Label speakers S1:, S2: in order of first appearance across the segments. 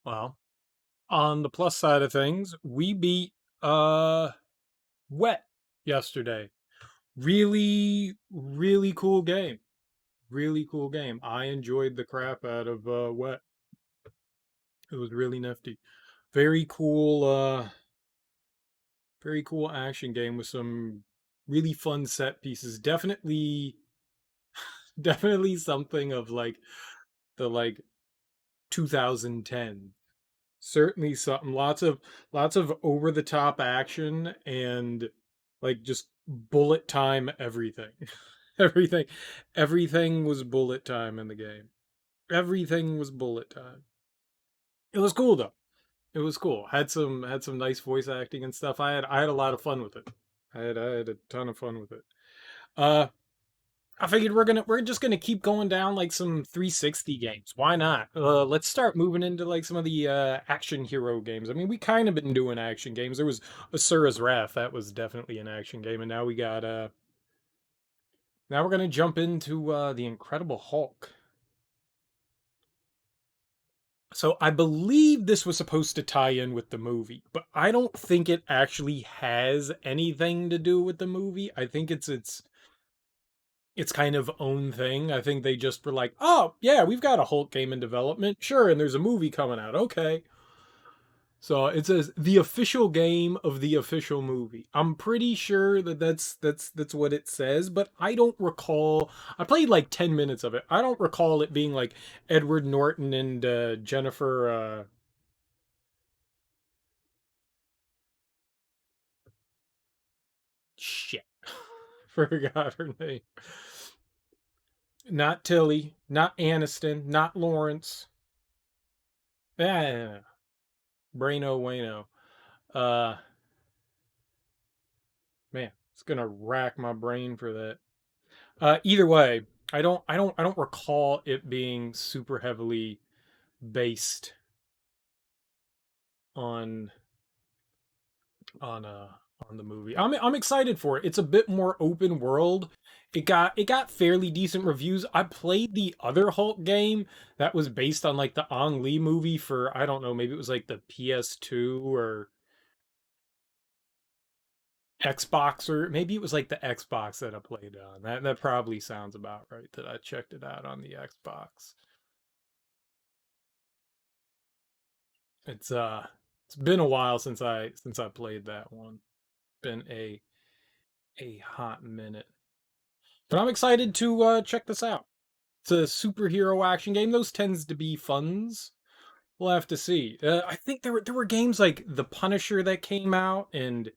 S1: Well, on the plus side of things, we beat uh Wet yesterday. Really, really cool game. Really cool game. I enjoyed the crap out of Wet. It was really nifty. Very cool very cool action game with some really fun set pieces. Definitely something of like the 2010. Certainly something. Lots of over the top action and like just bullet time everything. everything everything was bullet time in the game. Everything was bullet time. It was cool though. It was cool. Had some nice voice acting and stuff. I had a lot of fun with it. I had a ton of fun with it. Uh I figured we're just gonna keep going down like some 360 games. Why not? Let's start moving into like some of the action hero games. I mean, we kind of been doing action games. There was Asura's Wrath, that was definitely an action game, and now we're gonna jump into the Incredible Hulk. So I believe this was supposed to tie in with the movie, but I don't think it actually has anything to do with the movie. I think it's kind of own thing. I think they just were like, "Oh, yeah, we've got a Hulk game in development. Sure, and there's a movie coming out. Okay." So it says the official game of the official movie. I'm pretty sure that that's what it says, but I don't recall. I played like 10 minutes of it. I don't recall it being like Edward Norton and Jennifer shit. Forgot her name. Not Tilly, not Aniston, not Lawrence. Yeah, Braino Wayno. Uh, Man, it's gonna rack my brain for that. Either way, I don't recall it being super heavily based on on uh on the movie. I'm excited for it. It's a bit more open world. It got fairly decent reviews. I played the other Hulk game that was based on like the Ang Lee movie for I don't know, maybe it was like the PS2 or Xbox, or maybe it was like the Xbox that I played on. That probably sounds about right that I checked it out on the Xbox. It's it's been a while since I played that one. Been a hot minute. But I'm excited to check this out. It's a superhero action game. Those tends to be funs. We'll have to see. I think there were games like The Punisher that came out and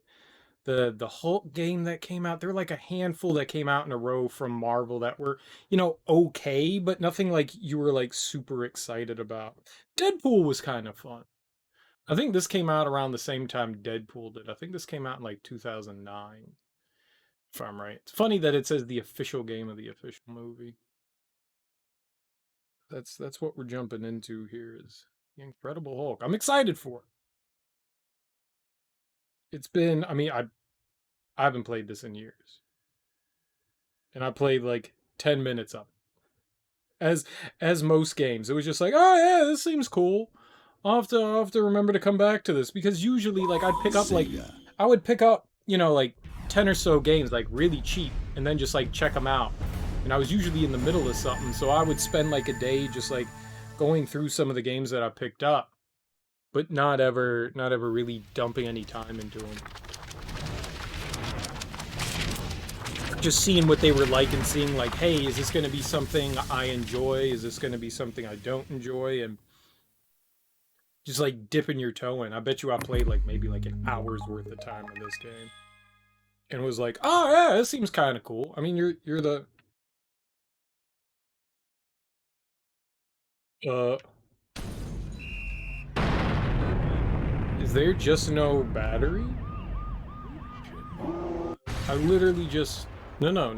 S1: the Hulk game that came out. There were like a handful that came out in a row from Marvel that were, okay, but nothing like you were like super excited about. Deadpool was kind of fun. I think this came out around the same time Deadpool did. I think this came out in like 2009, if I'm right. It's funny that it says the official game of the official movie. That's what we're jumping into here is the Incredible Hulk. I'm excited for it. It's been, I mean, I haven't played this in years, and I played like 10 minutes of it. As most games, it was just like, oh yeah, this seems cool. I'll have to remember to come back to this because usually like I would pick up like 10 or so games like really cheap and then just like check them out. And I was usually in the middle of something, so I would spend like a day just like going through some of the games that I picked up, but not ever really dumping any time into them. Just seeing what they were like and seeing like, hey, is this going to be something I enjoy? Is this going to be something I don't enjoy? And just like dipping your toe in. I bet you I played like maybe like an hour's worth of time in this game, and was like, oh yeah, this seems kind of cool. I mean, you're the uh, is there just no battery? I literally just no.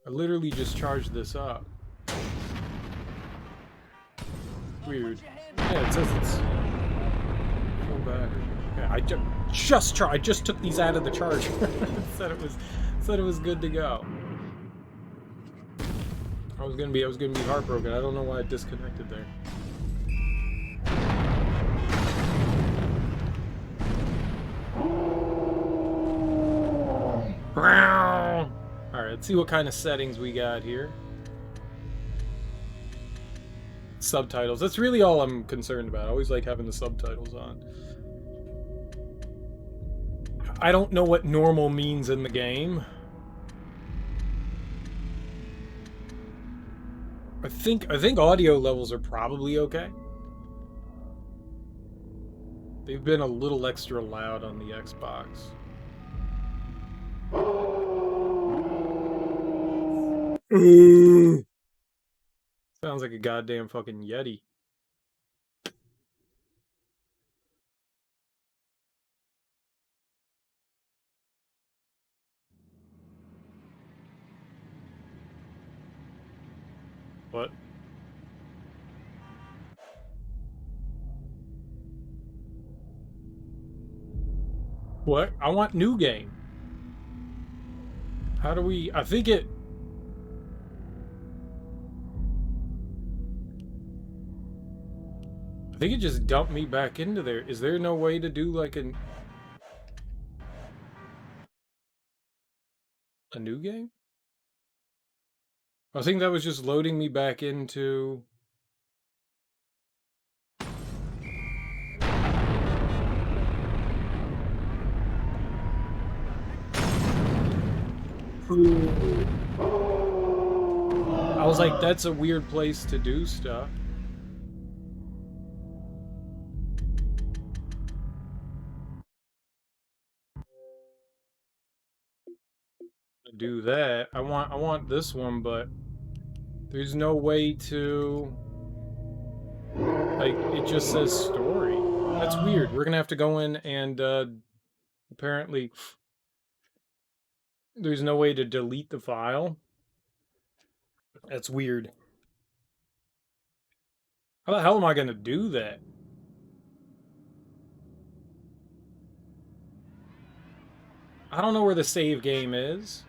S1: I literally just charged this up. Weird. Yeah, it says it's full battery. Yeah, I just took these out of the charger. said it was good to go. I was gonna be heartbroken. I don't know why it disconnected there. Let's see what kind of settings we got here. Subtitles. That's really all I'm concerned about. I always like having the subtitles on. I don't know what normal means in the game. I think audio levels are probably okay. They've been a little extra loud on the Xbox. Sounds like a goddamn fucking Yeti. What? What? I want new game. How do we... I think it just dumped me back into there. Is there no way to do like a new game? I think that was just loading me back into... I was like, that's a weird place to do stuff. Do that. I want this one, but there's no way to... Like, it just says story. That's weird. We're gonna have to go in and, apparently... There's no way to delete the file. That's weird. How the hell am I gonna do that? I don't know where the save game is.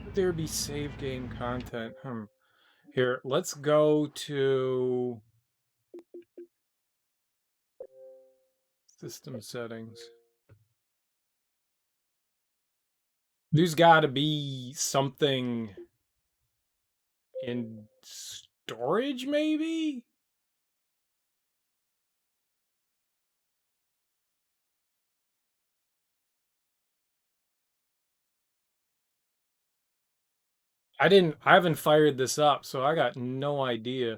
S1: Would there be save game content? Here, let's go to... System settings. There's gotta be something in storage, maybe? I haven't fired this up, so I got no idea.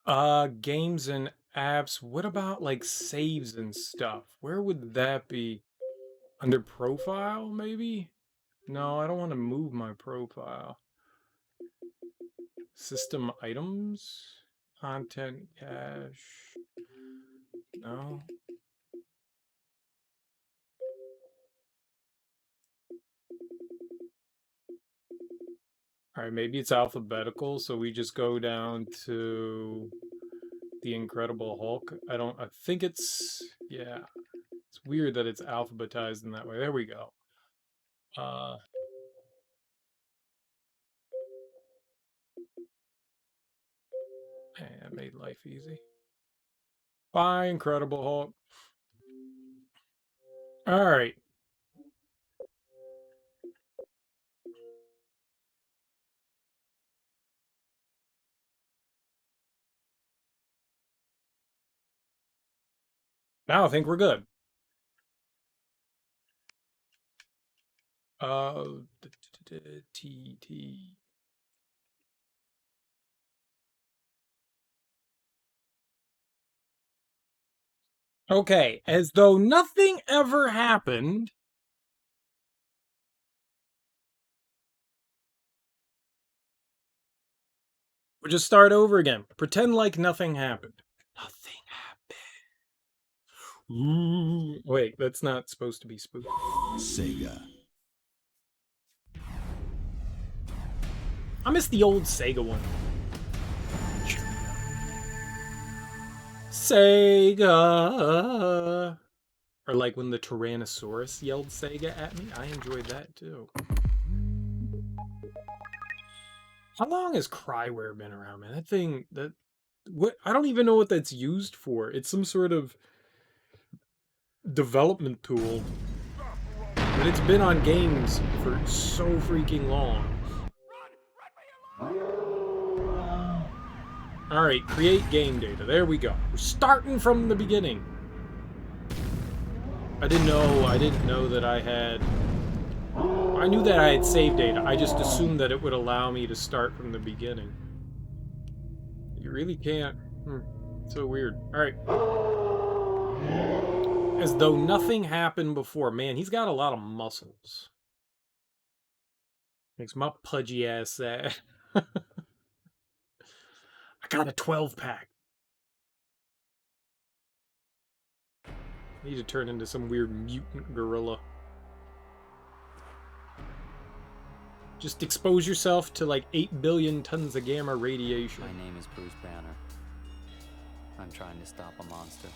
S1: Games and apps. What about like saves and stuff? Where would that be? Under profile, maybe? No, I don't want to move my profile. System items? Content cache? No. Alright, maybe it's alphabetical, so we just go down to the Incredible Hulk. I think it's, yeah. It's weird that it's alphabetized in that way. There we go. Man, that made life easy. Bye, Incredible Hulk. Alright. Now I think we're good. TT. Okay, as though nothing ever happened. We'll just start over again. Pretend like nothing happened. Nothing happened. Ooh, wait, that's not supposed to be spooky.
S2: Sega.
S1: I miss the old Sega one. Sega. Or like when the Tyrannosaurus yelled Sega at me. I enjoyed that too. How long has Cryware been around, man? That thing, what? I don't even know what that's used for. It's some sort of development tool. But it's been on games for so freaking long. Alright, create game data. There we go. We're starting from the beginning. I didn't know that I had... I knew that I had save data. I just assumed that it would allow me to start from the beginning. You really can't. So weird. Alright. As though nothing happened before. Man, he's got a lot of muscles. Makes my pudgy ass sad. I got a 12-pack. I need to turn into some weird mutant gorilla. Just expose yourself to like 8 billion tons of gamma radiation.
S2: My name is Bruce Banner. I'm trying to stop a monster.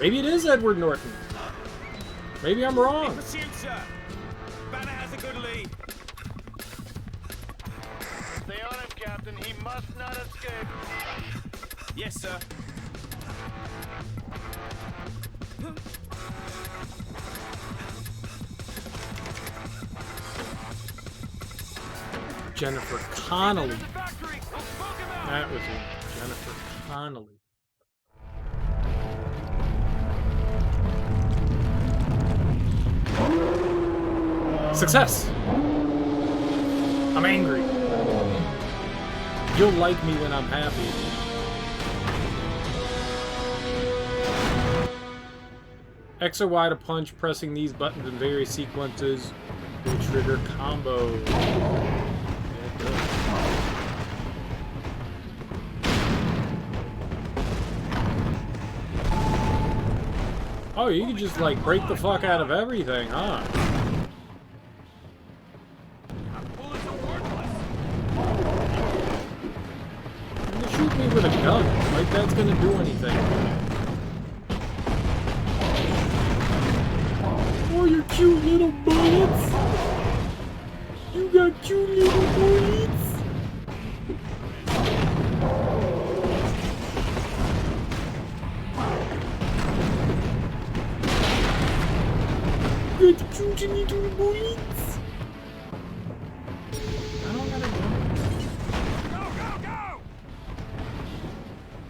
S1: Maybe it is Edward Norton. Maybe I'm wrong.
S3: In pursuit, sir. Banner has a good lead.
S4: Stay on him, Captain. He must not escape.
S3: Yes, sir.
S1: Jennifer Connelly.
S3: The factory. We'll smoke him out.
S1: That was it. Jennifer Connelly. Success! I'm angry. You'll like me when I'm happy. X or Y to punch, pressing these buttons in various sequences will trigger combos. Oh, you can just like break the fuck out of everything, huh?
S3: Bullets are worthless.
S1: You can shoot me with a gun. Like that's gonna do anything. Oh, you cute little bullets! You got cute little bullets! You got cute little bullets! I don't gotta go.
S3: Go, go, go!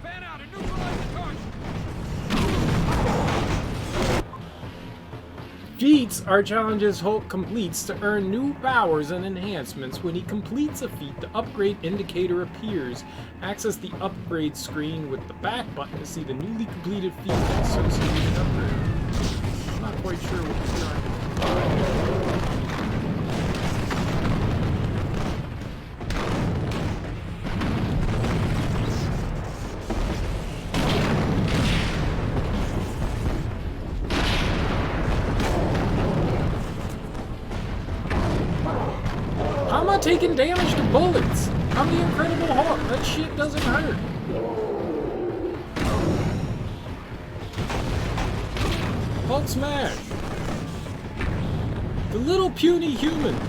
S3: Fan out and neutralize the target.
S1: Feats are challenges Hulk completes to earn new powers and enhancements. When he completes a feat, the upgrade indicator appears. Access the upgrade screen with the back button to see the newly completed feat and associated upgrade. I'm not quite sure what he's trying to do. How am I taking damage to bullets? I'm the Incredible Hulk. That shit doesn't hurt. Hulk smash. The little puny humans.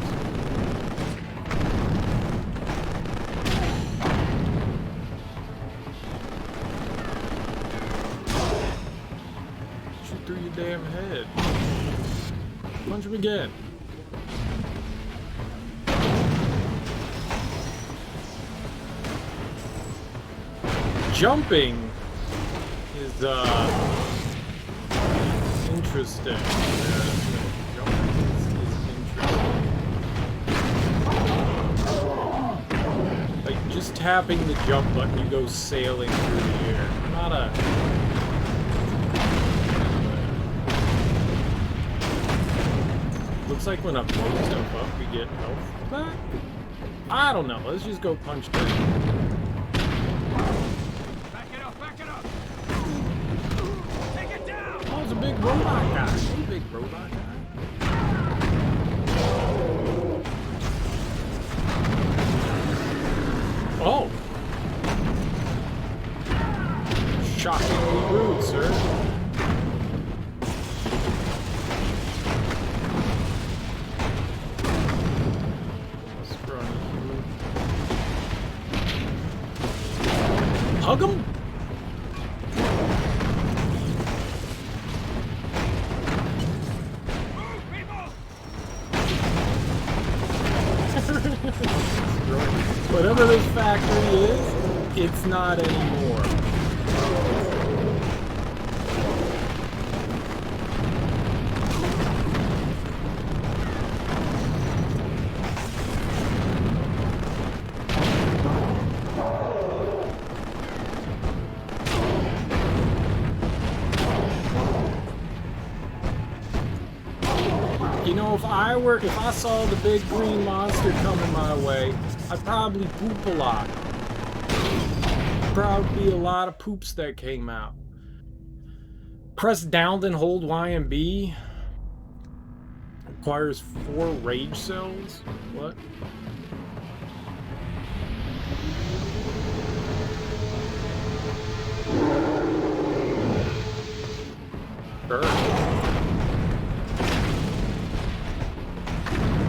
S1: Shoot through your damn head. Punch him again. Jumping is interesting. Jumping is interesting. Like just tapping the jump button, you go sailing through the air. Not a. Looks like when I blow stuff up, we get health back. I don't know. Let's just go punch through.
S3: Back it up! Take it down!
S1: Oh, it's a big robot guy. Hey, big robot guy. Oh. Shockingly rude, sir. Hug him?
S3: Move, people!
S1: Whatever this factory is, it's not anymore. You know, if I saw the big green monster coming my way, I'd probably poop a lot. Probably a lot of poops that came out. Press down and hold Y and B. Requires 4 rage cells. What? Sure.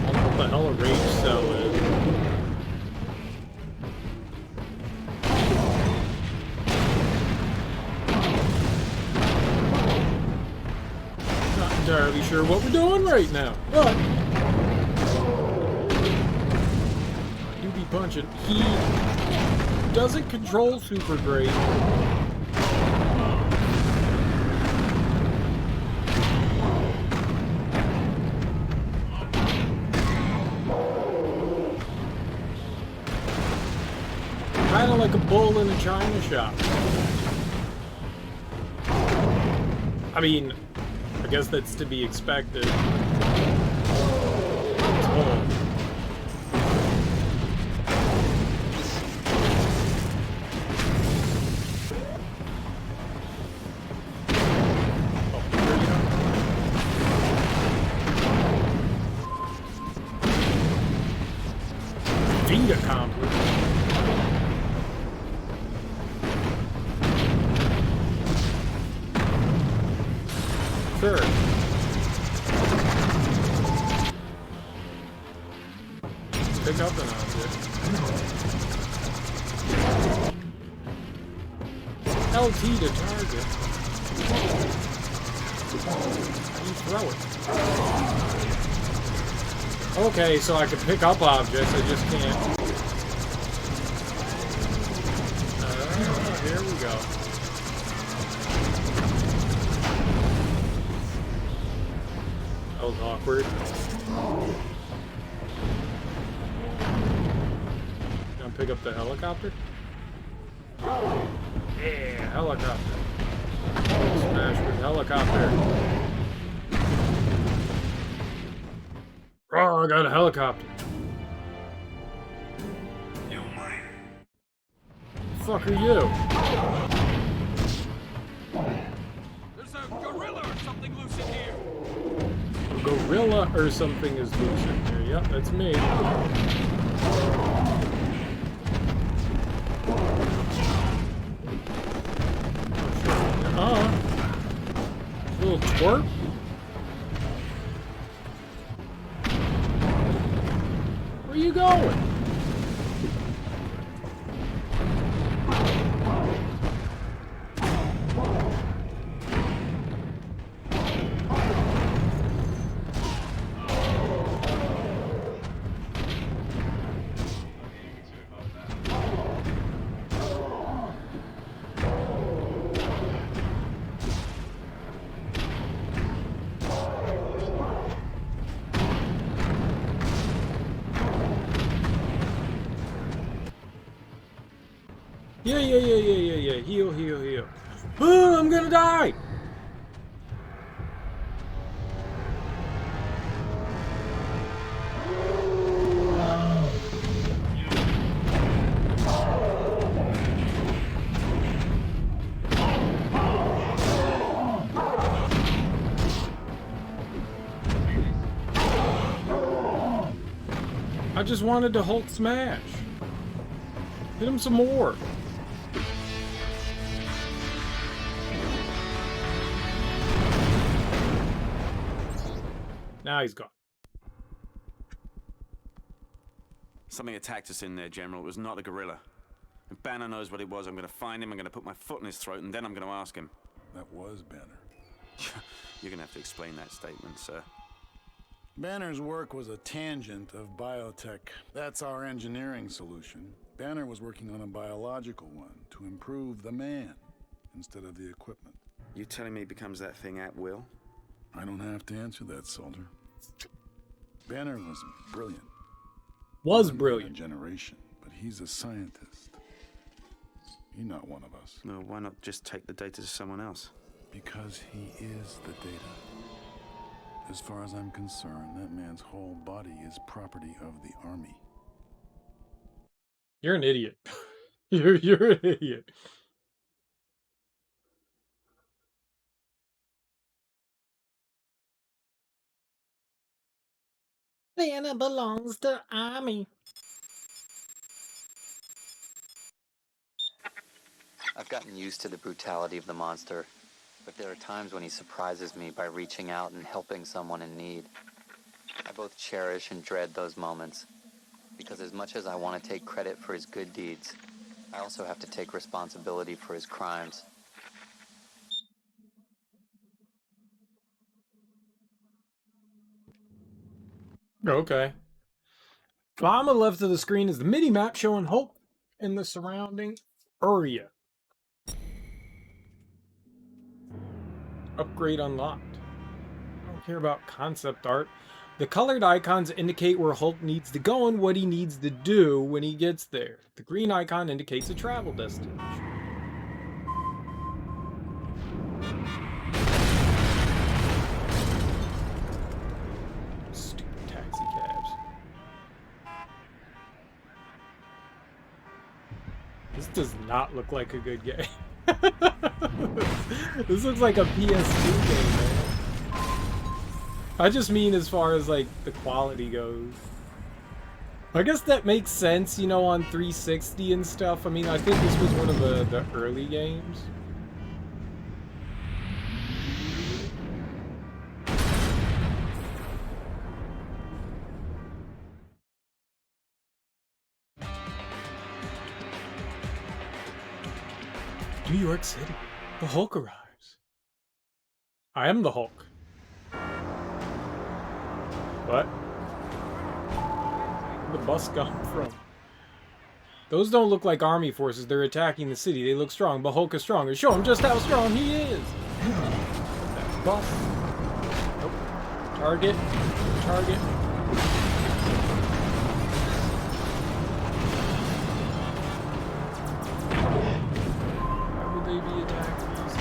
S1: What the hell a rage cell is? Not entirely sure what we're doing right now, but do be punching. He doesn't control super great. Kind of like a bull in a china shop. I mean, I guess that's to be expected. Oh. Feat accomplished. Sure. Pick up an object. LT to target. You throw it. Okay, so I can pick up objects, I just can't. Here we go. That was awkward. Gonna pick up the helicopter? Yeah, helicopter. Smash with helicopter. Oh, I got a helicopter. Fuck are you?
S3: There's a gorilla or something loose in here!
S1: A gorilla or something is loose in here. Yep, that's me. Little twerp. Where you going? Yeah. Heal. Oh, I'm gonna die! I just wanted to Hulk smash. Hit him some more. Now he's gone.
S5: Something attacked us in there, General. It was not a gorilla. If Banner knows what it was, I'm going to find him, I'm going to put my foot in his throat, and then I'm going to ask him.
S6: That was Banner.
S5: You're going to have to explain that statement, sir.
S6: Banner's work was a tangent of biotech. That's our engineering solution. Banner was working on a biological one to improve the man instead of the equipment.
S5: You telling me he becomes that thing at will?
S6: I don't have to answer that, soldier. Banner was brilliant.
S1: Was
S6: One in
S1: brilliant.
S6: a generation, but he's a scientist. He's not one of us.
S5: No, why not just take the data to someone else?
S6: Because he is the data. As far as I'm concerned, that man's whole body is property of the army.
S1: You're an idiot. You're an idiot. Banner belongs to army.
S2: I've gotten used to the brutality of the monster, but there are times when he surprises me by reaching out and helping someone in need. I both cherish and dread those moments, because as much as I want to take credit for his good deeds, I also have to take responsibility for his crimes.
S1: Okay. Bottom of the left of the screen is the mini map showing Hulk in the surrounding area. Upgrade unlocked. I don't care about concept art. The colored icons indicate where Hulk needs to go and what he needs to do when he gets there. The green icon indicates a travel destination. Stupid taxi cabs. This does not look like a good game. This looks like a PS2 game, man. I just mean as far as like the quality goes. I guess that makes sense, you know, on 360 and stuff. I mean, I think this was one of the early games. New York City. The Hulk arrives. I am the Hulk. What? Where'd the bus come from? Those don't look like army forces. They're attacking the city. They look strong, but Hulk is stronger. Show him just how strong he is. That bus. Nope. Target. Target. Why would they be attacking these?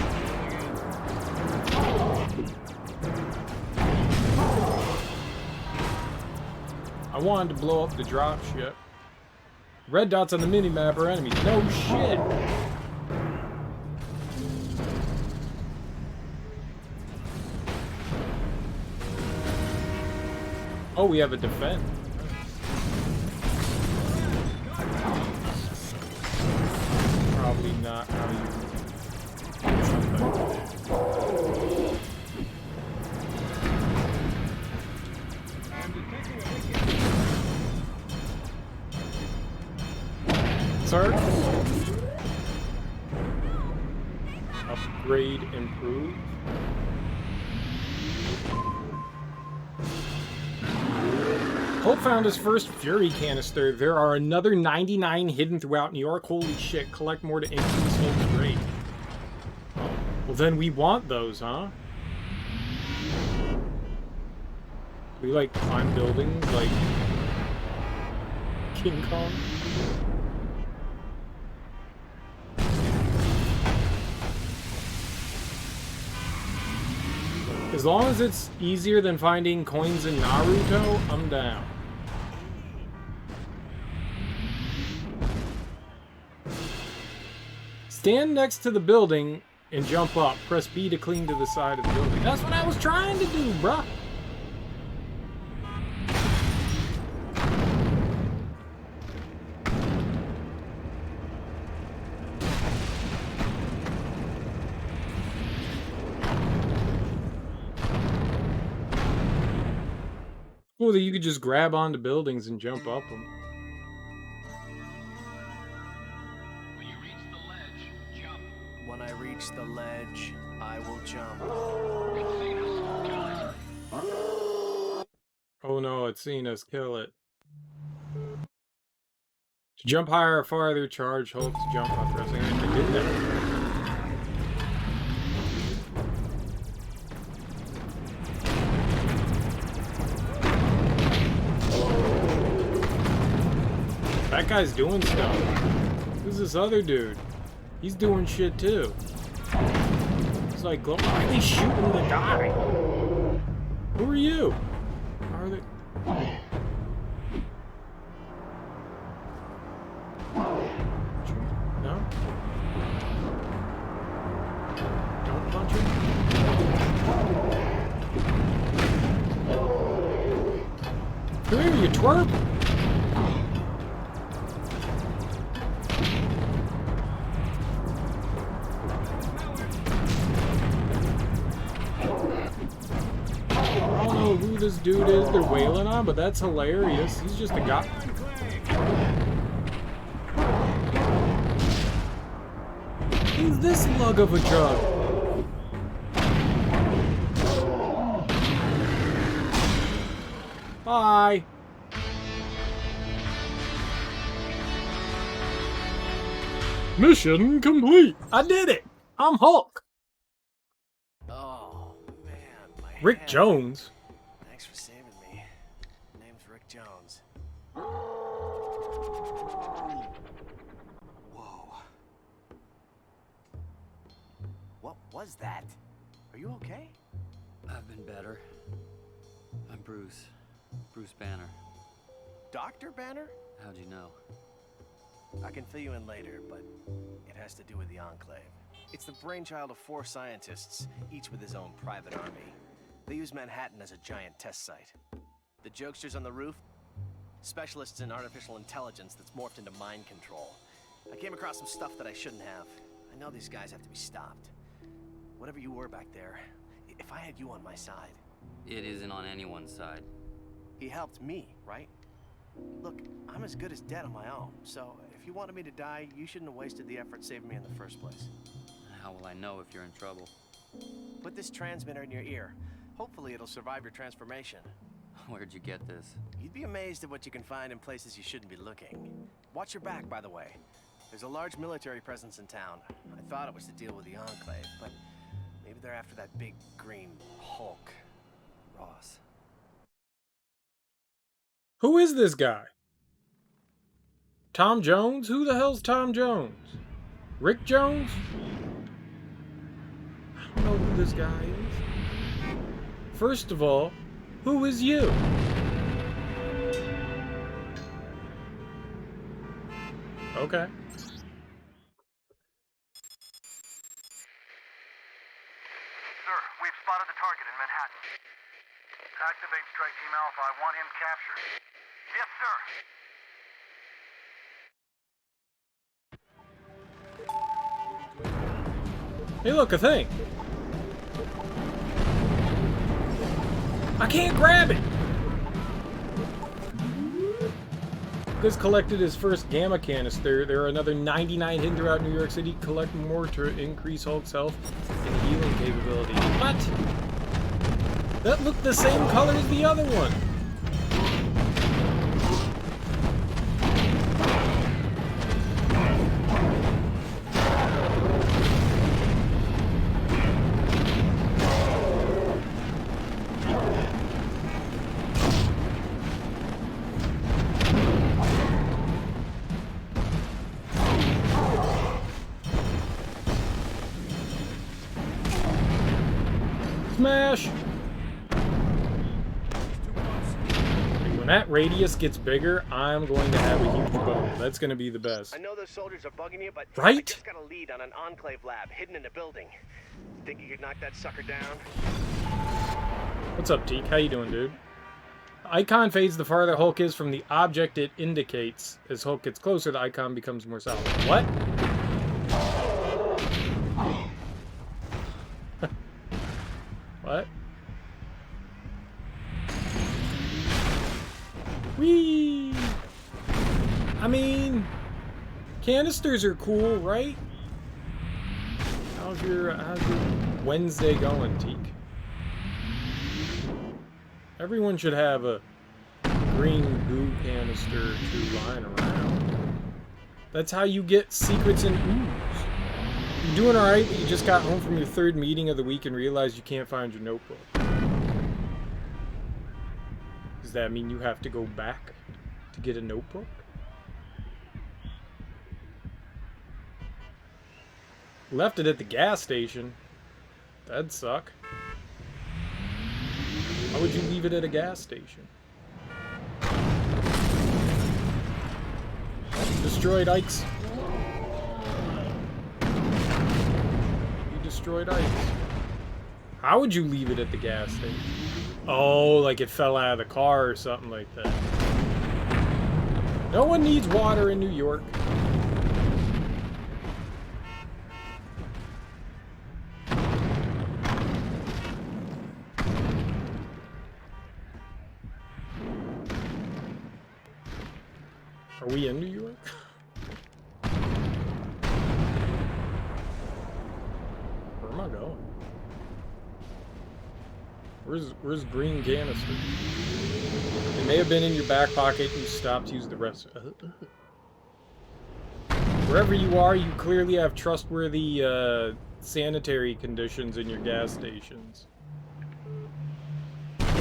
S1: I wanted to blow up the dropship. Red dots on the minimap are enemies. No shit! Oh, we have a defend. Probably not how you... Sir? Upgrade, improve. Hulk found his first Fury canister. There are another 99 hidden throughout New York. Holy shit, collect more to increase Hulk's rate. Well then we want those, huh? We like climb buildings like King Kong? As long as it's easier than finding coins in Naruto, I'm down. Stand next to the building and jump up. Press B to cling to the side of the building. That's what I was trying to do, bruh. Cool that you could just grab onto buildings and jump up them.
S3: When you reach the ledge, jump.
S7: When I reach the ledge, I will jump.
S3: It's seen us. Kill it.
S1: Oh no, it's seen us kill it. To jump higher or farther, charge Hulk to jump by pressing it to do that. That guy's doing stuff. Who's this other dude? He's doing shit too. It's like, why are they shooting the guy? Who are you? Are they? No? Don't punch him? Come here, you twerp! I don't know who this dude is they're wailing on, but that's hilarious. He's just a guy. Who's this lug of a drug? Bye. Mission complete. I did it. I'm Hulk.
S7: Oh, man. My
S1: Rick
S7: hand.
S1: Jones.
S7: Thanks for saving me. Name's Rick Jones. Whoa. What was that? Are you okay?
S2: I've been better. I'm Bruce. Bruce Banner.
S7: Dr. Banner?
S2: How'd you know?
S7: I can fill you in later, but it has to do with the Enclave. It's the brainchild of 4 scientists, each with his own private army. They use Manhattan as a giant test site. The jokesters on the roof, specialists in artificial intelligence that's morphed into mind control. I came across some stuff that I shouldn't have. I know these guys have to be stopped. Whatever you were back there, if I had you on my side.
S2: It isn't on anyone's side.
S7: He helped me, right? Look, I'm as good as dead on my own, so if you wanted me to die, you shouldn't have wasted the effort saving me in the first place.
S2: How will I know if you're in trouble?
S7: Put this transmitter in your ear. Hopefully it'll survive your transformation.
S2: Where'd you get this?
S7: You'd be amazed at what you can find in places you shouldn't be looking. Watch your back, by the way. There's a large military presence in town. I thought it was to deal with the Enclave, but maybe they're after that big green Hulk. Ross.
S1: Who is this guy? Tom Jones? Who the hell's Tom Jones? Rick Jones? I don't know who this guy is. First of all, who is you? Okay.
S4: Sir, we've spotted the target in Manhattan. Activate Strike Team Alpha. I want him captured. Yes, sir.
S1: Hey, look, a thing. I can't grab it. This collected his first gamma canister. There are another 99 hidden throughout New York City. Collect more to increase Hulk's health and healing capability. What? That looked the same color as the other one. Smash! When that radius gets bigger, I'm going to have a huge bow. That's going to be the best.
S7: I know those soldiers are bugging you, but I
S1: Right?
S7: just got a lead on an Enclave lab hidden in a building. Think you could knock that sucker down?
S1: What's up, Teak? How you doing, dude? The icon fades the farther Hulk is from the object it indicates. As Hulk gets closer, the icon becomes more solid. What? What? Canisters are cool, right? How's your Wednesday going, Teak? Everyone should have a green goo canister to lying around. That's how you get secrets and ooze. You're doing alright, but you just got home from your 3rd meeting of the week and realized you can't find your notebook. Does that mean you have to go back to get a notebook? Left it at the gas station. That'd suck. Why would you leave it at a gas station? Destroyed Ike's. You destroyed Ike's. How would you leave it at the gas station? Oh, like it fell out of the car or something like that. No one needs water in New York. Are we in New York? Where am I going? Where's green canister? It may have been in your back pocket and you stopped to use the rest. Wherever you are, you clearly have trustworthy sanitary conditions in your gas stations.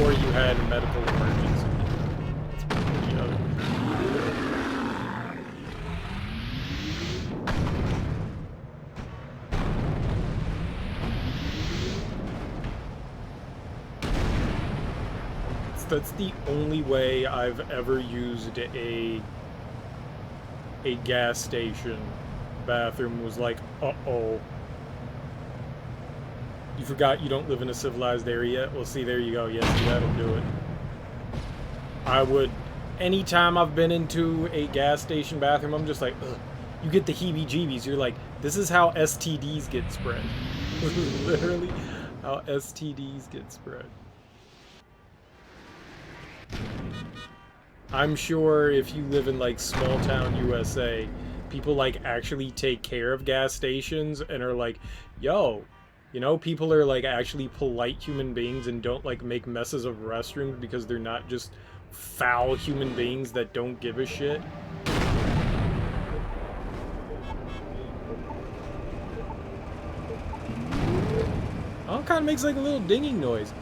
S1: Or you had a medical emergency. That's probably the other. That's the only way I've ever used a gas station bathroom was like, uh-oh. You forgot you don't live in a civilized area? Well, see, there you go. Yes, that'll do it. I would, anytime I've been into a gas station bathroom, I'm just like, ugh. You get the heebie-jeebies. You're like, this is how STDs get spread. This is literally how STDs get spread. I'm sure if you live in like small town USA, people like actually take care of gas stations and are like, yo, you know, people are like actually polite human beings and don't like make messes of restrooms because they're not just foul human beings that don't give a shit. Oh, it kind of makes like a little dinging noise.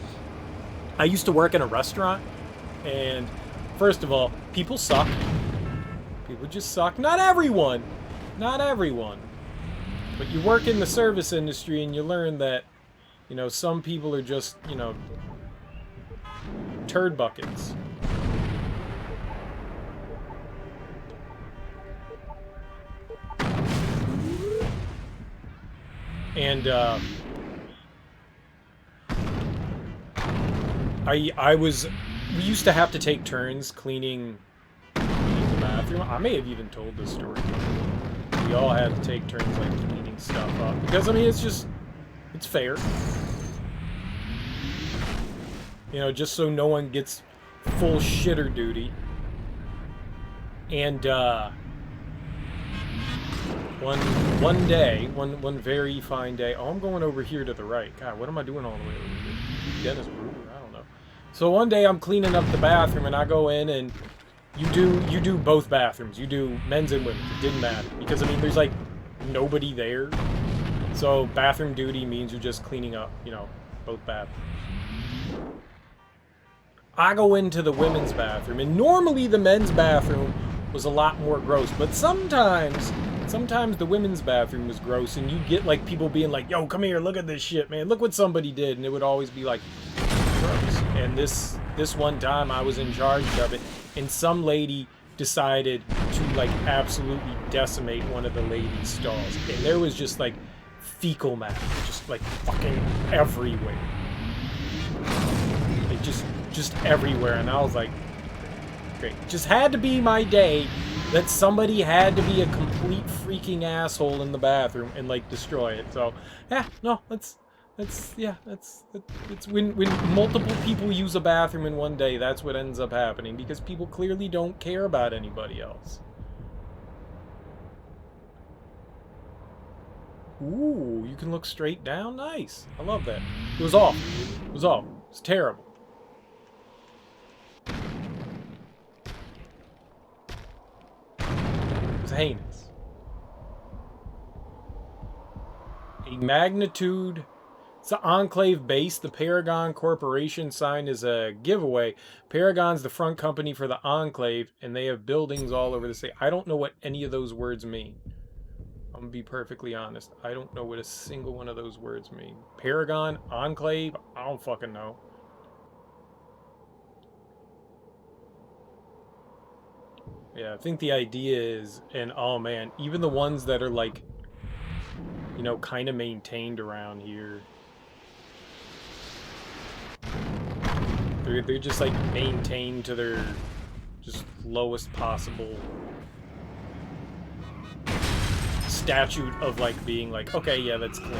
S1: I used to work in a restaurant, and first of all, people suck. People just suck. Not everyone. Not everyone. But you work in the service industry and you learn that, you know, some people are just, you know, turd buckets. And, we used to have to take turns cleaning the bathroom. I may have even told this story. We all had to take turns, like, cleaning stuff up. Because, I mean, it's fair. You know, just so no one gets full shitter duty. And, one day, one very fine day. Oh, I'm going over here to the right. God, what am I doing all the way over here? Dennis Brewer, I don't know. So one day I'm cleaning up the bathroom and I go in and you do both bathrooms. You do men's and women's. It didn't matter because I mean there's like nobody there. So bathroom duty means you're just cleaning up, you know, both bathrooms. I go into the women's bathroom and normally the men's bathroom was a lot more gross, but sometimes the women's bathroom was gross and you get like people being like, yo, come here, look at this shit, man, look what somebody did, and it would always be like gross. And this one time I was in charge of it and some lady decided to like absolutely decimate one of the ladies' stalls, and there was just like fecal matter just like fucking everywhere, like just everywhere. And I was like, great, just had to be my day that somebody had to be a complete freaking asshole in the bathroom and like destroy it. So yeah, no, that's when multiple people use a bathroom in one day, that's what ends up happening, because people clearly don't care about anybody else. Ooh, you can look straight down? Nice. I love that. It was awful. It was awful. It was terrible. It was heinous. A magnitude... It's the Enclave base. The Paragon Corporation sign is a giveaway. Paragon's the front company for the Enclave, and they have buildings all over the state. I don't know what any of those words mean. I'm gonna be perfectly honest. I don't know what a single one of those words mean. Paragon, Enclave, I don't fucking know. Yeah, I think the idea is, and oh man, even the ones that are like, you know, kind of maintained around here. They're just like maintained to their just lowest possible statute of like being like, okay, yeah, that's clean.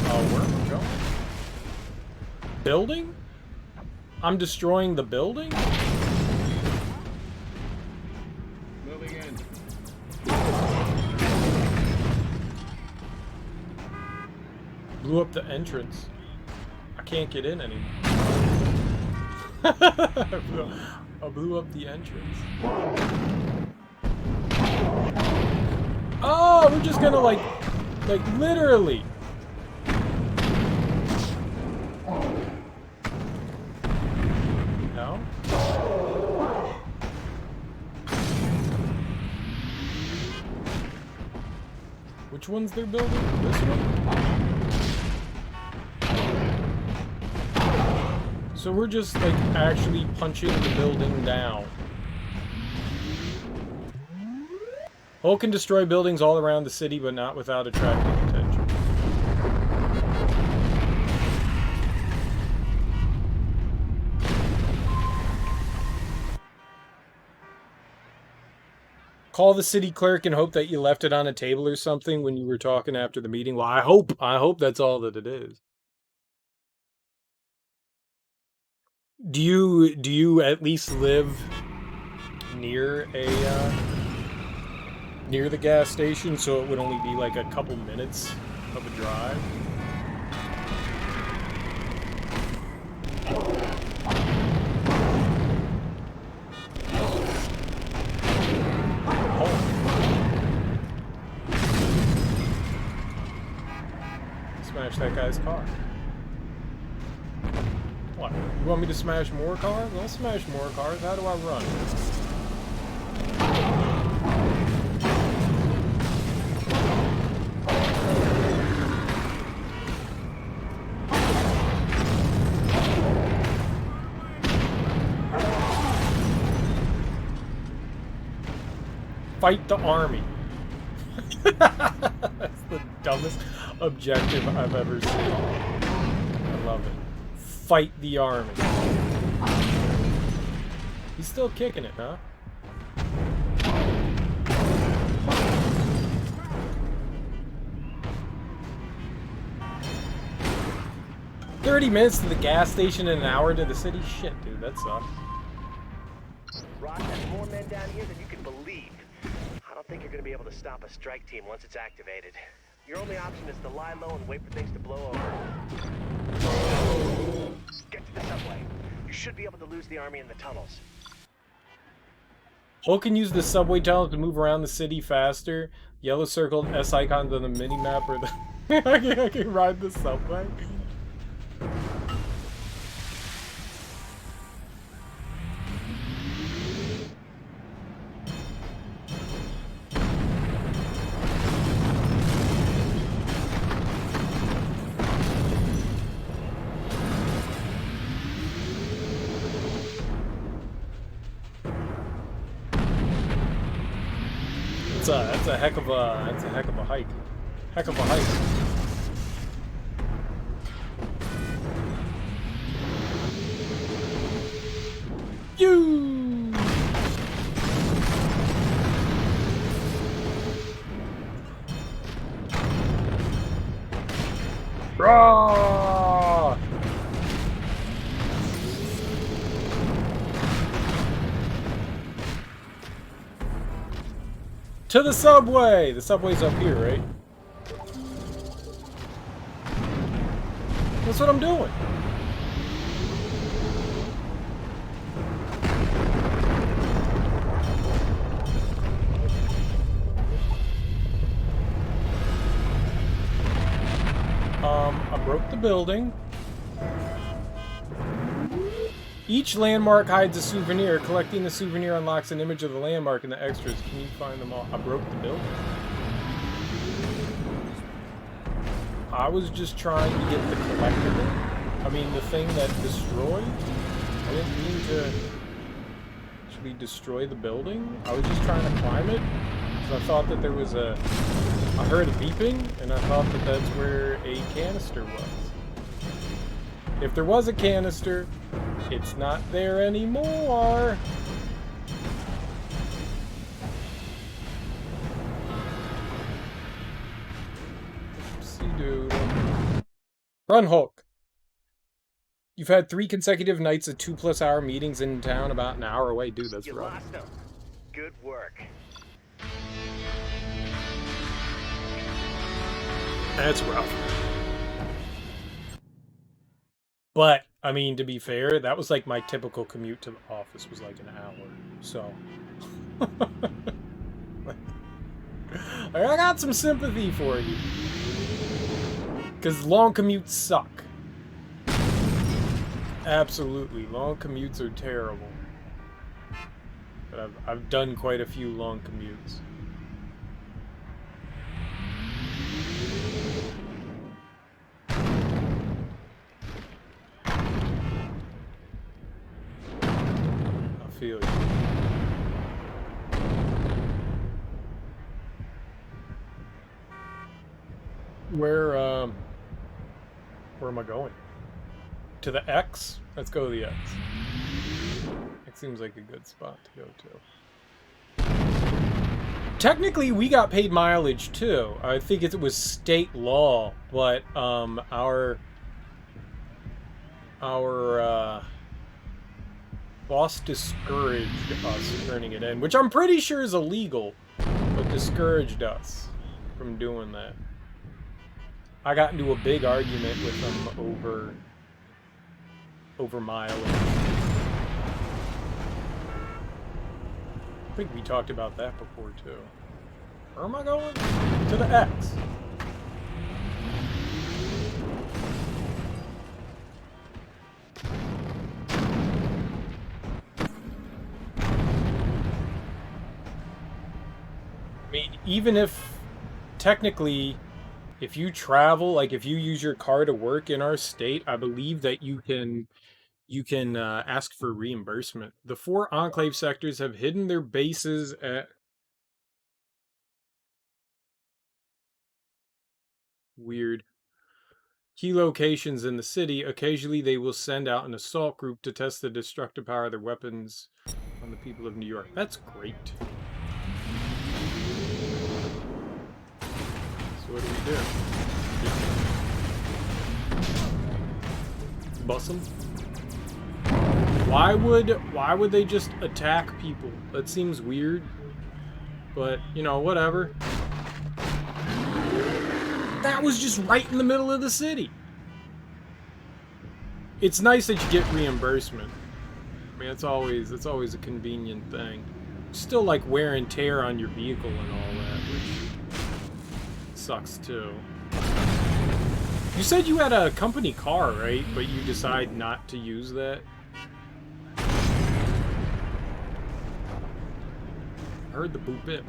S1: Oh, where am I going? Building? I'm destroying the building?
S6: Moving in.
S1: Blew up the entrance. I can't get in anymore. I blew up the entrance. Oh, we're just gonna like literally. No? Which one's they're building? This one? So we're just, like, actually punching the building down. Hulk can destroy buildings all around the city, but not without attracting attention. Call the city clerk and hope that you left it on a table or something when you were talking after the meeting. Well, I hope that's all that it is. Do you at least live near near the gas station, so it would only be like a couple minutes of a drive? Smash that guy's car. What? You want me to smash more cars? I'll smash more cars. How do I run? Fight the army. That's the dumbest objective I've ever seen. I love it. Fight the army. He's still kicking it, huh? $30 minutes to the gas station and an hour to the city? Shit, dude, that sucks.
S7: Rock has more men down here than you can believe. I don't think you're gonna be able to stop a strike team once it's activated. Your only option is to lie low and wait for things to blow over. Get to the subway. You should be able to lose the army in the tunnels.
S1: Hulk can use the subway tunnels to move around the city faster. Yellow circled S icons on the mini-map or the... I can ride the subway. That's a heck of a hike. Heck of a hike. You. Raw. To the subway! The subway's up here, right? That's what I'm doing. I broke the building. Each landmark hides a souvenir. Collecting the souvenir unlocks an image of the landmark and the extras. Can you find them all? I broke the building. I was just trying to get the collectible. I mean, the thing that destroyed. I didn't mean to actually destroy the building. I was just trying to climb it. Because I thought that there was a... I heard a beeping, and I thought that that's where a canister was. If there was a canister, it's not there anymore. Oopsie doodle. Run, Hulk. You've had 3 consecutive nights of 2+ hour meetings in town about an hour away. Dude, that's rough.
S7: Lost him. Good work.
S1: That's rough. But, I mean, to be fair, that was like my typical commute to the office was like an hour. So. I got some sympathy for you. Because long commutes suck. Absolutely. Long commutes are terrible. But I've done quite a few long commutes. I feel you. Where am I going? To the X? Let's go to the X. It seems like a good spot to go to. Technically, we got paid mileage too. I think it was state law, but our boss discouraged us turning it in, which I'm pretty sure is illegal, but discouraged us from doing that. I got into a big argument with them over mileage. I think we talked about that before too. Where am I going? To the X. I mean, even if technically, if you travel, like if you use your car to work in our state, I believe that you can ask for reimbursement. The 4 Enclave sectors have hidden their bases at weird key locations in the city. Occasionally, they will send out an assault group to test the destructive power of their weapons on the people of New York. That's great. So what do we do? Bust them? Why would they just attack people? That seems weird. But, you know, whatever. That was just right in the middle of the city. It's nice that you get reimbursement. I mean, it's always a convenient thing. Still like wear and tear on your vehicle and all that, which sucks too. You said you had a company car, right? But you decide not to use that? I heard the boop bip.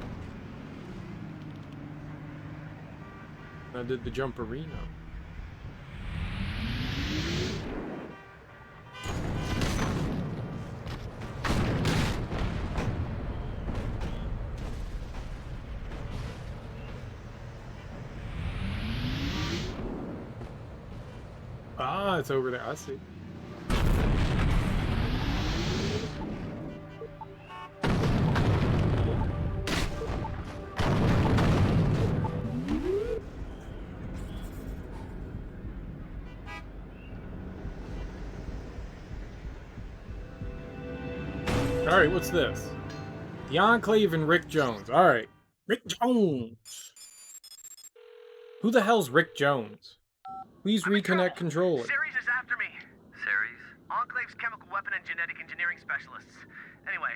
S1: I did the jump arena. Ah, it's over there. I see. Alright, what's this? The Enclave and Rick Jones. Alright. Rick Jones. Who the hell's Rick Jones? Please reconnect controller.
S7: Ceres is after me.
S2: Ceres?
S7: Enclave's chemical weapon and genetic engineering specialists. Anyway,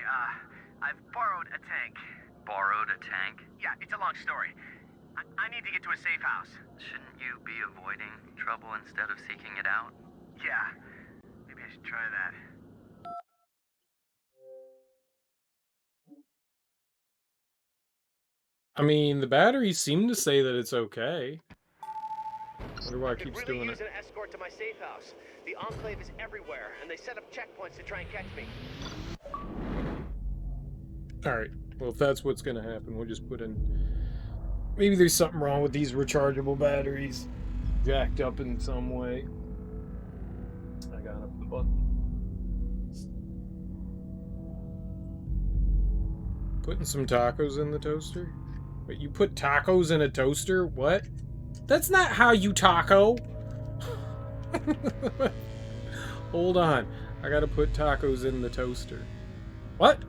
S7: I've borrowed a tank.
S2: Borrowed a tank?
S7: Yeah, it's a long story. I need to get to a safe house.
S2: Shouldn't you be avoiding trouble instead of seeking it out?
S7: Yeah, maybe I should try that.
S1: I mean, the batteries seem to say that it's okay. Wonder why it
S7: Could
S1: keeps
S7: really
S1: doing
S7: use
S1: it.
S7: an escort to my safe house. The Enclave is everywhere, and they set up checkpoints to try and catch me.
S1: Alright, well if that's what's gonna happen, we'll just put in... Maybe there's something wrong with these rechargeable batteries. Jacked up in some way. I got up the button. Putting some tacos in the toaster? Wait, you put tacos in a toaster? What? That's not how you taco! Hold on. I gotta put tacos in the toaster. What?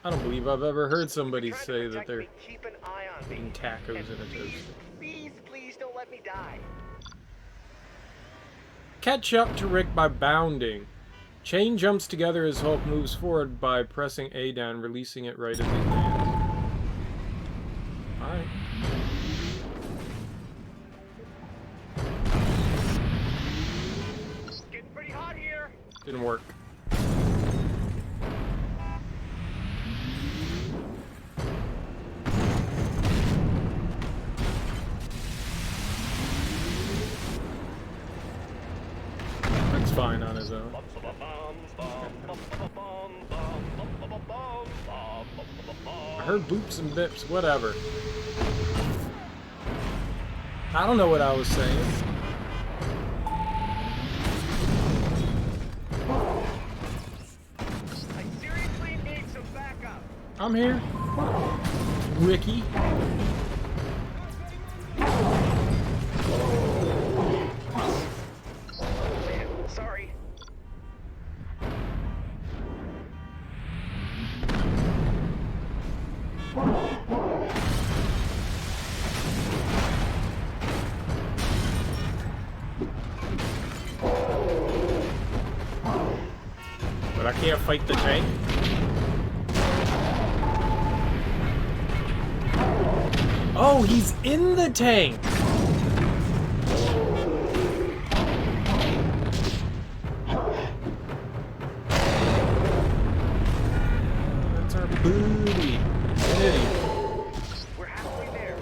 S1: I don't believe I've ever heard somebody say that they're
S7: Keep an eye on me.
S1: eating tacos in a toaster.
S7: Please don't let me die.
S1: Catch up to Rick by bounding. Chain jumps together as Hulk moves forward by pressing A down, releasing it right as he lands. Alright.
S7: Getting pretty hot here.
S1: Didn't work. Rick's fine on his own. I heard boops and bips, whatever. I don't know what I was saying.
S7: I seriously need some backup.
S1: I'm here. Ricky.
S7: Man, sorry.
S1: But I can't fight the tank. Oh, he's in the tank! That's our booty. Hey.
S7: We're halfway there.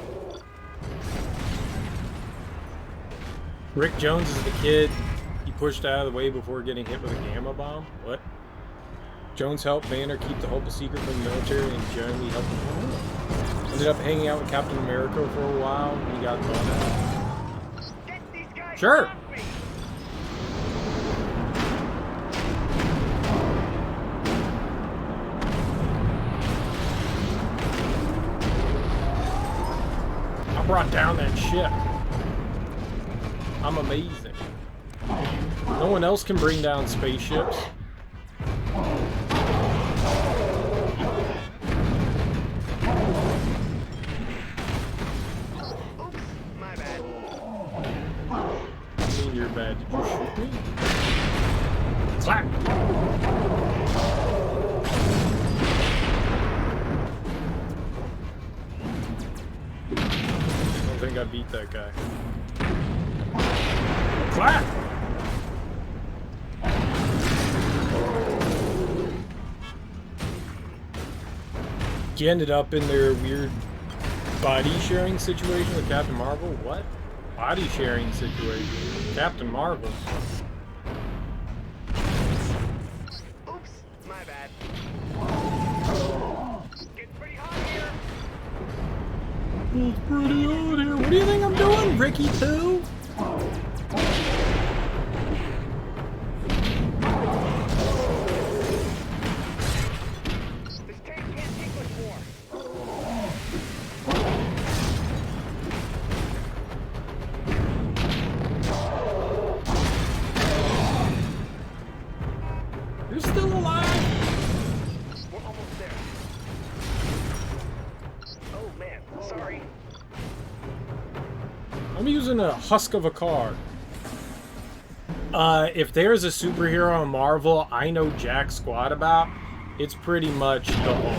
S1: Rick Jones is the kid he pushed out of the way before getting hit with a gamma bomb? What? Jones helped Banner keep the Hulk a secret from the military and generally helped him. Ended up hanging out with Captain America for a while when he got caught.
S7: Get these guys
S1: Sure.
S7: off me.
S1: I brought down that ship. I'm amazing. No one else can bring down spaceships.
S7: Oops, my bad.
S1: I mean, you're bad. Did you shoot me? Clap! I don't think I beat that guy. Clap! He ended up in their weird body sharing situation with Captain Marvel? What? Body sharing situation? Captain Marvel.
S7: Oops, my bad. Getting pretty hot here.
S1: It's pretty old here. What do you think I'm doing, Ricky 2?
S7: This tank can't take much more.
S1: You're still alive?
S7: We're
S1: I'm using a husk of a car. If there's a superhero in Marvel I know jack squat about, it's pretty much the Hulk.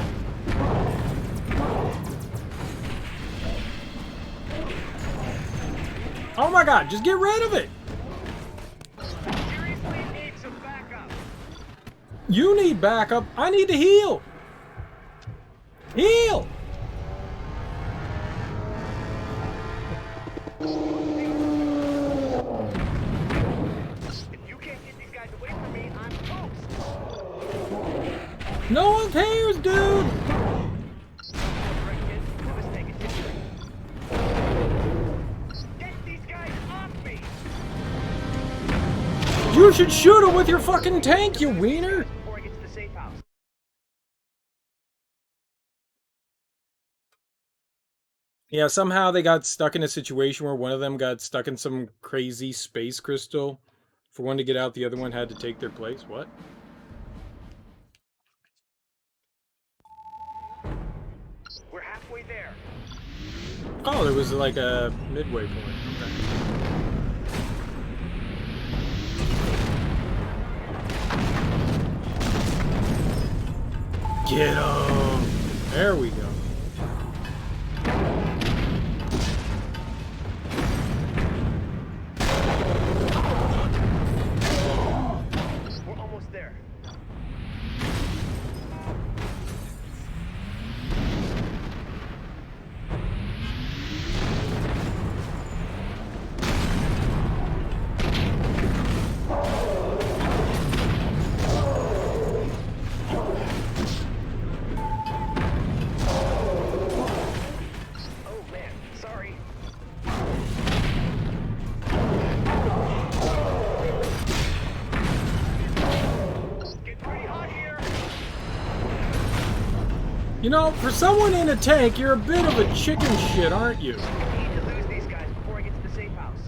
S1: Oh my god, just get rid of it!
S4: Seriously need some backup.
S1: You need backup. I need to heal. Heal!
S4: If you can't get these guys away from me, I'm toast.
S1: No one cares, dude!
S4: Right, kid. No mistake. It's history. Get these guys off me!
S1: You should shoot him with your fucking tank, you wiener!
S4: Before I get to the safe house.
S1: Yeah, somehow they got stuck in a situation where one of them got stuck in some crazy space crystal. For one to get out, the other one had to take their place. What?
S4: We're halfway there.
S1: Oh, there was like a midway point. Okay. Get him! There we go.
S4: We're almost there. Oh man, sorry. Getting pretty hot here.
S1: You know, for someone in a tank, you're a bit of a chicken shit, aren't you?
S4: We need to lose these guys before I get to the safe house.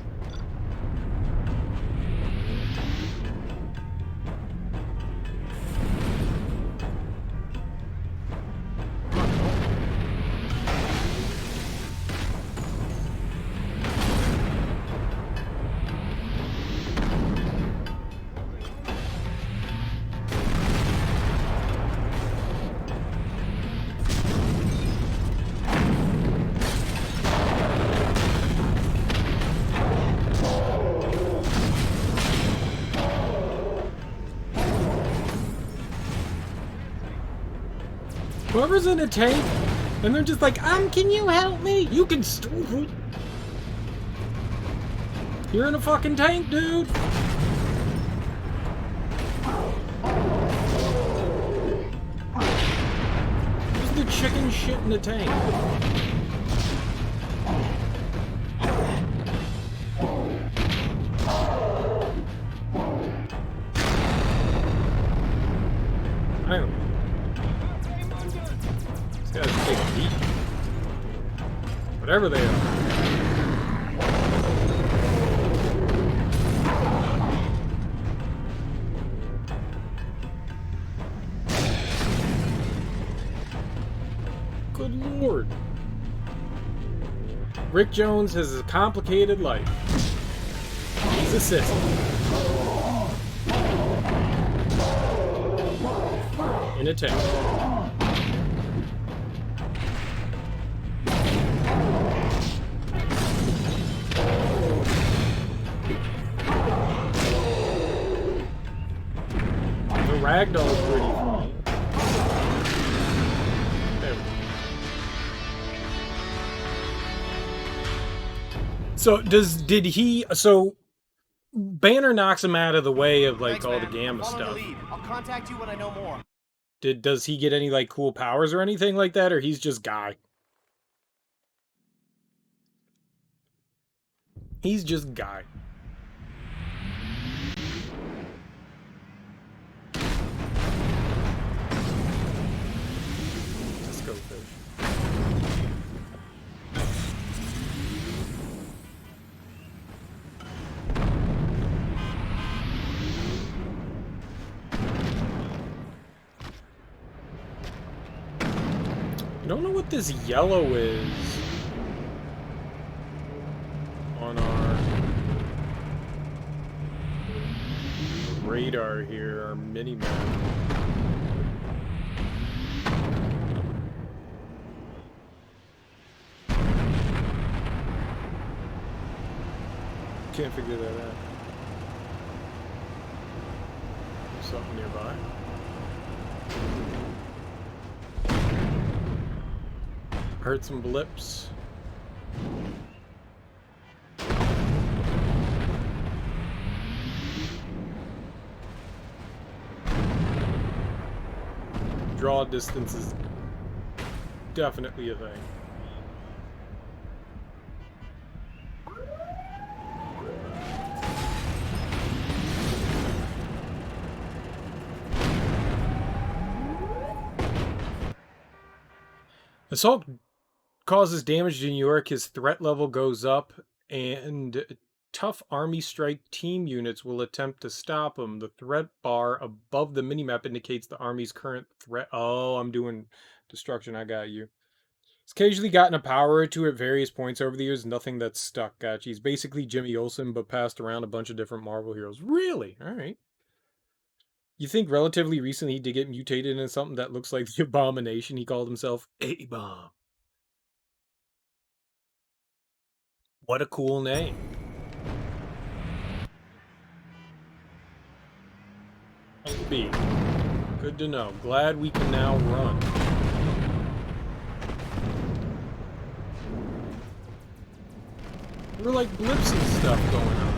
S1: Whoever's in a tank, and they're just like, can you help me? You can stupid. You're in a fucking tank, dude. Who's the chicken shit in the tank? I don't know. These guys take heat. Whatever they are. Good lord. Rick Jones has a complicated life. He's a sissy. In a tank. The ragdoll's pretty funny. There we go. So so Banner knocks him out of the way of like
S7: Thanks,
S1: all
S7: man.
S1: the gamma
S7: Follow the
S1: stuff.
S7: lead. I'll contact you when I know more.
S1: Does he get any like cool powers or anything like that, or he's just Guy? He's just Guy. Let's go fish. I don't know what this yellow is on radar here, our mini-map. Can't figure that out. There's something nearby. Heard some blips. Draw distance is definitely a thing. Assault causes damage to New York, his threat level goes up, and tough army strike team units will attempt to stop him. The threat bar above the minimap indicates the army's current threat. Oh, I'm doing destruction. I got you. He's occasionally gotten a power or two at various points over the years. Nothing that's stuck. Gotcha. He's basically Jimmy Olsen, but passed around a bunch of different Marvel heroes. Really? All right. You think relatively recently he did get mutated into something that looks like the Abomination? He called himself A-Bomb. What a cool name. B. Good to know. Glad we can now run. There were like blips and stuff going on.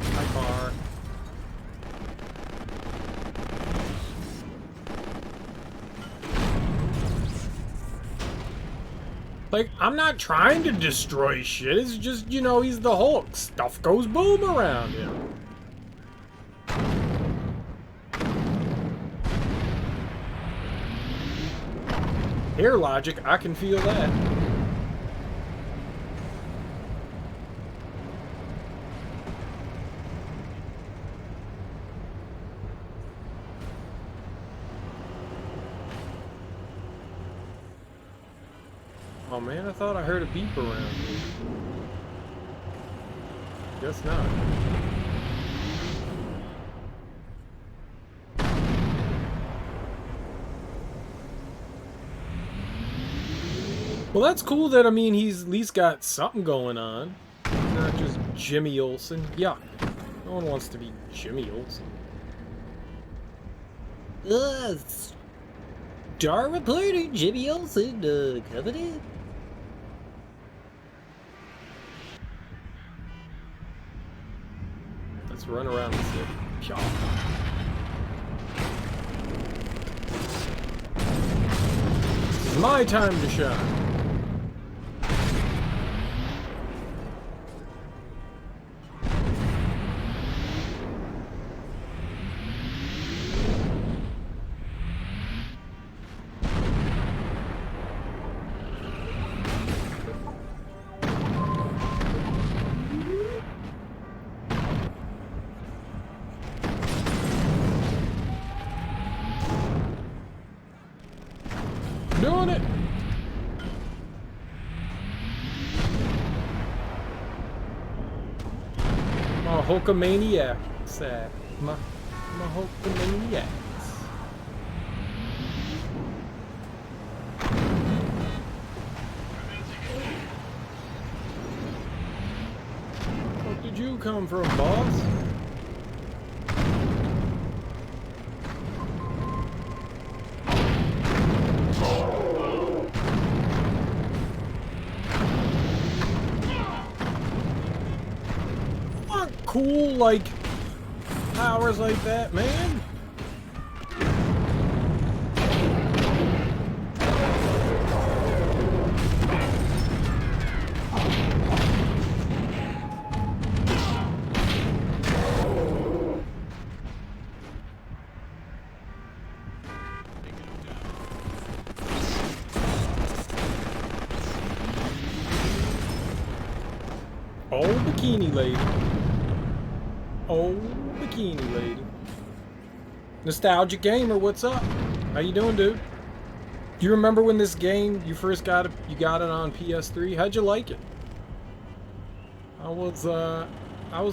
S1: Hi, car. Like, I'm not trying to destroy shit. It's just, you know, he's the Hulk. Stuff goes boom around him. Air logic, I can feel that. Oh man, I thought I heard a beep around here. Guess not. Well, that's cool that, I mean, he's at least got something going on. Not just Jimmy Olsen. Yuck. No one wants to be Jimmy Olsen. Star reporter Jimmy Olsen, coming in. Let's run around the city. Pshaw. It's my time to shine. Doing it. My Hulkamaniac. My Hulkamaniacs. Where did you come from, boss? Cool, like, powers like that, man. Oh, bikini lady. Oh, bikini lady. Nostalgic Gamer, what's up? How you doing, dude? Do you remember when this game you first got it? You got it on PS3. How'd you like it? How was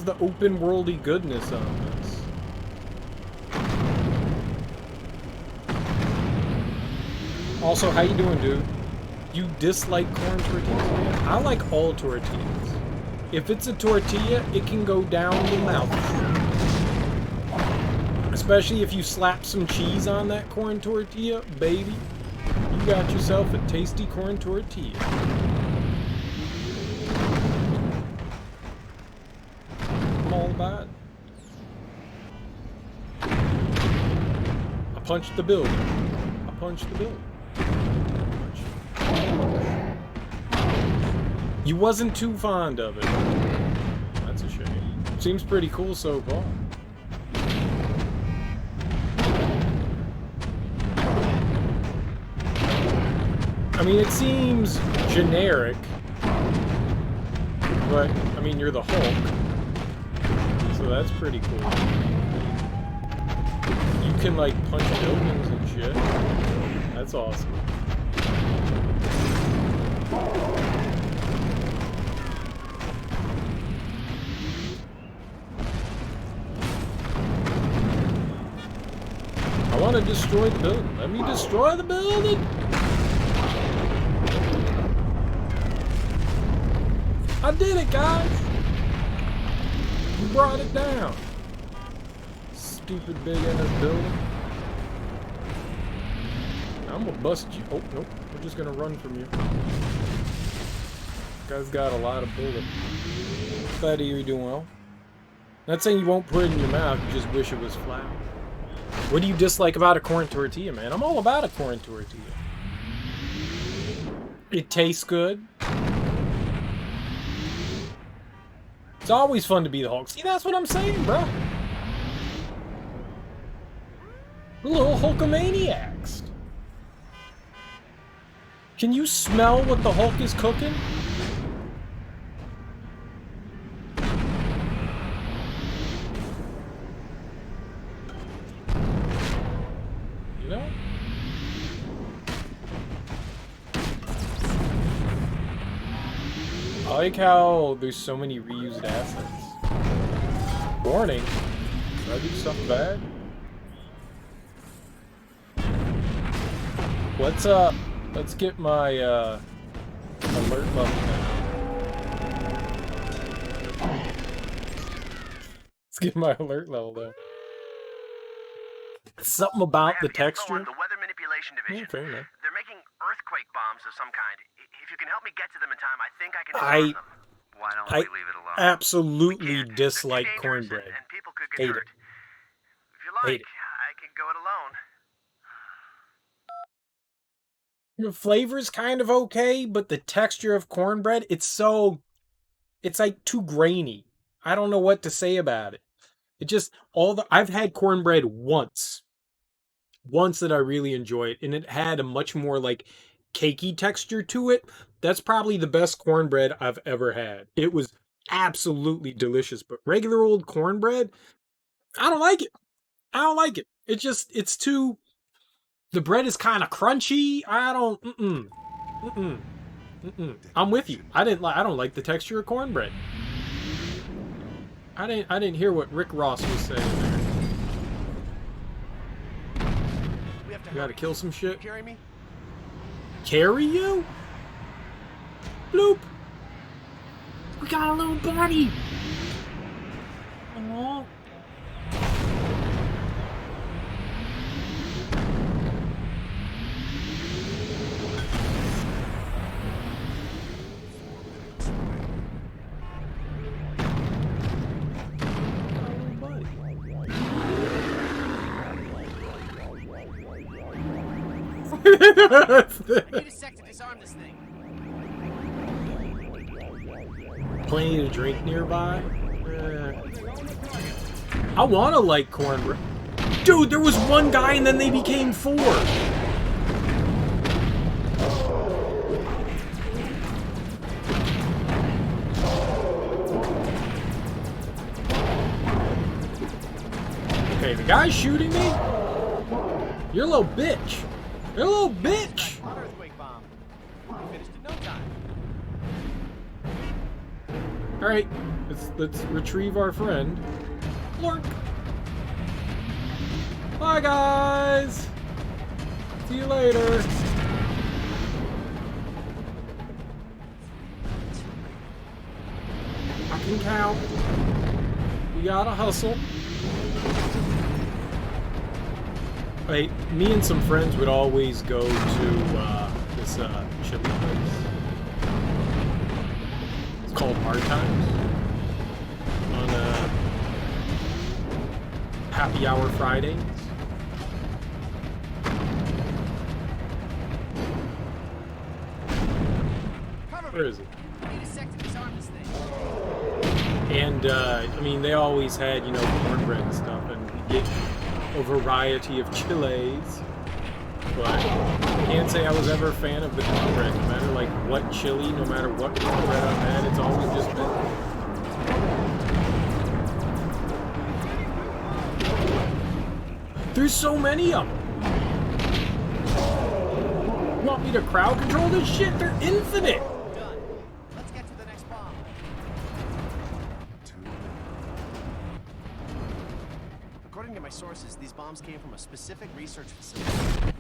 S1: the open worldy goodness on this? Also, how you doing, dude? You dislike corn tortillas, man? I like all tortillas. If it's a tortilla, it can go down the mouth. Especially if you slap some cheese on that corn tortilla, baby. You got yourself a tasty corn tortilla. I'm all about it. I punched the building. I punched the building. You wasn't too fond of it. That's a shame. Seems pretty cool so far. I mean, it seems generic, but, I mean, you're the Hulk, so that's pretty cool. You can, like, punch buildings and shit. That's awesome. I want to destroy the building. Let me destroy the building! I did it, guys! You brought it down. Stupid big ass building. I'm gonna bust you. Oh, nope. We're just gonna run from you. Guy's got a lot of bullets. Glad to hear you're doing well. Not saying you won't put it in your mouth, you just wish it was flat. What do you dislike about a corn tortilla, man? I'm all about a corn tortilla. It tastes good. It's always fun to be the Hulk. See, that's what I'm saying, bro. We're little Hulkamaniacs. Can you smell what the Hulk is cooking? You know? I like how there's so many reused assets. Warning. Did I do something bad? Let's get my alert level down. Let's get my alert level down. Something about the texture.
S7: The Weather Manipulation Division.
S1: Yeah, fair enough.
S7: They're making earthquake bombs of some kind. If you can help me get to them in time, I think I can disarm them. Why don't we leave it alone?
S1: Absolutely dislike
S7: It's too dangerous
S1: cornbread.
S7: and people could get
S1: Hate
S7: hurt.
S1: it.
S7: If you like,
S1: Hate it.
S7: I could go it alone.
S1: The flavor's kind of okay, but the texture of cornbread, it's like too grainy. I don't know what to say about it. It just, I've had cornbread once that I really enjoyed, and it had a much more like cakey texture to it. That's probably the best cornbread I've ever had. It was absolutely delicious, but regular old cornbread, I don't like it. I don't like it. It's too, the bread is kind of crunchy. I'm with you. I don't like the texture of cornbread. I didn't hear what Rick Ross was saying there.
S7: We have to
S1: You gotta kill some shit.
S7: carry me.
S1: Carry you? Bloop. We got a little buddy. Aww.
S7: I need a sec to disarm this thing.
S1: Plenty to drink nearby. I want to like cornbread. Dude, there was one guy and then they became 4. Okay, the guy's shooting me? You're a little bitch. You're a little bitch.
S7: Earthquake bomb. We finished in no time.
S1: Alright, let's retrieve our friend. Lork! Bye, guys! See you later! I can count. We gotta hustle. Wait, me and some friends would always go to this chili place. It's called Hard Times. On Happy Hour Fridays. Where is it? And, I mean, they always had, you know, cornbread and stuff, and you get a variety of chilies. But I can't say I was ever a fan of the cornbread. No matter, like, what chili, no matter what cornbread I've had, it's always just been... There's so many of them! You want me to crowd control this shit? They're infinite!
S7: According to my sources, these bombs came from a specific research facility.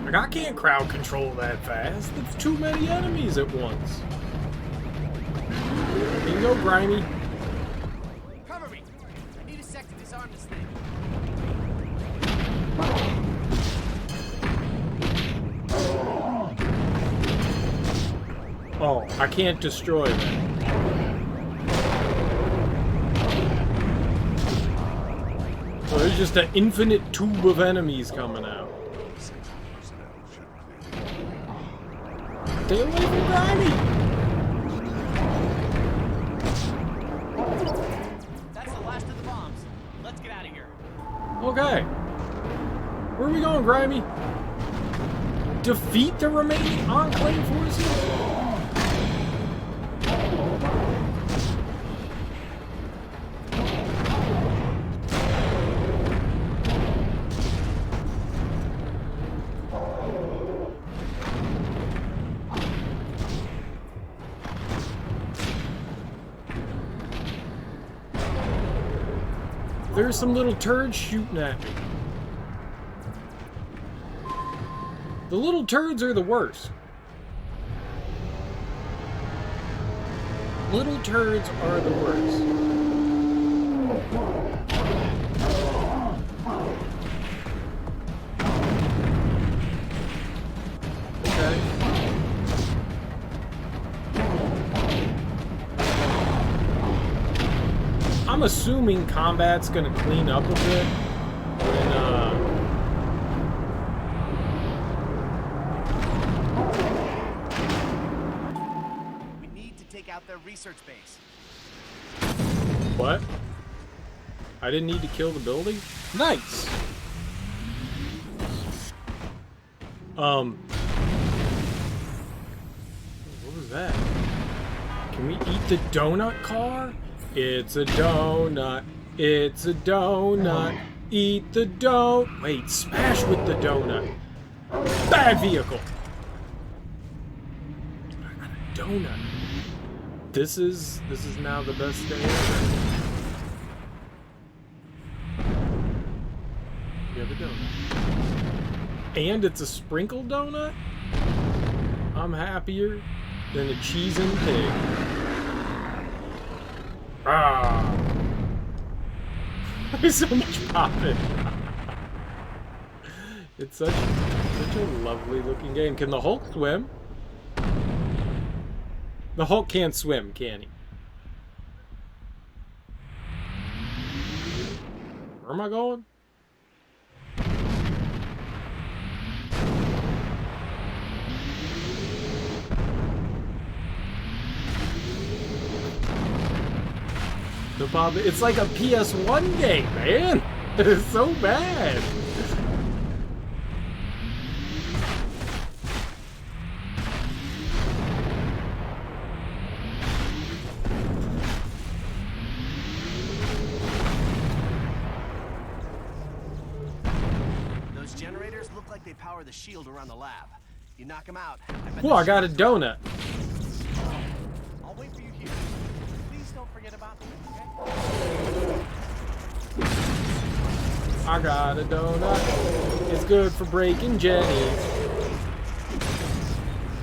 S1: Like, I can't crowd control that fast. There's too many enemies at once. Here you go, Grimy.
S7: Cover me! I need a sec to disarm this thing.
S1: Oh, I can't destroy that. So there's just an infinite tube of enemies coming out. Stay away from Grimy!
S7: That's the last of the bombs. Let's get out of here.
S1: Okay. Where are we going, Grimy? Defeat the remaining Enclave forces? There's some little turds shooting at me. The little turds are the worst. Little turds are the worst. Okay. I'm assuming combat's gonna clean up a bit when
S7: We need to take out their research base.
S1: What? I didn't need to kill the building? Nice! What was that? Can we eat the donut car? It's a donut. It's a donut. Eat the donut. Wait, smash with the donut. Bad vehicle. I got a donut. This is now the best day ever. You have a donut. And it's a sprinkled donut? I'm happier than a cheese and pig. Ah! There's so much popping. It's such a lovely looking game. Can the Hulk swim? The Hulk can't swim, can he? Where am I going? The Bob, it's like a PS1 game, man. It's so bad.
S7: power the shield around the lab. You knock him out.
S1: Oh, I got a donut.
S7: I'll wait for you here. Please don't forget about me, okay?
S1: I got a donut. It's good for breaking Jenny.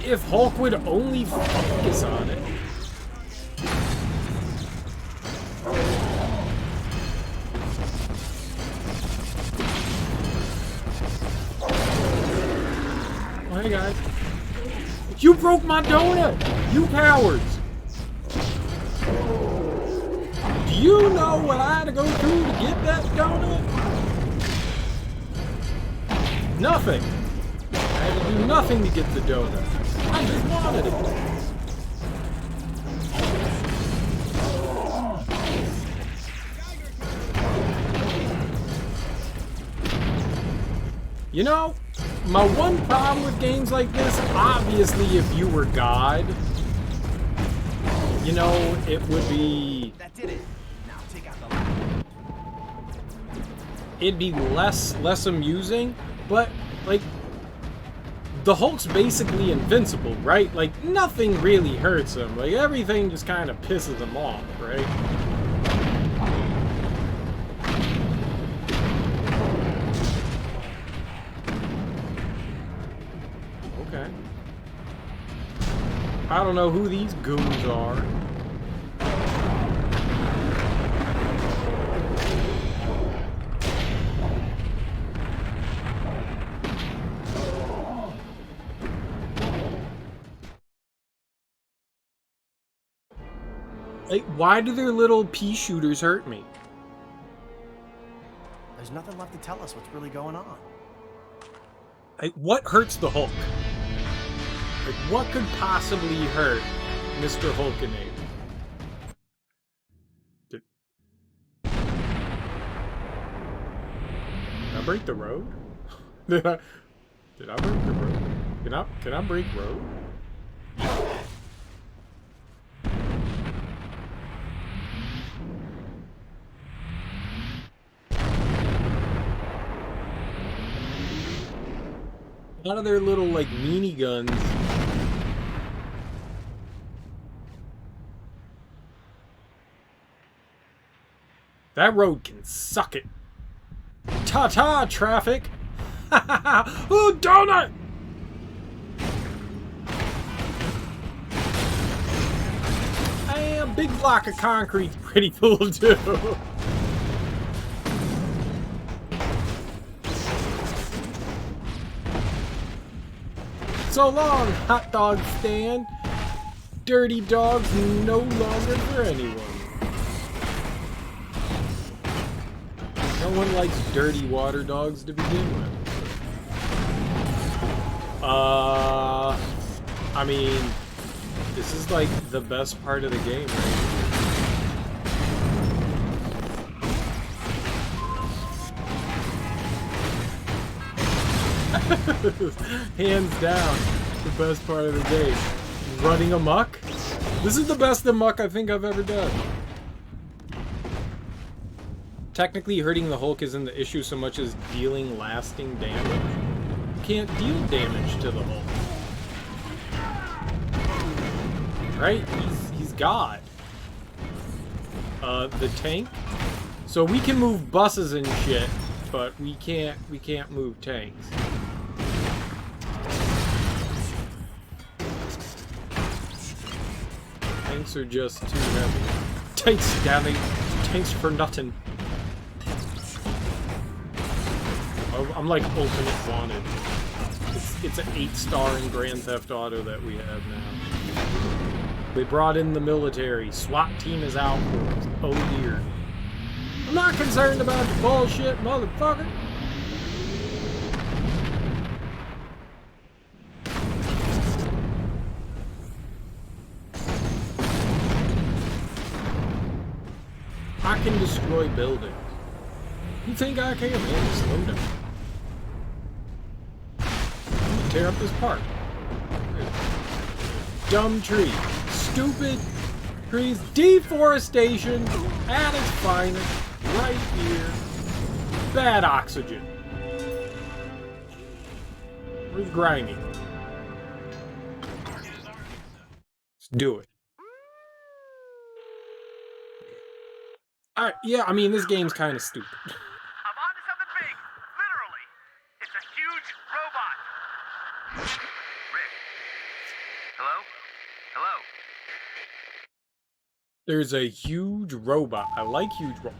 S1: If Hulk would only focus on it. Oh, hey guys. You broke my donut! You cowards! Do you know what I had to go through to get that donut? Nothing. I had to do nothing to get the donut. I just wanted it. You know, my one problem with games like this, obviously if you were God, you know, it would be...
S7: That did it. Now take out the lab.
S1: It'd be less amusing, but, like, the Hulk's basically invincible, right? Like, nothing really hurts him. Like, everything just kind of pisses him off, right? Okay. I don't know who these goons are. Like, why do their little pea shooters hurt me?
S7: There's nothing left to tell us what's really going on.
S1: Like, what hurts the Hulk? Like, what could possibly hurt Mr. Hulkinator? Did I break the road? Did I break the road? Can I break road? A lot of their little, like, meanie guns. That road can suck it. Ta-ta, traffic! Ooh, donut! Hey, a big block of concrete's pretty cool, too. So long, hot dog stand. Dirty dogs no longer for anyone. No one likes dirty water dogs to begin with. I mean, this is like the best part of the game, right? Hands down, the best part of the game. Running amok. This is the best amok I think I've ever done. Technically, hurting the Hulk isn't the issue so much as dealing lasting damage. You can't deal damage to the Hulk. Right? He's God. The tank. So we can move buses and shit, but we can't move tanks. Tanks are just too heavy. Tanks, damn it. Tanks for nothing. I'm like ultimate wanted. It's an 8-star in Grand Theft Auto that we have now. They brought in the military. SWAT team is out for us. Oh dear. I'm not concerned about the bullshit, motherfucker. I can destroy buildings. You think I can? Man, slow down. Tear up this park. Dumb tree. Stupid trees. Deforestation at its finest. Right here. Bad oxygen. Where's Grimy? Let's do it. Yeah, I mean, this game's kind of stupid.
S4: I'm on to something big. Literally. It's a huge robot. Rick. Hello? Hello?
S1: There's a huge robot. I like huge robots.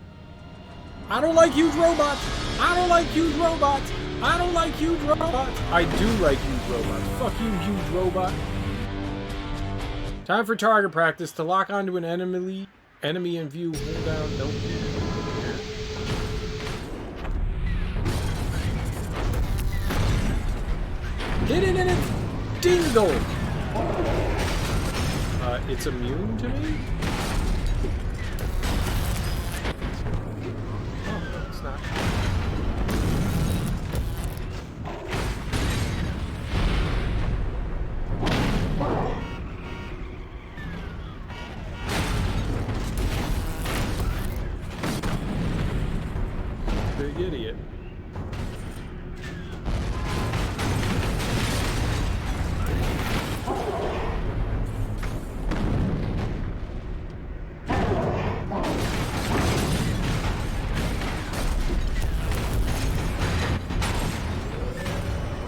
S1: I don't like huge robots. I don't like huge robots. I don't like huge robots. I do like huge robots. Fuck you, huge robot. Time for target practice. To lock onto an enemy in view, hold down, don't hit it in its dingle. It's immune to me? Oh, no, it's not. Big idiot.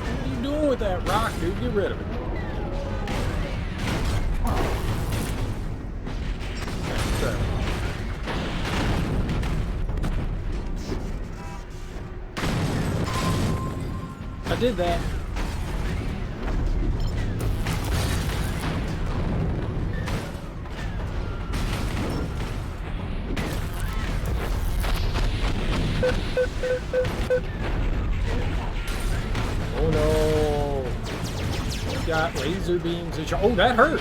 S1: What are you doing with that rock, dude? Get rid of it. I did that. Oh no. We got laser beams and oh, that hurt.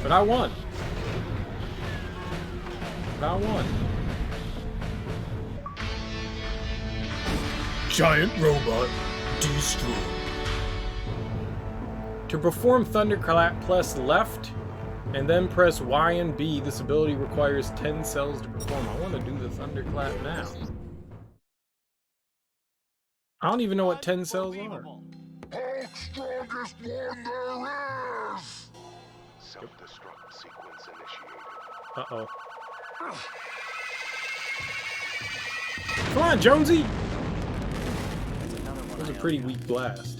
S1: But I won. Giant robot destroyed. To perform Thunderclap, press left and then press Y and B. This ability requires 10 cells to perform. I want to do the Thunderclap now. I don't even know what 10 cells are.
S8: Hulk's strongest one there is! Self-destruct sequence initiated.
S1: Uh-oh. Come on, Jonesy! That was a pretty weak blast.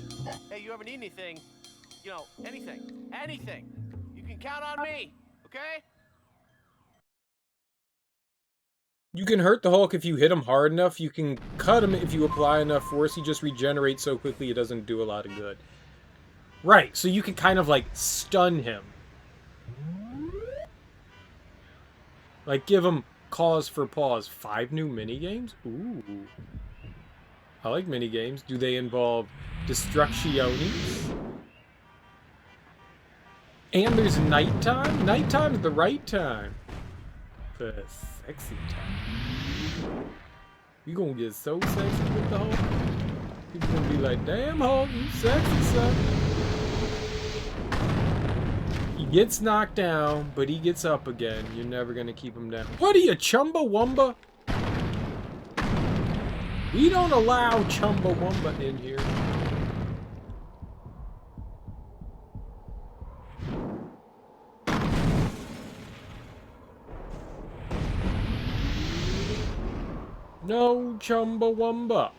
S7: Hey, you ever need anything? You know, anything. You can count on me, okay?
S1: You can hurt the Hulk if you hit him hard enough. You can cut him if you apply enough force. He just regenerates so quickly it doesn't do a lot of good. Right, so you can kind of like stun him. Like give him cause for pause. 5 new minigames? Ooh. I like minigames. Do they involve Destructiones? And there's nighttime? Nighttime's the right time. The sexy time. You gonna get so sexy with the Hulk? People gonna be like, damn Hulk, you sexy son. He gets knocked down, but he gets up again. You're never gonna keep him down. What are you, Chumbawamba? We don't allow Chumbawamba in here. No Chumbawamba.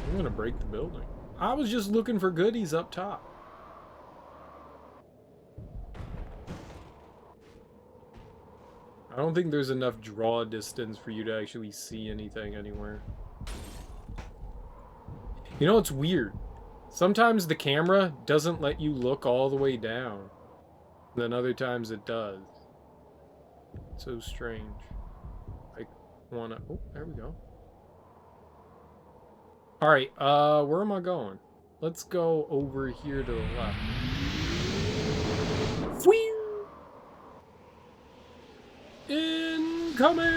S1: I'm gonna break the building. I was just looking for goodies up top. I don't think there's enough draw distance for you to actually see anything anywhere. You know, it's weird. Sometimes the camera doesn't let you look all the way down. Then other times it does. It's so strange. I wanna... Oh, there we go. Alright, where am I going? Let's go over here to the left. Whee! Incoming!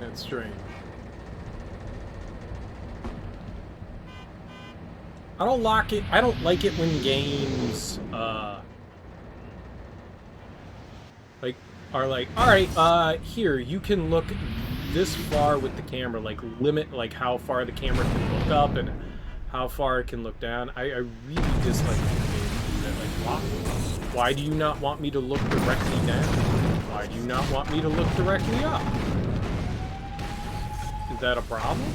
S1: That's strange. I don't like it when games like are like, all right, here you can look this far with the camera, like limit like how far the camera can look up and how far it can look down. I really dislike when games do that. Like, why do you not want me to look directly down? Why do you not want me to look directly up? Is that a problem?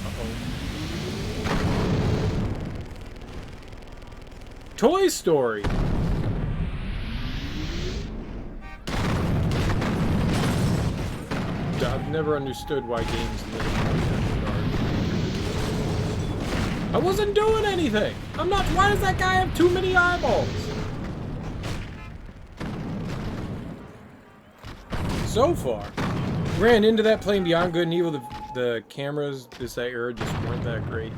S1: Uh-oh. Toy Story! I've never understood why games live in that regard. I wasn't doing anything! I'm not- why does that guy have too many eyeballs? So far. Ran into that playing Beyond Good and Evil. The cameras this era just weren't that great.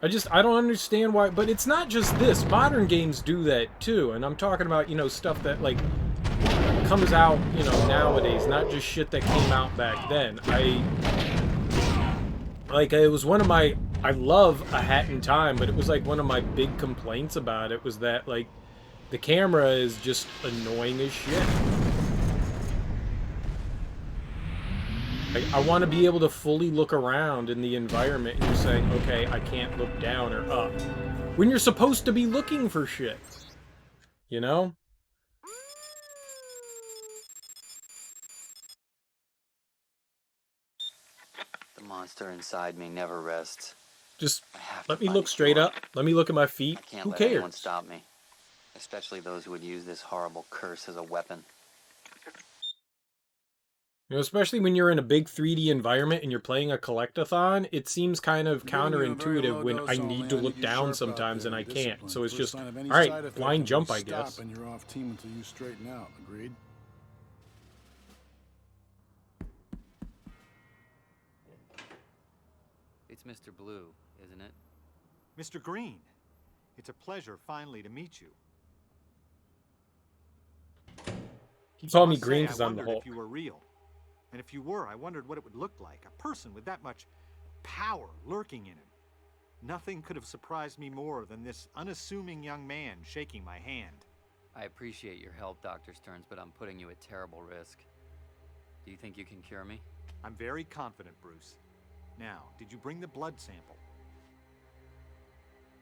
S1: I don't understand why, but it's not just this. Modern games do that too, and I'm talking about, you know, stuff that, like, comes out, you know, nowadays, not just shit that came out back then. It was one of my, I love A Hat in Time, but it was, like, one of my big complaints about it was that, like, the camera is just annoying as shit. I want to be able to fully look around in the environment, and you're saying, okay, I can't look down or up. When you're supposed to be looking for shit. You know?
S2: The monster inside me never rests.
S1: Just
S2: I have
S1: let
S2: to
S1: me
S2: find
S1: look
S2: a
S1: straight
S2: cure.
S1: up. Let me look at my feet.
S2: I can't
S1: Who
S2: let anyone
S1: cares?
S2: stop me. Especially those who would use this horrible curse as a weapon.
S1: You know, especially when you're in a big 3D environment and you're playing a collectathon, it seems kind of counterintuitive when I need to look down sometimes and I can't. So it's just, alright, blind jump, I guess.
S6: And you're off team until you straighten out. Agreed?
S2: It's Mr. Blue, isn't it?
S9: Mr. Green, it's a pleasure finally to meet you.
S1: You call me
S9: Must
S1: Green
S9: say,
S1: because
S9: I
S1: I'm the
S9: wondered
S1: Hulk.
S9: if you were real. And if you were, I wondered what it would look like. A person with that much power lurking in him. Nothing could have surprised me more than this unassuming young man shaking my hand.
S2: I appreciate your help, Dr. Stearns, but I'm putting you at terrible risk. Do you think you can cure me?
S9: I'm very confident, Bruce. Now, did you bring the blood sample?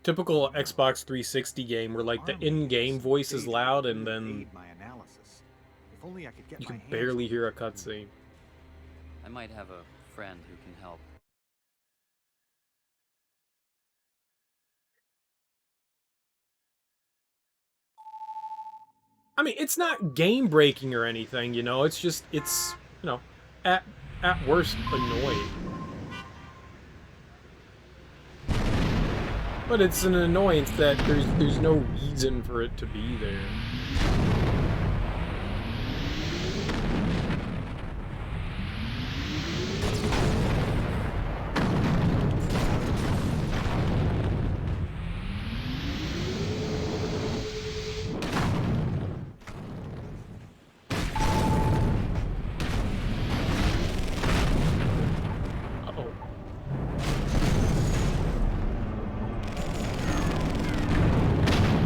S1: Typical Xbox 360 game where, like, the in-game voice is loud and then
S9: My analysis. If only I could get
S1: you
S9: my
S1: can
S9: hands
S1: barely
S9: on
S1: hear a
S9: it.
S1: cutscene.
S2: I might have a friend who can help.
S1: I mean, it's not game-breaking or anything, you know? It's just, it's, you know, at worst, annoying. But it's an annoyance that there's no reason for it to be there.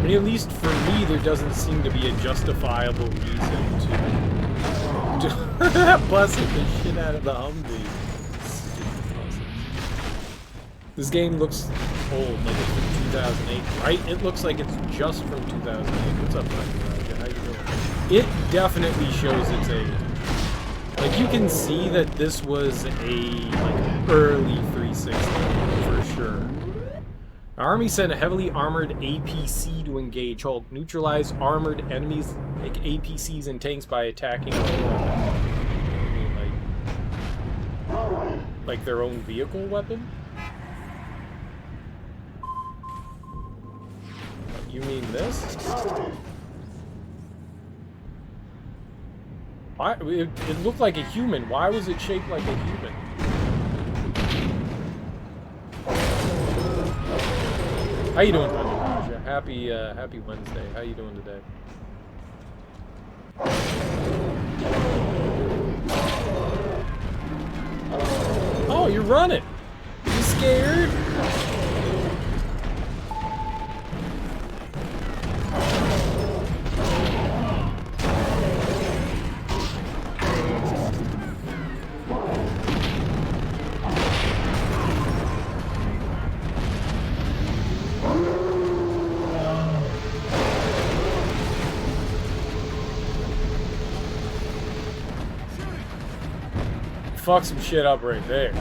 S1: At least for me, there doesn't seem to be a justifiable reason to busting the shit out of the Humvee. This game looks old, like it's from 2008, right? It looks like it's just from 2008. What's up, Roger? How you doing? It definitely shows its age. Like, you can see that this was a, like, early 360 for sure. Army sent a heavily armored APC to engage Hulk. Neutralize armored enemies like APCs and tanks by attacking like their own vehicle weapon? You mean this? Why? It looked like a human. Why was it shaped like a human? How you doing, Raja? Happy Wednesday. How you doing today? Oh, you're running. You scared? fuck some shit up right there.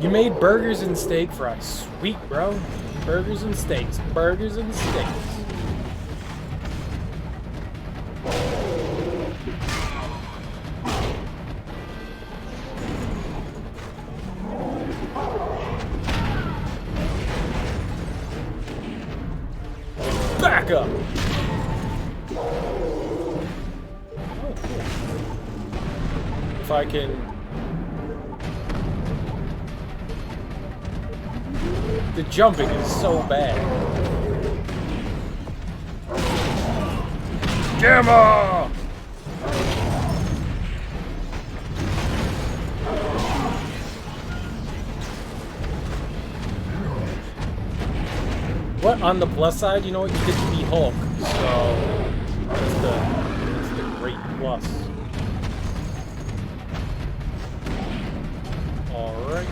S1: You made burgers and steak fries. Sweet, bro. Burgers and steaks. Burgers and steaks. Back up. Oh, cool. If I can... The jumping is so bad. Gamma! What, on the plus side, you know what, you get to be Hulk, so that's the great plus. Alright.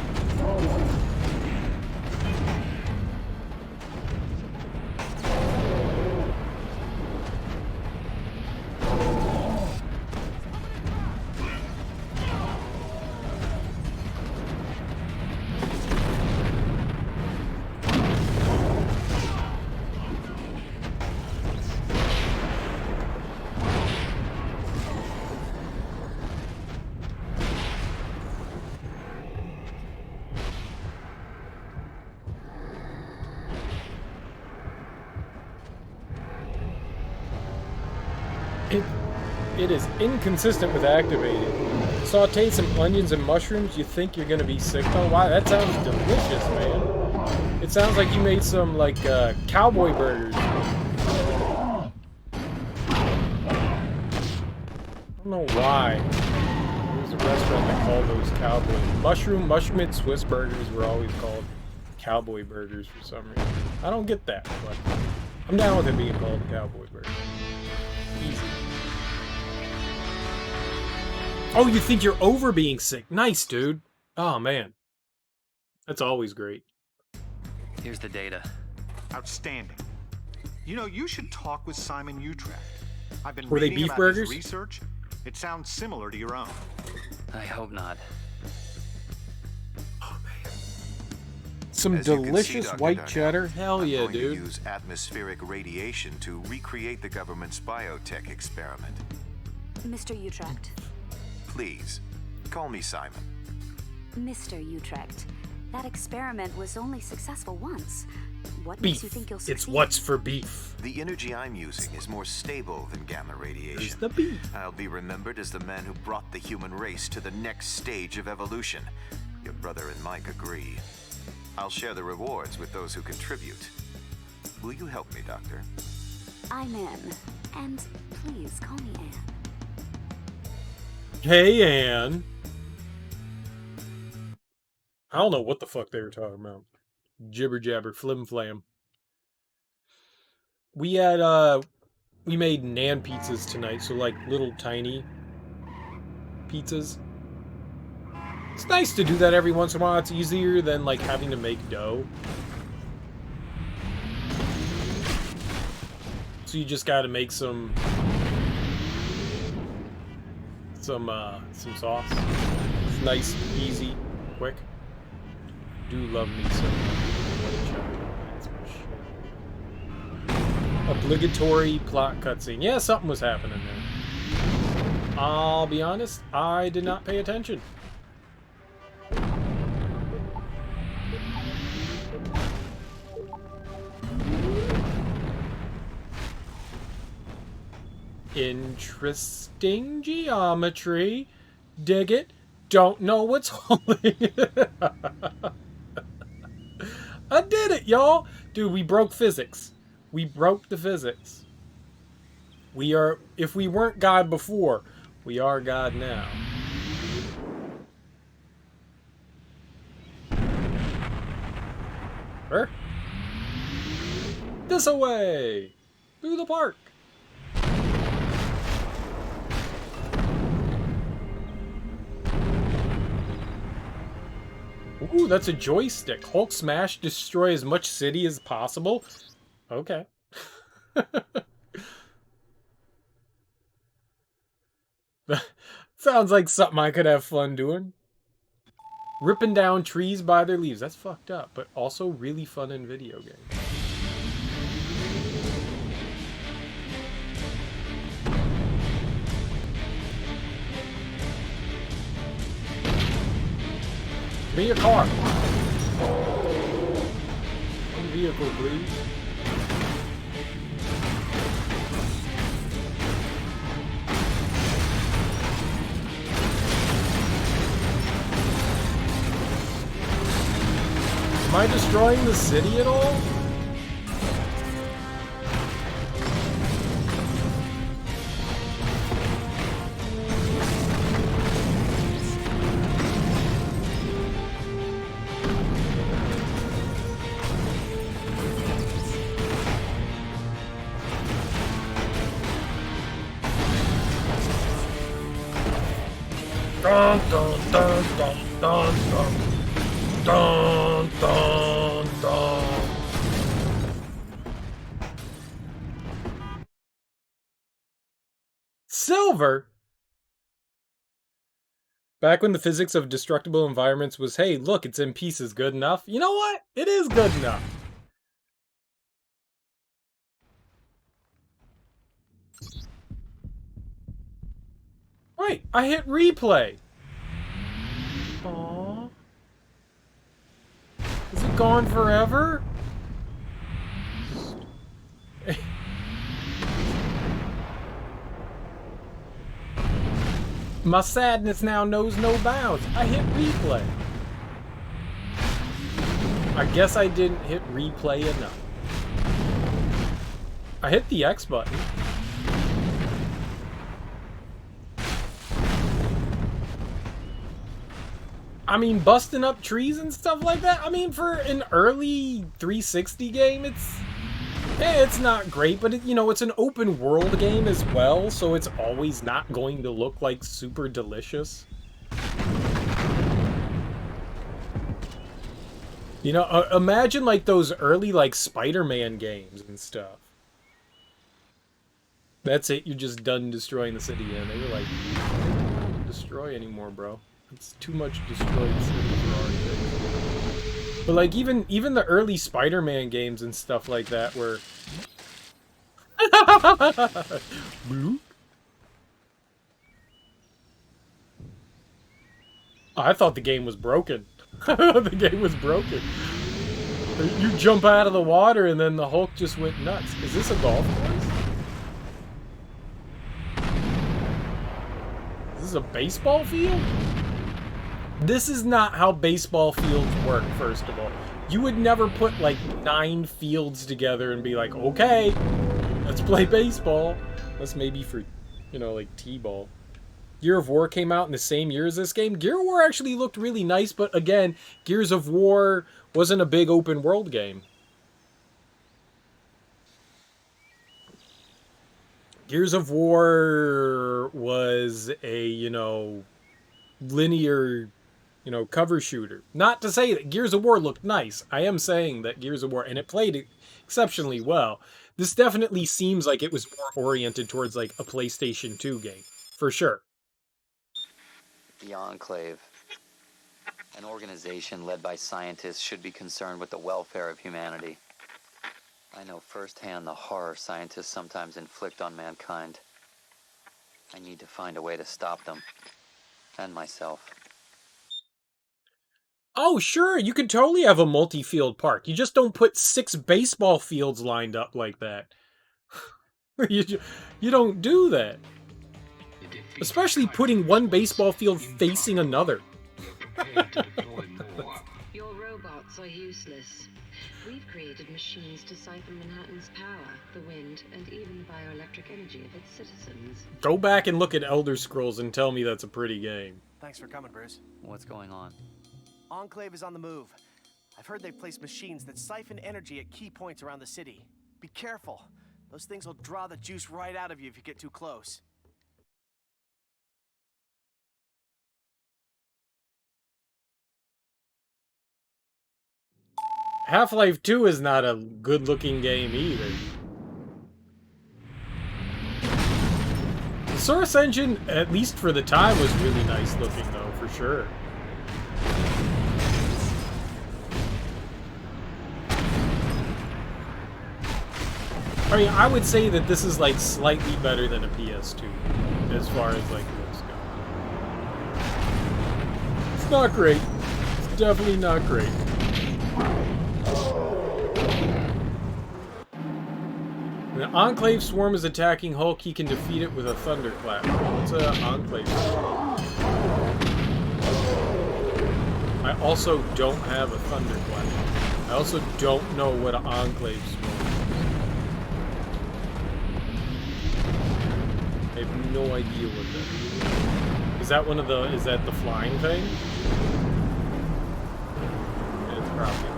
S1: It is inconsistent with activating. Saute some onions and mushrooms, you think you're gonna be sick though? Wow, that sounds delicious, man. It sounds like you made some, like, cowboy burgers. I don't know why. There's a restaurant that called those cowboy. Mushroom and Swiss burgers were always called cowboy burgers for some reason. I don't get that, but I'm down with it being called a cowboy burger. Easy. Oh, you think you're over being sick? Nice, dude. Oh, man. That's always great.
S2: Here's the data.
S9: Outstanding. You know, you should talk with Simon Utrecht. I've been
S1: Were they
S9: reading
S1: beef
S9: about
S1: burgers?
S9: his research. It sounds similar to your own.
S2: I hope not.
S1: Oh, man. Some
S10: As you can see,
S1: delicious
S10: Dr.
S1: white
S10: Darnell,
S1: cheddar. Hell
S10: I'm
S1: yeah,
S10: going
S1: dude.
S10: to use atmospheric radiation to recreate the government's biotech experiment.
S11: Mr. Utrecht.
S10: Please, call me Simon.
S11: Mr. Utrecht. That experiment was only successful once. What makes you
S1: Beef.
S11: think you'll succeed?
S1: It's what's for beef.
S10: The energy I'm using is more stable than gamma radiation.
S1: There's the beef.
S10: I'll be remembered as the man who brought the human race to the next stage of evolution. Your brother and Mike agree. I'll share the rewards with those who contribute. Will you help me, Doctor?
S11: I'm in. And please call me Anne.
S1: Hey, Ann. I don't know what the fuck they were talking about. Jibber jabber, flim flam. We had, we made Nan pizzas tonight, so like little tiny pizzas. It's nice to do that every once in a while. It's easier than like having to make dough. So you just gotta make some sauce. It's nice, easy, quick. Do love me some white cheddar. That's my shit. Obligatory plot cutscene. Yeah, something was happening there. I'll be honest, I did not pay attention. Interesting geometry. Dig it. Don't know what's holding it. I did it, y'all. Dude, we broke physics. We broke the physics. We are, if we weren't God before, we are God now. Where? This away. Through the park. Ooh, Ooh, that's a joystick. Hulk smash, destroy as much city as possible. Okay. Sounds like something I could have fun doing. Ripping down trees by their leaves. That's fucked up, but also really fun in video games. Give me your car. One vehicle, please. Am I destroying the city at all? Dun dun dun dun dun dun. Dun, dun, dun. Silver? Back when the physics of destructible environments was, hey, look, it's in pieces, good enough. You know what? It is good enough. Wait, I hit replay. Aww. Is it gone forever? My sadness now knows no bounds. I hit replay. I guess I didn't hit replay enough. I hit the X button. I mean, busting up trees and stuff like that, I mean, for an early 360 game, it's not great, but you know, it's an open world game as well, so it's always not going to look like super delicious. You know, imagine like those early like Spider-Man games and stuff. That's it, you're just done destroying the city, and they were like, don't destroy anymore, bro. It's too much destroyed city for our things. But like even the early Spider-Man games and stuff like that were Bloop. I thought the game was broken. The game was broken. You jump out of the water and then the Hulk just went nuts. Is this a golf course? Is this a baseball field? This is not how baseball fields work, first of all. You would never put, like, 9 fields together and be like, okay, let's play baseball. Unless maybe for, you know, like, T-ball. Gear of War came out in the same year as this game. Gear of War actually looked really nice, but again, Gears of War wasn't a big open world game. Gears of War was a, you know, linear, you know, cover shooter. Not to say that Gears of War looked nice. I am saying that Gears of War, and it played exceptionally well. This definitely seems like it was more oriented towards like a PlayStation 2 game, for sure.
S2: The Enclave. An organization led by scientists should be concerned with the welfare of humanity. I know firsthand the horror scientists sometimes inflict on mankind. I need to find a way to stop them. And myself.
S1: Oh, sure, you could totally have a multi-field park. You just don't put 6 baseball fields lined up like that. You don't do that. Especially putting one baseball field facing another.
S12: Your robots are useless. We've created machines to siphon Manhattan's power, the wind, and even the bioelectric energy of its citizens.
S1: Go back and look at Elder Scrolls and tell me that's a pretty game.
S7: Thanks for coming, Bruce.
S2: What's going on?
S7: Enclave is on the move. I've heard they've placed machines that siphon energy at key points around the city. Be careful. Those things will draw the juice right out of you if you get too close.
S1: Half-Life 2 is not a good-looking game either. The Source engine, at least for the time, was really nice looking though, for sure. I mean, I would say that this is like slightly better than a PS2 as far as like looks go. It's not great. It's definitely not great. When the Enclave swarm is attacking Hulk, he can defeat it with a thunderclap. What's an Enclave swarm? I also don't have a thunderclap. I also don't know what an Enclave swarm is. I have no idea what that is. Is that one of the... is that the flying thing? It's probably...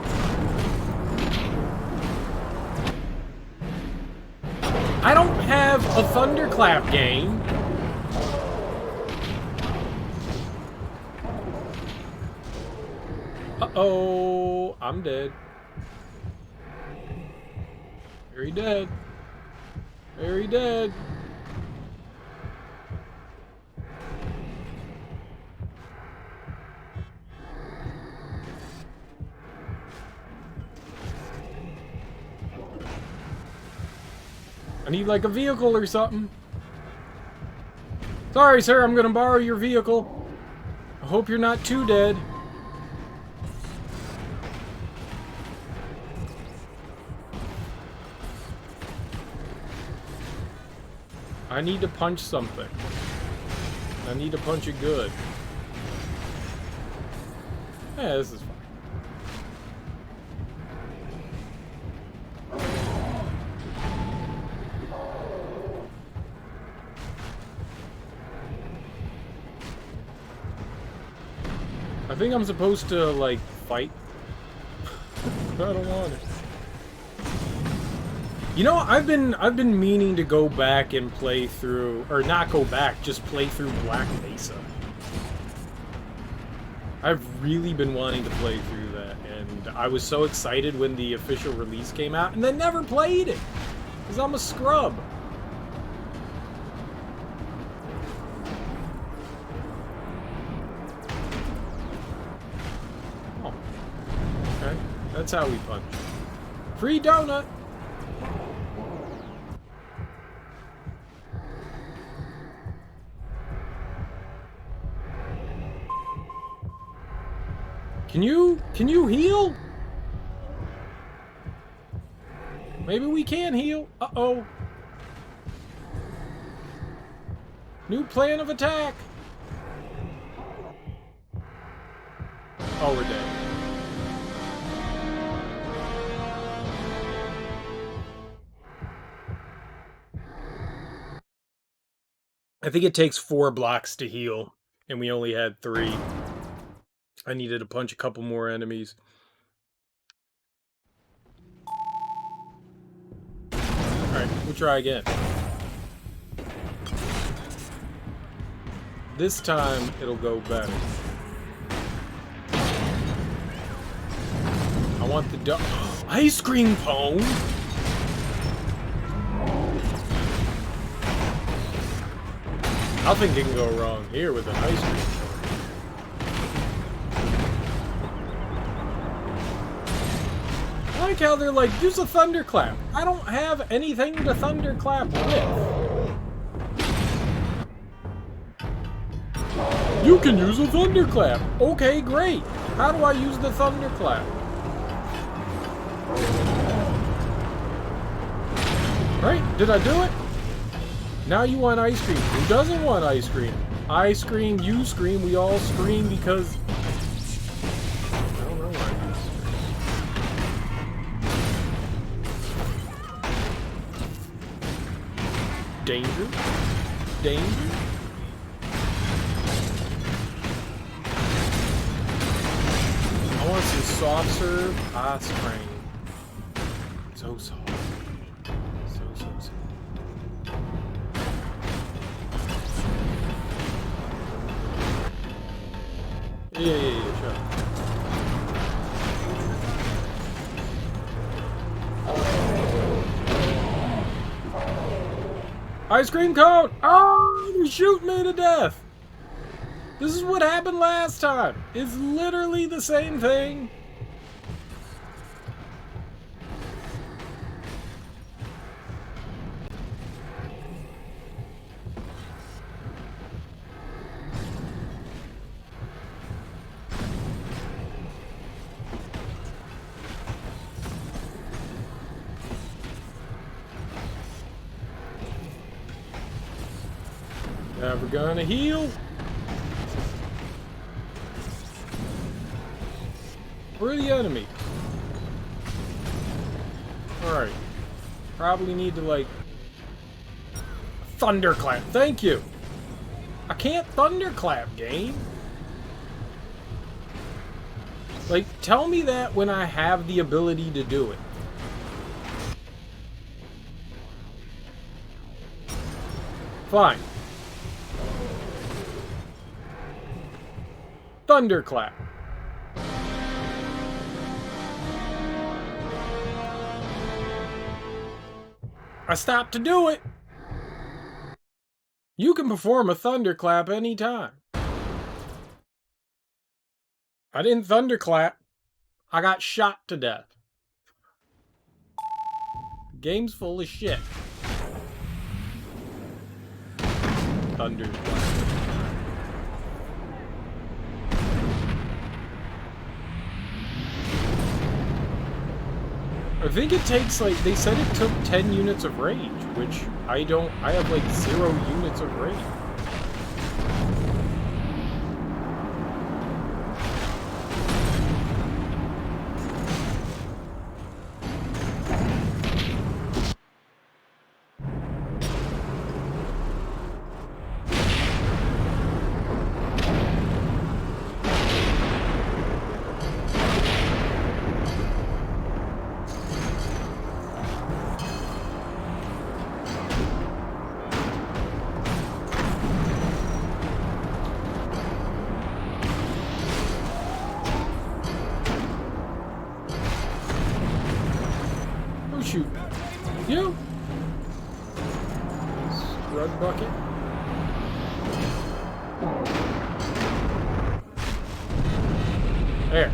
S1: I don't have a thunderclap game. Uh-oh, I'm dead. Very dead. Very dead. I need like a vehicle or something. Sorry, sir, I'm gonna borrow your vehicle. I hope you're not too dead. I need to punch something. I need to punch it good. Yeah, this is fine. I think I'm supposed to, like, fight. I don't want it. You know, I've been meaning to go back and play through, or not go back, just play through Black Mesa. I've really been wanting to play through that, and I was so excited when the official release came out, and then never played it, because I'm a scrub. That's how we punch. Free donut! Can you heal? Maybe we can heal. Uh-oh. New plan of attack. Oh, we're dead. I think it takes 4 blocks to heal, and we only had 3. I needed to punch a couple more enemies. Alright, we'll try again. This time, it'll go better. I want the ice cream cone! Nothing can go wrong here with an ice cream cone. I like how they're like, use a thunderclap. I don't have anything to thunderclap with. You can use a thunderclap. Okay, great. How do I use the thunderclap? Right? Did I do it? Now you want ice cream. Who doesn't want ice cream? I scream, you scream, we all scream because... I don't know why you scream. Danger? Danger? I want some soft serve ice cream. So soft. So soft. Yeah, sure. Ice cream cone! Oh, they're shooting me to death! This is what happened last time. It's literally the same thing. Never gonna heal. Where are the enemy? Alright. Probably need to, like... Thunderclap. Thank you! I can't thunderclap, game! Like, tell me that when I have the ability to do it. Fine. Thunderclap. I stopped to do it. You can perform a thunderclap anytime. I didn't thunderclap. I got shot to death. Game's full of shit. Thunderclap. I think it takes, like, they said it took 10 units of rage, which I don't, I have like 0 units of rage. Shoot. You? Scrub bucket. There.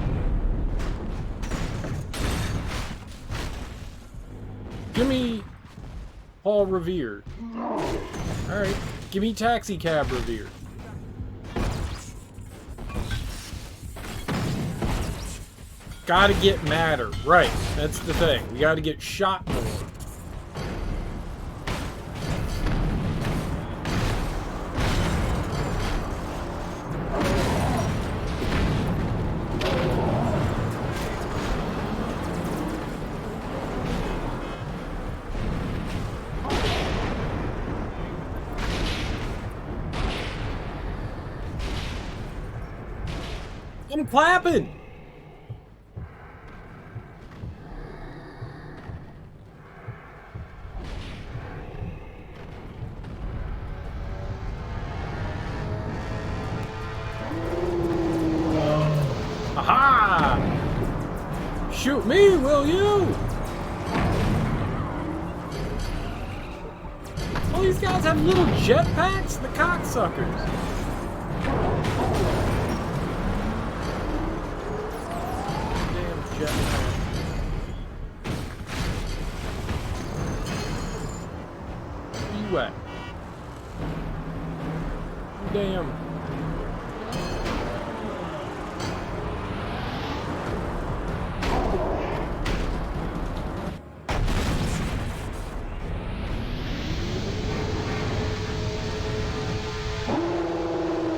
S1: Give me Paul Revere. Alright. Give me Taxi Cab Revere. Gotta get madder. Right, that's the thing. We gotta get shot more. I'm clapping! Aha! Shoot me, will you? All these guys have little jetpacks? The cocksuckers. Damn jetpack. Where you at? Damn.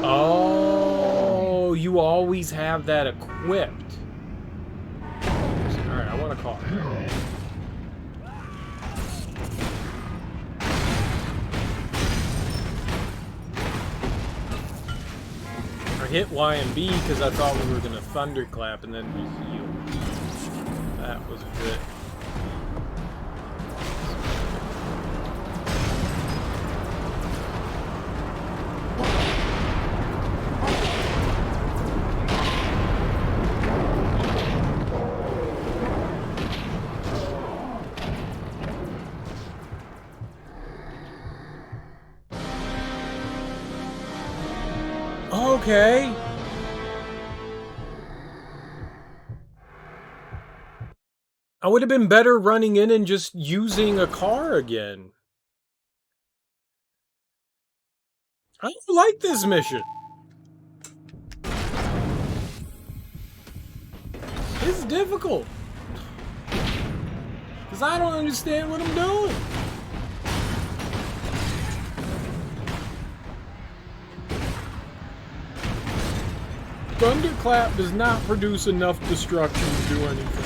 S1: Oh, you always have that equipped. Alright, I want a car. I hit Y and B because I thought we were going to thunderclap and then we healed. That was good. Okay. I would have been better running in and just using a car again. I don't like this mission. It's difficult. Because I don't understand what I'm doing. Thunderclap does not produce enough destruction to do anything.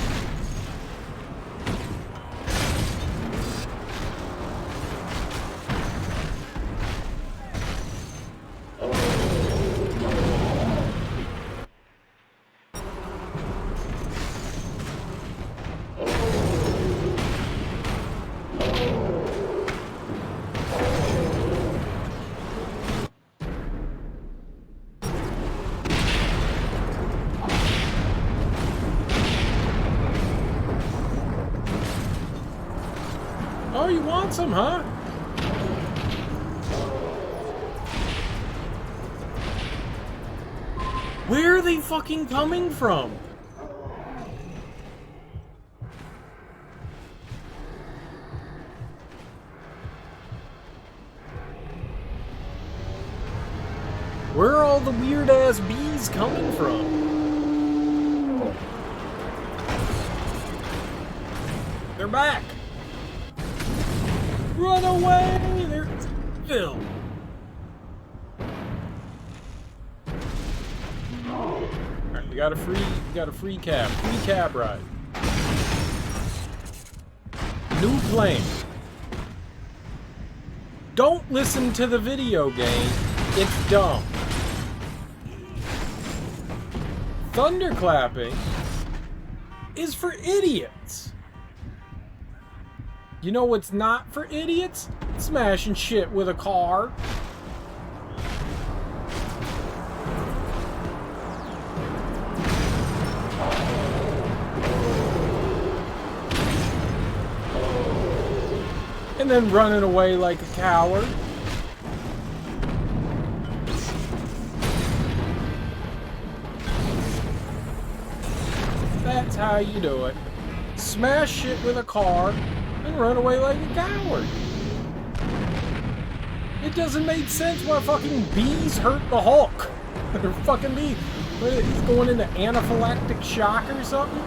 S1: Oh, you want some, huh? Where are they fucking coming from? Where are all the weird-ass bees coming from? They're back! Run away! There's Phil! Alright, we got a free cab ride. New plane. Don't listen to the video game. It's dumb. Thunderclapping is for idiots. You know what's not for idiots? Smashing shit with a car. And then running away like a coward. That's how you do it. Smash shit with a car and run away like a coward. It doesn't make sense why fucking bees hurt the Hulk. They're fucking bees. He's going into anaphylactic shock or something?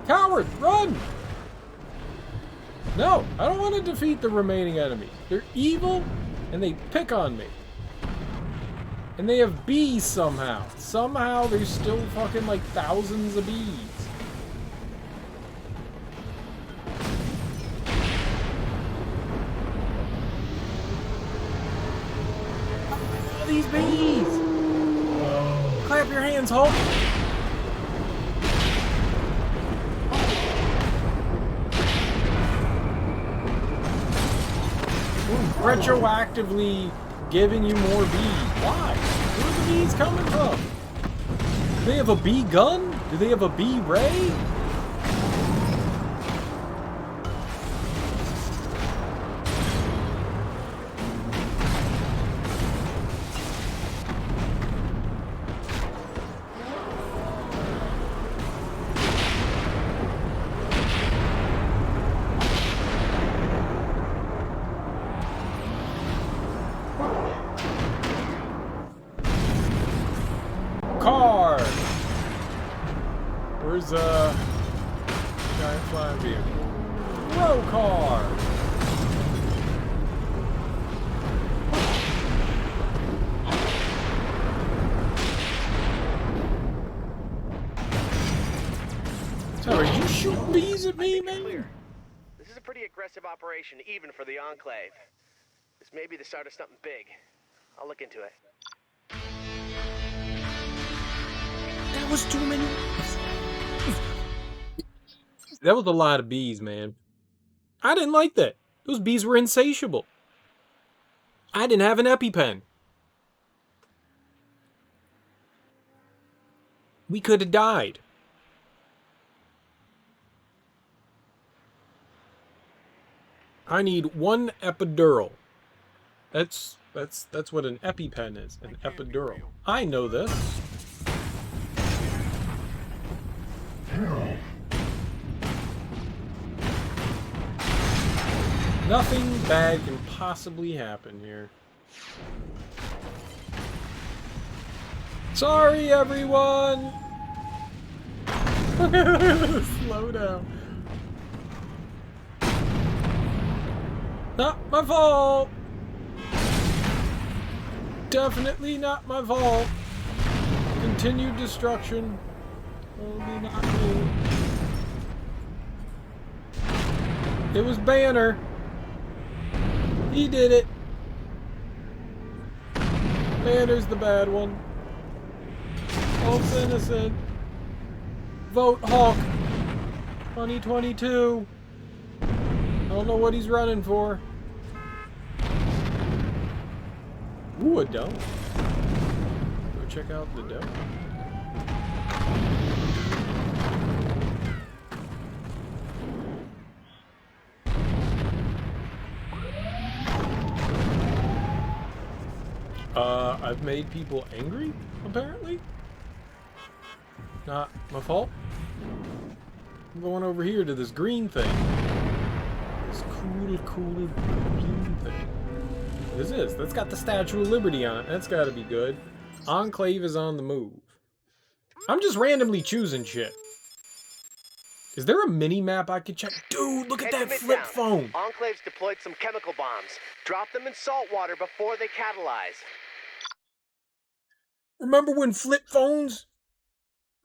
S1: Coward, run! No, I don't want to defeat the remaining enemies. They're evil, and they pick on me. And they have bees somehow. Somehow there's still fucking like thousands of bees. All these bees! Clap your hands, Hulk! Retroactively giving you more bees. Why? Where are the bees coming from? Do they have a bee gun? Do they have a bee ray? Car! Where's giant flying vehicle? Row car! So are you shooting bees at me, man?
S7: Clear. This is a pretty aggressive operation, even for the Enclave. This may be the start of something big. I'll look into it.
S1: That was too many. That was a lot of bees, man. I didn't like that. Those bees were insatiable. I didn't have an EpiPen. We could have died. I need 1 epidural. That's what an EpiPen is, an epidural. I know this. Nothing bad can possibly happen here. Sorry, everyone! Slow down. Not my fault! Definitely not my fault. Continued destruction. Only not me. It was Banner. He did it. Banner's the bad one. Hulk's innocent. Vote Hulk. 2022. I don't know what he's running for. Ooh, a dome. Go check out the dome. I've made people angry, apparently. Not my fault. I'm going over here to this green thing. This cool green thing. What is this? That's got the Statue of Liberty on it. That's gotta be good. Enclave is on the move. I'm just randomly choosing shit. Is there a mini-map I could check? Dude, look at that flip phone!
S7: Enclave's deployed some chemical bombs. Drop them in salt water before they catalyze.
S1: Remember when flip phones?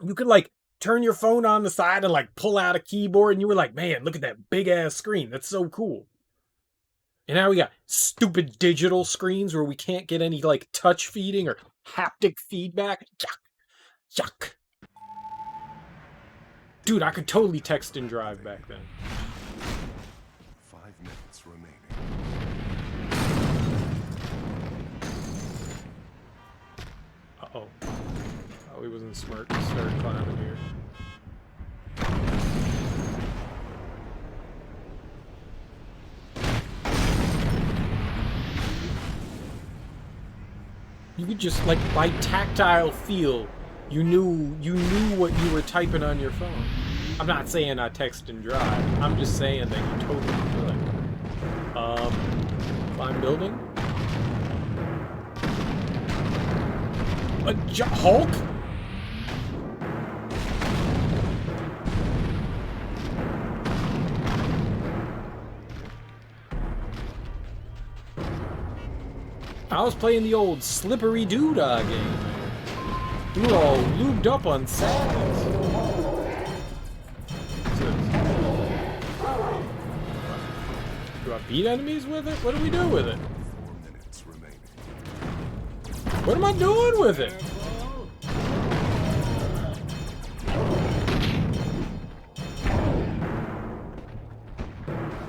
S1: You could, like, turn your phone on the side and, like, pull out a keyboard, and you were like, man, look at that big-ass screen. That's so cool. And now we got stupid digital screens where we can't get any, like, touch feeding or haptic feedback. Yuck. Yuck. Dude, I could totally text and drive back then.
S8: 5 minutes remaining.
S1: Uh-oh. Oh, he wasn't smart. He started climbing here. You could just, like, by tactile feel, you knew what you were typing on your phone. I'm not saying I text and drive. I'm just saying that you totally could. Climb building. A Hulk? I was playing the old Slippery Doodah game. We were all lubed up on sadness. Do I beat enemies with it? What do we do with it?
S8: 4 minutes remaining.
S1: What am I doing with it?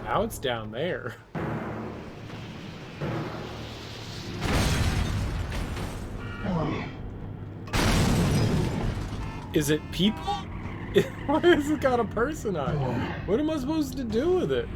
S1: Now it's down there. Is it people? Why has it got a person on it? What am I supposed to do with it?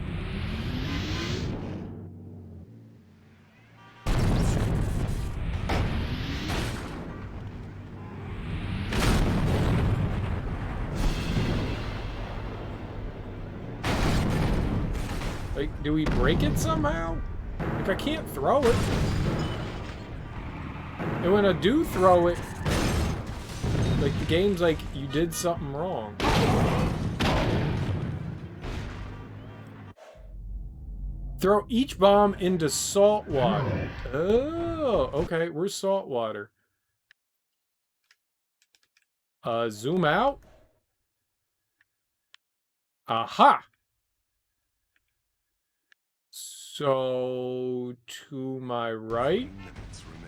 S1: Like, do we break it somehow? Like, I can't throw it. And when I do throw it, like, the game's like, you did something wrong. Throw each bomb into salt water. Oh, okay, where's salt water? Zoom out. Aha! So, to my right.
S8: 10 minutes remaining.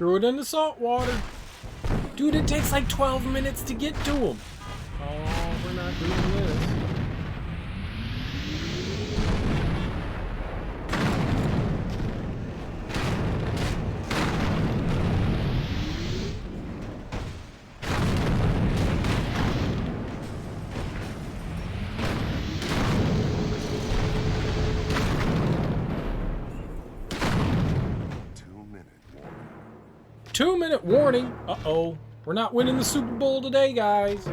S1: Threw it in the salt water. Dude, it takes like 12 minutes to get to him. Oh, we're not doing this. Two-minute warning. Uh-oh. We're not winning the Super Bowl today, guys.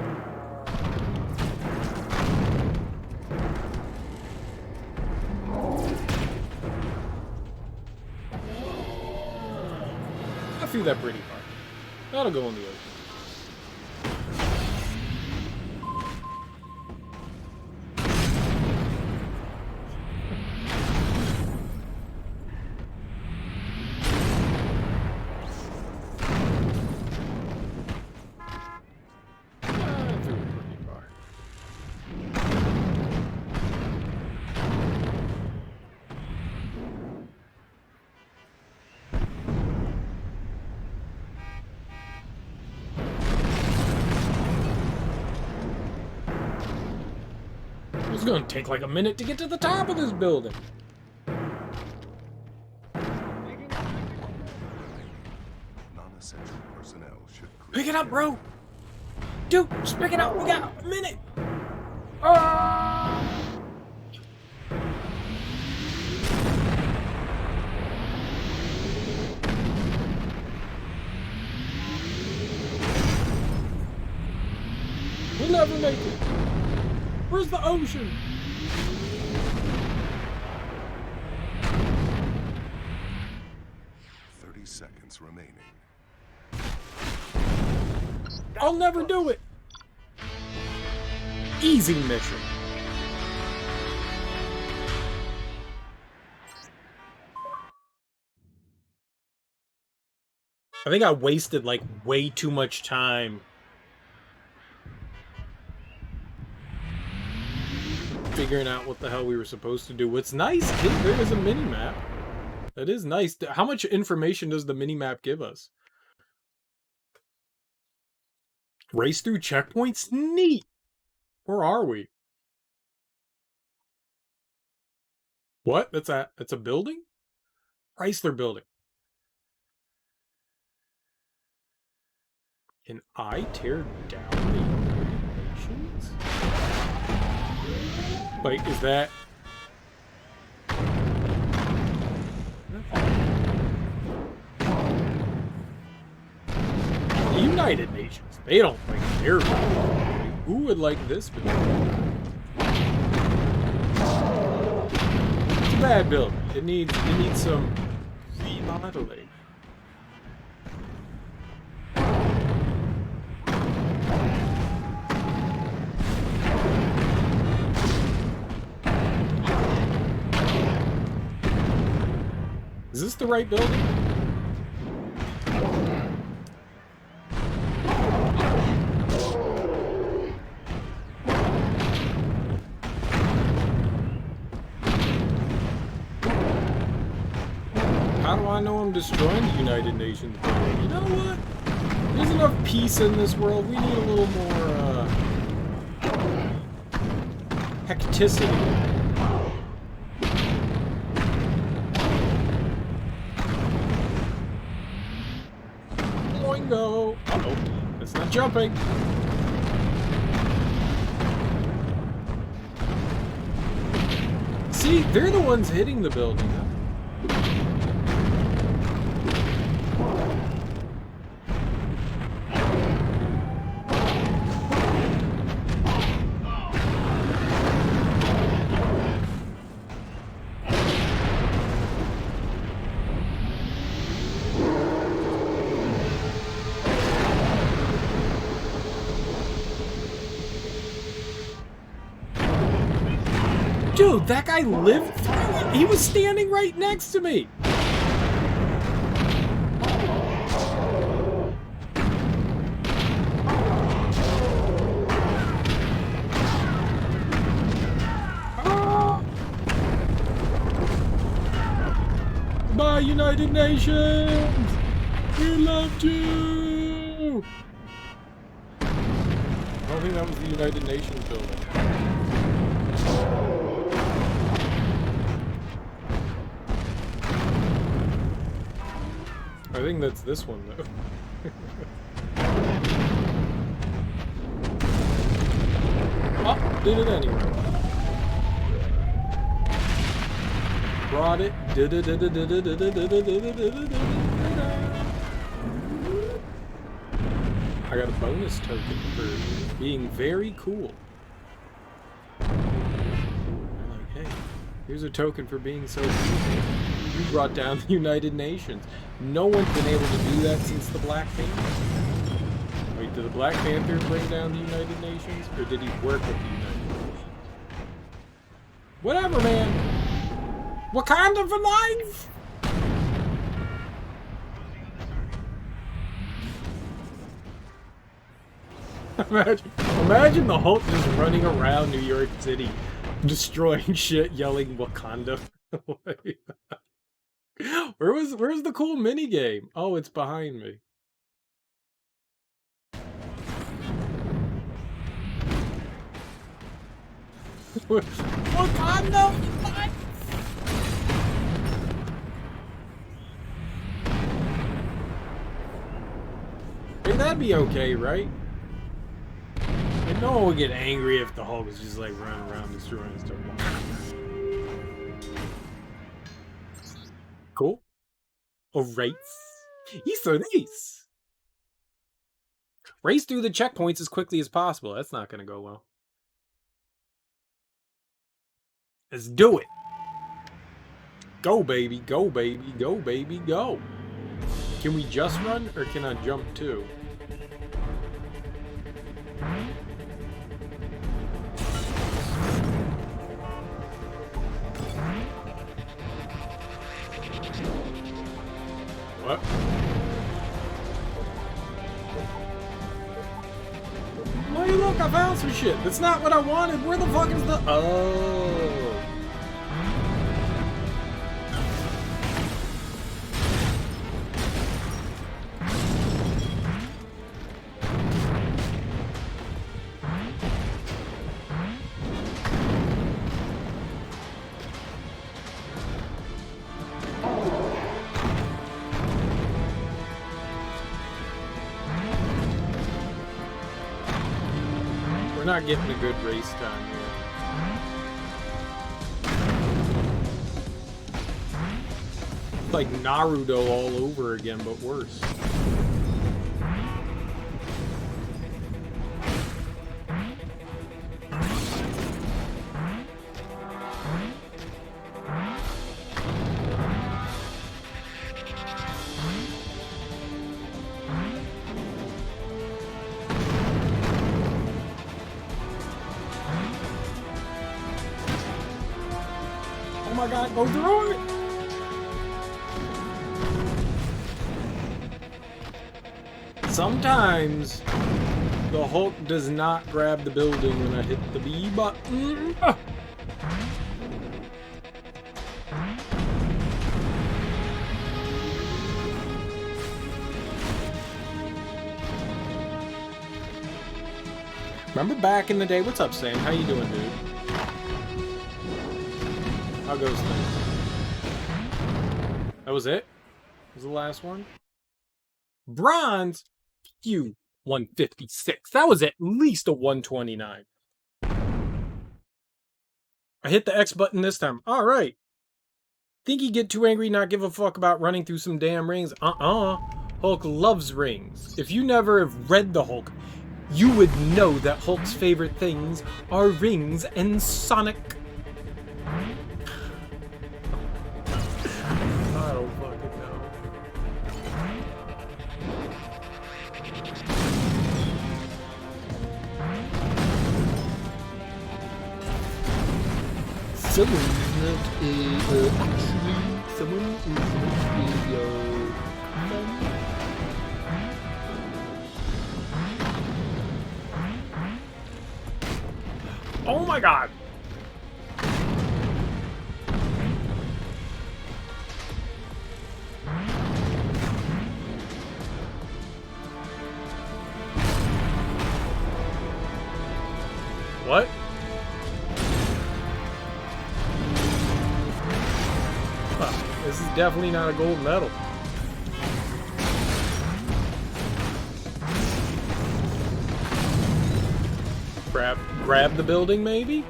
S1: I threw that pretty hard. That'll go in the ocean. It's gonna take like a minute to get to the top of this building.
S8: Non-essential personnel should
S1: Pick it up, bro. Dude, just pick it up. We got a minute. Ah! We'll never make it. Where's the ocean?
S8: seconds remaining.
S1: I'll never do it. Easy mission. I think I wasted like way too much time figuring out what the hell we were supposed to do. What's nice is there is a mini-map. That is nice. How much information does the mini-map give us? Race through checkpoints? Neat! Where are we? What? That's a building? Chrysler building. Can I tear down the nations? Like, is that... The United Nations. They don't like their building. Who would like this building? It's a bad building. It needs some remodeling. Is this the right building? How do I know I'm destroying the United Nations building? You know what? There's enough peace in this world. We need a little more, hecticity. Boingo! Uh-oh. It's not jumping. See, they're the ones hitting the building. Dude, that guy lived through it. He was standing right next to me. Bye, United Nations. We loved you! I don't think that was the United Nations building. I think that's this one, though. Oh, did it anyway. Brought it. I got a bonus token for being very cool. I'm like, hey, here's a token for being so cool. You brought down the United Nations. No one's been able to do that since the Black Panther. Wait, did the Black Panther bring down the United Nations? Or did he work with the United Nations? Whatever, man. Wakanda for life! Imagine the Hulk just running around New York City, destroying shit, yelling Wakanda. Where's the cool mini game? Oh, it's behind me. Wakanda! Hey, that'd be okay, right? Like, no one would get angry if the Hulk was just like running around destroying stuff. Cool. Alright. Isso nice. Race through the checkpoints as quickly as possible. That's not gonna go well. Let's do it. Go, baby. Go, baby. Go, baby. Go. Can we just run, or can I jump too? What? Oh, hey, look, I found some shit. That's not what I wanted. Where the fuck is the... Oh. We're not getting a good race time here. Like Naruto all over again, but worse. Oh my god, go through it! Sometimes the Hulk does not grab the building when I hit the B button. Remember back in the day? What's up, Sam? How you doing, dude? How goes things? That was it? That was the last one? Bronze? You 156. That was at least a 129. I hit the X button this time. Alright. Think he'd get too angry, not give a fuck about running through some damn rings? Hulk loves rings. If you never have read the Hulk, you would know that Hulk's favorite things are rings and Sonic. I don't fucking know. Someone is not actually, someone is not oh my god! What? This is definitely not a gold medal. Grab the building, maybe?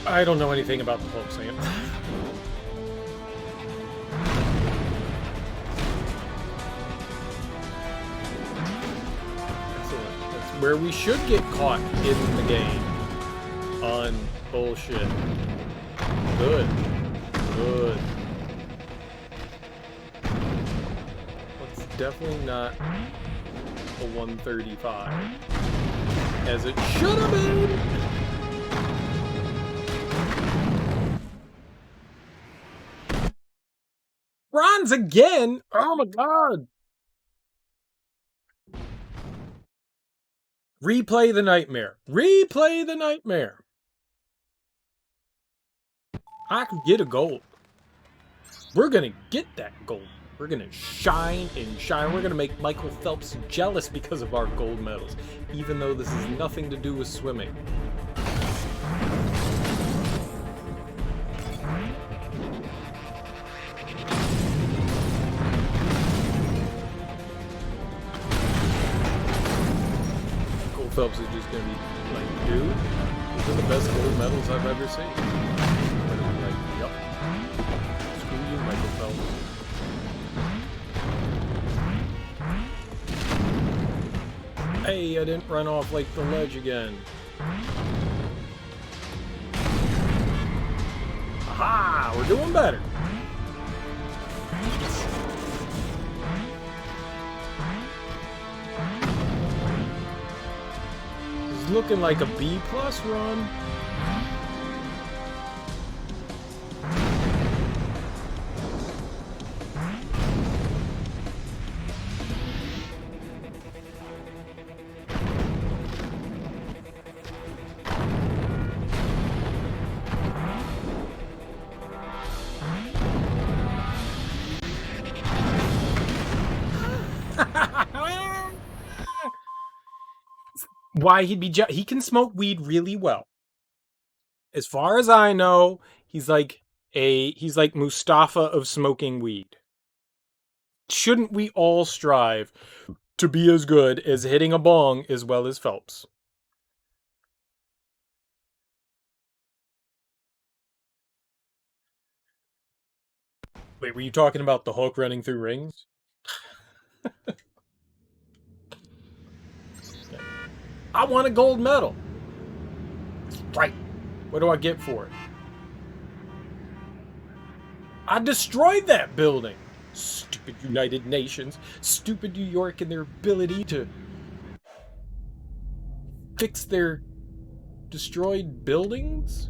S1: I don't know anything about the Hulk, Sam. Excellent. That's where we should get caught in the game. On bullshit. Good. Good. It's definitely not a 135. As it should have been! Bronze again? Oh my god! Replay the nightmare. Replay the nightmare. I could get a gold. We're gonna get that gold. We're gonna shine and shine. We're gonna make Michael Phelps jealous because of our gold medals, even though this has nothing to do with swimming. Michael Phelps is just gonna be like, dude, these are the best gold medals I've ever seen. Yep. Screw you, Michael Phelps. Hey, I didn't run off like the ledge again. Aha! We're doing better. It's looking like a B+ run. Why he'd be he can smoke weed really well. As far as I know, he's like Mustafa of smoking weed. Shouldn't we all strive to be as good as hitting a bong as well as Phelps? Wait, were you talking about the Hulk running through rings? I want a gold medal. Right. What do I get for it? I destroyed that building. Stupid United Nations. Stupid New York and their ability to fix their destroyed buildings.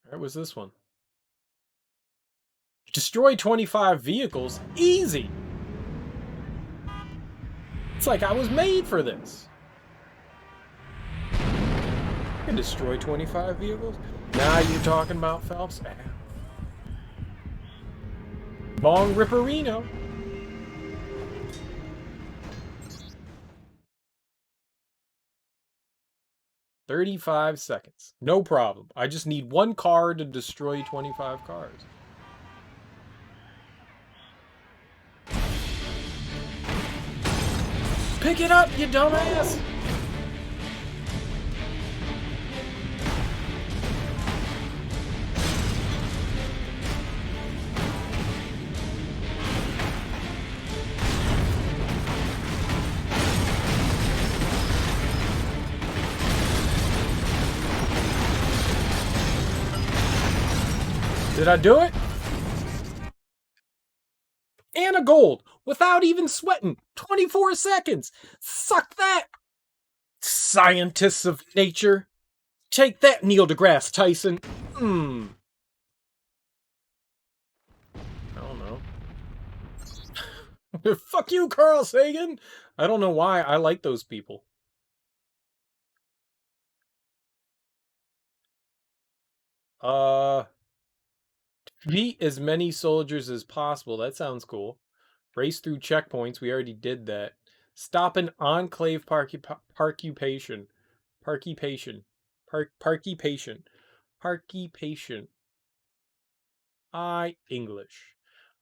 S1: Where was this one? Destroy 25 vehicles? Easy! It's like I was made for this. I can destroy 25 vehicles? Now you're talking about Phelps? Bong Ripperino. $35 seconds. No problem. I just need one car to destroy 25 cars. Pick it up, you dumbass! Did I do it? And a gold without even sweating. 24 seconds. Suck that. Scientists of nature. Take that, Neil deGrasse Tyson. I don't know. Fuck you, Carl Sagan. I don't know why I like those people. Defeat as many soldiers as possible. That sounds cool. Race through checkpoints. We already did that. Stop an enclave parkupation. English.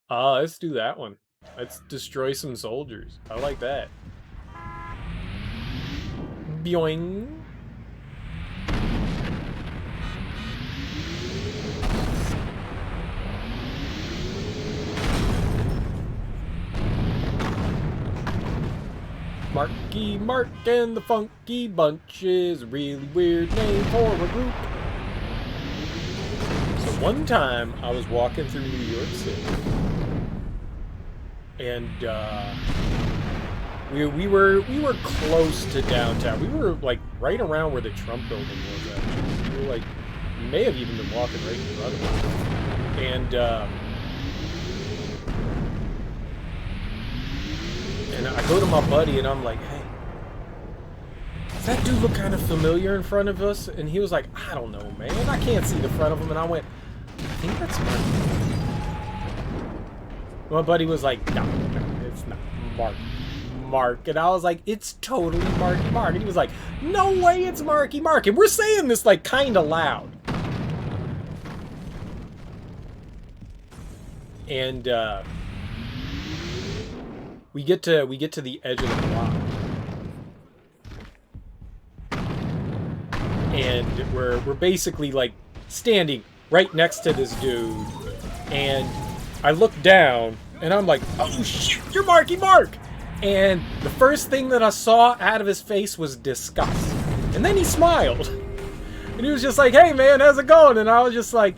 S1: Let's do that one. Let's destroy some soldiers. I like that. Boing. Marky Mark and the Funky Bunch is a really weird name for a group. So one time I was walking through New York City, and we were close to downtown. We were like right around where the Trump building was. Actually, we were like, we may have even been walking right in front of it, and I go to my buddy and I'm like, hey, does that dude look kind of familiar in front of us? And he was like, I don't know, man. I can't see the front of him. And I went, I think that's Mark. My buddy was like, no, it's not Mark. And I was like, it's totally Marky Mark. And he was like, no way it's Marky Mark. And we're saying this like kind of loud. And we get to the edge of the block, and we're basically like standing right next to this dude, and I look down and I'm like, oh shit, you're Marky Mark. And the first thing that I saw out of his face was disgust, and then he smiled and he was just like, hey man, how's it going? And I was just like,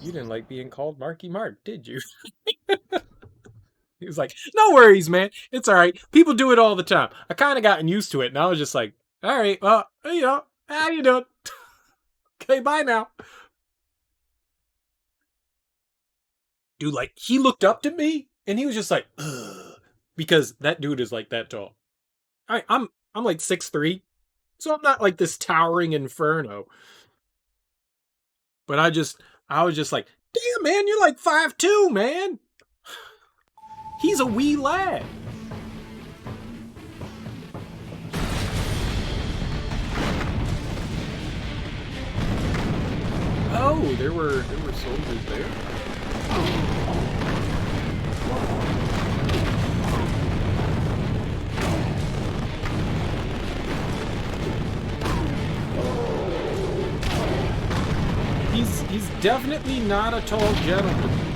S1: you didn't like being called Marky Mark, did you? He was like, no worries, man. It's all right. People do it all the time. I kind of gotten used to it, and I was just like, all right, well, you know, how you doing? Okay, bye now. Dude, like, he looked up to me, and he was just like, ugh, because that dude is like that tall. I'm like 6'3", so I'm not like this towering inferno. But I was just like, damn, man, you're like 5'2", man. He's a wee lad. Oh, there were soldiers there. He's definitely not a tall gentleman.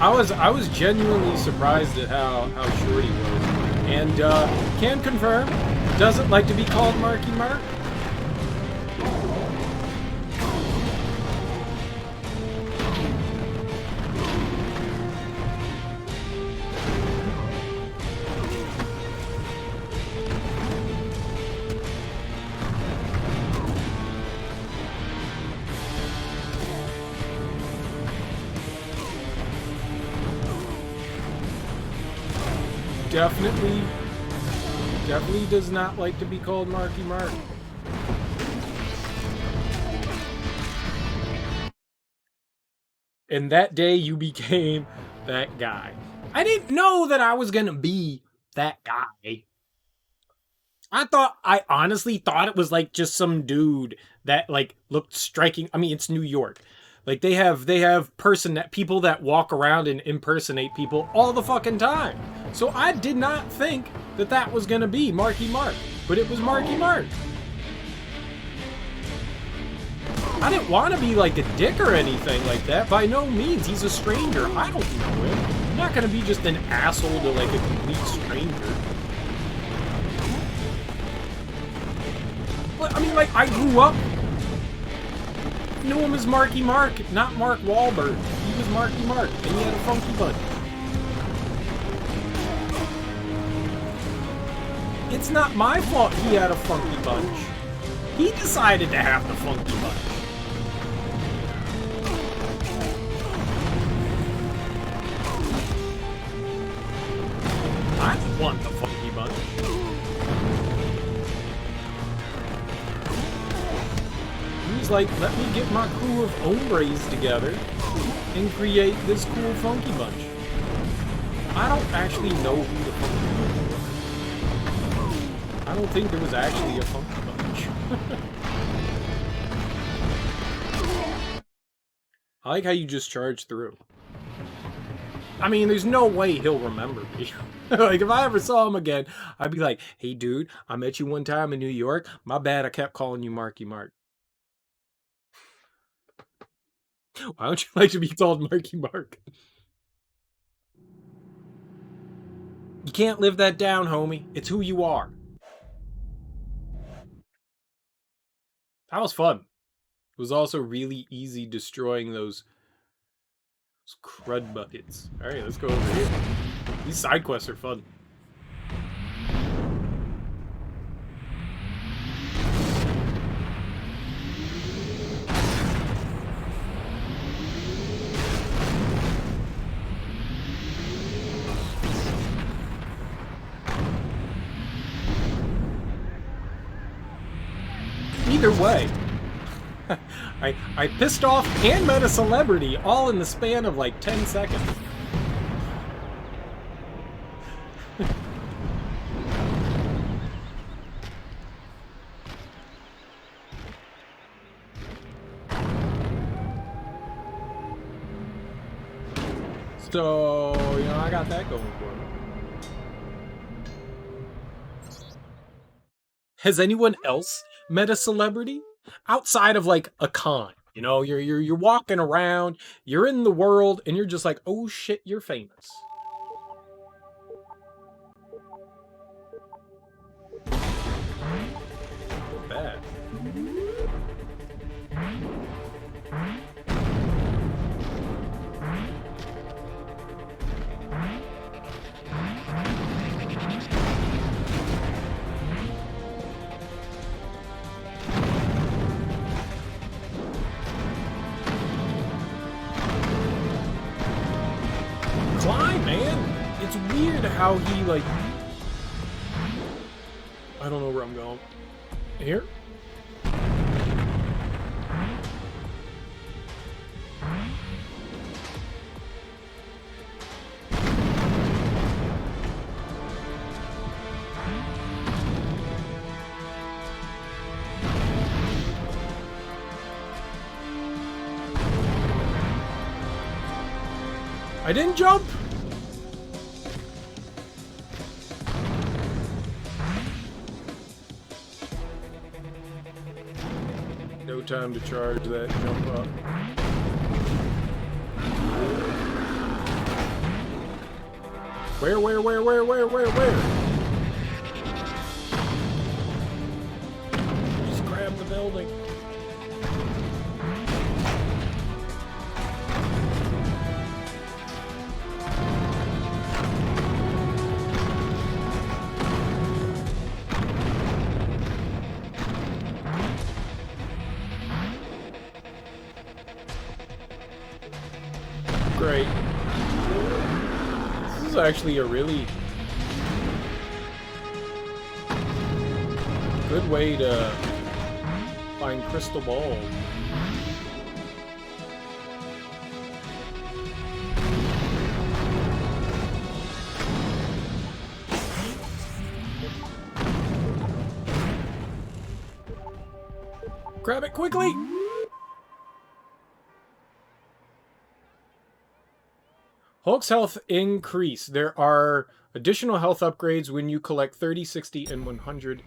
S1: I was genuinely surprised at how short he was, and can confirm, doesn't like to be called Marky Mark. Definitely does not like to be called Marky Mark. And that day you became that guy. I didn't know that I was gonna be that guy. I honestly thought it was like just some dude that like looked striking. I mean, it's New York. Like they have people that walk around and impersonate people all the fucking time. So I did not think that was gonna be Marky Mark, but it was Marky Mark. I didn't want to be like a dick or anything like that. By no means. He's a stranger. I don't know him. I'm not gonna be just an asshole to like a complete stranger. But I mean, like, I grew up, knew him as Marky Mark, not Mark Wahlberg. He was Marky Mark, and he had a funky bunch. It's not my fault he had a funky bunch. He decided to have the funky bunch. I want the funky bunch. He was like, let me get my crew of hombres together and create this cool Funky Bunch. I don't actually know who the Funky Bunch was. I don't think there was actually a Funky Bunch. I like how you just charge through. I mean, there's no way he'll remember me. Like, if I ever saw him again, I'd be like, hey, dude, I met you one time in New York. My bad, I kept calling you Marky Mark. Why don't you like to be called Marky Mark? You can't live that down, homie. It's who you are. That was fun. It was also really easy destroying those crud buckets. Alright, let's go over here. These side quests are fun. Either way, I pissed off and met a celebrity all in the span of like 10 seconds. So, you know, I got that going for me. Has anyone else met a celebrity? Outside of like a con, you know, you're walking around, you're in the world, and you're just like, oh shit, you're famous. Bad. Climb, man! It's weird how he, like... I don't know where I'm going. Here? I didn't jump! No time to charge that jump up. Where? Just grab the building. Great. This is actually a really good way to find crystal balls. Grab it quickly! Hulk's health increase. There are additional health upgrades when you collect 30, 60, and 100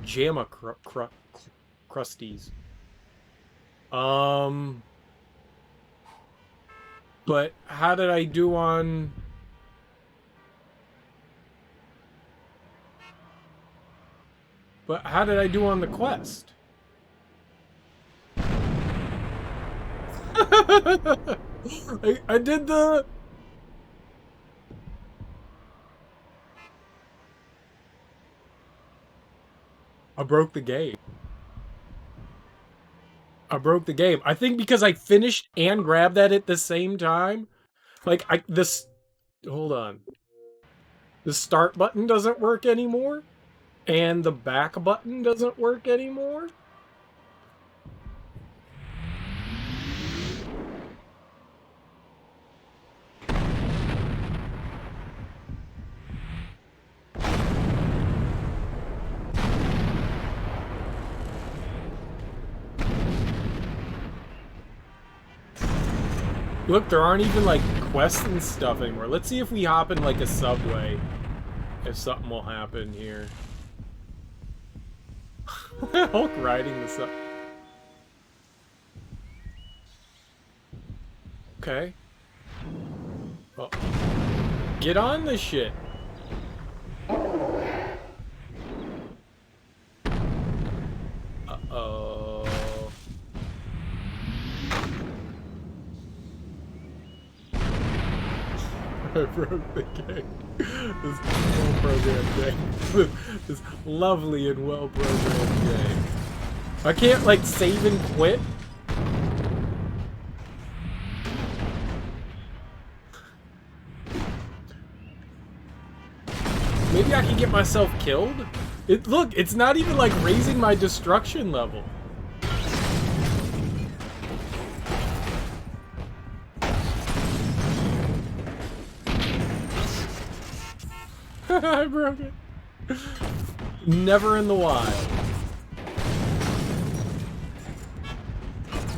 S1: JAMA crusties. But how did I do on... But how did I do on the quest? I did the... I broke the game. I think because I finished and grabbed that at the same time. Like, hold on. The start button doesn't work anymore. And the back button doesn't work anymore. Look, there aren't even, like, quests and stuff anymore. Let's see if we hop in, like, a subway. If something will happen here. Hulk riding the sub. Okay. Well, get on the shit. Uh-oh. I broke the game. This well-programmed game. This lovely and well-programmed game. I can't, like, save and quit? Maybe I can get myself killed? Look, it's not even, like, raising my destruction level. I broke it. Never in the wild.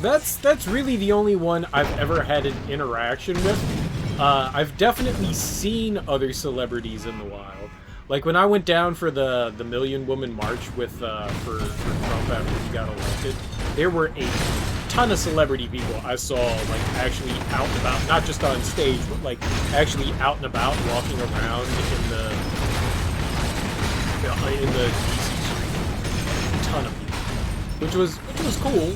S1: That's really the only one I've ever had an interaction with. I've definitely seen other celebrities in the wild. Like when I went down for the Million Woman March with for Trump after he got elected, there were a ton of celebrity people I saw like actually out and about, not just on stage, but like actually out and about, walking around in the DC street. A ton of people, which was cool.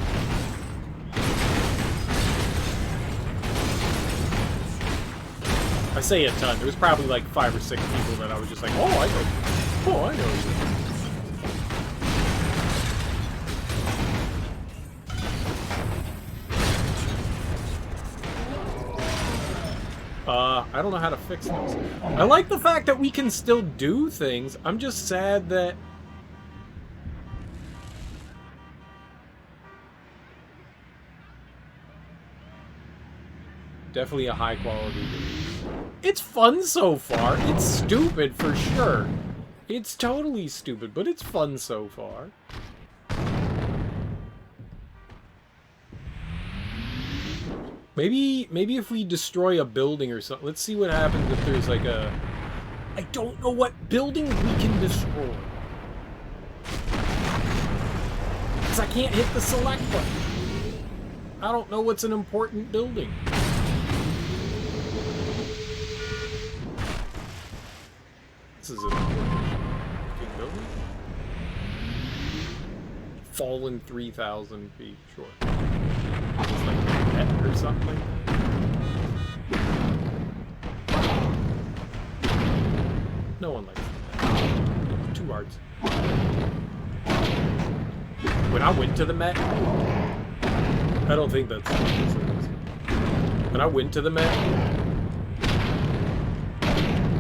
S1: I say a ton. There was probably like 5 or 6 people that I was just like, oh, I know. Oh, I know you. I don't know how to fix this. I like the fact that we can still do things. I'm just sad that... Definitely a high quality game. It's fun so far. It's stupid for sure. It's totally stupid, but it's fun so far. Maybe if we destroy a building or something. Let's see what happens if there's like a... I don't know what building we can destroy. Because I can't hit the select button. I don't know what's an important building. This is an important building. Fallen 3,000 feet, sure. It's like a net or something like that. No one likes that. 2 hearts. When I went to the Met, I don't think that's what this is. When I went to the Met,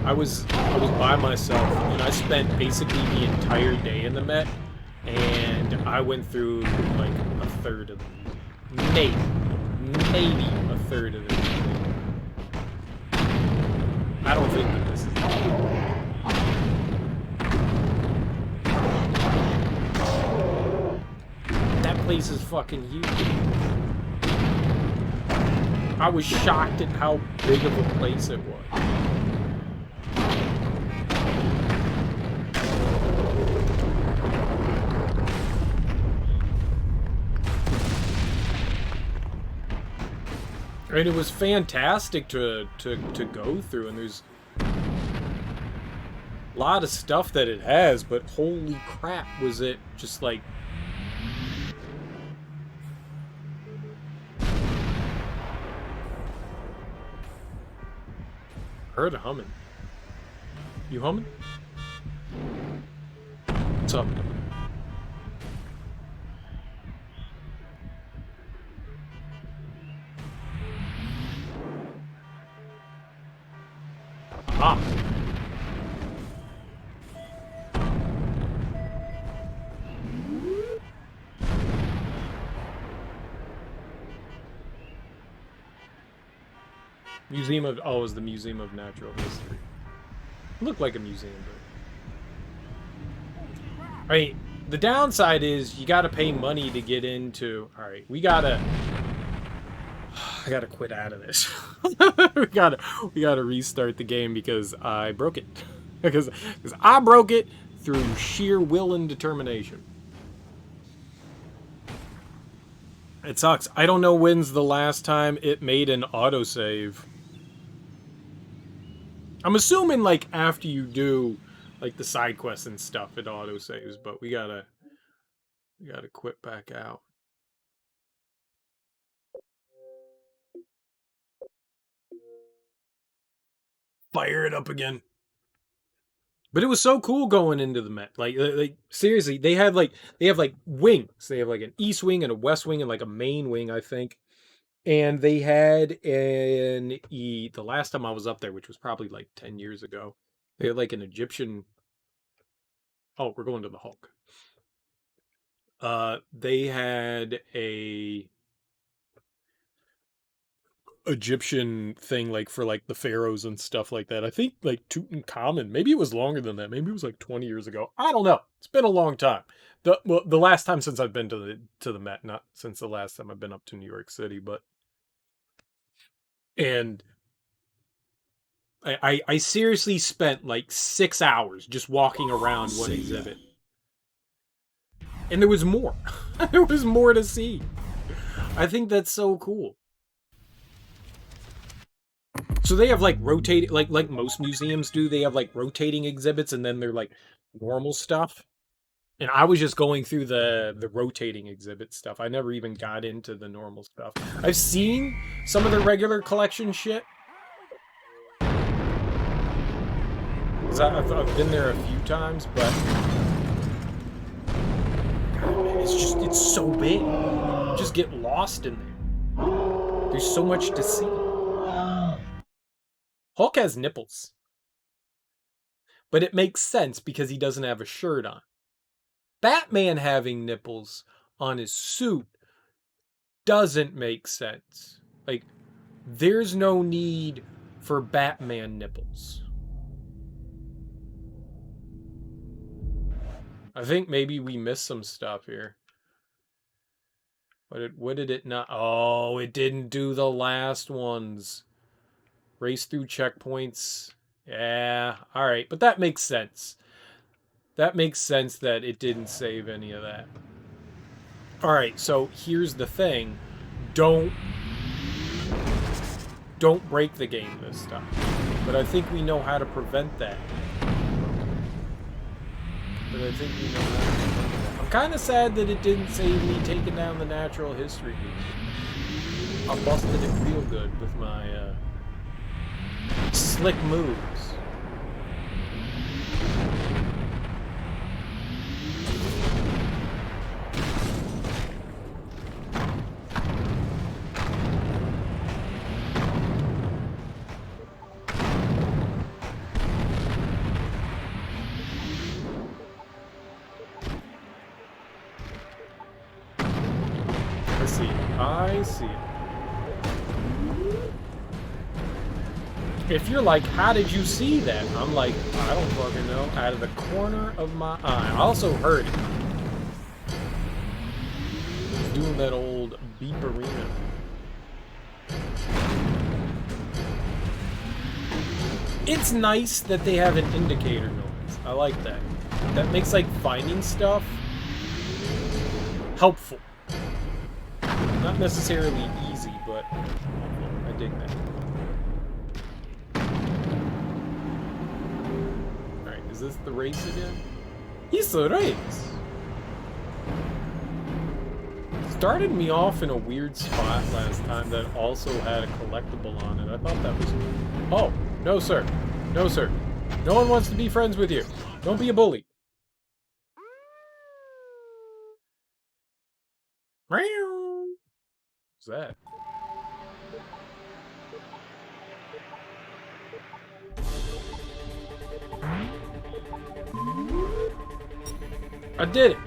S1: I was by myself, and I spent basically the entire day in the Met, and I went through like a third of them. Maybe a third of it. I don't think that this is... That place is fucking huge. I was shocked at how big of a place it was. And it was fantastic to go through, and there's a lot of stuff that it has, but holy crap, was it just like... Heard a humming. You humming? What's up? Ah. Museum of... Oh, it was the Museum of Natural History. Looked like a museum, but... I mean, the downside is you gotta pay money to get into... Alright, we gotta... I gotta quit out of this. we gotta restart the game because I broke it. because I broke it through sheer will and determination. It sucks. I don't know when's the last time it made an autosave. I'm assuming like after you do like the side quests and stuff, it autosaves, but we gotta quit back out. Fire it up again. But it was so cool going into the Met. Like seriously, they have like wings. They have like an east wing and a west wing and like a main wing, I think. And they had the last time I was up there, which was probably like 10 years ago, they had like an Egyptian. Oh, we're going to the Hulk. They had a Egyptian thing like for like the pharaohs and stuff like that. I think like Tutankhamun. Maybe it was longer than that. Maybe it was like 20 years ago. I don't know. It's been a long time. The last time since I've been to the Met, not since the last time I've been up to New York City, but and I seriously spent like 6 hours just walking around one exhibit. And there was more. There was more to see. I think that's so cool. So they have like rotating, like most museums do. They have like rotating exhibits, and then they're like normal stuff. And I was just going through the rotating exhibit stuff. I never even got into the normal stuff. I've seen some of the regular collection shit. I've been there a few times, but God, man, it's so big. You just get lost in there. There's so much to see. Hulk has nipples. But it makes sense because he doesn't have a shirt on. Batman having nipples on his suit doesn't make sense. Like, there's no need for Batman nipples. I think maybe we missed some stuff here. What did it not? Oh, it didn't do the last ones. Race through checkpoints. Yeah, alright. But that makes sense. That makes sense that it didn't save any of that. Alright, so here's the thing. Don't break the game this time. But I think we know how to prevent that. I'm kind of sad that it didn't save me taking down the natural history game. I busted it real good with my slick moves. I see it. If you're like, how did you see that? I'm like, I don't fucking know. Out of the corner of my eye. I also heard it. He's doing that old beeperina. It's nice that they have an indicator noise. I like that. That makes like finding stuff helpful. Not necessarily easy, but I dig that. Alright, is this the race again? It's a race! Started me off in a weird spot last time that also had a collectible on it. I thought that was... Oh, no sir. No sir. No one wants to be friends with you. Don't be a bully. What's that? I did it!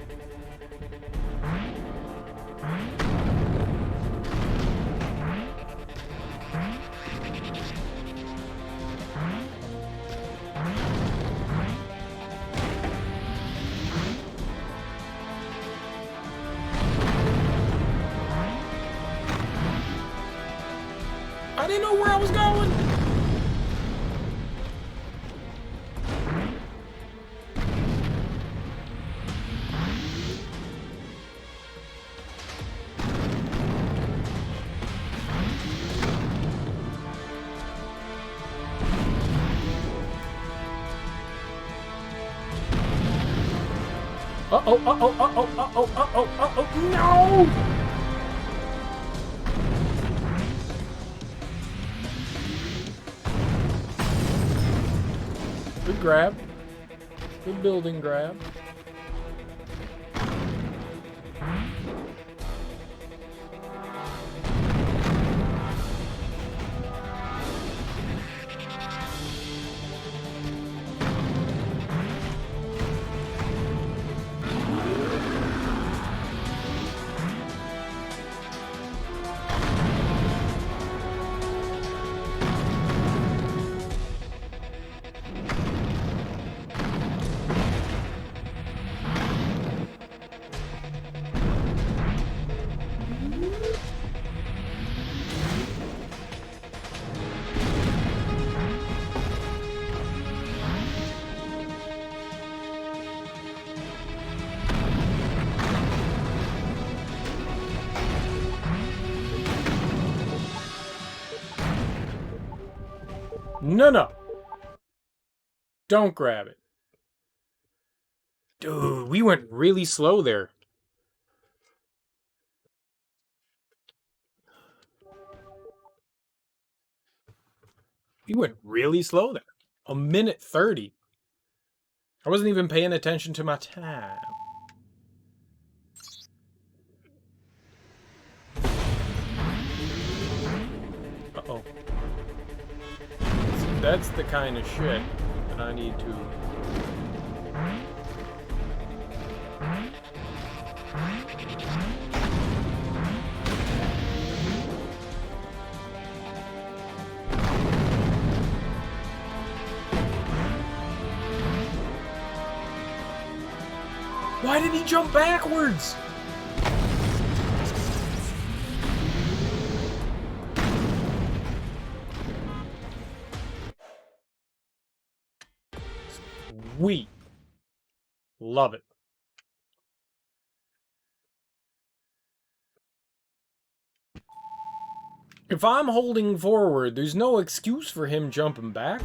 S1: they know where I was going. Uh-oh, uh-oh, uh-oh, uh-oh, uh-oh, uh-oh, no! Good grab. Good building grab. No, no. Don't grab it. Dude, we went really slow there. We went really slow there. 1:30. I wasn't even paying attention to my time. Uh-oh. That's the kind of shit that I need to... Why did he jump backwards? Sweet. Love it. If I'm holding forward, there's no excuse for him jumping back.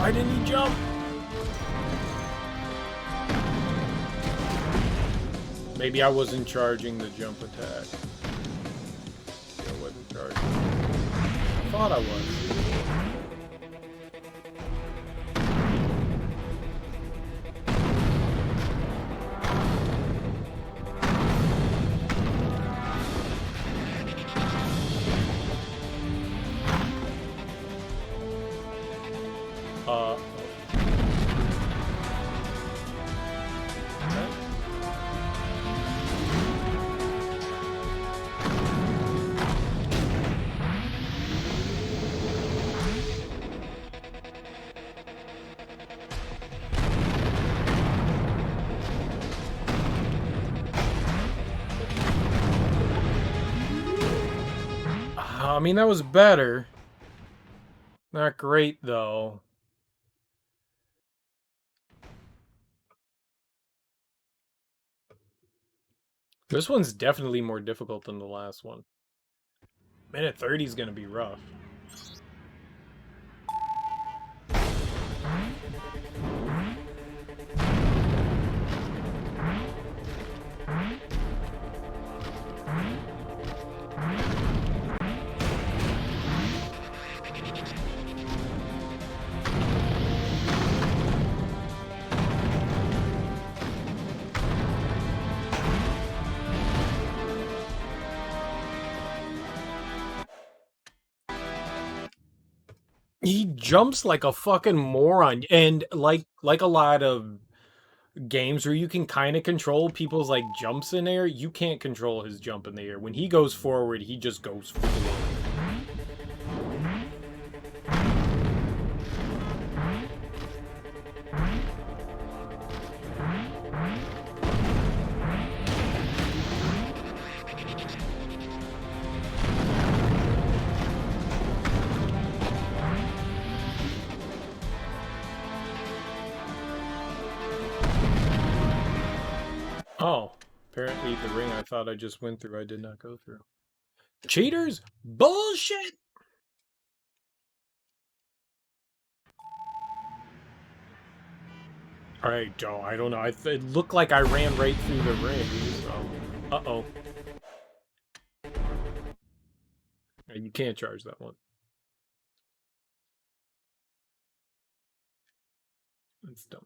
S1: Why didn't he jump? Maybe I wasn't charging the jump attack. Yeah, I wasn't charging. I thought I was. I mean, that was better. Not great, though. This one's definitely more difficult than the last one. Minute 30 is going to be rough. He jumps like a fucking moron, and like a lot of games where you can kind of control people's like jumps in air, you can't control his jump in the air. When he goes forward, he just goes forward. Oh, apparently the ring I thought I just went through, I did not go through. Cheaters? Bullshit! I don't know. It looked like I ran right through the ring, so... Uh-oh. You can't charge that one. That's dumb.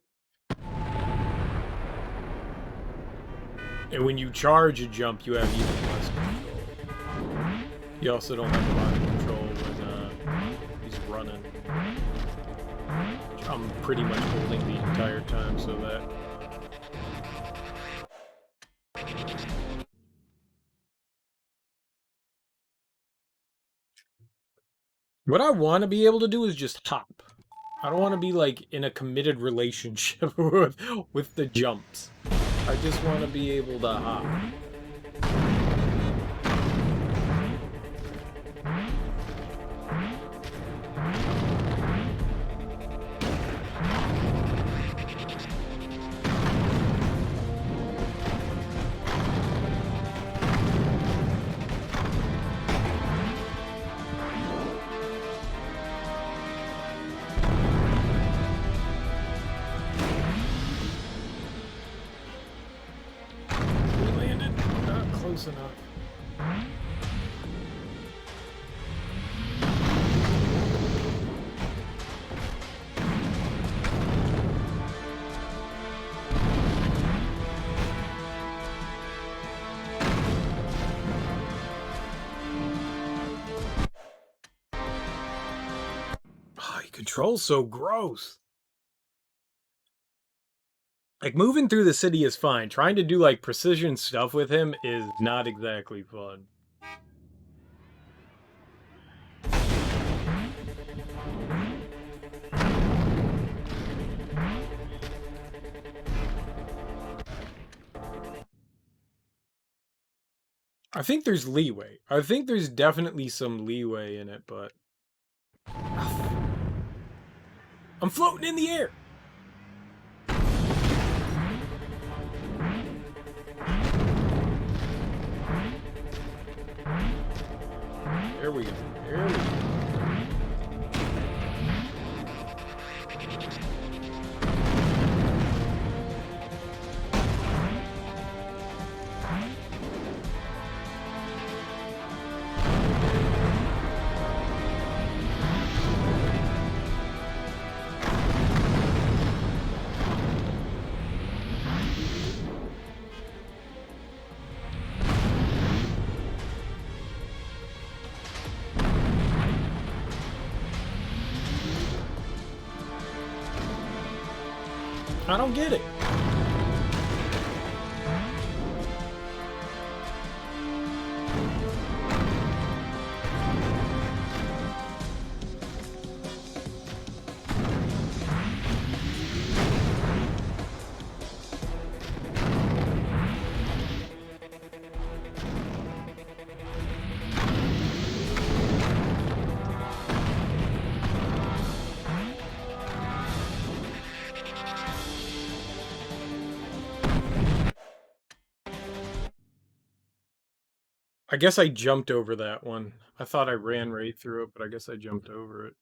S1: And when you charge a jump, you have even less control. You also don't have a lot of control when he's running. I'm pretty much holding the entire time, so that... What I want to be able to do is just hop. I don't want to be, like, in a committed relationship with the jumps. I just want to be able to hop. Enough. Oh, he controls so gross. Like, moving through the city is fine. Trying to do, like, precision stuff with him is not exactly fun. I think there's leeway. I think there's definitely some leeway in it, but... I'm floating in the air! There we go. There we go. I don't get it. I guess I jumped over that one. I thought I ran right through it, but I guess I jumped over it.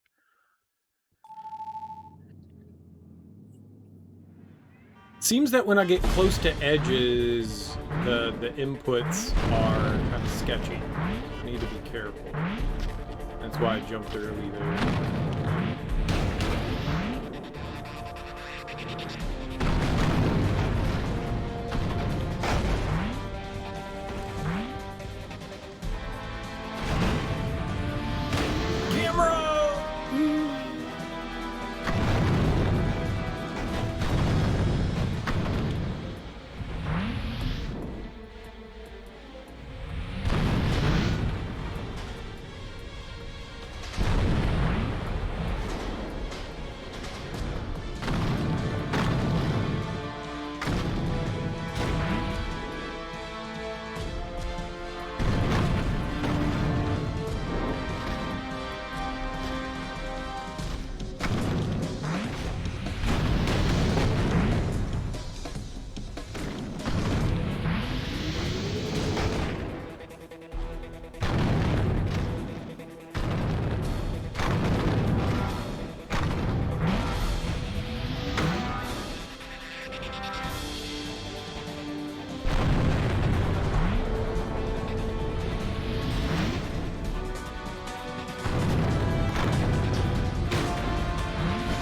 S1: Seems that when I get close to edges, the inputs are kind of sketchy. I need to be careful. That's why I jumped early there.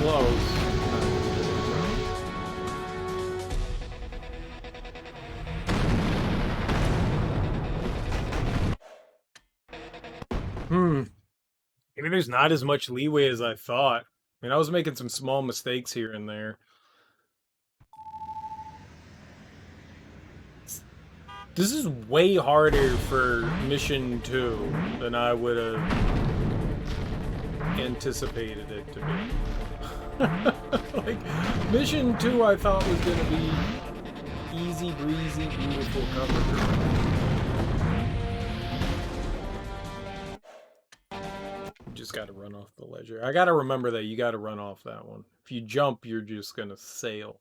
S1: close. Maybe there's not as much leeway as I thought. I mean, I was making some small mistakes here and there. This is way harder for Mission 2 than I would have anticipated it to be. Like, Mission 2 I thought was going to be easy breezy, beautiful cover. Just got to run off the ledger. I got to remember that you got to run off that one. If you jump, you're just going to sail.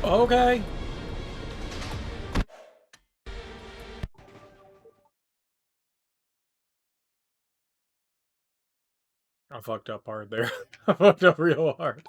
S1: Okay. I fucked up hard there. I fucked up real hard.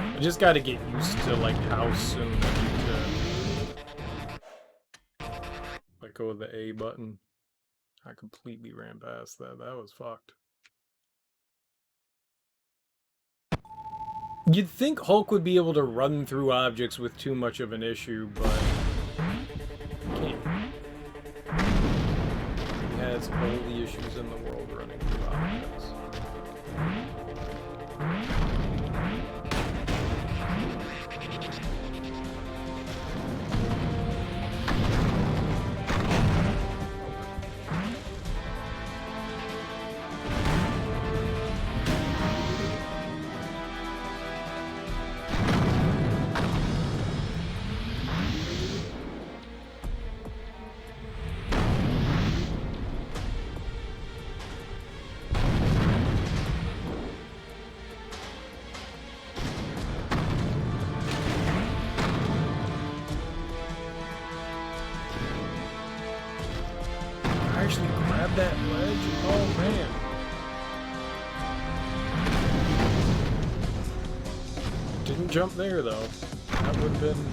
S1: I just gotta get used to, like, how soon I need to let go of the A button. I completely ran past that. That was fucked. You'd think Hulk would be able to run through objects with too much of an issue, but he can't. He has all the issues in the world running through objects. Actually grab that ledge? Oh man. Didn't jump there though. That would have been...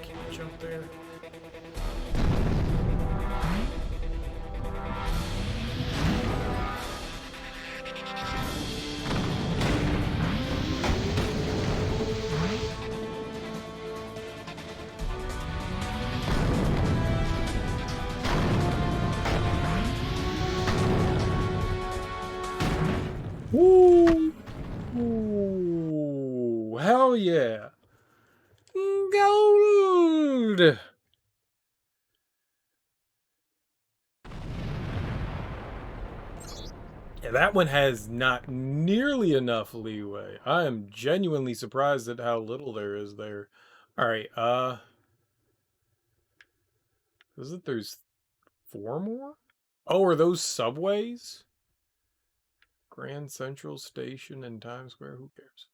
S1: Can't jump there. Woo! Ooh, hell yeah! Gold! Yeah, that one has not nearly enough leeway. I am genuinely surprised at how little there is there. Alright, is it there's 4 more? Oh, are those subways? Grand Central Station and Times Square, who cares?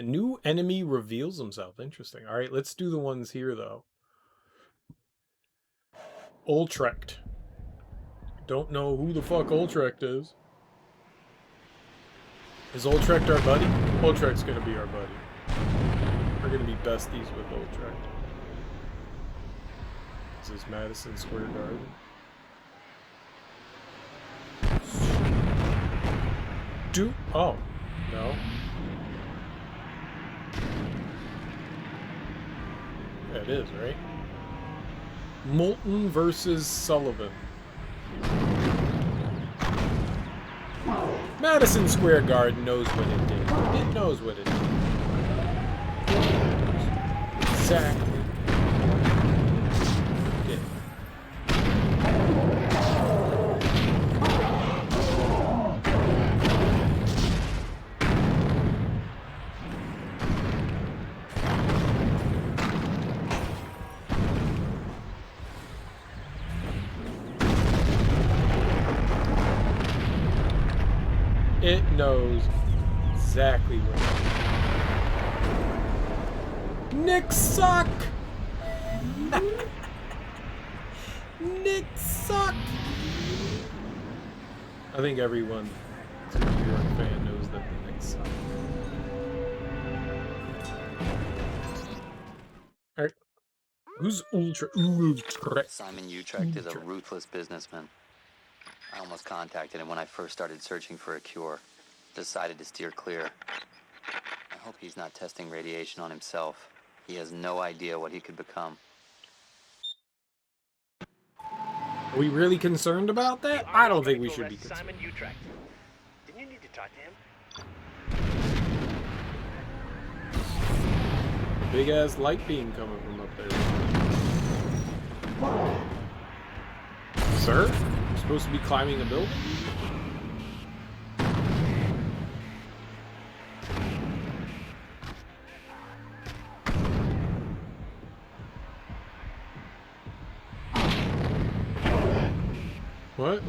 S1: A new enemy reveals himself. Interesting. All right, let's do the ones here, though. Ultrecht. Don't know who the fuck Ultrecht is. Is Ultrecht our buddy? Ultrecht's gonna be our buddy. We're gonna be besties with Ultrecht. This is Madison Square Garden. Oh, no. Yeah, it is, right? Moulton versus Sullivan. Madison Square Garden knows what it did. It knows what it did. Exactly. It knows exactly where. Nick suck! Nick suck! I think everyone who's a New York fan knows that the Knicks suck. Alright. Who's Utrecht?
S2: Simon Utrecht is a ruthless businessman. I almost contacted him when I first started searching for a cure. Decided to steer clear. I hope he's not testing radiation on himself. He has no idea what he could become.
S1: Are we really concerned about that? I don't think we should be concerned.
S7: Simon Utrecht. Didn't you need to talk to him?
S1: Big ass light beam coming from up there. Sir? You're supposed to be climbing a building? What?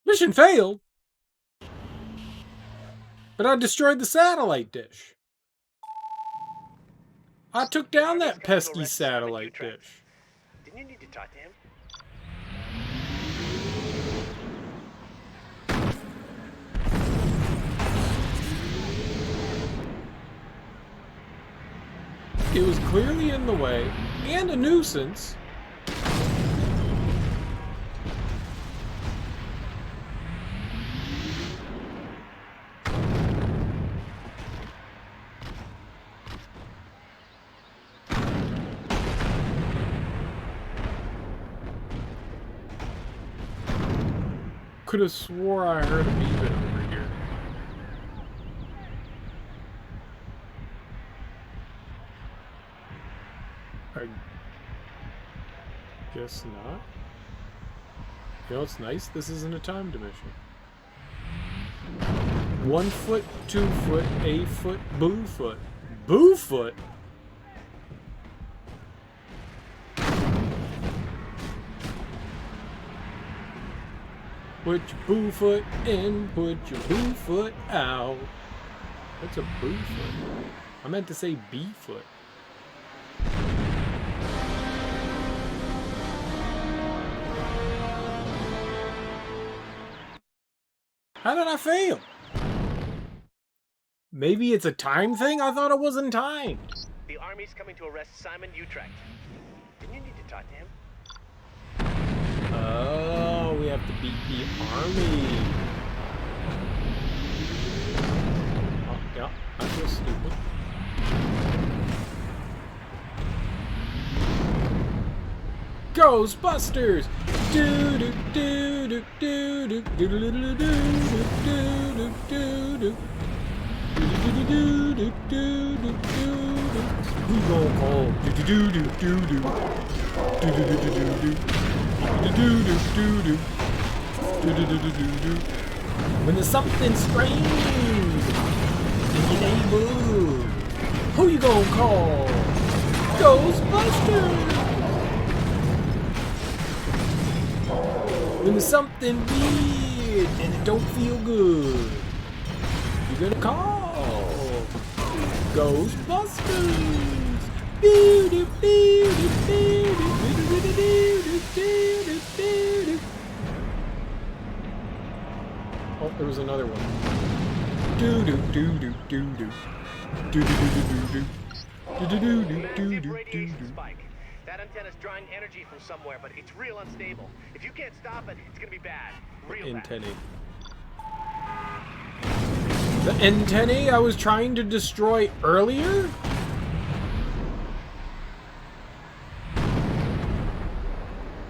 S1: Mission failed? But I destroyed the satellite dish. I took down that pesky satellite dish.
S7: Didn't you need to talk to him?
S1: It was clearly in the way, and a nuisance. Could have swore I heard a beeping over here. I guess not. You know what's nice? This isn't a timed mission. 1 foot, 2 foot, A foot, boo foot. Boo foot? Put your boo foot in, put your boo foot out. What's a boo foot? I meant to say B foot. How did I fail? Maybe it's a time thing? I thought it wasn't timed.
S7: The army's coming to arrest Simon Utrecht. Didn't you need to talk to him?
S1: Oh, we have to beat the army. Oh, yeah, I feel stupid. Ghostbusters! Do do do do do do do do do do do do do. Who gon' call? Do do do do do do do do do do do. When there's something strange in your neighborhood, who you gonna call? Ghostbusters! When there's something weird and it don't feel good, you're gonna call Ghostbusters. Oh, there was another one. Do do do do do do do do do do do do do do do do.
S7: That antenna's drawing energy from somewhere, but it's real unstable. If you can't stop it, it's gonna be bad. Real bad.
S1: Antennae. The antennae I was trying to destroy earlier?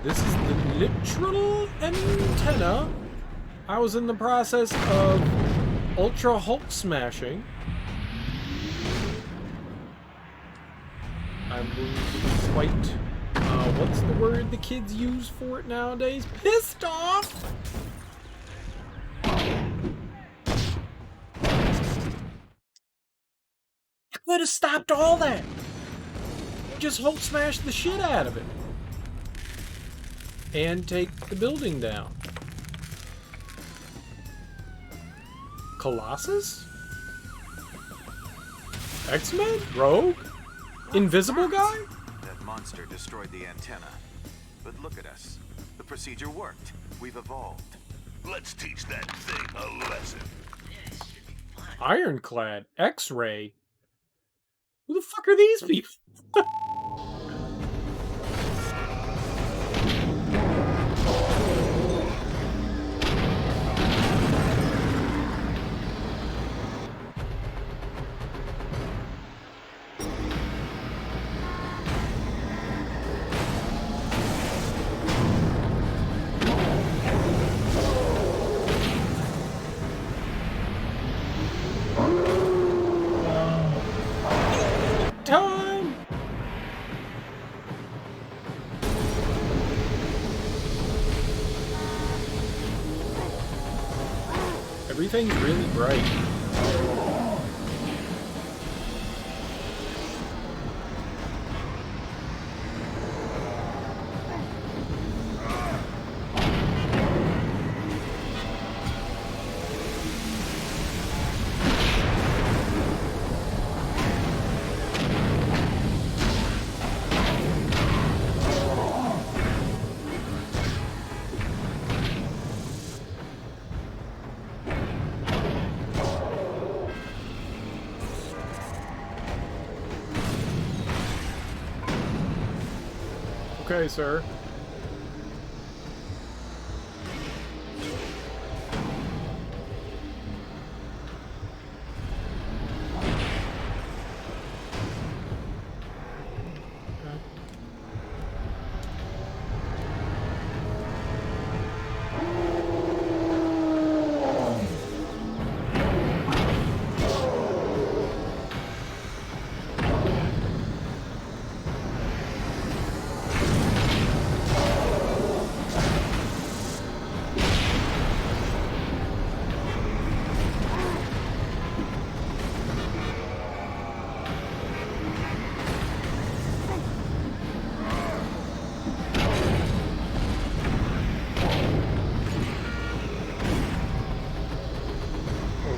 S1: This is the literal antenna I was in the process of Ultra Hulk smashing. I'm quite, what's the word the kids use for it nowadays? Pissed off! I could have stopped all that! Just Hulk smash the shit out of it. And take the building down. Colossus? X-Men? Rogue? Invisible guy?
S10: That monster destroyed the antenna. But look at us. The procedure worked. We've evolved.
S8: Let's teach that thing a lesson.
S1: Ironclad? X-Ray? Who the fuck are these people? Time! Everything's really bright. Okay, sir.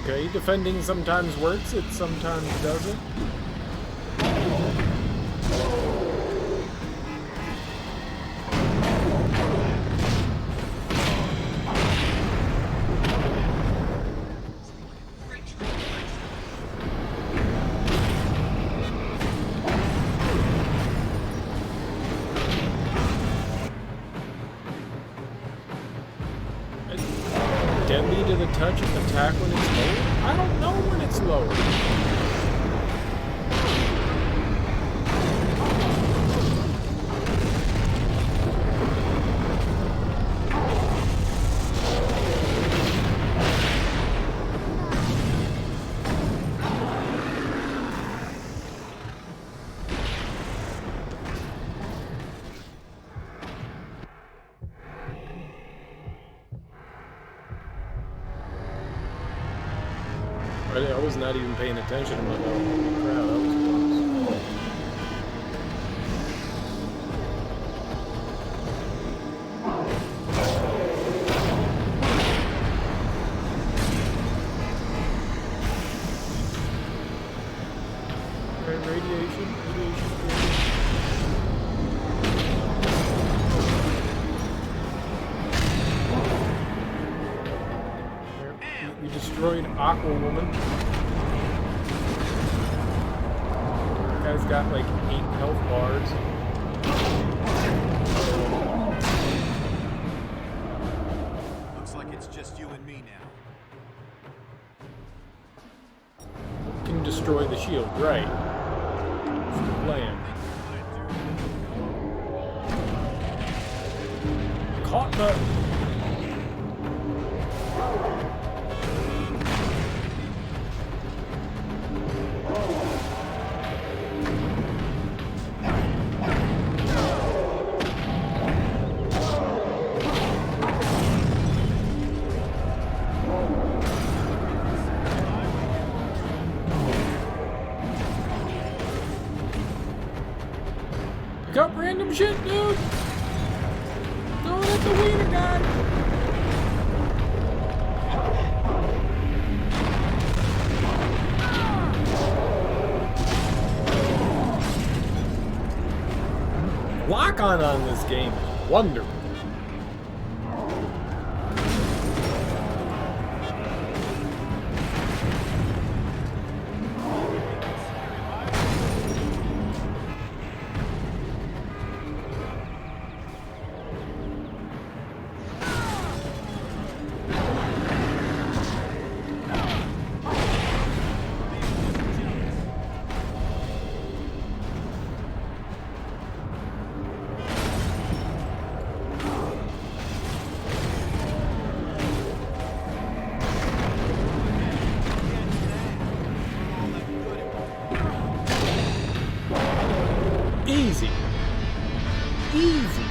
S1: Okay, defending sometimes works, it sometimes doesn't. Deadly to the touch and attack when it's lowered? I don't know when it's lowered. I was not even paying attention to my crowd. That was close. Right, radiation. We destroyed Aquawoman. Guy's got like 8 health bars.
S10: Looks like it's just you and me now.
S1: Can destroy the shield, right? That's the plan. Caught the... Got random shit, dude! Throw it at the wiener guy! Lock-on this game is wonderful. Easy. Easy.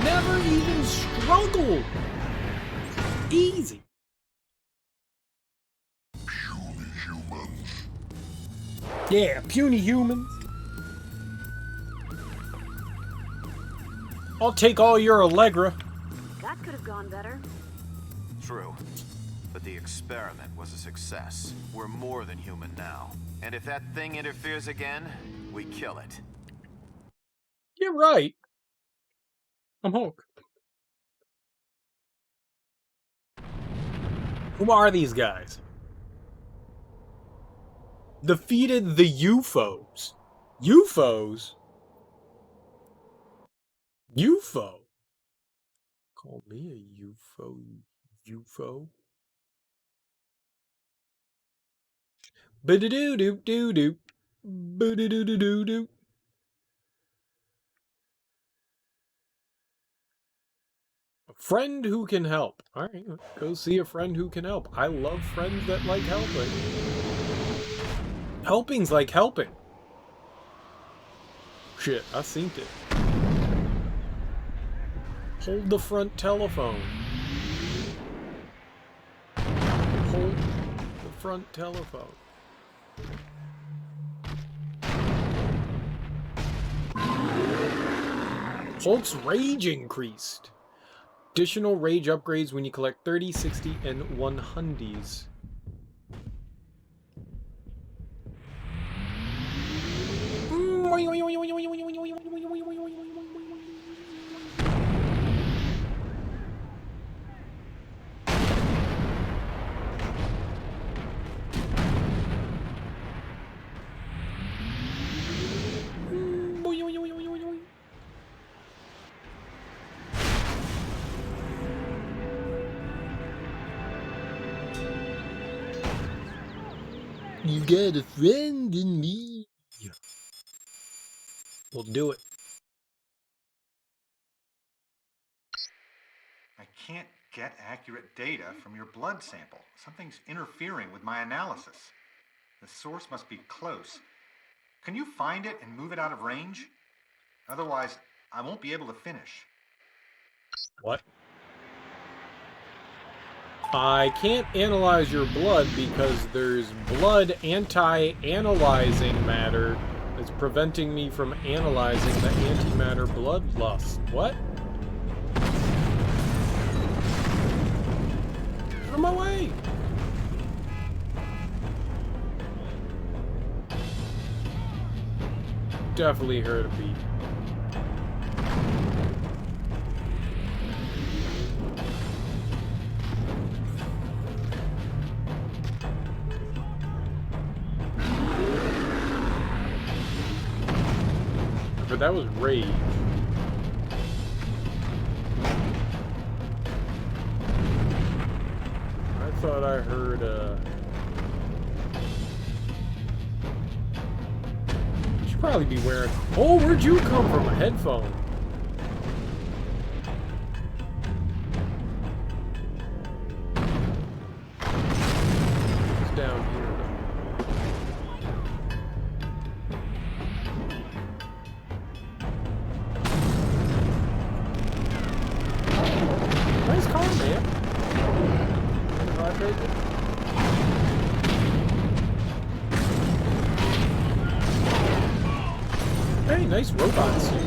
S1: Never even struggled. Easy.
S8: Puny humans.
S1: Yeah, puny humans. I'll take all your Allegra.
S11: That could have gone better.
S10: True. But the experiment was a success. We're more than human now. And if that thing interferes again, we kill it.
S1: You're right. I'm Hulk. Who are these guys? Defeated the UFOs. UFOs? UFO? Call me a UFO. UFO? Ba-da-doo-doo-doo-doo. Ba-da-doo-doo-doo-doo. A friend who can help. Alright, let's go see a friend who can help. I love friends that like helping. Helping's like helping. Shit, I seen it. Hold the front telephone. Hold the front telephone. Hulk's rage increased. Additional rage upgrades when you collect 30, 60, and 100s. You got a friend in me. We'll do it.
S9: I can't get accurate data from your blood sample. Something's interfering with my analysis. The source must be close. Can you find it and move it out of range? Otherwise, I won't be able to finish.
S1: What? I can't analyze your blood because there's blood anti-analyzing matter that's preventing me from analyzing the antimatter bloodlust. What? Get out of my way! definitely heard a beat. But that was Rage. I thought I heard, you should probably be wearing... Oh, where'd you come from? A headphone. It's down here. Nice car, man. Hey, nice robot suit.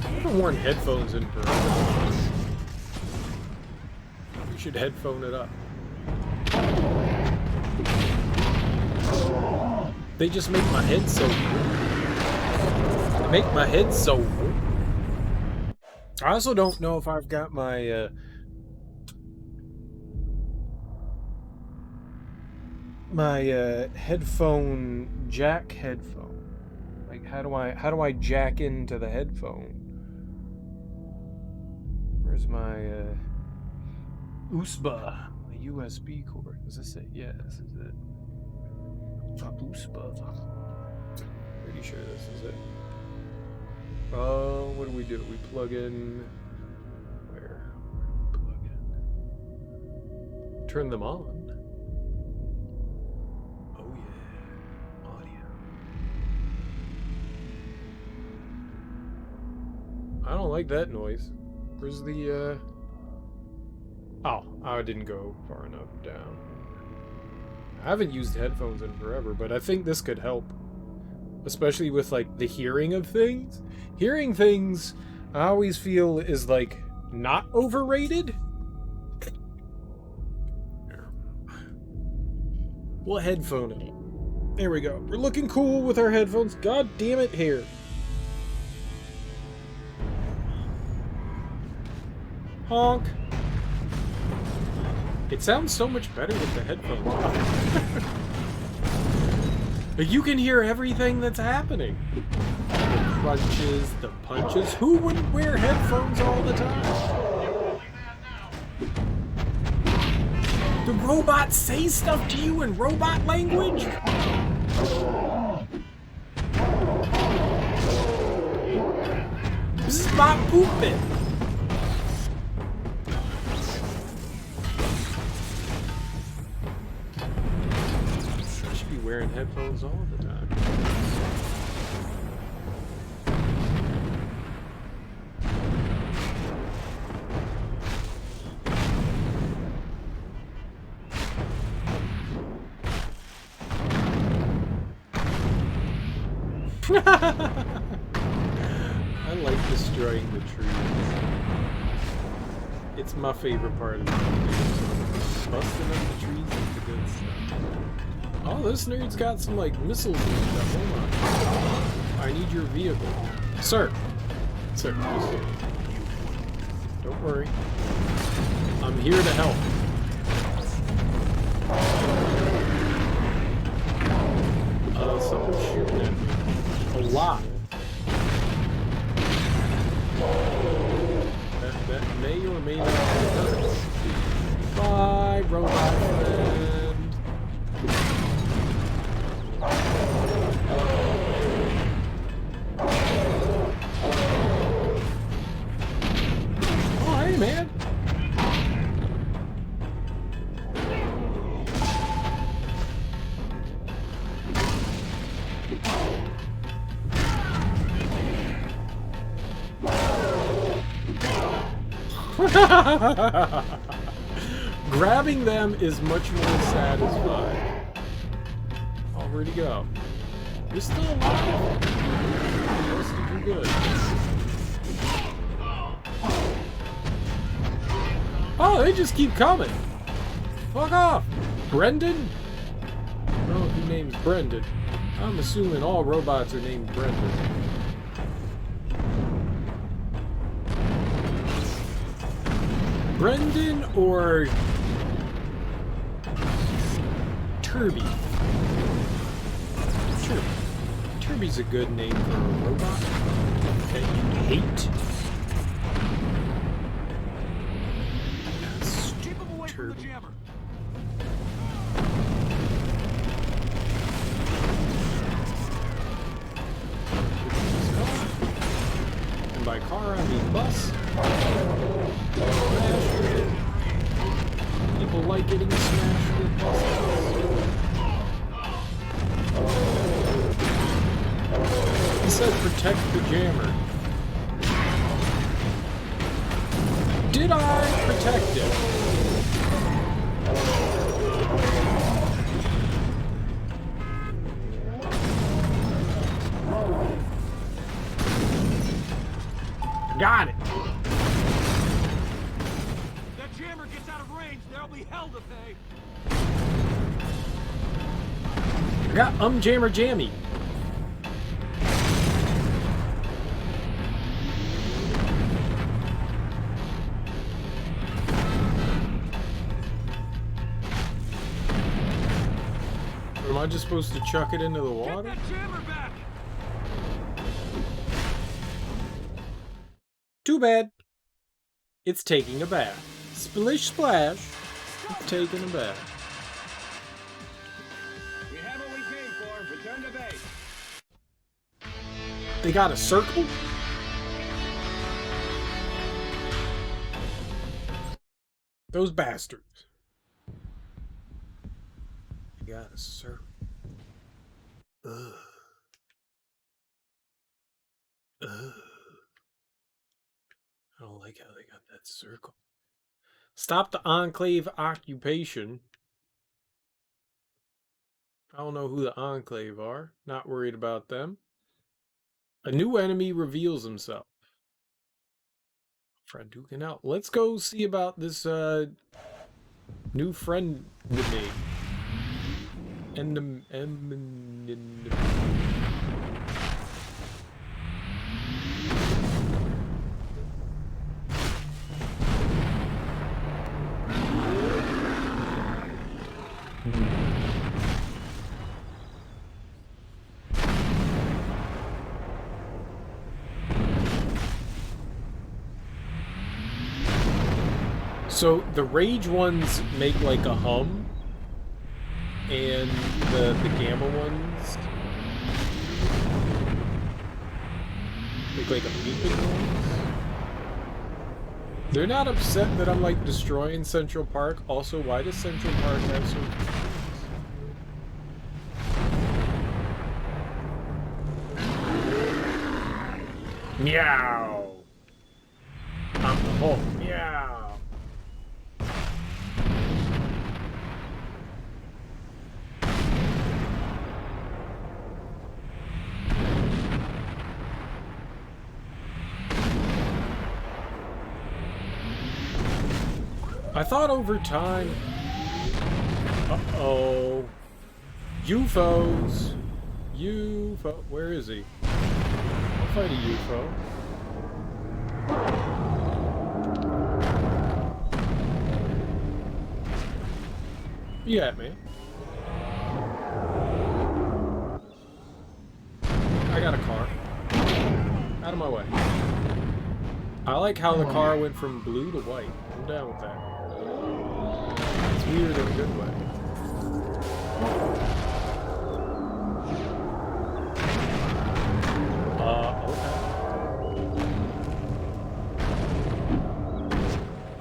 S1: I haven't worn headphones in forever. We should headphone it up. They just make my head so They make my head so I also don't know if I've got my headphone jack headphone. Like how do I jack into the headphone? Where's my USB? My USB cord. Is this it? Yeah, this is it. USB. Pretty sure this is it. What do? We plug in. Where? Plug in. Turn them on. Oh yeah. Audio. I don't like that noise. Where's the Oh, I didn't go far enough down. I haven't used headphones in forever, but I think this could help. Especially with, like, the hearing of things. Hearing things, I always feel, is, like, not overrated. We'll headphone it. There we go. We're looking cool with our headphones. God damn it, here. Honk. It sounds so much better with the headphones on. But you can hear everything that's happening. The crunches, the punches. Who wouldn't wear headphones all the time? The robots say stuff to you in robot language? This is my pooping. Wearing headphones all the time. I like destroying the trees. It's my favorite part of the game. Busting up the trees is the good stuff. Oh, this nerd's got some, like, missiles and stuff. Hold on. I need your vehicle. Sir. Sir, just don't worry. I'm here to help. Someone's shooting at me. A lot. That may or may not hurt. Bye, robot friend. Oh, hey, man. Grabbing them is much more satisfying. Oh, where'd he go? You're still alive? Let's do good. Oh, they just keep coming. Fuck off. Brendan? I don't know if your name's Brendan. I'm assuming all robots are named Brendan. Brendan or Turby? Sure. Turby's a good name for a robot that you hate.
S3: Keep him away from the jammer.
S1: And by car, I mean bus. People like getting smashed with buses. He said protect the jammer. Did I protect it? Got it.
S3: That jammer gets out of range, there'll be hell to pay.
S1: I got jammer jammy. Am I just supposed to chuck it into the water?
S3: Get that jammer back.
S1: Too bad. It's taking a bath. Splish splash. It's taking a bath.
S3: We have what we came for. Return to base.
S1: They got a circle? Those bastards. They got a circle. Ugh. Ugh. I don't like how they got that circle. Stop the Enclave occupation. I don't know who the Enclave are. Not worried about them. A new enemy reveals himself. Friend duking out. Let's go see about this new friend with me. And the So the rage ones make like a hum, and the gamma ones make like a beeping noise. They're not upset that I'm like destroying Central Park. Also, why does Central Park have so many trees? Meow. I'm the Hulk. Meow. I thought over time... Uh-oh. UFOs. UFO. Where is he? I'll fight a UFO. You at me. I got a car. Out of my way. I like how the car went from blue to white. I'm down with that. It's weird in a good way.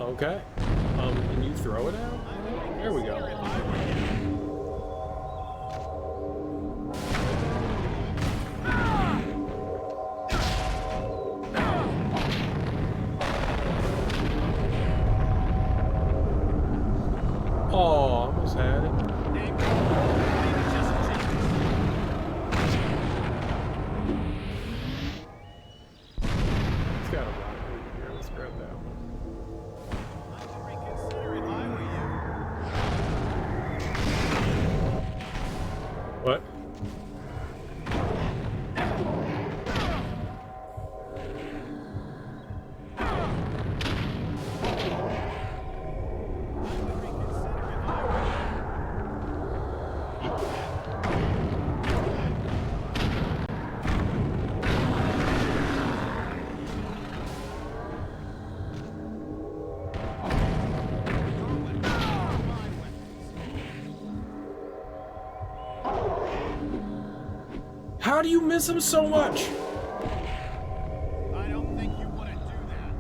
S1: Okay. Can you throw it out? There we go. Oh, almost had it. How do you miss him so much?
S3: I don't think you want to do that.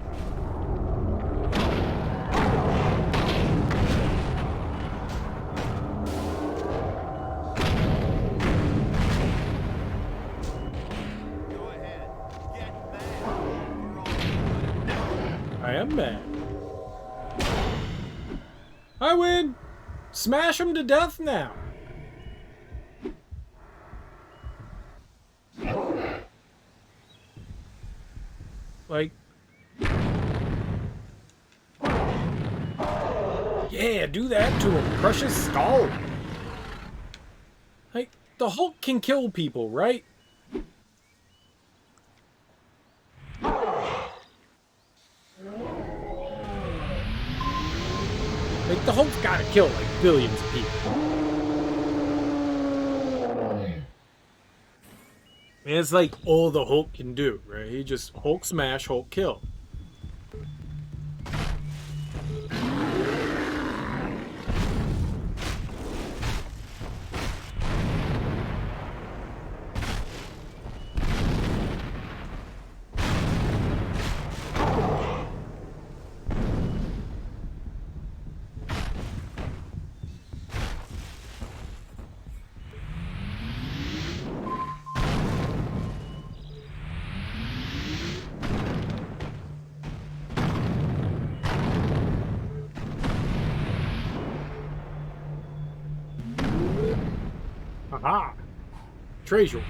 S3: Go ahead. Get mad.
S1: I am mad. I win! Smash him to death now! Like... Yeah, do that to him. Crush his skull. Like, the Hulk can kill people, right? Like, the Hulk's gotta kill, like, billions of people. And it's like all the Hulk can do, right? He just Hulk smash, Hulk kill. Aha! Treasure.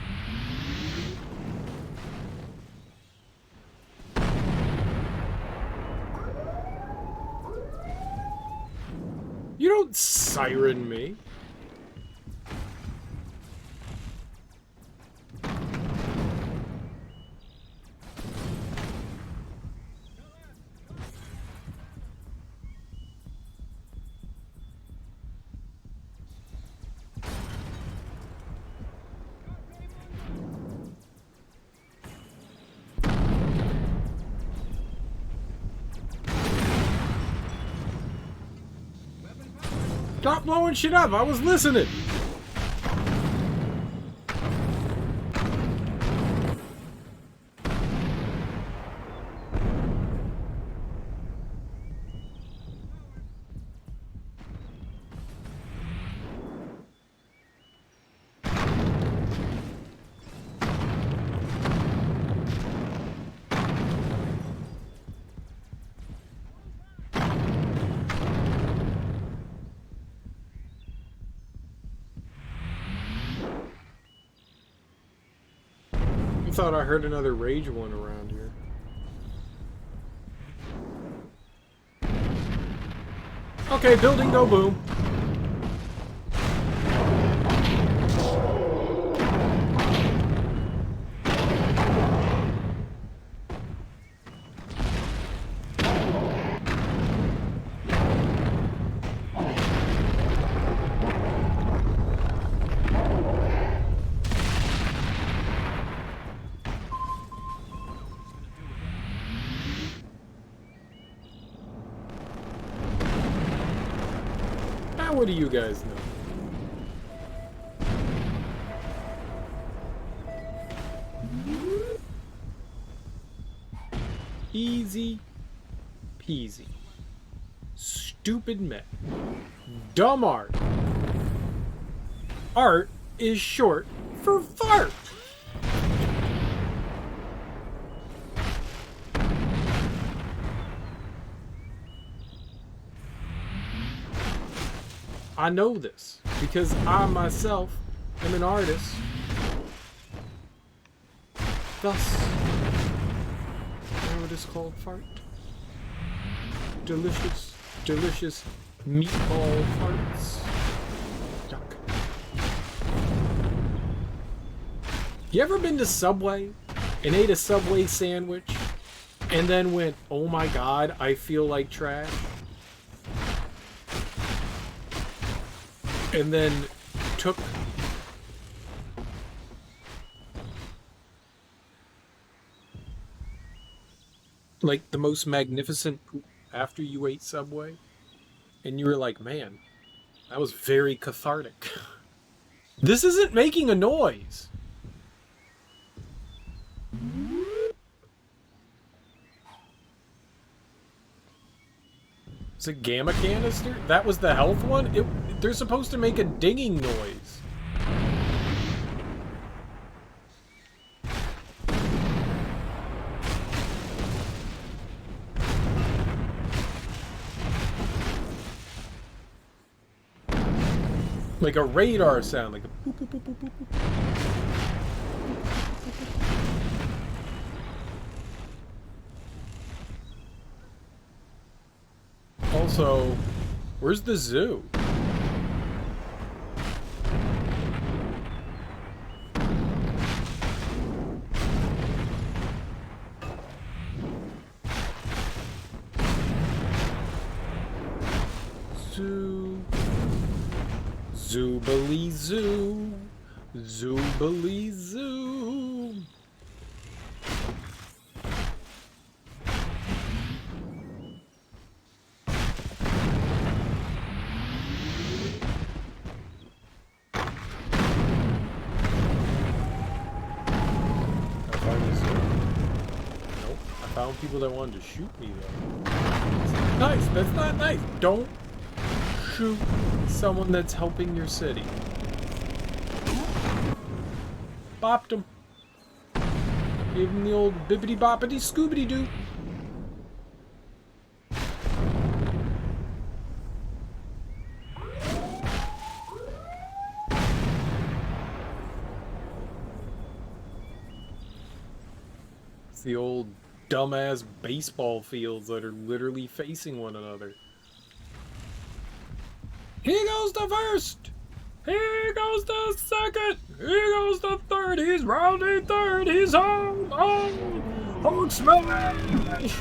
S1: You don't siren me. Stop blowing shit up, I was listening! I thought I heard another rage one around here. Okay, building go boom. What do you guys know? Easy peasy. Stupid men. Dumb art. Art is short for fart. I know this because I myself am an artist. Thus, you know what it's called? Fart. Delicious, delicious meatball farts. Yuck. You ever been to Subway and ate a Subway sandwich and then went, oh my god, I feel like trash? And then took like the most magnificent poop after you ate Subway, and you were like, man, that was very cathartic. This isn't making a noise. Is it gamma canister? That was the health one? They're supposed to make a dinging noise. Like a radar sound, like a boop, boop, boop, boop, boop, boop. Also, where's the zoo? Zoo. Zoobly zoo. Zoobly zoo. Found people that wanted to shoot me though. Nice, that's not nice. Don't shoot someone that's helping your city. Bopped him. Gave him the old bippity boppity scoobity doo. It's the old dumbass baseball fields that are literally facing one another. Here goes the first! Here goes the second! Here goes the third! He's rounding third! He's home! Home! Hulk smash!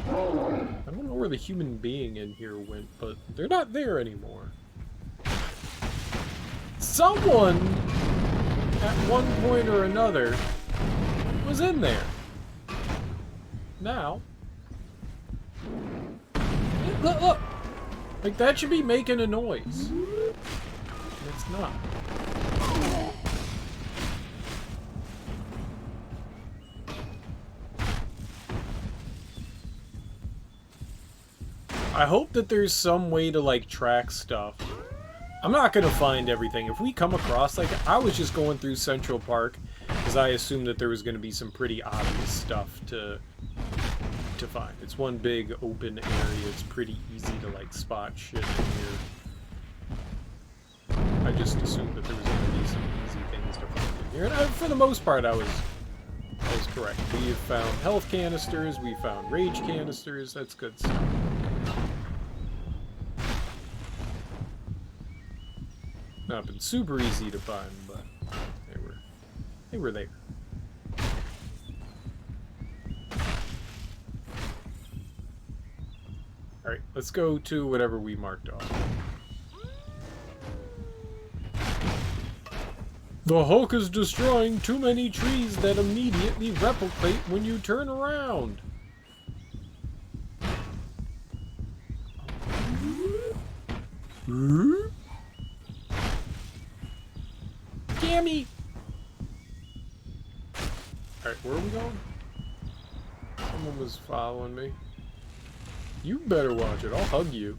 S1: I don't know where the human being in here went, but they're not there anymore. Someone, at one point or another, was in there. Now, look, look, like that should be making a noise. It's not. I hope that there's some way to like track stuff. I'm not gonna find everything. If we come across, like, I was just going through Central Park because I assumed that there was gonna be some pretty obvious stuff to find. It's one big open area. It's pretty easy to like spot shit in here. I just assumed that there was gonna be some easy things to find in here, and for the most part, I was correct. We have found health canisters. We found rage canisters. That's good stuff. Not been super easy to find, but they were there. Alright, let's go to whatever we marked off. The Hulk is destroying too many trees that immediately replicate when you turn around. Gammy! Alright, where are we going? Someone was following me. You better watch it, I'll hug you.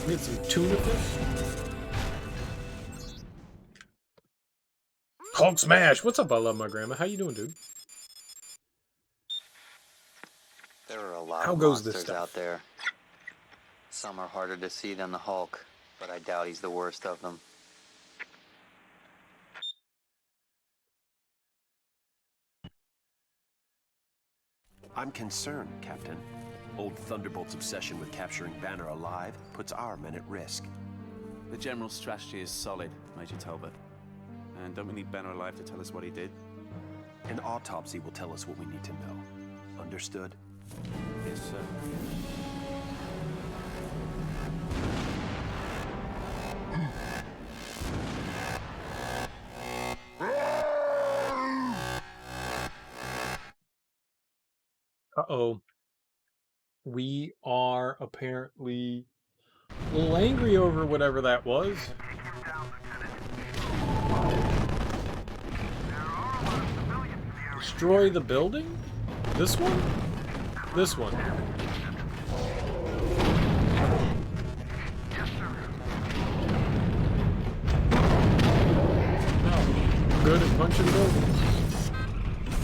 S1: We had some tuna fish. Hulk smash! What's up, I love my grandma? How you doing, dude?
S2: There are a lot
S1: How
S2: of
S1: goes this
S2: monsters
S1: stuff?
S2: out there. Some are harder to see than the Hulk, but I doubt he's the worst of them.
S7: I'm concerned, Captain. Old Thunderbolt's obsession with capturing Banner alive puts our men at risk.
S5: The general strategy is solid, Major Talbot. And don't we need Banner alive to tell us what he did?
S7: An autopsy will tell us what we need to know. Understood?
S5: Yes, sir.
S1: Uh-oh. We are apparently a little angry over whatever that was. Destroy the building? This one? This one. Oh, good at punching buildings.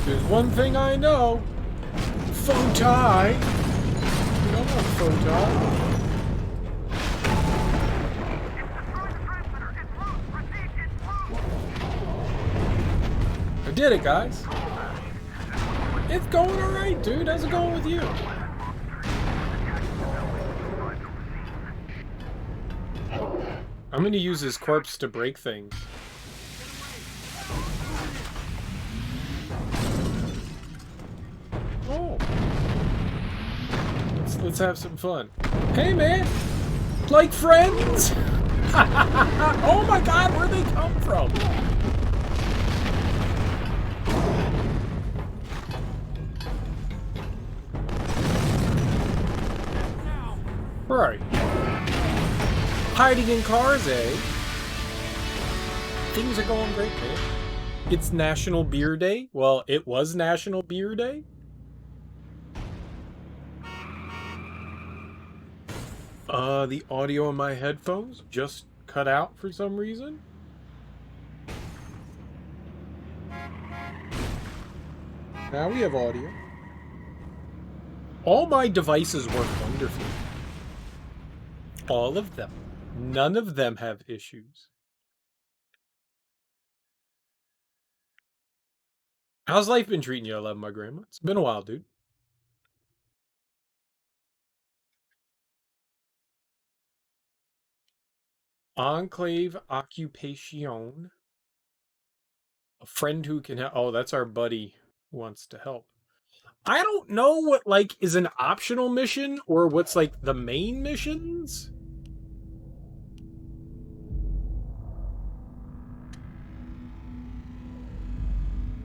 S1: There's one thing I know. Fotai! You don't want Fotai. I did it, guys. It's going alright, dude. How's it going with you? I'm gonna use his corpse to break things. Oh. Let's have some fun. Hey, man! Like friends? Oh my god, where'd they come from? Right. Hiding in cars, eh? Things are going great, man. It's National Beer Day. Well, it was National Beer Day. The audio in my headphones just cut out for some reason. Now we have audio. All my devices work wonderfully. All of them. None of them have issues. How's life been treating you? I love my grandma. It's been a while, dude. Enclave Occupation. A friend who can help. Oh, that's our buddy who wants to help. I don't know what, like, is an optional mission or what's, like, the main missions.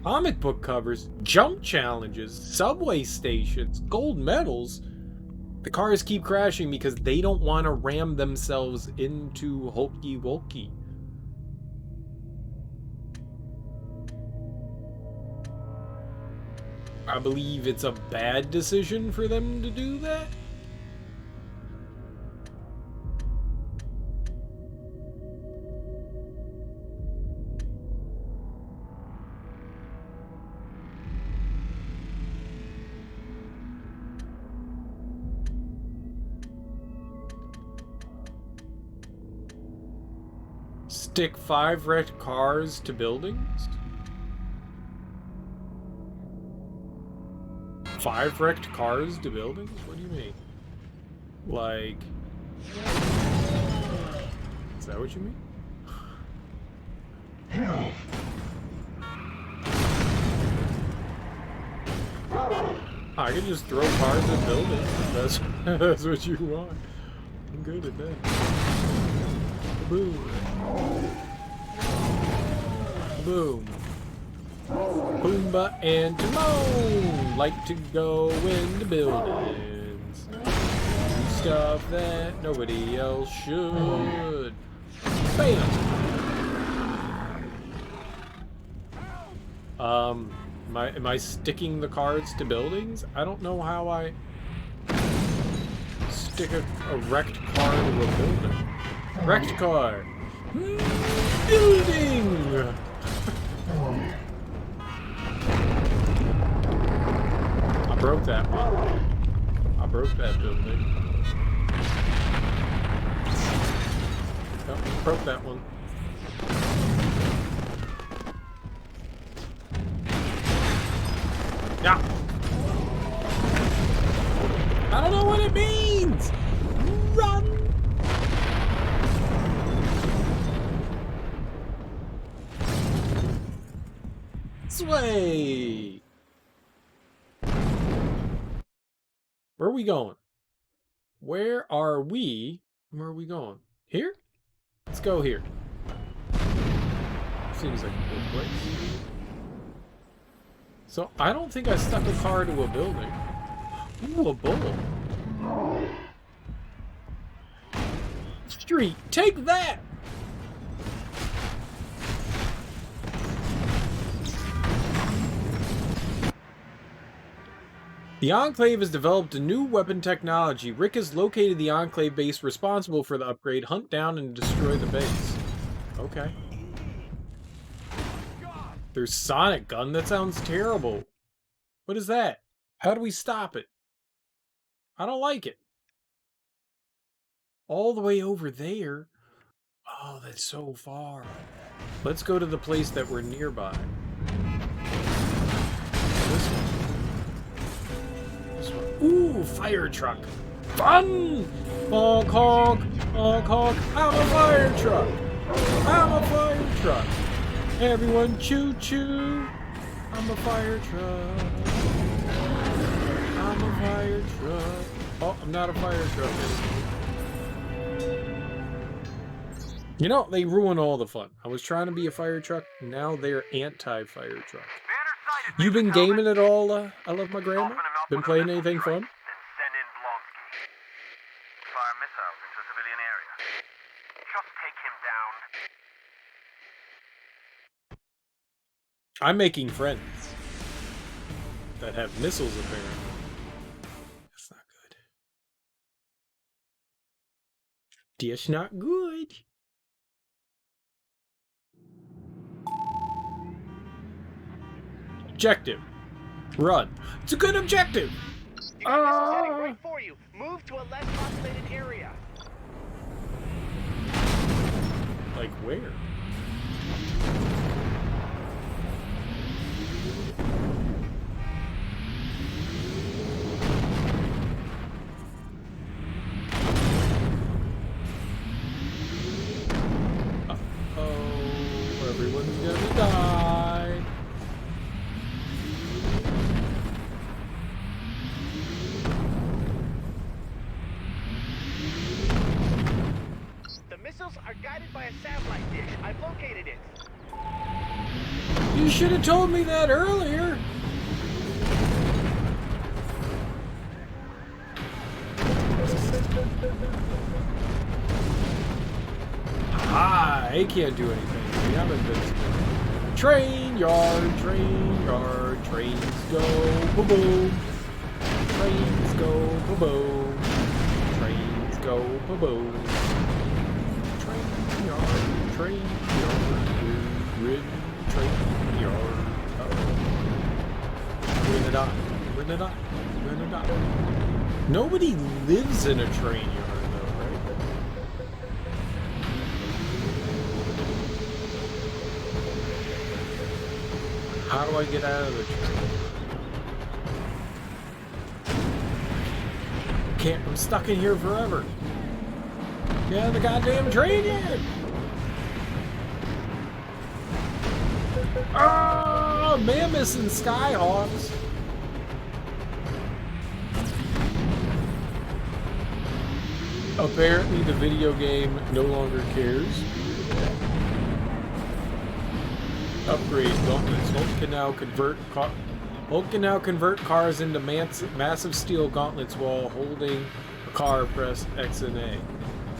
S1: Comic book covers, jump challenges, subway stations, gold medals. The cars keep crashing because they don't want to ram themselves into Hulky Wulky. I believe it's a bad decision for them to do that. Stick 5 wrecked cars to buildings? 5 wrecked cars to buildings? What do you mean? Like... Is that what you mean? I can just throw cars at buildings if that's what you want. I'm good at that. Boom. Boom. Pumbaa and Timon like to go into buildings. Do stuff that nobody else should. Bam! Am I sticking the cards to buildings? I don't know how I stick a wrecked car to a building. Wrecked car. Building! I broke that one. I broke that building. Oh, broke that one. Yeah. I don't know what it means. Run. Sway. Where are we going? Where are we? Where are we going? Here? Let's go here. Seems like a good place. So I don't think I stuck a car to a building. Ooh, a bull. Street, take that! The Enclave has developed a new weapon technology. Rick has located the Enclave base responsible for the upgrade. Hunt down and destroy the base. Okay. There's Sonic Gun? That sounds terrible. What is that? How do we stop it? I don't like it. All the way over there? Oh, that's so far. Let's go to the place that we're nearby. This one. Ooh, fire truck. Fun! Honk, honk, honk, honk. I'm a fire truck. I'm a fire truck. Everyone choo choo. I'm a fire truck. I'm a fire truck. Oh, I'm not a fire truck anymore. You know, they ruin all the fun. I was trying to be a fire truck. Now they're anti-fire truck. You been gaming at all? I love my grandma. Been playing anything fun?
S4: Then send in Blonsky. Fire missiles into civilian area. Just take him down.
S1: I'm making friends that have missiles, apparently. That's not good. That's not good. Objective. Run. It's a good objective.
S7: You got missiles heading right for you. Move to a less populated area.
S1: Like where? Uh-oh, everyone's gonna die.
S7: The missiles are guided by a satellite dish. I've located it.
S1: You should have told me that earlier. Ah, he can't do anything. We have invincible. Train yard, trains go boom boom. Trains go boom boom. Trains go boom boom. Train yard, grid, train yard. We're gonna die. We're gonna die. We're gonna die. Nobody lives in a train yard, though, right? How do I get out of the train? Can't. I'm stuck in here forever. Get out of the goddamn train yard! Oh, mammoths and skyhawks. Apparently the video game no longer cares. Upgrade gauntlets. Hulk can now convert cars into massive steel gauntlets while holding a car. Press X and A.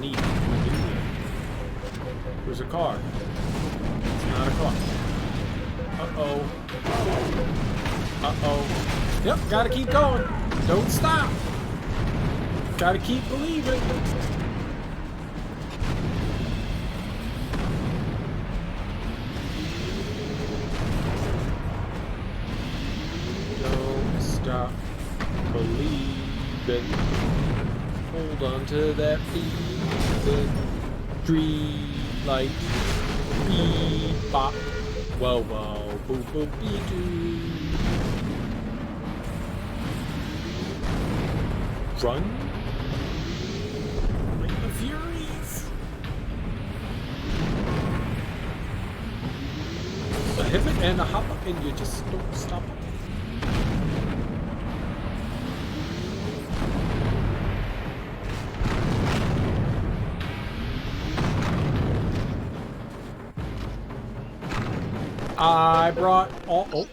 S1: Neat. There's a car. It's not a car. Uh-oh. Uh-oh. Yep, gotta keep going. Don't stop. Gotta keep believing. Don't stop believing. Hold on to that feeling. Dream light. Beep bop. Whoa, whoa, boop, boop, bee doo. Run. Like the Furies. A hip and a hop and you just don't stop. I brought all. Oh.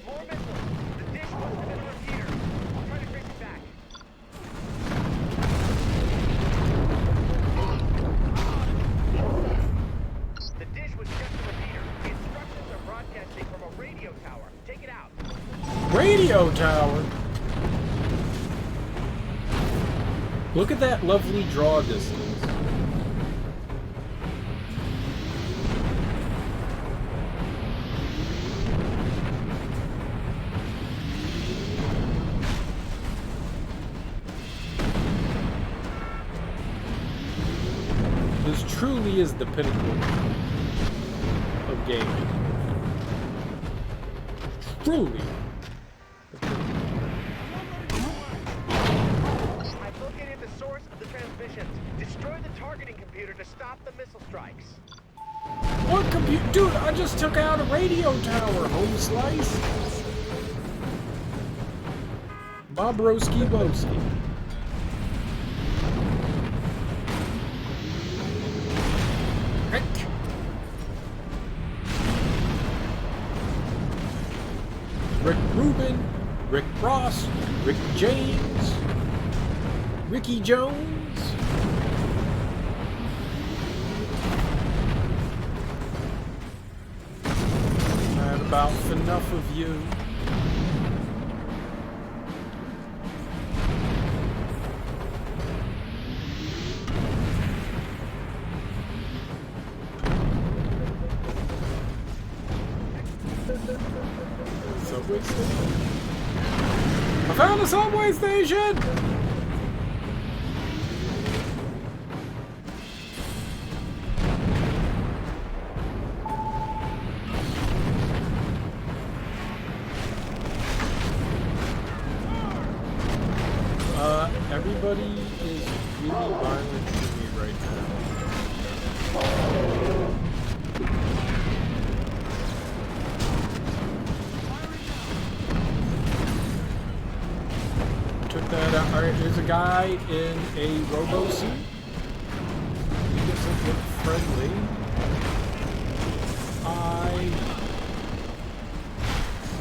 S1: radio tower. Look at that lovely draw distance. This truly is the pinnacle of gaming. Truly.
S7: I've located the source of the transmissions. Destroy the targeting computer to stop the missile strikes.
S1: What computer? Dude, I just took out a radio tower, home slice. Bobroski Boski. Rick Rubin, Rick Ross, Rick James, Ricky Jones. I had about enough of you. Subway station? I found a subway station! Everybody is really violent to me right now. Took that out. Alright, there's a guy in a robo suit. He doesn't look friendly. I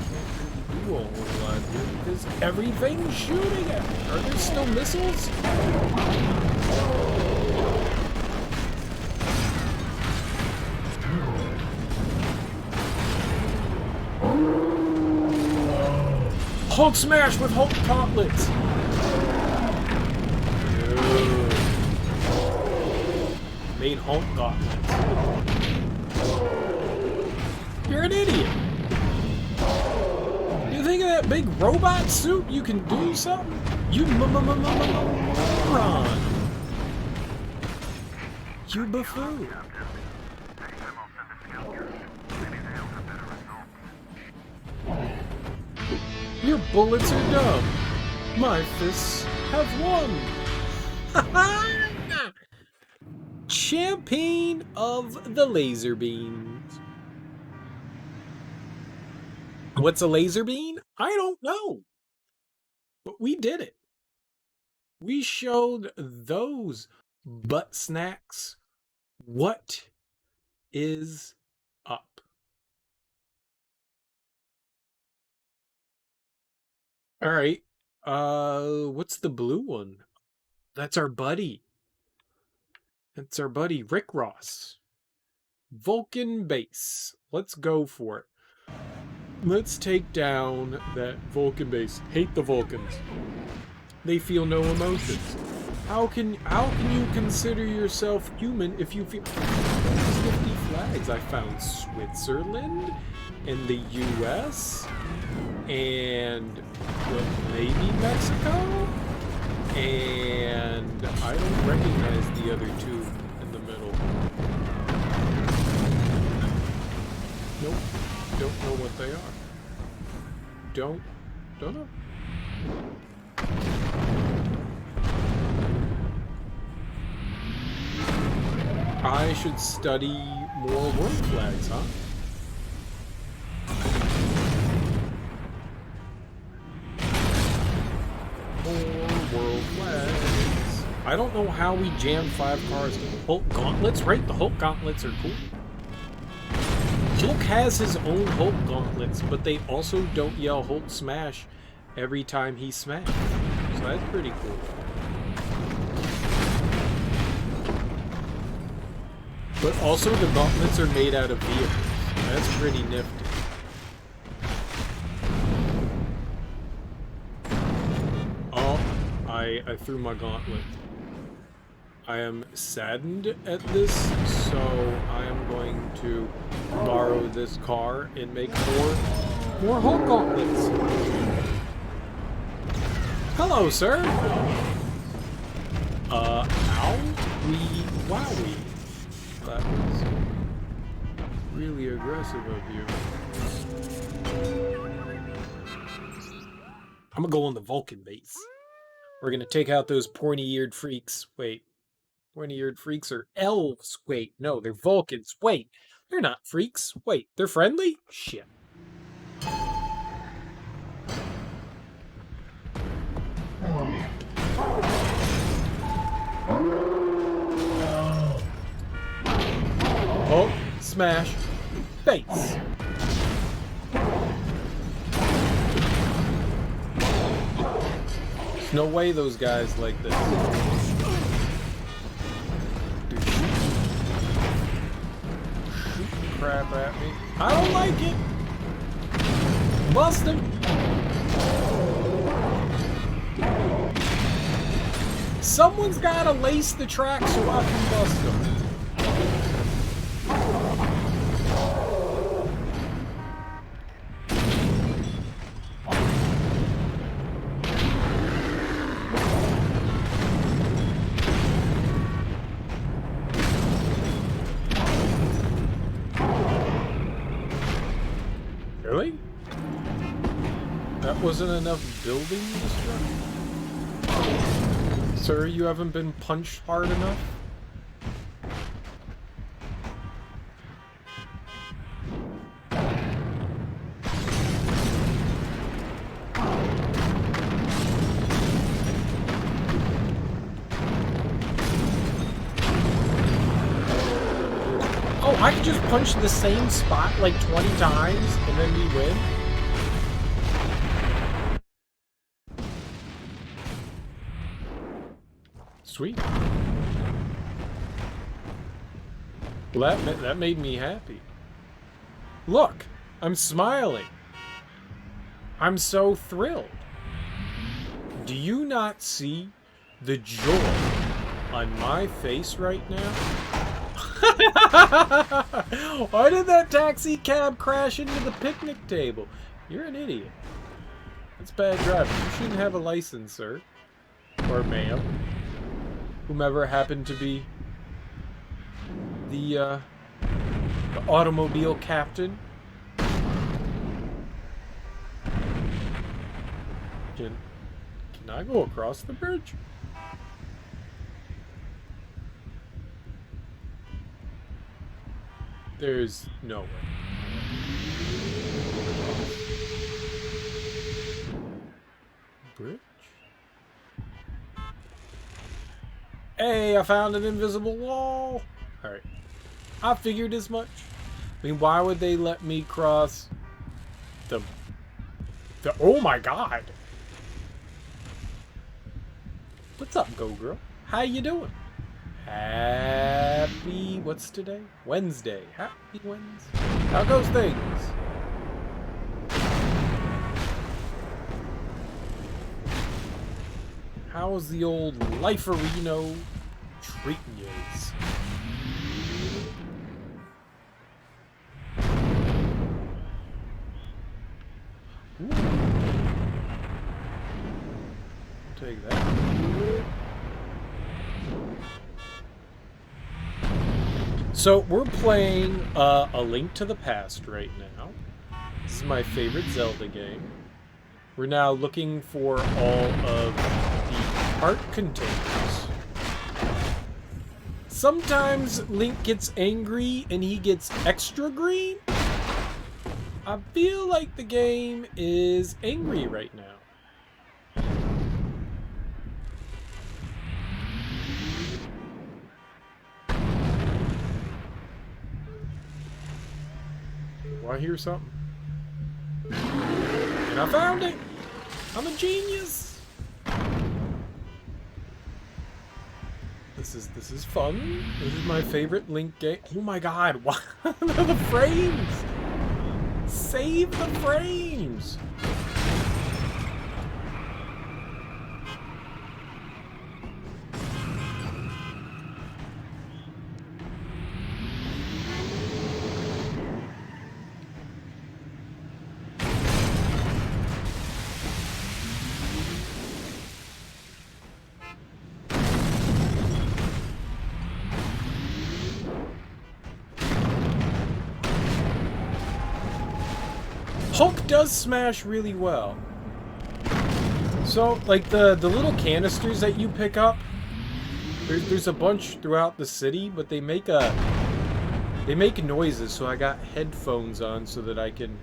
S1: can't really do a whole lot here because everything's shooting at me. Are there still missiles? Hulk smash with Hulk gauntlets! Made Hulk gauntlets. You're an idiot! You think of that big robot suit you can do something? You moron! You buffoon! Your bullets are dumb. My fists have won. Champion of the laser beams. What's a laser beam? I don't know. But we did it. We showed those butt snacks what is up. All right. What's the blue one? That's our buddy. That's our buddy Rick Ross. Vulcan base. Let's go for it. Let's take down that Vulcan base. Hate the Vulcans. They feel no emotions. How can you consider yourself human if you feel 50 flags? I found Switzerland and the US and maybe Mexico, and I don't recognize the other two in the middle. Nope, don't know what they are. Don't know. I should study more world flags, huh? World flags. I don't know how we jammed 5 cars. Hulk gauntlets, right? The Hulk gauntlets are cool. Hulk has his own Hulk gauntlets, but they also don't yell Hulk smash every time he smashes. So that's pretty cool. But also the gauntlets are made out of vehicles. That's pretty nifty. I threw my gauntlet. I am saddened at this, so I am going to borrow this car and make more Hulk gauntlets. Hello, sir. Owie, wowie. That was really aggressive of you. I'm gonna go on the Vulcan base. We're gonna take out those pointy-eared freaks. Wait. Pointy-eared freaks are elves. Wait, no, they're Vulcans. Wait, they're not freaks. Wait, they're friendly? Shit. Oh, smash. Face. There's no way those guys like this. Crap at me. I don't like it. Bust him. Someone's gotta lace the track so I can bust him. Really? That wasn't enough building destruction? Sir, you haven't been punched hard enough? Oh, I could just punch the same spot like 20 times and then we win? Sweet. Well, that made me happy. Look, I'm smiling. I'm so thrilled. Do you not see the joy on my face right now? Why did that taxi cab crash into the picnic table? You're an idiot. That's bad driving. You shouldn't have a license, sir. Or ma'am. Whomever happened to be the automobile captain. Can I go across the bridge? There's no way. Bridge? Hey, I found an invisible wall! Alright. I figured as much. I mean, why would they let me cross the... Oh my god! What's up, Go Girl? How you doing? Happy... What's today? Wednesday. Happy Wednesday. How goes things? How's the old Liferino treating yous? Take that. So we're playing A Link to the Past right now. This is my favorite Zelda game. We're now looking for all of the heart containers. Sometimes Link gets angry and he gets extra green. I feel like the game is angry right now. Do I hear something? And I found it! I'm a genius! This is fun. This is my favorite Link game. Oh my god, why the frames? Save the frames! Hulk does smash really well. So, like, the little canisters that you pick up, there's a bunch throughout the city, but they make noises, so I got headphones on so that I can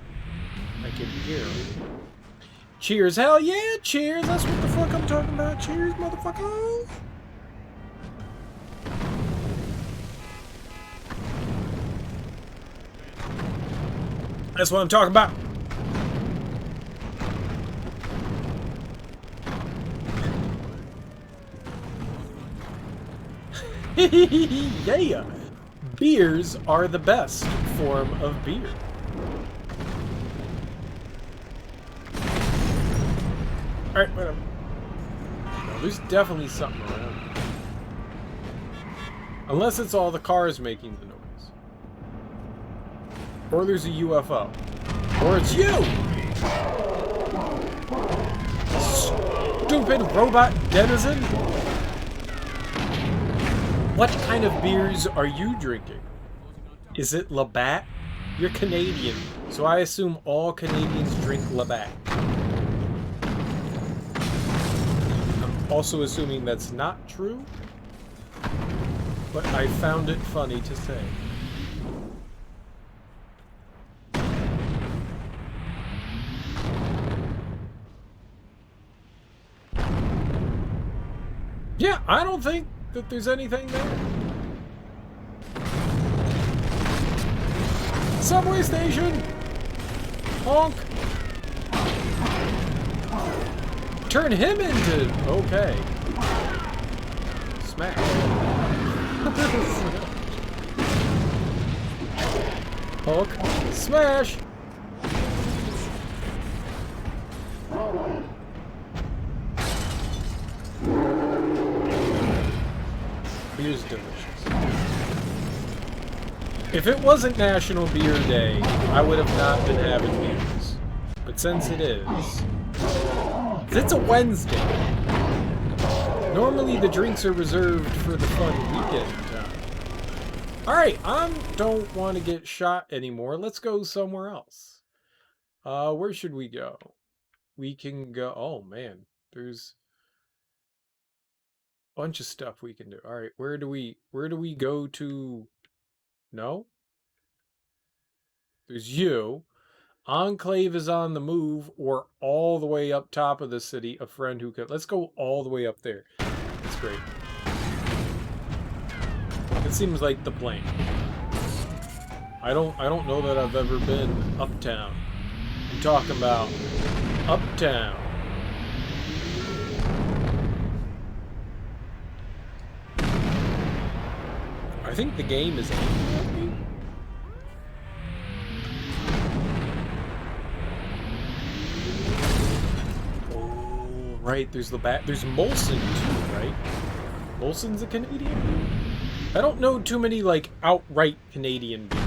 S1: hear them. Cheers, hell yeah, cheers, that's what the fuck I'm talking about. Cheers, motherfucker. That's what I'm talking about. Yeah! Beers are the best form of beer. Alright, whatever. No, there's definitely something around here. Unless it's all the cars making the noise. Or there's a UFO. Or it's you! Stupid robot denizen! What kind of beers are you drinking? Is it Labatt? You're Canadian, so I assume all Canadians drink Labatt. I'm also assuming that's not true, but I found it funny to say. Yeah, I don't think that there's anything there. Subway station! Honk! Turn him into... Okay. Smash. Hulk. Smash! Beer's delicious. If it wasn't National Beer Day, I would have not been having beers. But since it is, it's a Wednesday. Normally the drinks are reserved for the fun weekend time. Alright, I don't want to get shot anymore. Let's go somewhere else. Where should we go? We can go... Oh, man. There's a bunch of stuff we can do. Alright, where do we go to... No? There's you. Enclave is on the move, or all the way up top of the city. A friend who could... Let's go all the way up there. That's great. It seems like the plan. I don't know that I've ever been uptown. I'm talking about uptown. I think the game is aiming at me. Oh, right. There's there's Molson too, right? Molson's a Canadian beer? I don't know too many, like, outright Canadian beers.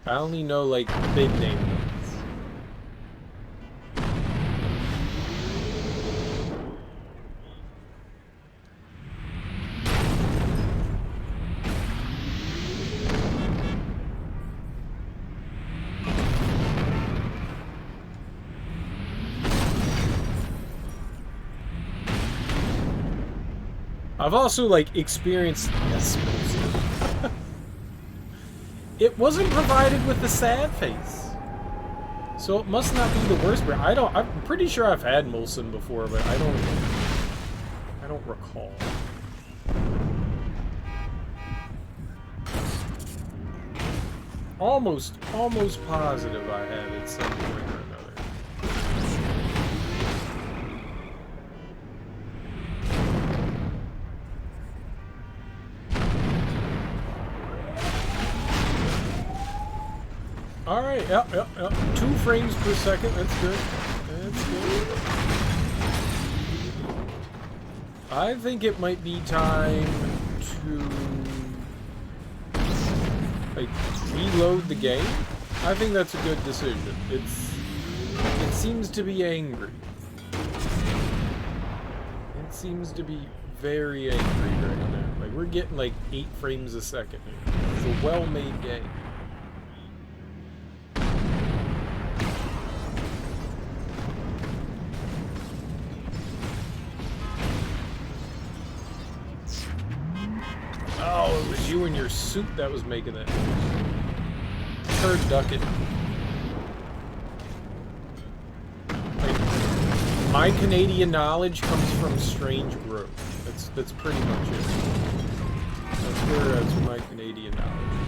S1: I only know, like, big name ones. I've also, like, experienced... Yes, it wasn't provided with the sad face. So it must not be the worst beer. I'm pretty sure I've had Molson before, but I don't recall. Almost positive I have at some point or another. Alright, yep. 2 frames per second, that's good. That's good. I think it might be time to, like, reload the game. I think that's a good decision. It seems to be angry. It seems to be very angry right now. Like, we're getting like 8 frames a second here. is a well-made game. Oh, it was you in your suit that was making that noise. Turducken. Like, my Canadian knowledge comes from Strange Grove. That's pretty much it. That's where my Canadian knowledge is.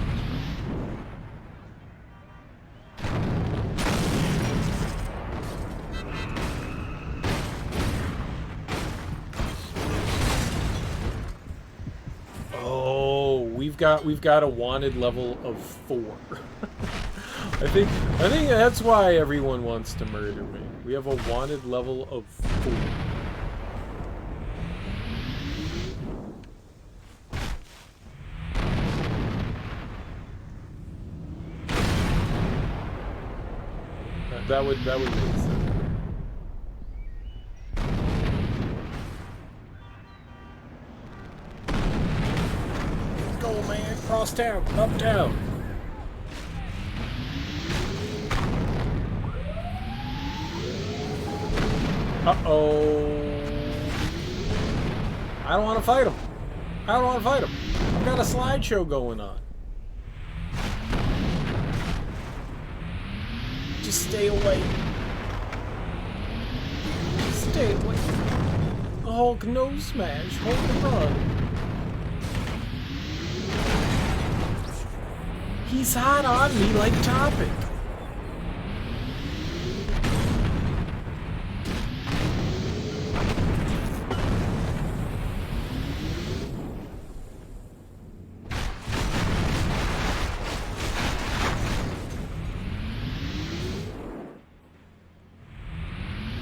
S1: Oh, we've got a wanted level of 4. I think that's why everyone wants to murder me. We have a wanted level of 4. That would make sense. Go, man! Cross town, uptown. Uh-oh. I don't want to fight him. I don't want to fight him. I've got a slideshow going on. Just stay away. Stay away. A Hulk nose smash. Hold the run. He's hot on me like Topic.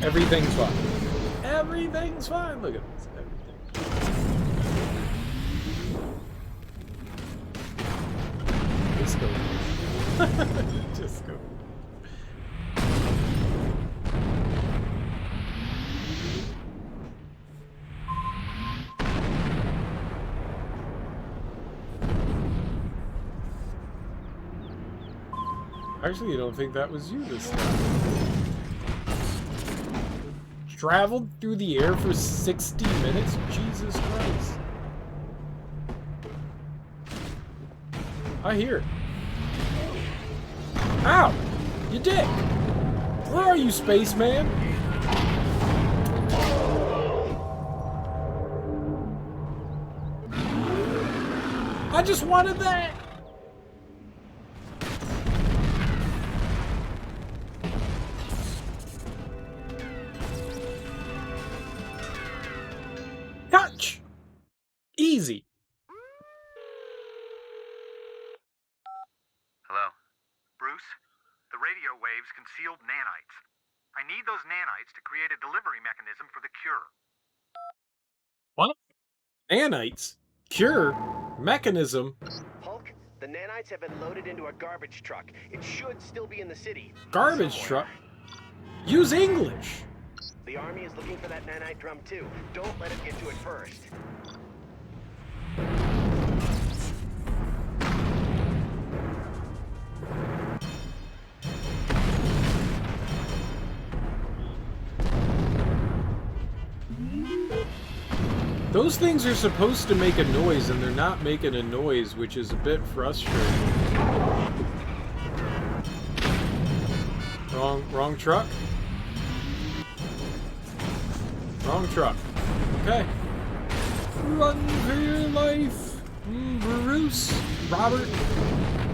S1: Everything's fine. Everything's fine. Look at this. Everything. Just go. Just go. Actually, I don't think that was you this time. Traveled through the air for 60 minutes? Jesus Christ. I hear it. Ow! You dick! Where are you, spaceman? I just wanted that! Touch! Easy.
S4: Hello? Bruce? The radio waves concealed nanites. I need those nanites to create a delivery mechanism for the cure.
S1: What? Nanites? Cure? Mechanism?
S7: Hulk, the nanites have been loaded into a garbage truck. It should still be in the city.
S1: Garbage truck? Use English!
S7: The army is looking for that nanite drum too. Don't let it get to it first.
S1: Those things are supposed to make a noise, and they're not making a noise, which is a bit frustrating. Wrong truck? Wrong truck. Okay. Run for your life, Bruce. Robert.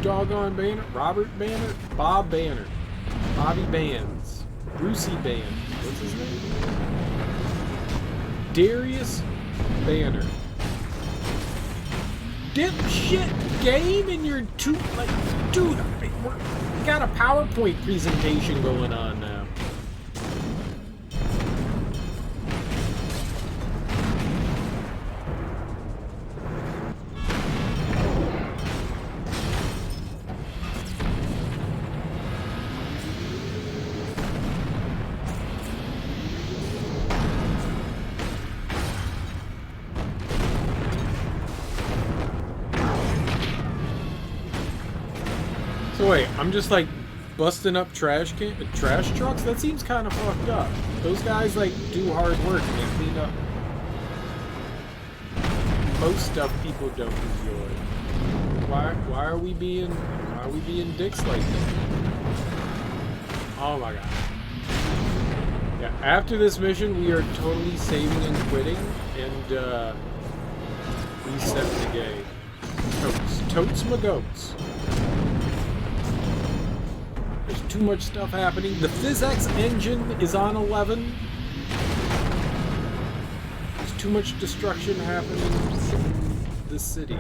S1: Doggone Banner. Robert Banner. Bob Banner. Bobby Bands. Brucey Band. What's his name? Darius Banner. Dipshit game in your like, dude, we got a PowerPoint presentation going on now. wait, I'm just like busting up trash trucks? That seems kind of fucked up. Those guys like do hard work and they clean up most stuff people don't enjoy. Why are we being dicks like that? Oh my god. Yeah, after this mission we are totally saving and quitting and reset the game. Totes my goats. There's too much stuff happening. The PhysX engine is on 11. There's too much destruction happening in the city.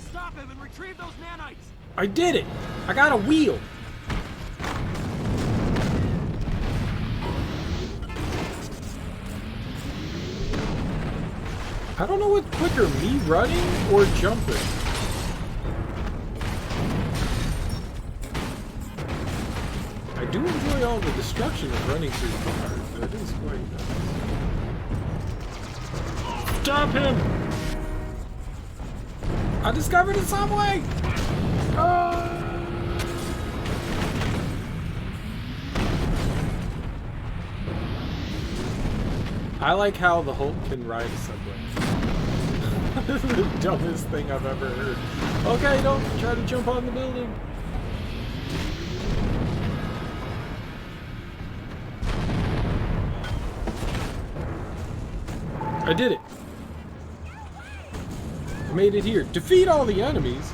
S3: Stop him and retrieve those nanites!
S1: I did it! I got a wheel! I don't know what's quicker, me running or jumping. I do enjoy all the destruction of running through cars. That is quite nice. Stop him! I discovered a subway! I like how the Hulk can ride a subway. This is the dumbest thing I've ever heard. Okay, don't try to jump on the building. I did it. I made it here. Defeat all the enemies.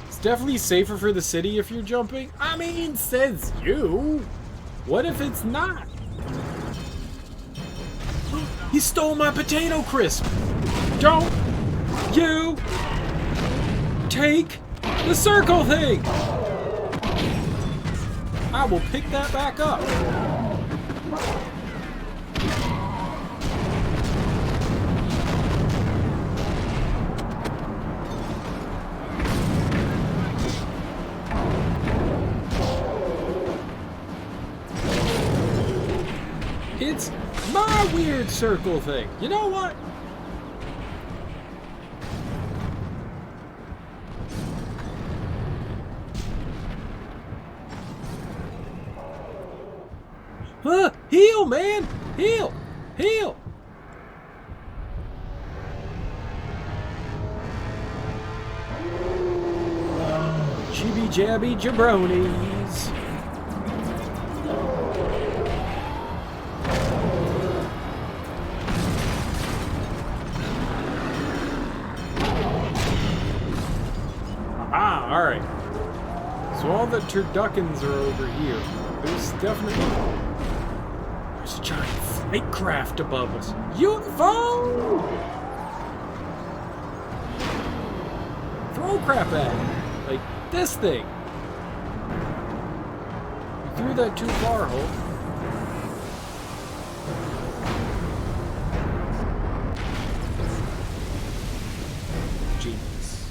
S1: It's definitely safer for the city if you're jumping. I mean, says you. What if it's not? He stole my potato crisp. Don't you take the circle thing. I will pick that back up. It's my weird circle thing. You know what? Heal, man! Heal! Heal! Jibby jabby jabronis. Ah, alright. So all the turduckens are over here. There's definitely... There's a giant flight craft above us. UFO! Throw crap at it. Like this thing. You threw that too far, Hulk. Genius.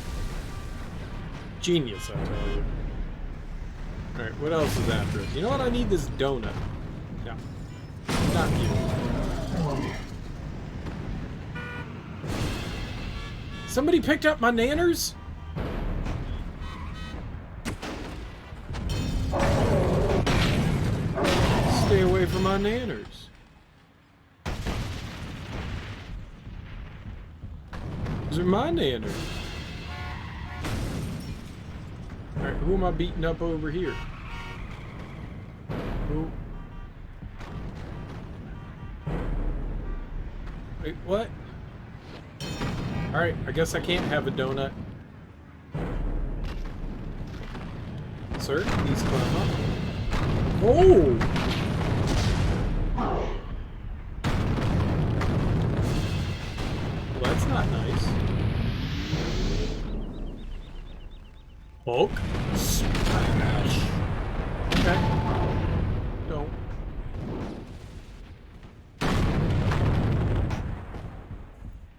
S1: Genius, I tell you. Alright, what else is after us? You know what? I need this donut. Yeah. Not you. Somebody picked up my nanners? Stay away from my nanners. Those are my nanners. Alright, who am I beating up over here? Who? Wait, what? Alright, I guess I can't have a donut. Sir, please climb up. Oh! Well, that's not nice. Hulk? Smash! Okay. Don't.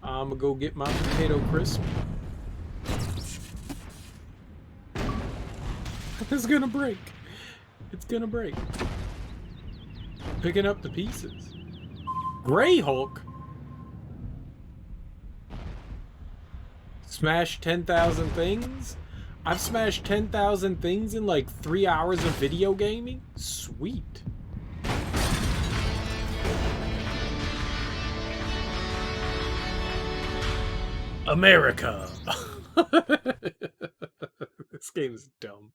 S1: I'm gonna go get my potato crisp. It's gonna break. It's gonna break. Picking up the pieces. Grey Hulk? Smash 10,000 things? I've smashed 10,000 things in like 3 hours of video gaming? Sweet. America. This game's dumb.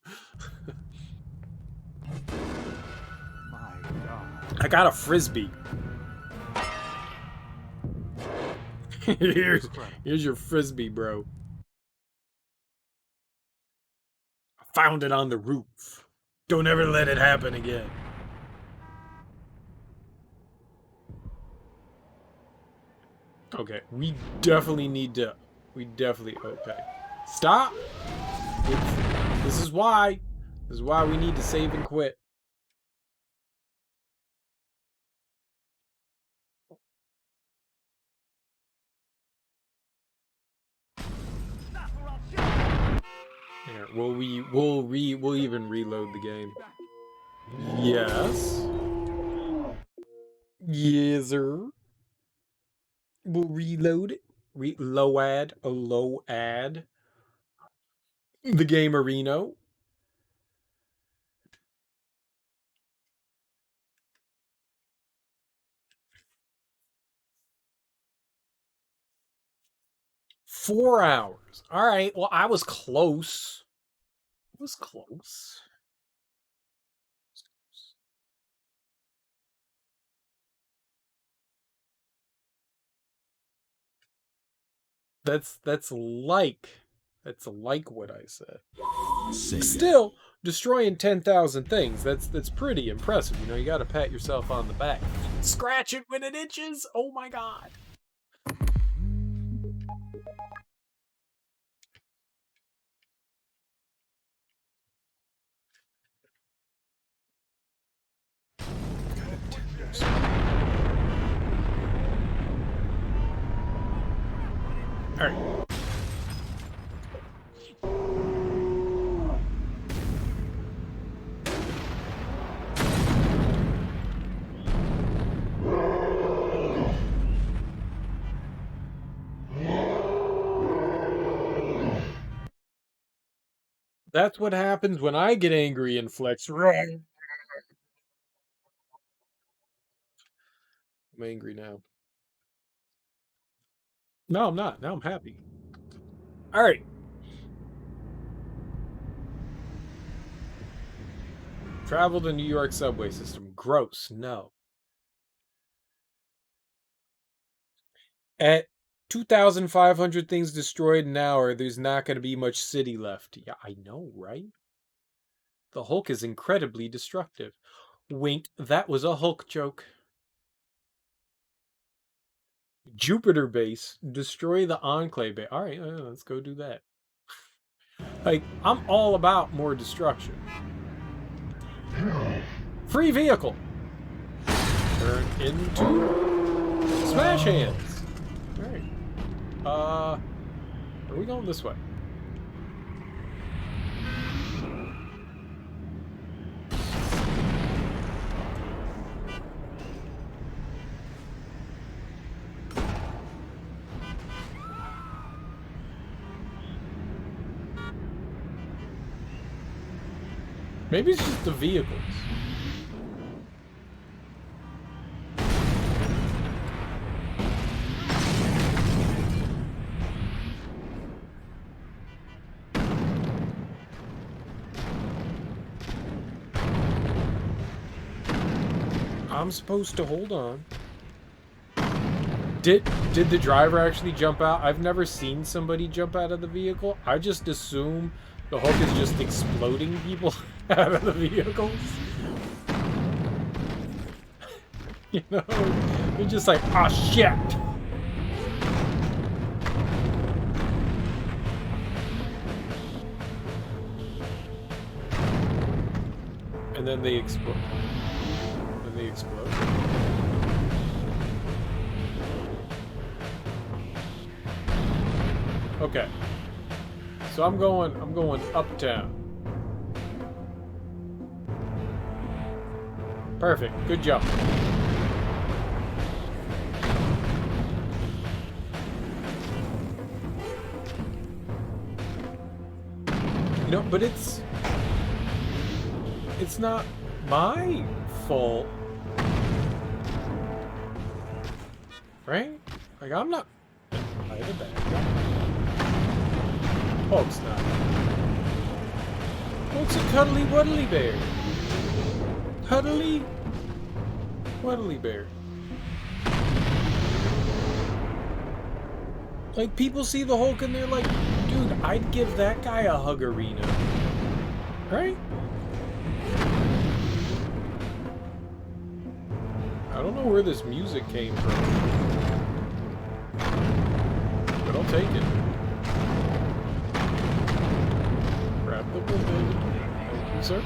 S9: My God.
S1: I got a frisbee. here's your frisbee, bro. I found it on the roof. Don't ever let it happen again. Okay, we definitely need to. Okay. Stop! This is why. This is why we need to save and quit. Here, we'll even reload the game. Yes. Yes, sir. We'll reload it. Load the game arena. Four hours. All right. Well, I was close. I was close. That's like what I said. Still, destroying 10,000 things, that's pretty impressive. You know, you gotta pat yourself on the back. Scratch it when it itches! Oh my god. Alright. That's what happens when I get angry and flex. I'm angry now. No, I'm not. Now I'm happy. All right. Travel the New York subway system. Gross. No. At 2,500 things destroyed an hour, there's not going to be much city left. Yeah, I know, right? The Hulk is incredibly destructive. Wink, that was a Hulk joke. Jupiter base, destroy the Enclave base. Alright, let's go do that. Like, I'm all about more destruction. Free vehicle! Turn into Smash Hands! Alright. Are we going this way? Maybe it's just the vehicles. I'm supposed to hold on. Did the driver actually jump out? I've never seen somebody jump out of the vehicle. I just assume the Hulk is just exploding people out of the vehicles. You know? They're just like, ah, shit! And then they explode. Then they explode. Okay. So I'm going uptown. Perfect. Good job. No, but it's not my fault. Right? Like, I'm not the bad guy. Oh, it's not. Oh, it's a cuddly wuddly bear. Cuddly wuddly bear. Like, people see the Hulk and they're like, dude, I'd give that guy a hug arena. Right? I don't know where this music came from. But I'll take it. Grab the window. Thank you, sir.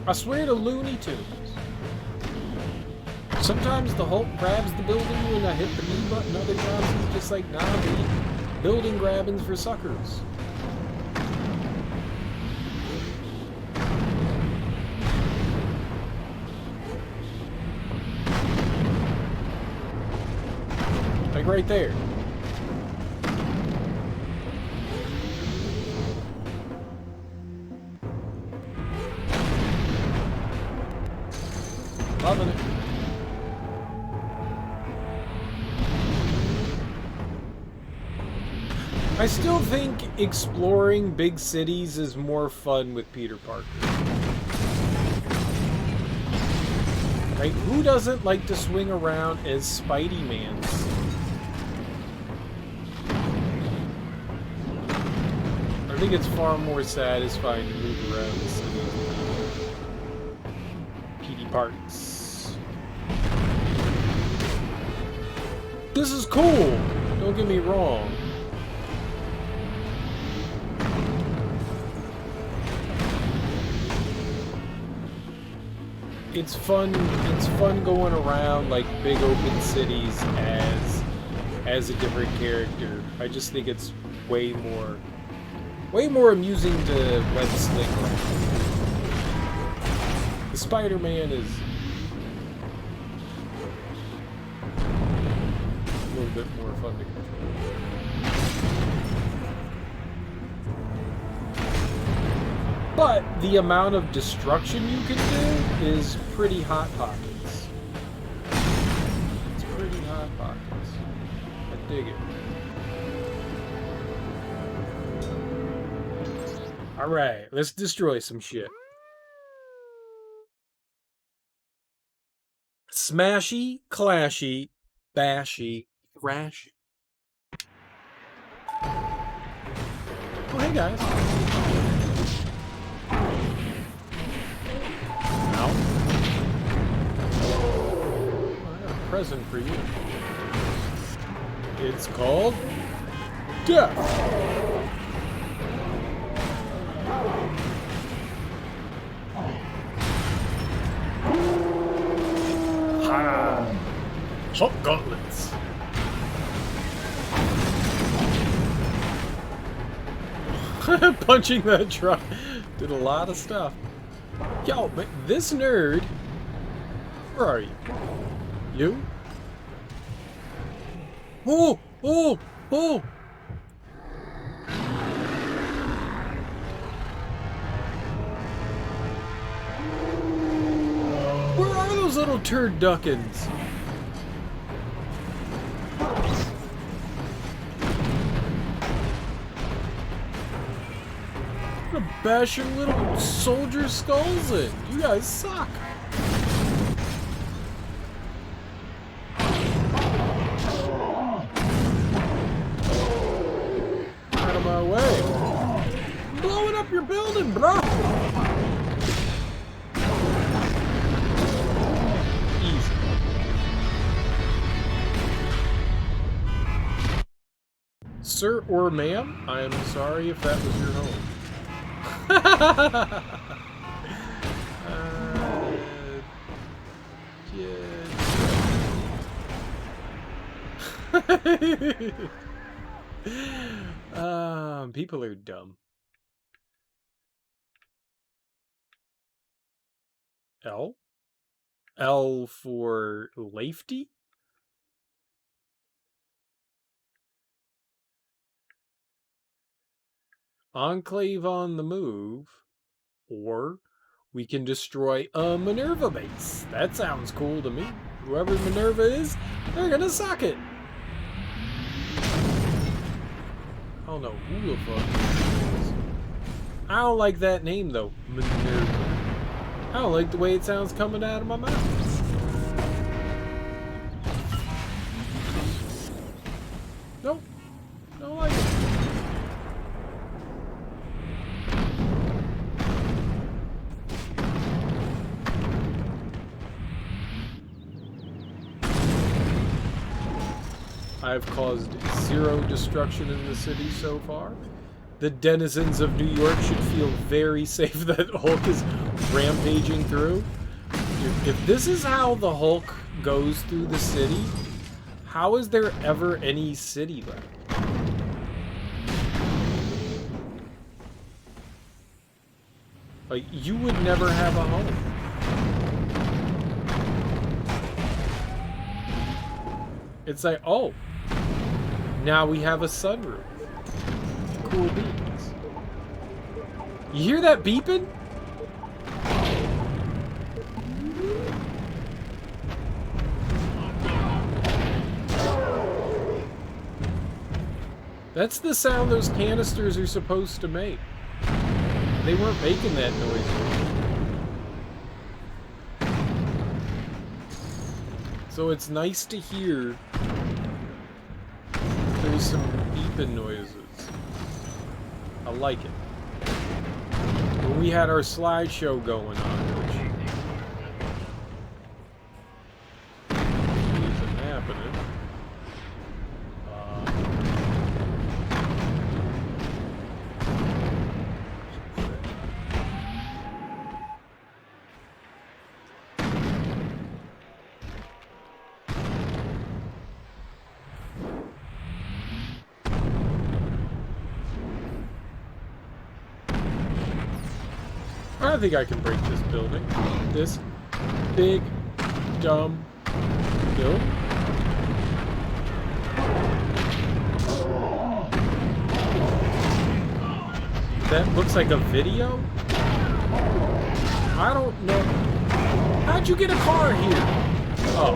S1: I swear to Looney Tunes. Sometimes the Hulk grabs the building when I hit the B button, other times he's just like, nah, dude. Building grabbing's for suckers. Like right there. Loving it. I still think exploring big cities is more fun with Peter Parker. Right? Who doesn't like to swing around as Spidey-Mans? I think it's far more satisfying to move around the city. PD Parks. This is cool! Don't get me wrong. It's fun going around like big open cities as a different character. I just think it's way more amusing to web sling around. The Spider-Man is a little bit more fun to control. But the amount of destruction you can do is pretty hot pockets. It's pretty hot pockets. I dig it. Alright, let's destroy some shit. Smashy, clashy, bashy, thrashy. Oh, hey guys. Present for you. It's called Death. Ha! Hot gauntlets. Punching that truck did a lot of stuff. Yo, but this nerd. Where are you? You? Oh! Oh! Oh! Where are those little turd duckins? I'm gonna bash your little soldier skulls in. You guys suck. Your building, bro. Easy. Sir or ma'am, I am sorry if that was your home. People are dumb. L? L for Lafety? Enclave on the move. Or we can destroy a Minerva base. That sounds cool to me. Whoever Minerva is, they're gonna suck it. I don't know who the fuck it is. I don't like that name though, Minerva. I don't like the way it sounds coming out of my mouth. Nope. Don't like it. I've caused 0 destruction in the city so far. The denizens of New York should feel very safe that Hulk is rampaging through. If this is how the Hulk goes through the city, how is there ever any city left? Like, you would never have a home. It's like, oh, now we have a sunroof. Cool beans. You hear that beeping? That's the sound those canisters are supposed to make. They weren't making that noise. So it's nice to hear there's some beeping noises. I like it. When we had our slideshow going on, which isn't happening. I think I can break this building. This big, dumb building. That looks like a video? I don't know. How'd you get a car here? Oh.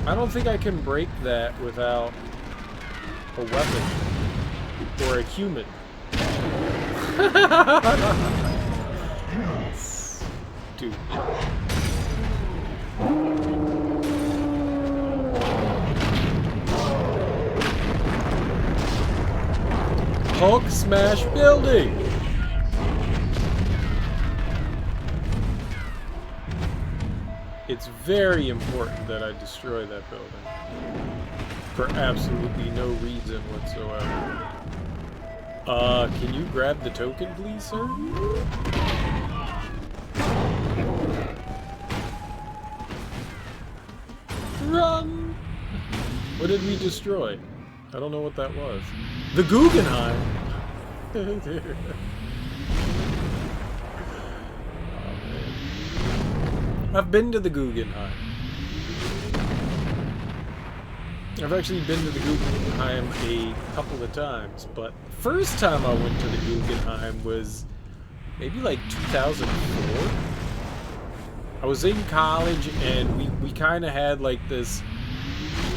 S1: I don't think I can break that without a weapon. Or a human. Dude. Hulk smash building. It's very important that I destroy that building for absolutely no reason whatsoever. Can you grab the token, please, sir? Run! What did we destroy? I don't know what that was. The Guggenheim! Oh, man. I've been to the Guggenheim. I've actually been to the Guggenheim a couple of times, but the first time I went to the Guggenheim was maybe like 2004. I was in college and we kind of had like this...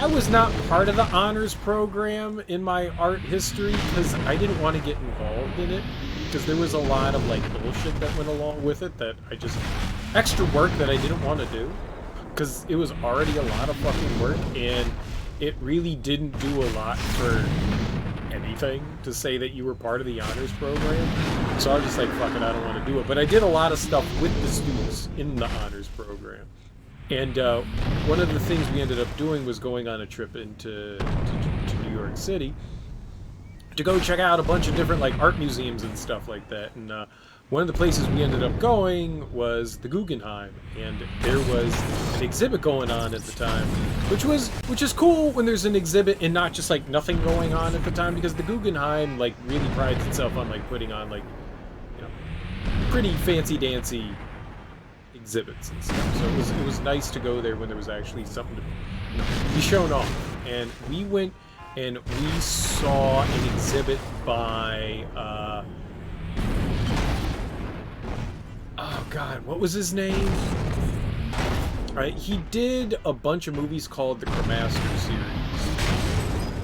S1: I was not part of the honors program in my art history because I didn't want to get involved in it because there was a lot of like bullshit that went along with it that I just... extra work that I didn't want to do because it was already a lot of fucking work and it really didn't do a lot for anything to say that you were part of the honors program. So I was just like, fuck it, I don't want to do it. But I did a lot of stuff with the students in the honors program. And one of the things we ended up doing was going on a trip into to New York City to go check out a bunch of different like art museums and stuff like that. And one of the places we ended up going was the Guggenheim, and there was an exhibit going on at the time, which is cool when there's an exhibit and not just like nothing going on at the time, because the Guggenheim like really prides itself on like putting on like, you know, pretty fancy dancy exhibits and stuff. So it was nice to go there when there was actually something to be shown off. And we went and we saw an exhibit by oh god, what was his name? He did a bunch of movies called the Cremaster series.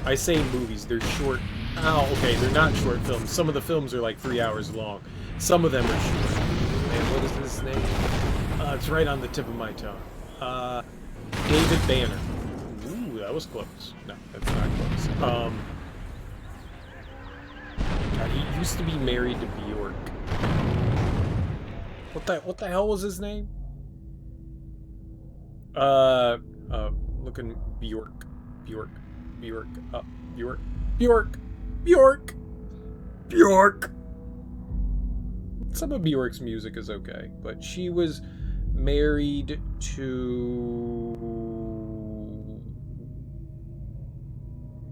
S1: I say movies, they're short. Oh, okay, they're not short films. Some of the films are like 3 hours long. Some of them are short. Man, what is his name? It's right on the tip of my tongue. David Banner. Ooh, that was close. No, that's not close. God, he used to be married to Bjork. What the hell was his name? Looking Bjork. Some of Bjork's music is okay, but she was married to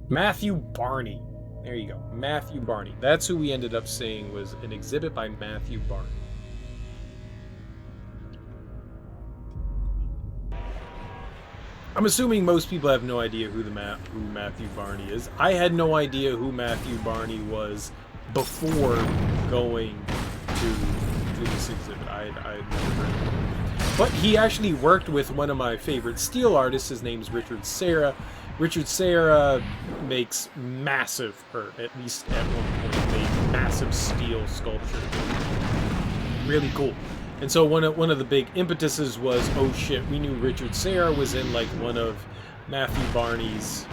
S1: Matthew Barney. There you go, Matthew Barney. That's who we ended up seeing, was an exhibit by Matthew Barney. I'm assuming most people have no idea who Matthew Barney is. I had no idea who Matthew Barney was before going to this exhibit. I had never heard of him. But he actually worked with one of my favorite steel artists. His name's Richard Serra. Richard Serra makes massive, or at least at one point made massive steel sculpture. Really cool. And so one of the big impetuses was, oh shit, we knew Richard Serra was in like one of Matthew Barney's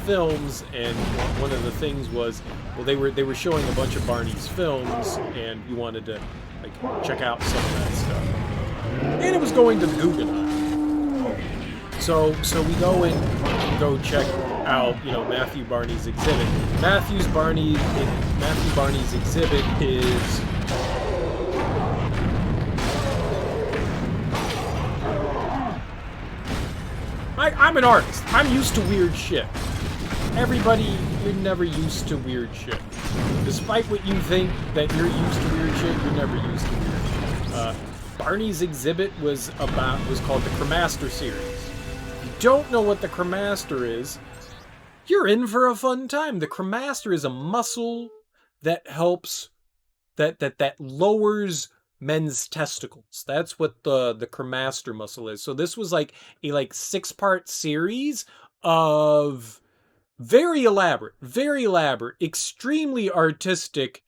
S1: films, and one of the things was, well, they were showing a bunch of Barney's films, and we wanted to like check out some of that stuff. And it was going to the Guggenheim. So we go check out, you know, Matthew Barney's exhibit. Matthew Barney's exhibit is I'm an artist. I'm used to weird shit. Everybody, you're never used to weird shit. Despite what you think that you're used to weird shit, you're never used to weird shit. Barney's exhibit was called the Cremaster series. If you don't know what the Cremaster is, you're in for a fun time. The Cremaster is a muscle that helps, that lowers men's testicles. That's what the Cremaster muscle is. So this was like a 6-part series of very elaborate, extremely artistic,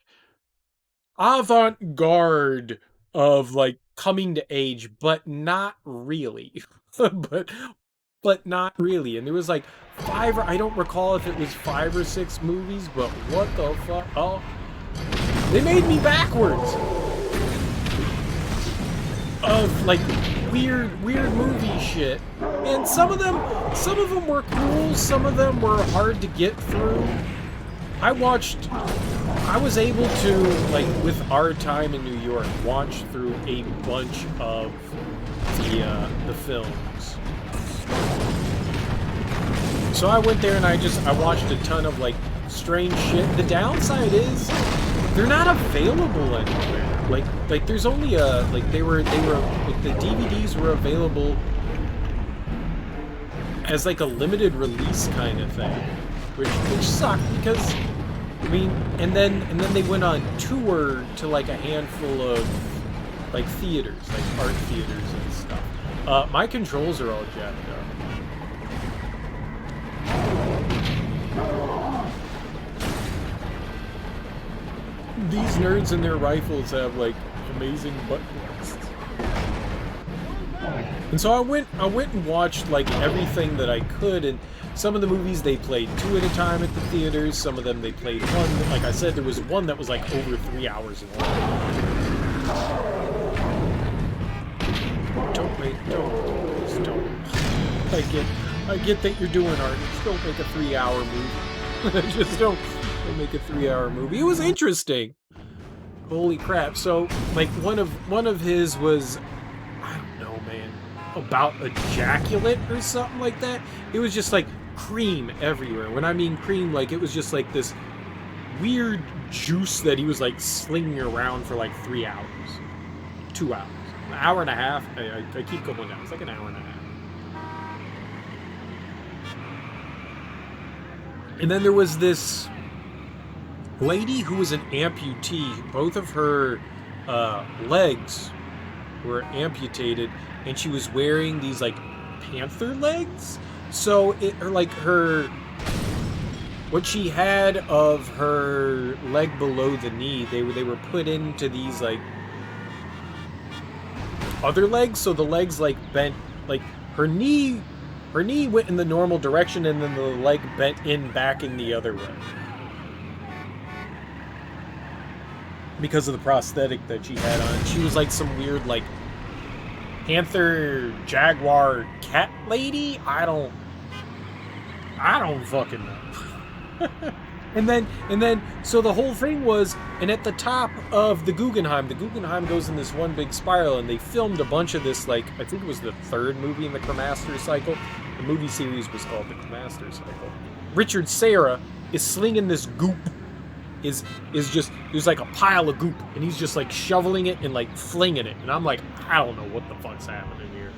S1: avant-garde of like coming to age, but not really. but not really. And there was like I don't recall if it was 5 or 6 movies, but what the fuck? Oh, they made me backwards. Of like weird movie shit, and some of them were cool, some of them were hard to get through. I was able to, like, with our time in New York, watch through a bunch of the films. So I went there and I watched a ton of like strange shit. The downside is they're not available anywhere. Like there's only they were like the DVDs were available as like a limited release kind of thing, which sucked because I mean, and then they went on tour to like a handful of like theaters, like art theaters and stuff. My controls are all jacked up. These nerds and their rifles have like amazing butt blasts. And so I went and watched like everything that I could, and some of the movies they played 2 at a time at the theaters, some of them they played 1. Like I said, there was one that was like over 3 hours long. Don't. I get that you're doing art. Just don't make a 3-hour movie. Just don't make a 3-hour movie. It was interesting. Holy crap. So, like, one of his was, I don't know, man, about ejaculate or something like that. It was just like cream everywhere. When I mean cream, like, it was just like this weird juice that he was like slinging around for like 3 hours, 2 hours, an hour and a half. I keep going down. It's like an hour and a half. And then there was this lady who was an amputee. Both of her legs were amputated, and she was wearing these like panther legs. So what she had of her leg below the knee, they were put into these like other legs. So the legs like bent, like her knee went in the normal direction, and then the leg bent back in the other way. Because of the prosthetic that she had on. She was like some weird like panther, jaguar, cat lady? I don't fucking know. and then so the whole thing was, and at the top of the Guggenheim goes in this one big spiral, and they filmed a bunch of this, like, I think it was the 3rd movie in the Cremaster cycle. The movie series was called the Cremaster cycle. Richard Serra is slinging this goop. Is just, there's like a pile of goop, and he's just like shoveling it and like flinging it, and I'm like, I don't know what the fuck's happening here.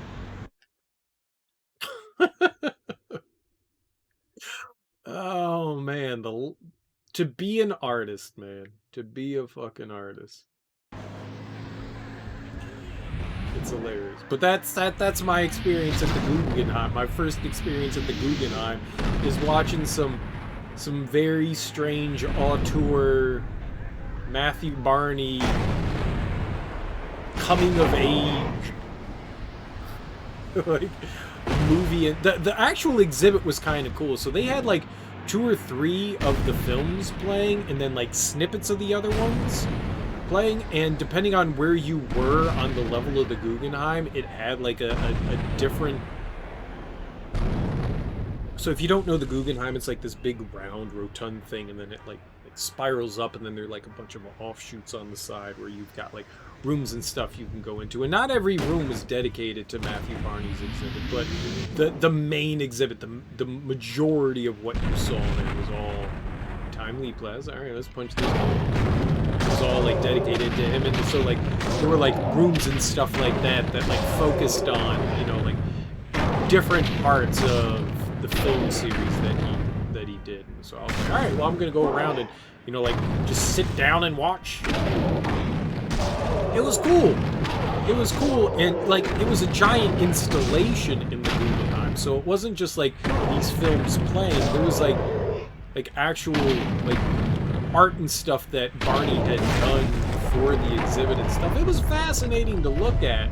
S1: Oh man, to be an artist, man, to be a fucking artist, it's hilarious. But that's my experience at the Guggenheim. My first experience at the Guggenheim is watching some very strange auteur Matthew Barney coming of age like movie. The actual exhibit was kind of cool. So they had like 2 or 3 of the films playing, and then like snippets of the other ones playing, and depending on where you were on the level of the Guggenheim, it had like a different. So if you don't know the Guggenheim, it's like this big round rotund thing, and then it like spirals up, and then there are like a bunch of offshoots on the side where you've got like rooms and stuff you can go into. And not every room was dedicated to Matthew Barney's exhibit, but the main exhibit, the majority of what you saw there was all Timely Plaza. All right, let's punch this hole. It was all like dedicated to him, and so like there were like rooms and stuff like that like focused on, you know, like different parts of the film series that he did. And so I was like, all right, well, I'm gonna go around and, you know, like just sit down and watch. It was cool. It was cool, and like it was a giant installation in the Guggenheim. So it wasn't just like these films playing. There was like actual like art and stuff that Barney had done for the exhibit and stuff. It was fascinating to look at,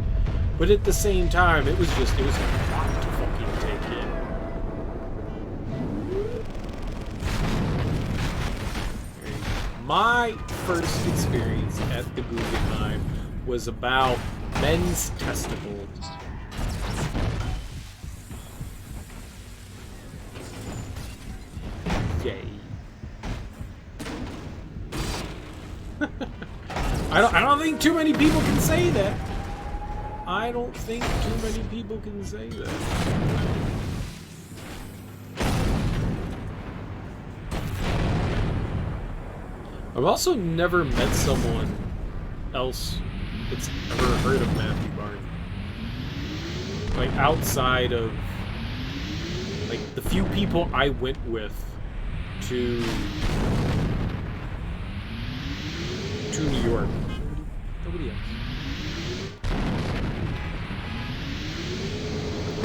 S1: but at the same time, it was a lot to fucking take in. My first experience at the Guggenheim was about men's testicles. Yay. I don't think too many people can say that. I don't think too many people can say that. I've also never met someone else that's ever heard of Matthew Barney. Like, outside of, like, the few people I went with to New York. Nobody else.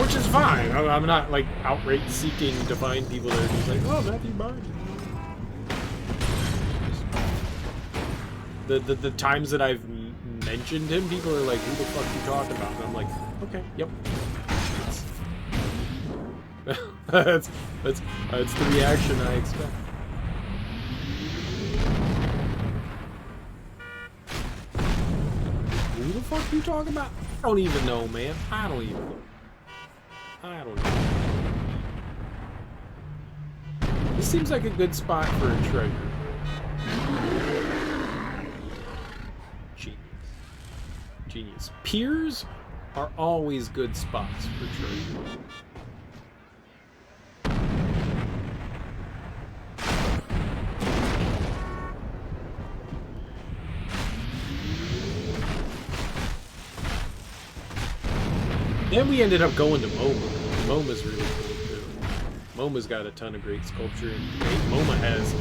S1: Which is fine. I'm not, like, outright seeking to find people that are just like, oh, Matthew Barney. The times that I've mentioned him, people are like, who the fuck are you talking about? And I'm like, okay, yep. That's the reaction I expect. Who the fuck are you talking about? I don't even know, man. I don't know. This seems like a good spot for a treasure. Genius. Piers are always good spots for treasure. Then we ended up going to MoMA. MoMA's really cool too. MoMA's got a ton of great sculpture, and MoMA has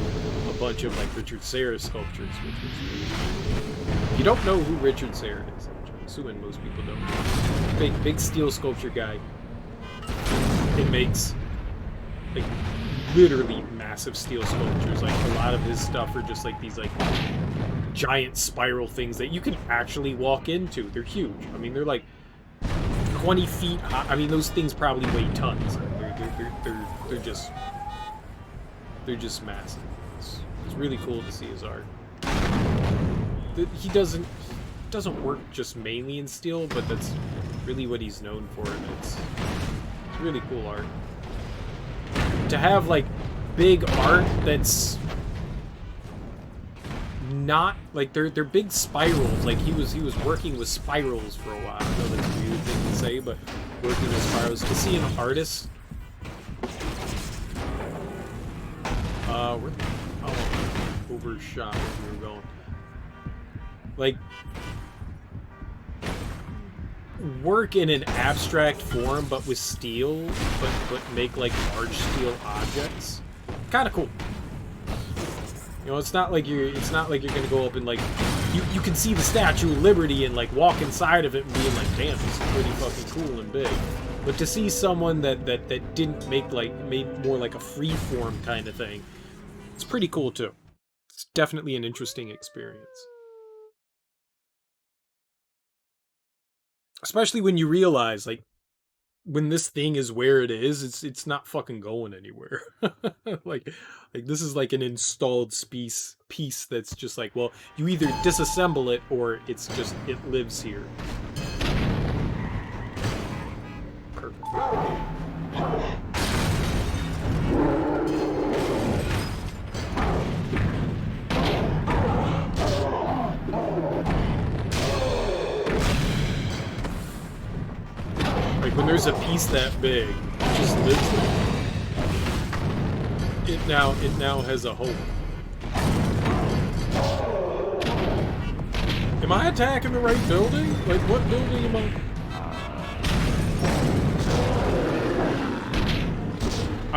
S1: a bunch of like Richard Serra sculptures, which is really cool. If you don't know who Richard Serra is, I'm assuming most people don't. Big steel sculpture guy. It makes like literally massive steel sculptures. Like a lot of his stuff are just like these like giant spiral things that you can actually walk into. They're huge. I mean, they're like 20 feet high. I mean, those things probably weigh tons. They're just massive. It's really cool to see his art. He doesn't work just mainly in steel, but that's really what he's known for, and it's really cool art. To have like big art that's not like they're big spirals. Like he was working with spirals for a while. I know that's a weird thing to say, but working with spirals. To see an artist, overshot where we were going. Like work in an abstract form, but with steel, but make like large steel objects. Kind of cool. You know, it's not like you're gonna go up and like you can see the Statue of Liberty and like walk inside of it and being like, damn, this is pretty fucking cool and big. But to see someone that didn't made more like a free form kind of thing, it's pretty cool too. It's definitely an interesting experience. Especially when you realize, like, when this thing is where it is, it's not fucking going anywhere. like this is like an installed piece that's just like, well, you either disassemble it or it lives here. Perfect. Like when there's a piece that big, it just lives there. It now has a home. Am I attacking the right building? Like what building am I?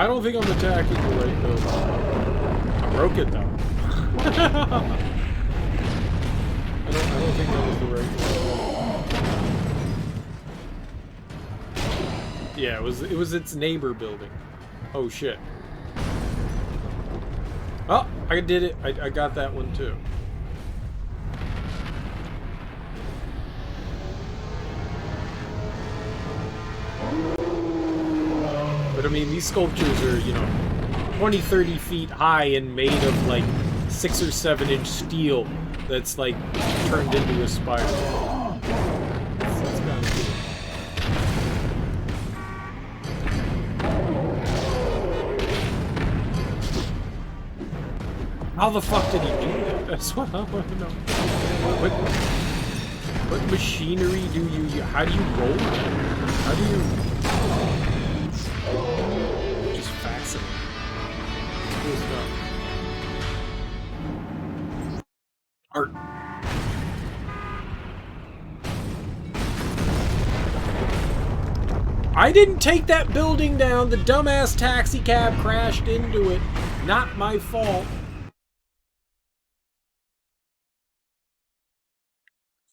S1: I don't think I'm attacking the right building. I broke it though. I don't think that was the right one. Yeah, it was its neighbor building. Oh shit. Oh, I did it. I got that one too. But I mean, these sculptures are, you know, 20, 30 feet high and made of like 6 or 7 inch steel that's like turned into a spiral. That's kind of cool. How the fuck did he do that? That's what I want to know. What machinery do you how do you roll that? How do you... Just fascinating. Cool stuff. Art. I didn't take that building down. The dumbass taxi cab crashed into it. Not my fault.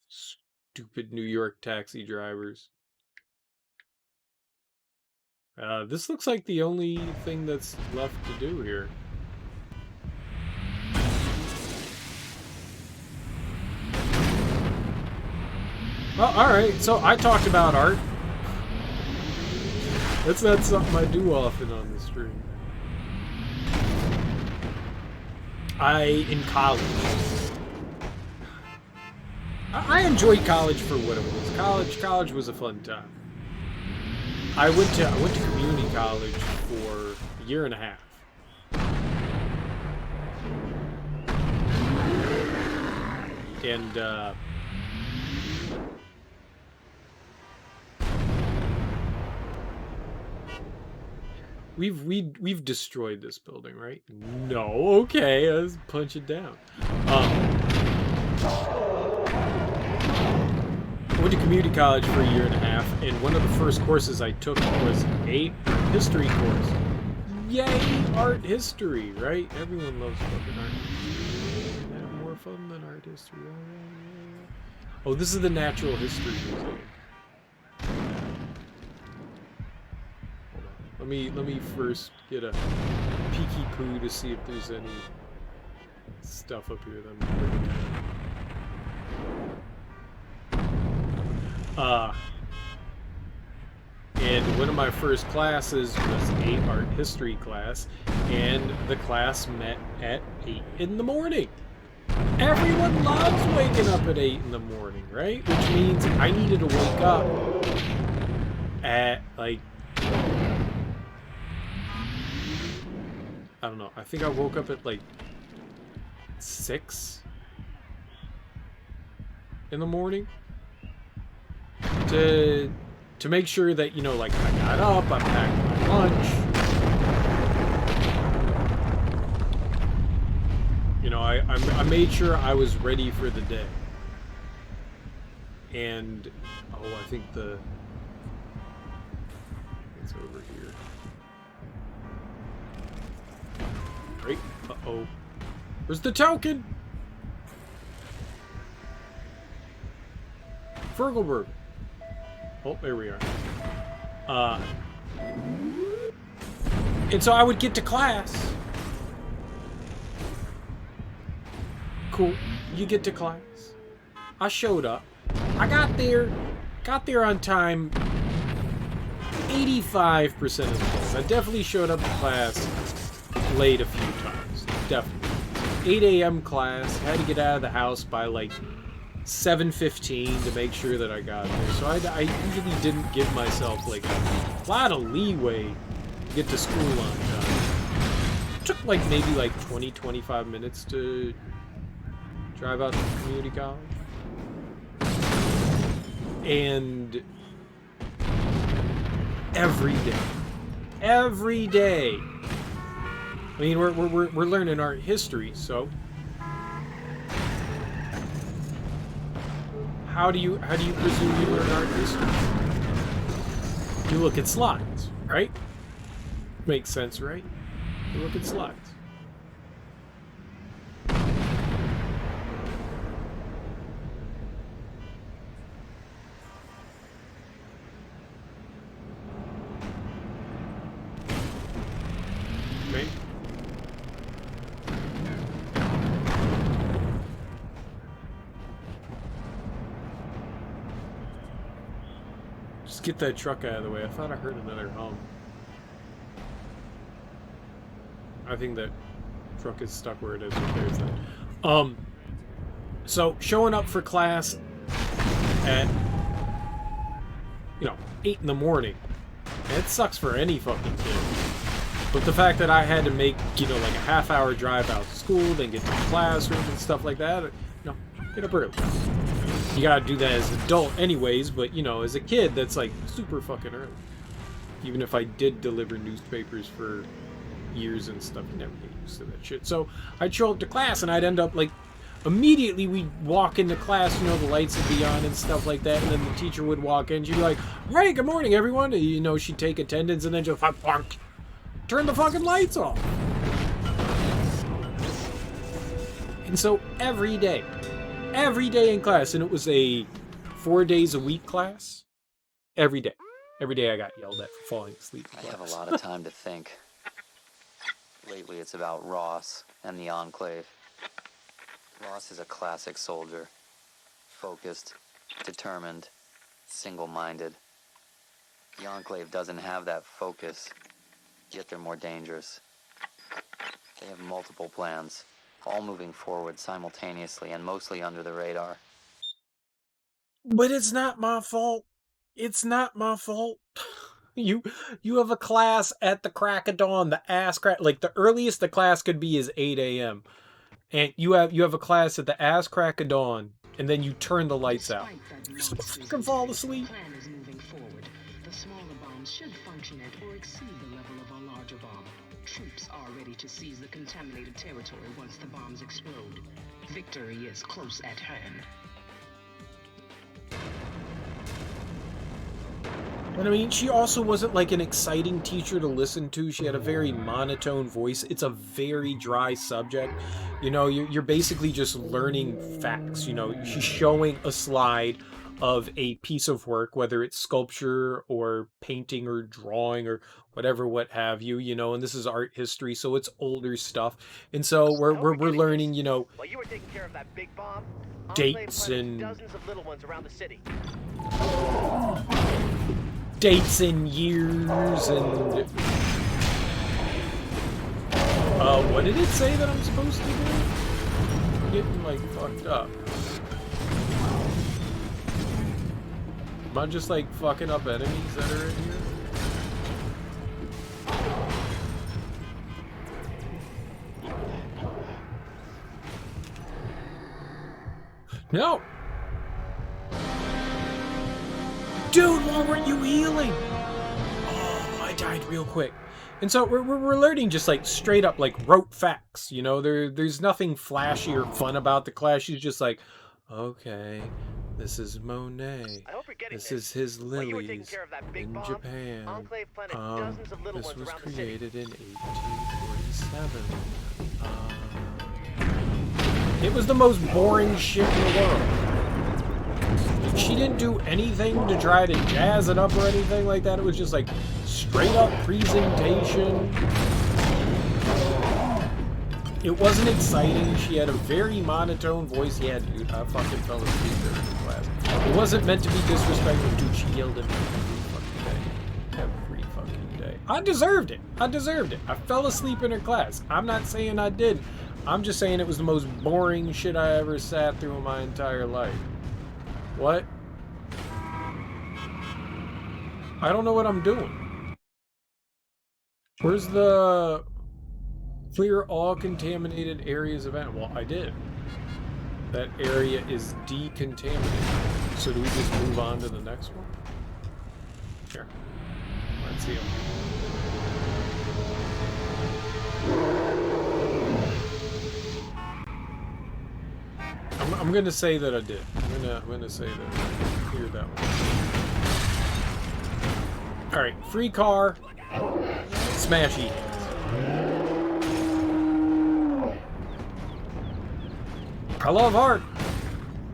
S1: Stupid New York taxi drivers. This looks like the only thing that's left to do here. Well, alright, so I talked about art. That's not something I do often on the stream. In college. I enjoyed college for what it was. College was a fun time. I went to community college for a year and a half. And we've destroyed this building, right? No, okay, let's punch it down. I went to community college for a year and a half, and one of the first courses I took was a history course. Yay, art history, right? Everyone loves fucking art history. Have more fun than art history. Oh, this is the Natural History Museum. Hold on. Let me first get a peeky poo to see if there's any stuff up here that I'm bringing down. And one of my first classes was a art history class, and the class met at 8 in the morning. Everyone loves waking up at 8 in the morning, right? Which means I needed to wake up at, like, I don't know, I think I woke up at, like, 6 in the morning to make sure that, you know, like, I got up, I packed my lunch. You know, I made sure I was ready for the day. And, oh, I think it's over here. Right? Uh-oh. Where's the token? Fergalberg. Oh, there we are. And so I would get to class. Cool. You get to class. I showed up. I got there on time 85% of the time. I definitely showed up to class late a few times. Definitely. 8 a.m. class. Had to get out of the house by like 7:15 to make sure that I got there. So I usually didn't give myself like a lot of leeway to get to school on time. It took like maybe like 20-25 minutes to drive out to community college. And every day. I mean, we're learning art history, so how do you presume you learn art history? You look at slides, right? Makes sense, right? You look at slides. Okay. Just get that truck out of the way. I thought I heard another hum. I think that truck is stuck where it is. So there's that. So showing up for class at, you know, 8 in the morning, it sucks for any fucking kid. But the fact that I had to make, you know, like a half-hour drive out to school, then get to the classroom and stuff like that, you know, get up early. You gotta do that as an adult anyways, but, you know, as a kid, that's, like, super fucking early. Even if I did deliver newspapers for years and stuff, you never get used to that shit. So, I'd show up to class, and I'd end up, like, immediately we'd walk into class, you know, the lights would be on and stuff like that, and then the teacher would walk in, she'd be like, "Hey, good morning, everyone," and, you know, she'd take attendance, and then just, turn the fucking lights off. And so, every day in class, and it was a 4 days a week class. Every day I got yelled at for falling asleep in class.
S2: I have a lot of time to think. Lately it's about Ross and the Enclave. Ross is a classic soldier. Focused, determined, single-minded. The Enclave doesn't have that focus, yet they're more dangerous. They have multiple plans, all moving forward simultaneously and mostly under the radar.
S1: But it's not my fault. It's not my fault. You have a class at the crack of dawn, the ass crack, like the earliest the class could be is 8 a.m. And you have a class at the ass crack of dawn, and then you turn the lights out. You're supposed to fucking fall asleep.
S12: The plan is moving forward. The smaller bombs should function at or exceed the level of our larger bomb. Troops are ready to seize the contaminated territory once the bombs explode. Victory is close at hand.
S1: And I mean, she also wasn't like an exciting teacher to listen to. She had a very monotone voice. It's a very dry subject. You know, you're basically just learning facts. You know, she's showing a slide of a piece of work, whether it's sculpture or painting or drawing or whatever, what have you, you know, and this is art history, so it's older stuff. And so we're learning, you know,
S7: While you were taking care of that big bomb,
S1: dates and
S7: dozens of little ones around the city.
S1: dates and years and what did it say that I'm supposed to do? I'm getting like fucked up. Am I just like fucking up enemies that are in here? No! Dude, why weren't you healing? Oh, I died real quick. And so we're learning just like straight up like rote facts, you know? There's nothing flashy or fun about the class. She's just like, okay, this is Monet. This is his lilies in Japan. This was created in 1847. It was the most boring shit in the world. She didn't do anything to try to jazz it up or anything like that. It was just like straight up presentation. It wasn't exciting. She had a very monotone voice. Yeah, dude, I fucking fell asleep during the class. It wasn't meant to be disrespectful. Dude, she yelled at me every fucking day. I deserved it. I deserved it. I fell asleep in her class. I'm not saying I didn't. I'm just saying it was the most boring shit I ever sat through in my entire life. What? I don't know what I'm doing. Where's the clear all contaminated areas event? Well, I did. That area is decontaminated. So do we just move on to the next one? Sure. Let's see them. I'm gonna say that I did. I'm gonna say that I cleared that one. All right, free car, smashy hands. I love art.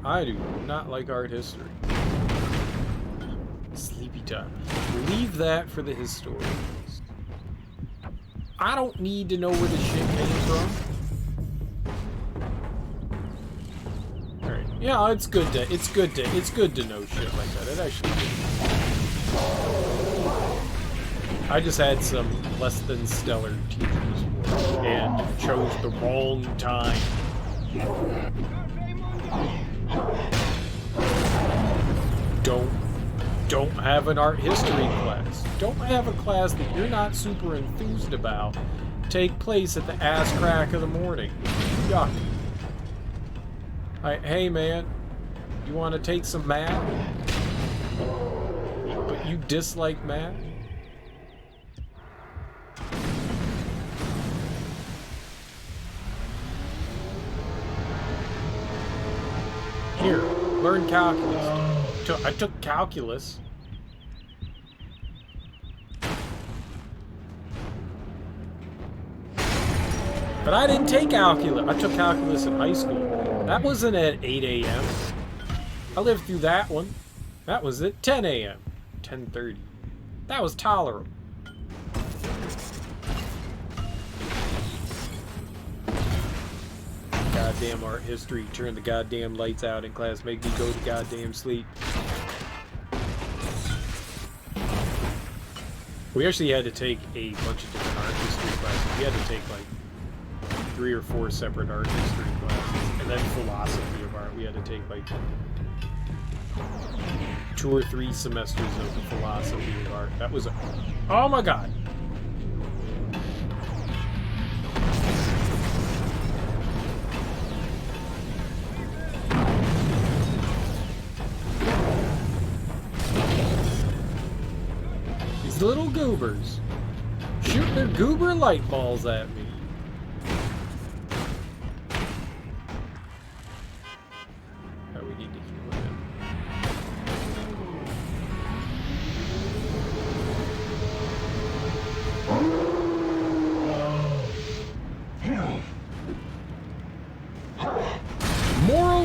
S1: I do not like art history. Sleepy time. Leave that for the historians. I don't need to know where the shit came from. Yeah, it's good to know shit like that. It actually is. I just had some less than stellar teachers and chose the wrong time. Don't have an art history class. Don't have a class that you're not super enthused about take place at the ass crack of the morning. Yuck. Hey man, you want to take some math? But you dislike math? Here, learn calculus. I took calculus. But I didn't take calculus. I took calculus in high school. That wasn't at 8 a.m. I lived through that one. That was at 10 a.m. 10:30. That was tolerable. Goddamn art history. Turn the goddamn lights out in class. Make me go to goddamn sleep. We actually had to take a bunch of different art history classes. We had to take like 3 or 4 separate art history classes. And then philosophy of art. We had to take like 2 or 3 semesters of the philosophy of art. That was oh my god. These little goobers shooting their goober light balls at me.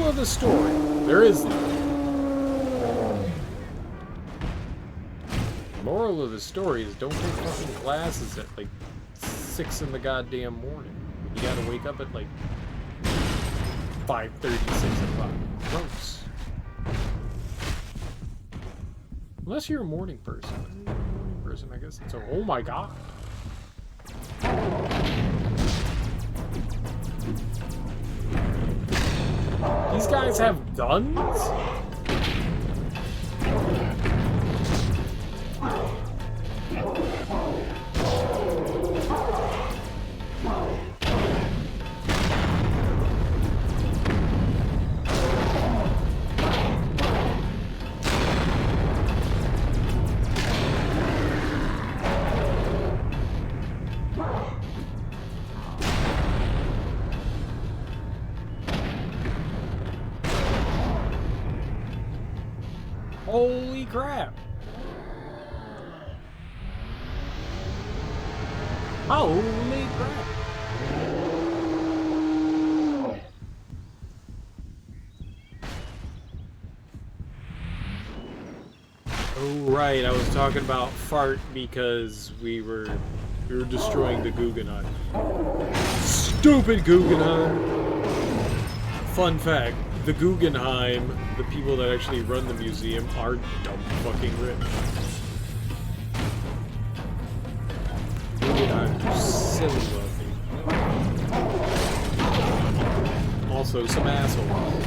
S1: Moral of the story, there is none. Moral of the story is don't take fucking classes at like 6 in the goddamn morning. You gotta wake up at like 5:30, 6 o'clock. Gross. Unless you're a morning person. I guess it's a, oh my god. These guys have guns? Holy crap. Holy crap. Oh right, I was talking about fart because we were destroying the Guggenheim. Stupid Guggenheim. Fun fact, the Guggenheim, the people that actually run the museum, are dumb fucking rich. Guggenheim, silly wealthy. Also, some assholes.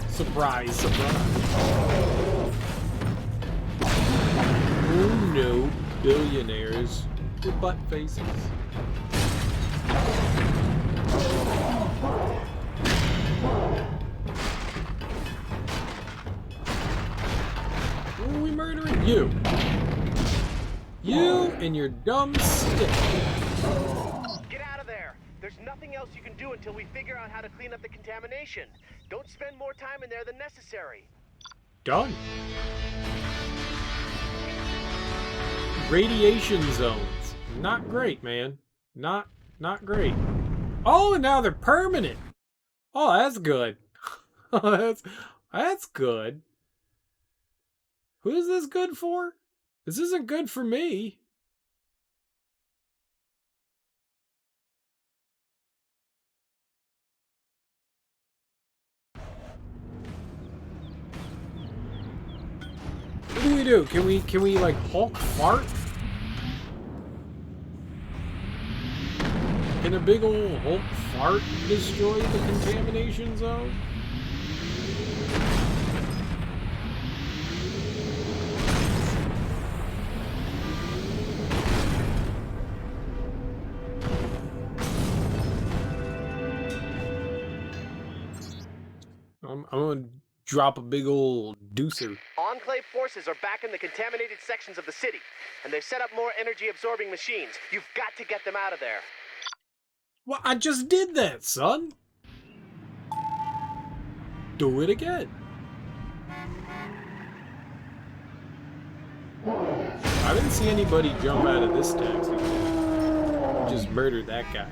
S1: Surprise, surprise. Oh no, billionaires with butt faces. Who are we murdering? You. You and your dumb stick.
S7: Get out of there! There's nothing else you can do until we figure out how to clean up the contamination. Don't spend more time in there than necessary.
S1: Done. Radiation zones. Not great, man. Not great. Oh, and now they're permanent. Oh, that's good. That's good. Who is this good for? This isn't good for me. What do we do? Can we like Hulk fart? Can a big old Hulk fart destroy the contamination zone? I'm gonna drop a big old deucer.
S7: Enclave forces are back in the contaminated sections of the city, and they've set up more energy-absorbing machines. You've got to get them out of there.
S1: Well, I just did that, son. Do it again. I didn't see anybody jump out of this taxi. Just murdered that guy.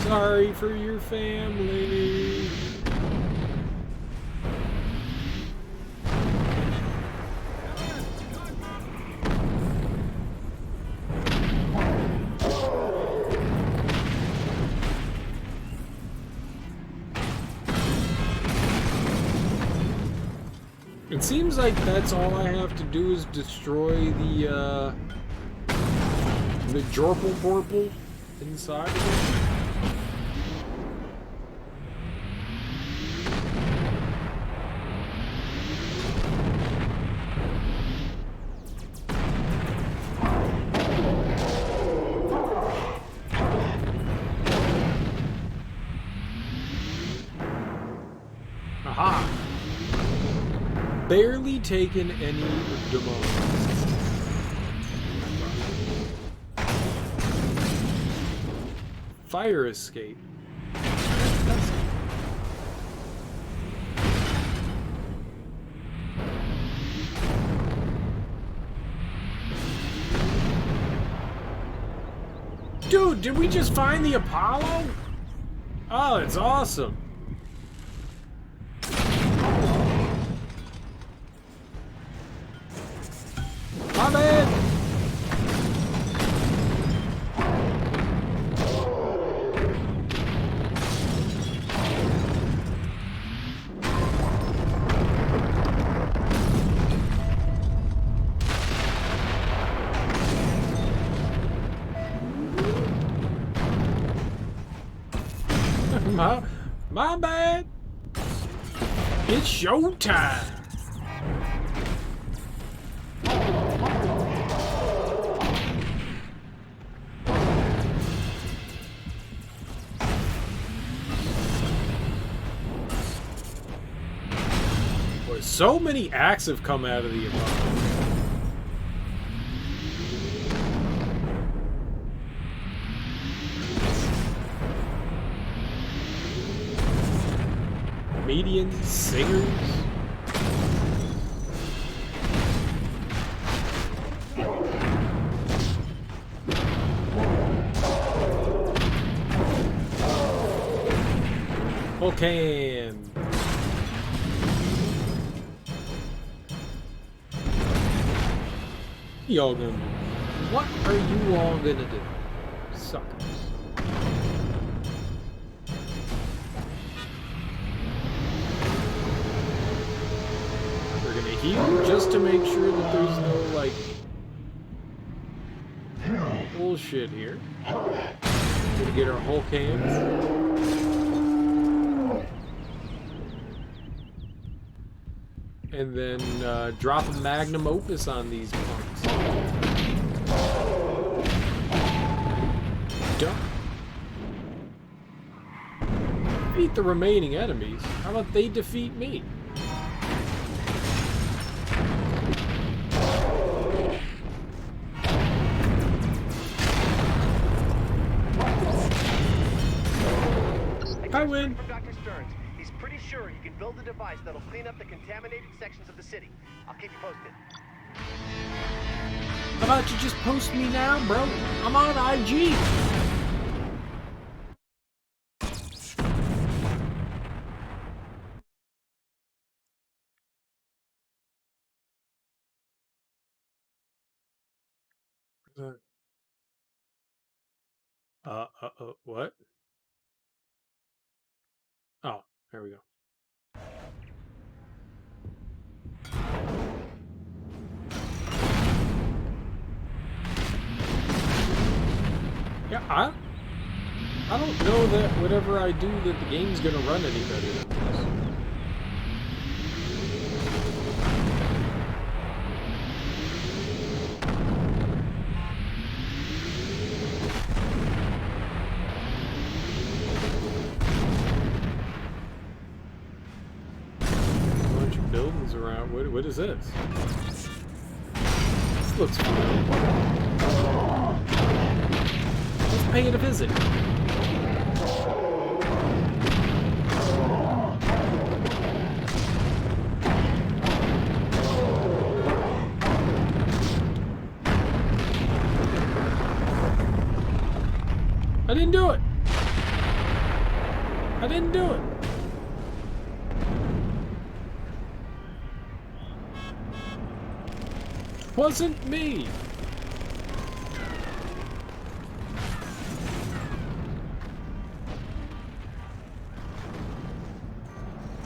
S1: Sorry for your family. It seems like that's all I have to do is destroy the Jorpal Porpal inside of it. Aha! Barely taken any damage. Fire escape. Dude, did we just find the Apollo? Oh, it's awesome. My man. My bad. It's showtime. Boy, so many acts have come out of the above. Comedians, singers. Okay. Y'all gonna do? What are you all gonna do? Suckers. Heal just to make sure that there's no, like, bullshit here. Gonna get our Hulk hands. And then drop a magnum opus on these punks. Done. Defeat the remaining enemies. How about they defeat me? I win.
S7: From Dr. Stearns. He's pretty sure he can build a device that'll clean up the contaminated sections of the city. I'll keep you posted.
S1: How about you just post me now, bro? I'm on IG. What? Oh, there we go. Yeah, I don't know that whatever I do that the game's gonna run any better than this. Buildings around. What is this? This looks familiar. Let's pay it a visit. I didn't do it. I didn't do it. Wasn't me.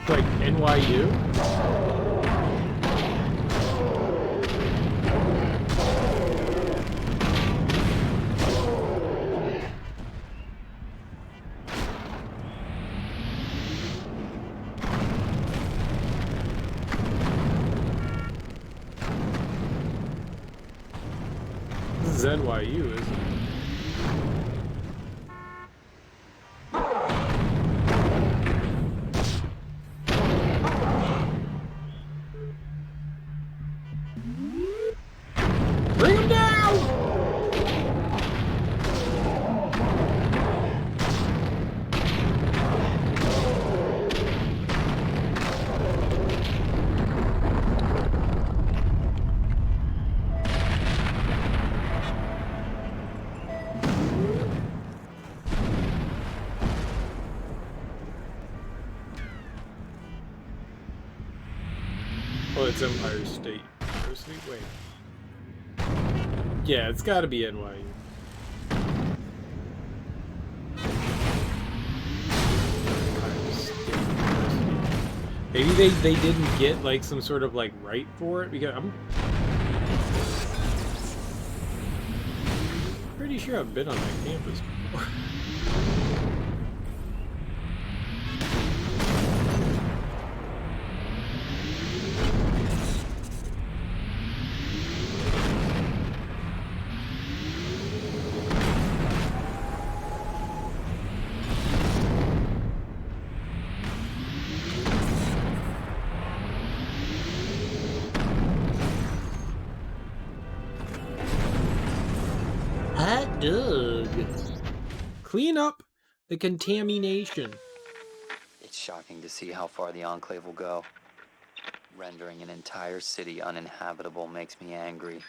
S1: Like NYU? This is NYU, isn't it? Bring him down! it's Empire State University. Wait. Yeah, it's got to be NYU. Maybe they didn't get like some sort of like right for it, because I'm pretty sure I've been on that campus before. Hot dog. Clean up the contamination.
S2: It's shocking to see how far the Enclave will go. Rendering an entire city uninhabitable makes me angry.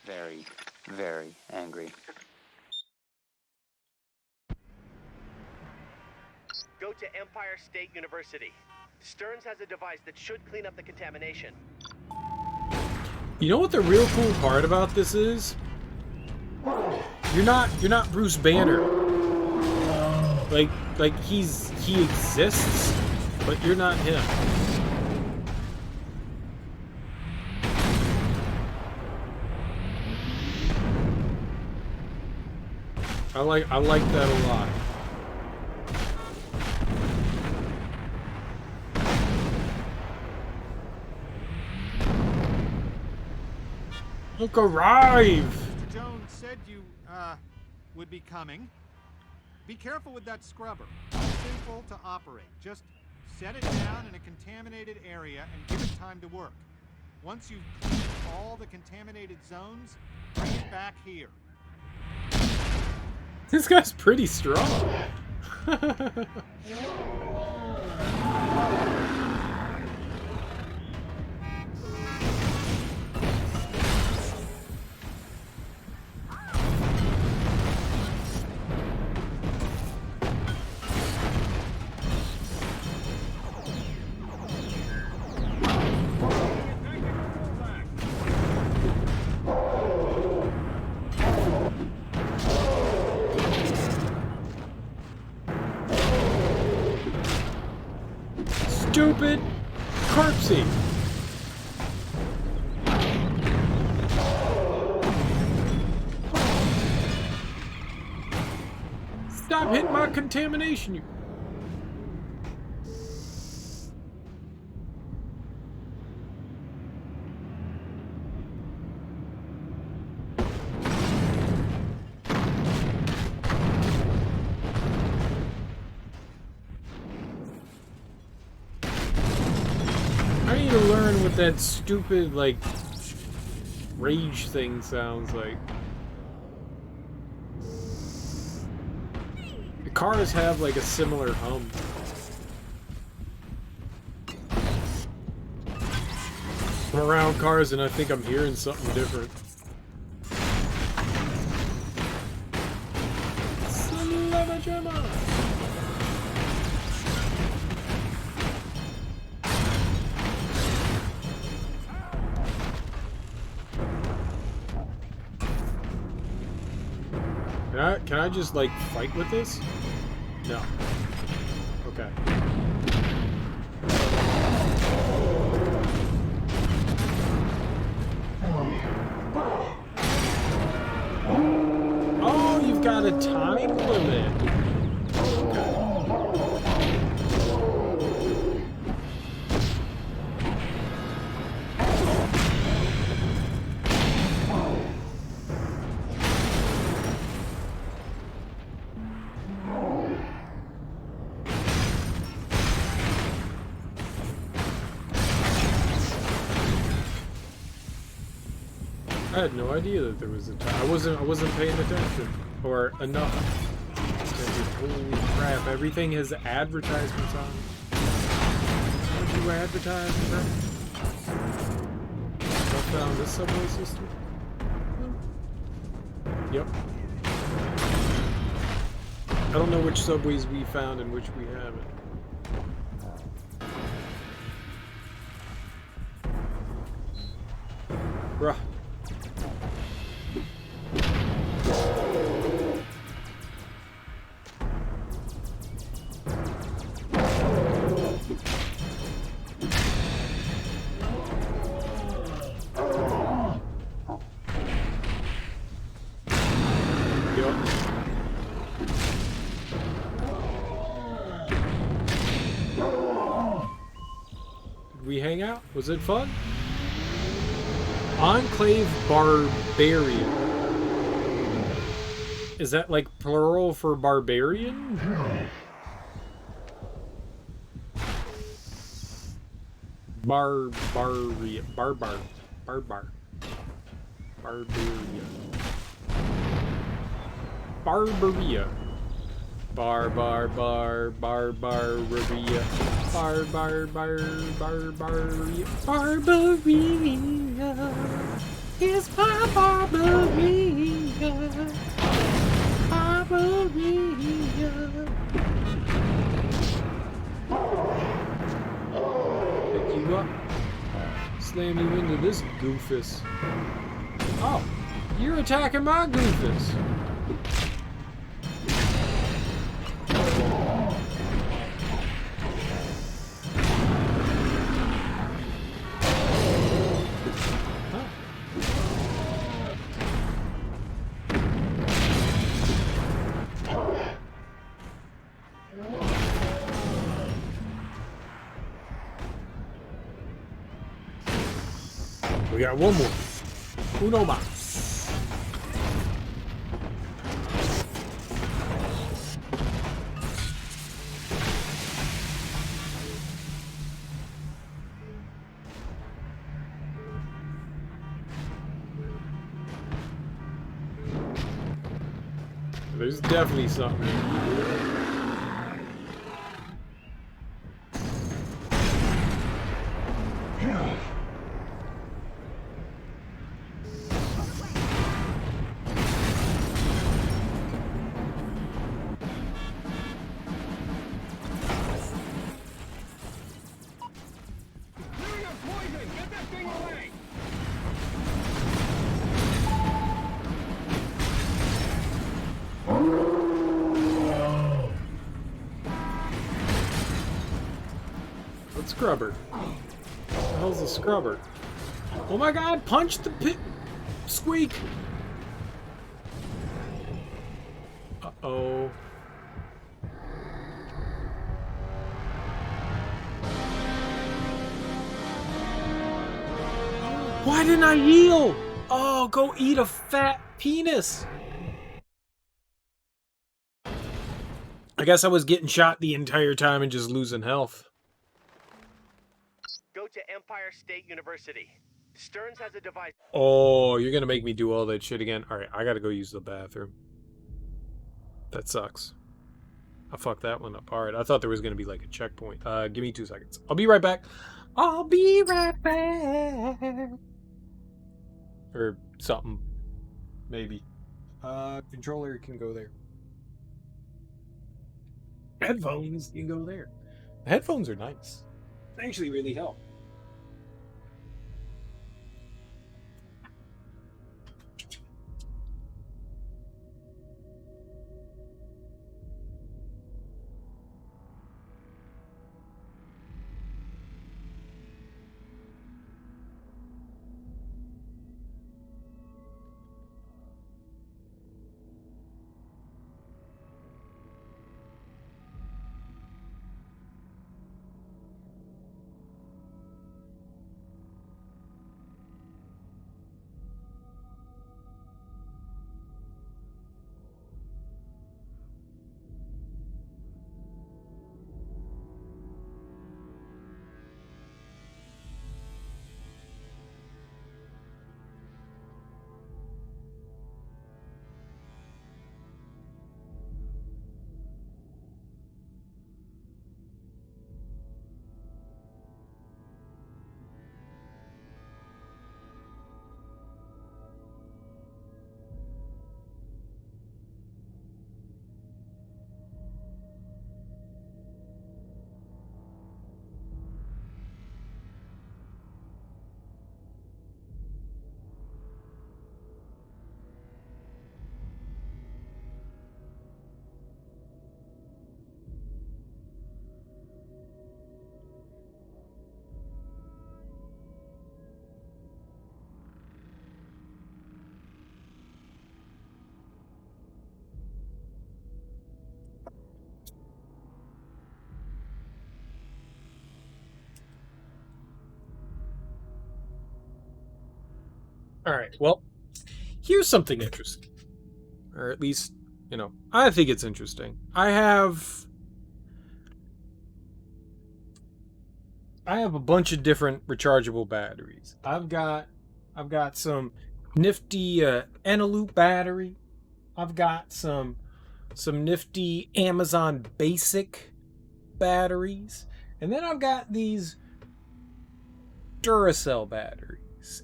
S2: Very, very angry.
S7: Go to Empire State University. Stearns has a device that should clean up the contamination.
S1: You know what the real cool part about this is? You're not Bruce Banner. Like he exists, but you're not him. I like that a lot. Look, arrive!
S9: Mr. Jones said you, would be coming. Be careful with that scrubber. Simple to operate. Just set it down in a contaminated area and give it time to work. Once you've cleaned all the contaminated zones, bring it back here.
S1: This guy's pretty strong. Stupid corpsey. Stop hitting my contamination, you. That stupid, like, rage thing sounds like. The cars have, like, a similar hum. I'm around cars and I think I'm hearing something different. Slamma-jamma! Can I just, like, fight with this? No. Okay. Oh, you've got a time limit. Okay. I had no idea that there was a time. I wasn't paying attention, or enough. Holy crap! Everything has advertisements on. Would you advertise that? I found this subway system. Yep. I don't know which subways we found and which we haven't. Bruh. Did we hang out? Was it fun? Enclave Barbarian. Is that like plural for barbarian? Barbaria. Barbaria. Barbaria. Barbaria. Barbaria. Barbaria. It's my Barbaria. Barbaria. Pick you up. Slam you into this goofus. Oh, you're attacking my goofus. We got one more. Uno más. There's definitely something. Scrubber. What the hell's a scrubber? Oh my god, punch the pit squeak! Uh-oh. Why didn't I heal? Oh, go eat a fat penis! I guess I was getting shot the entire time and just losing health.
S7: Go to Empire State University. Stearns has a device.
S1: Oh, you're gonna make me do all that shit again? Alright, I gotta go use the bathroom. That sucks. I fucked that one up. Alright, I thought there was gonna be like a checkpoint. Give me 2 seconds. I'll be right back. I'll be right back. Or something. Maybe. Controller can go there. Headphones can go there. The headphones are nice. They actually really help. All right. Well, here's something interesting, or at least, you know, I think it's interesting. I have a bunch of different rechargeable batteries. I've got some nifty Eneloop battery. I've got some nifty Amazon Basic batteries, and then I've got these Duracell batteries.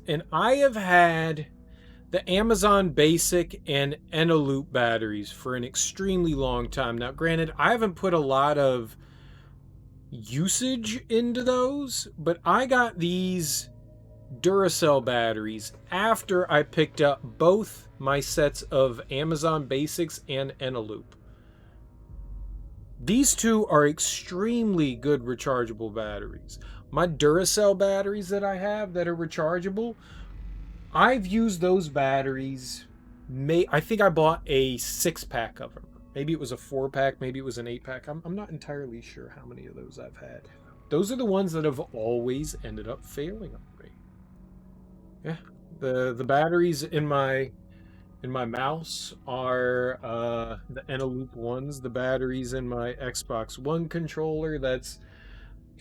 S1: And I have had the Amazon Basic and Eneloop batteries for an extremely long time. Now, granted, I haven't put a lot of usage into those, but I got these Duracell batteries after I picked up both my sets of Amazon Basics and Eneloop. These two are extremely good rechargeable batteries. My Duracell batteries that I have that are rechargeable, I've used those batteries. I think I bought a 6-pack of them. Maybe it was a 4-pack, maybe it was an 8-pack. I'm not entirely sure how many of those I've had. Those are the ones that have always ended up failing on me. Yeah, the batteries in my mouse are the Eneloop ones. The batteries in my Xbox One controller, that's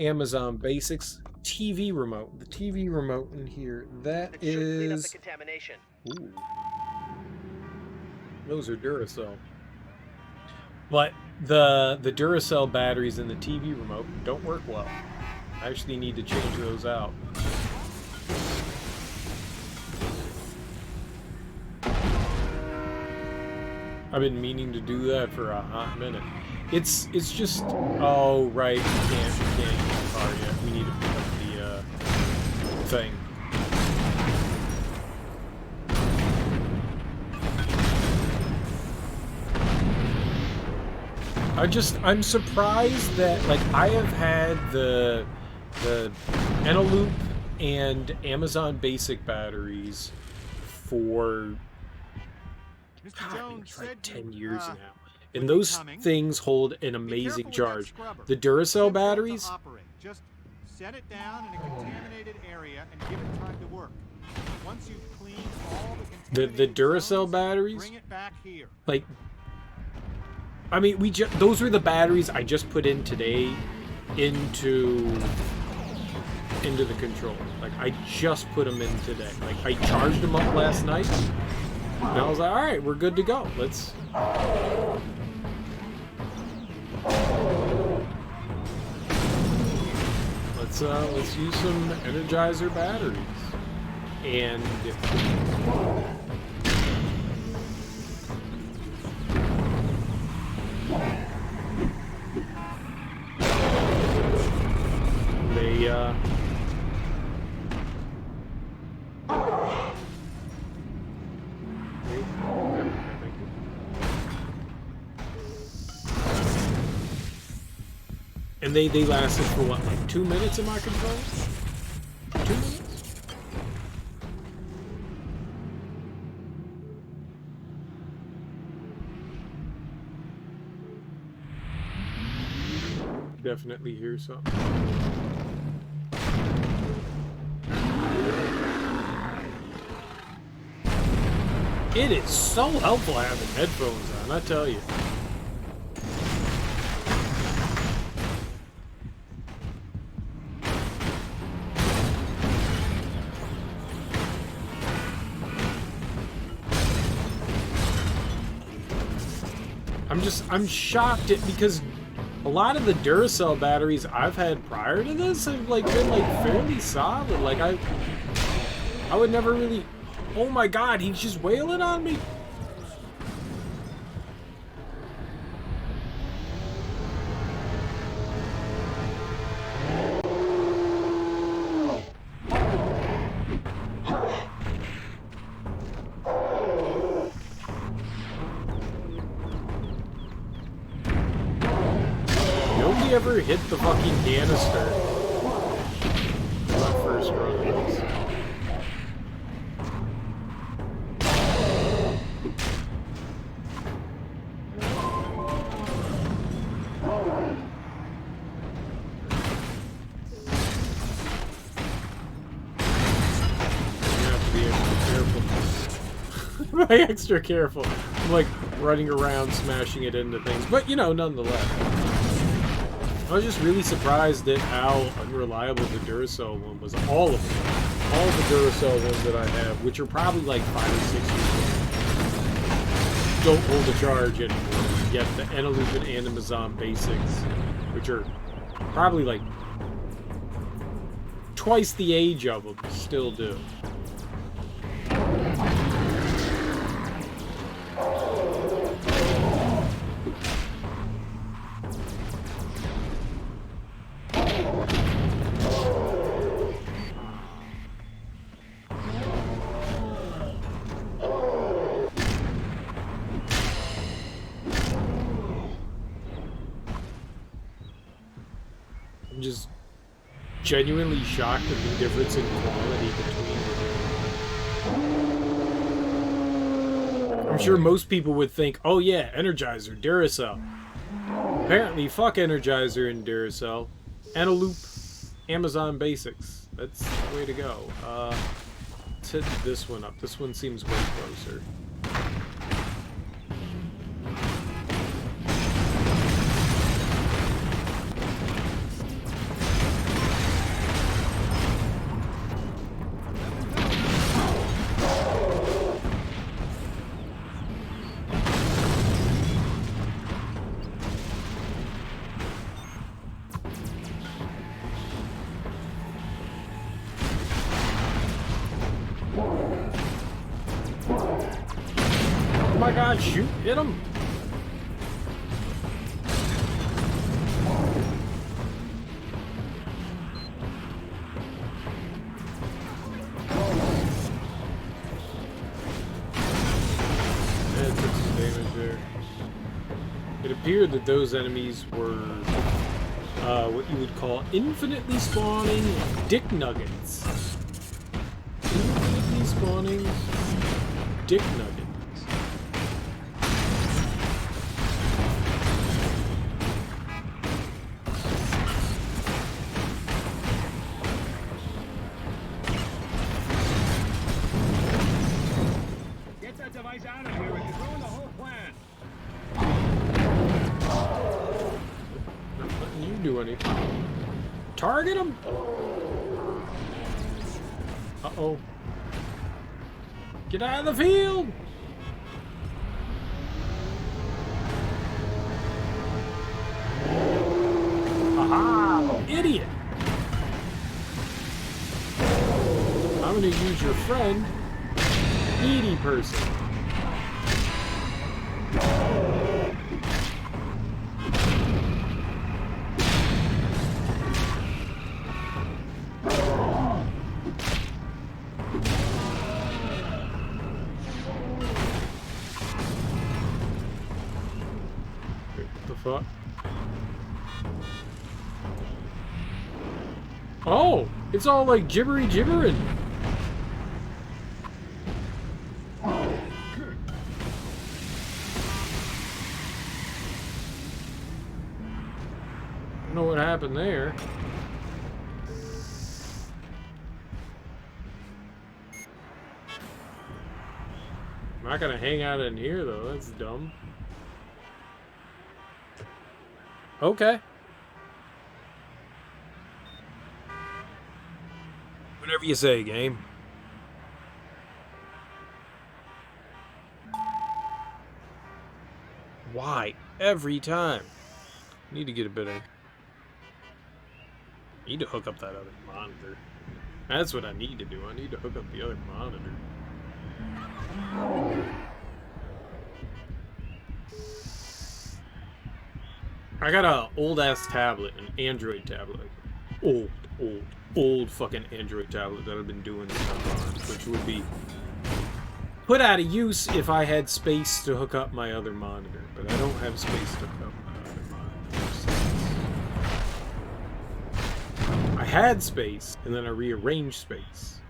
S1: Amazon Basics. TV remote. The TV remote in here, that is...
S7: contamination.
S1: Ooh. Those are Duracell. But the Duracell batteries in the TV remote don't work well. I actually need to change those out. I've been meaning to do that for a hot minute. It's just, oh right, we can't get the car yet. We need to pick up the thing. I'm surprised that, like, I have had the Eneloop and Amazon Basic batteries for like 10 years now. And those things hold an amazing charge. The Duracell batteries,
S9: just set it down in a contaminated area and give it time to work. Once you've cleaned all
S1: the Duracell batteries,
S9: bring it back here.
S1: Like, I mean, those were the batteries I just put in today into the controller. Like, I just put them in today. Like, I charged them up last night, and I was like, all right, we're good to go. Let's use some Energizer batteries. And they lasted for what, like 2 minutes in my control? 2 minutes? Definitely hear something. It is so helpful having headphones on, I tell you. I'm shocked at, because a lot of the Duracell batteries I've had prior to this have like been like fairly solid. Like I would never really. Oh my God, he's just wailing on me. Ever hit the fucking canister when I first run this. You have to be careful. like extra careful. I'm like running around smashing it into things, but you know, nonetheless. I was just really surprised at how unreliable the Duracell one was. All of them. All the Duracell ones that I have, which are probably like 5 or 6 years old, don't hold a charge anymore. Yet the Eneloop and Amazon Basics, which are probably like twice the age of them, still do. I'm just genuinely shocked at the difference in quality between. I'm sure most people would think, oh yeah, Energizer, Duracell. Apparently, fuck Energizer and Duracell. Eneloop, Amazon Basics. That's the way to go. Let's hit this one up. This one seems way closer. Oh my god, shoot, hit him! Yeah, took some damage there. It appeared that those enemies were what you would call infinitely spawning dick nuggets. Infinitely spawning dick nuggets.
S3: Get that device out of here and you ruin the whole plan.
S1: Not letting you do anything. Target him! Uh-oh. Get out of the field! Aha! Idiot! I'm gonna use your friend, Edie person. What the fuck? Oh! It's all like gibbery gibbering. Don't know what happened there. I'm not gonna hang out in here though, that's dumb. Okay. Whatever you say, game. Why? Every time. Need to get a better. Need to hook up that other monitor. That's what I need to do. I need to hook up the other monitor. I got a old ass tablet, an Android tablet. Old fucking Android tablet that I've been doing stuff on, which would be put out of use if I had space to hook up my other monitor, but I don't have space to hook up my other monitor. I had space, and then I rearranged space.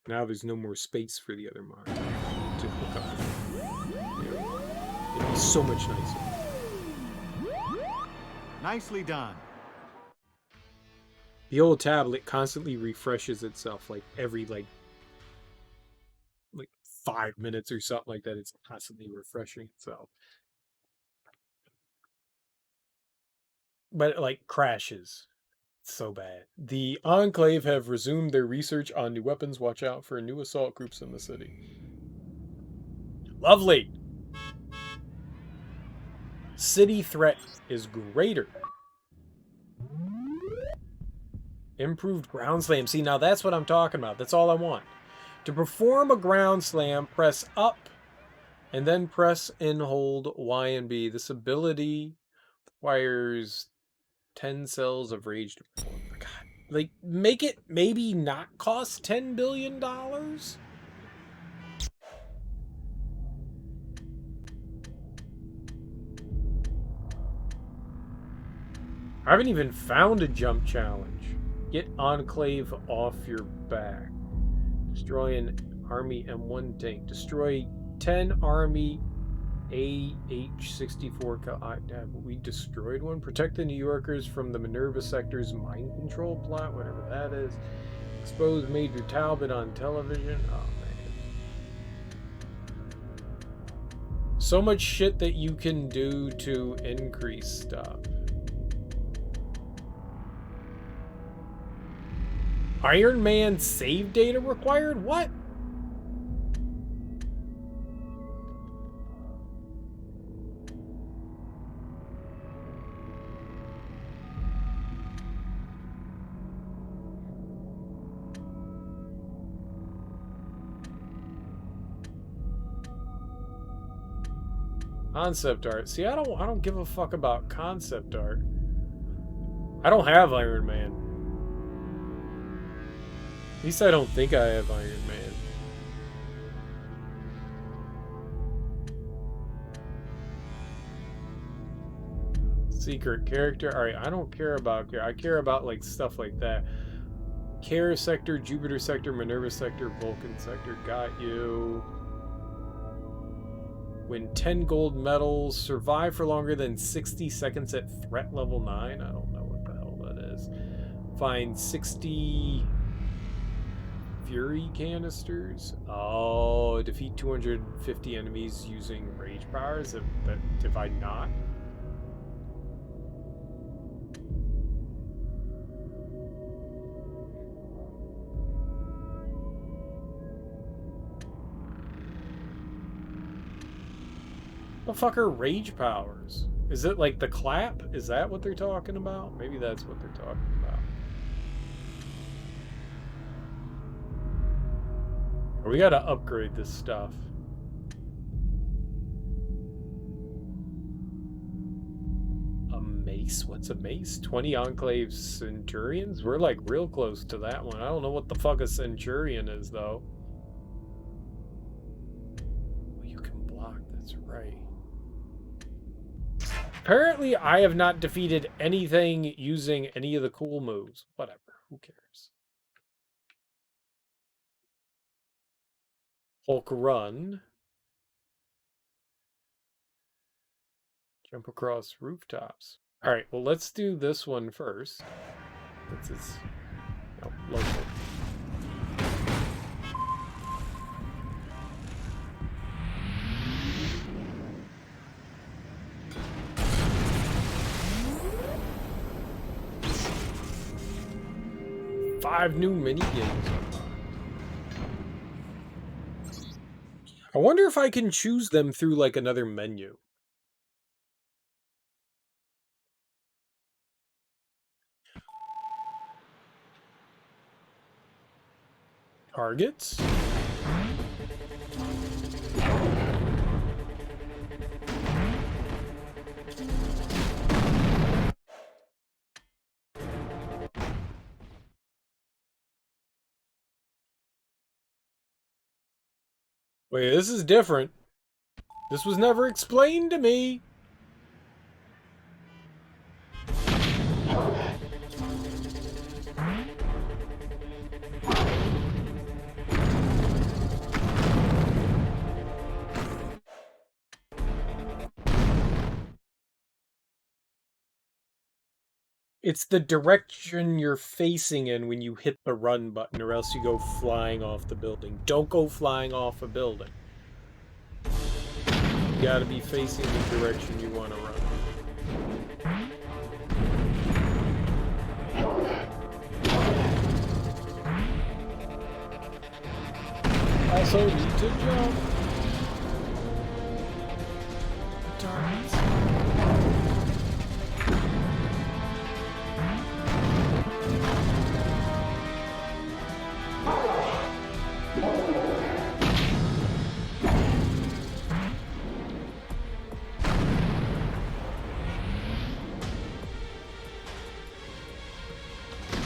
S1: Now there's no more space for the other monitor to hook up. It'd be so much nicer.
S9: Nicely done.
S1: The old tablet constantly refreshes itself like every 5 minutes or something like that. It's constantly refreshing itself. But it, like, crashes. So bad. The Enclave have resumed their research on new weapons. Watch out for new assault groups in the city. Lovely. City threat is greater. Improved ground slam. See, now that's what I'm talking about. That's all I want. To perform a ground slam, press up and then press and hold Y and B. This ability requires 10 cells of rage to perform. God, like, make it maybe not cost $10 billion? I haven't even found a jump challenge. Get Enclave off your back. Destroy an Army M1 tank. Destroy 10 Army AH-64. We destroyed one. Protect the New Yorkers from the Minerva Sector's mind control plot, whatever that is. Expose Major Talbot on television. Oh, man. So much shit that you can do to increase stuff. Iron Man save data required? What? Concept art. See, I don't give a fuck about concept art. I don't have Iron Man. At least I don't think I have Iron Man. Secret character. Alright, I don't care about... I care about, like, stuff like that. Kara Sector, Jupiter Sector, Minerva Sector, Vulcan Sector. Got you. Win 10 gold medals. Survive for longer than 60 seconds at threat level 9. I don't know what the hell that is. Find 60... Fury canisters. Oh, defeat 250 enemies using rage powers. If I not. The fuck are rage powers? Is it like the clap? Is that what they're talking about? Maybe that's what they're talking about. We gotta upgrade this stuff. A mace? What's a mace? 20 Enclave Centurions? We're like real close to that one. I don't know what the fuck a Centurion is, though. Oh, you can block, that's right. Apparently, I have not defeated anything using any of the cool moves. Whatever, who cares? Hulk run. Jump across rooftops. Alright, well, let's do this one first. This is local. Five new mini games. I wonder if I can choose them through like another menu. Targets? Wait, this is different. This was never explained to me. It's the direction you're facing in when you hit the run button, or else you go flying off the building. Don't go flying off a building. You gotta be facing the direction you want to run. Also need to jump. Darn it.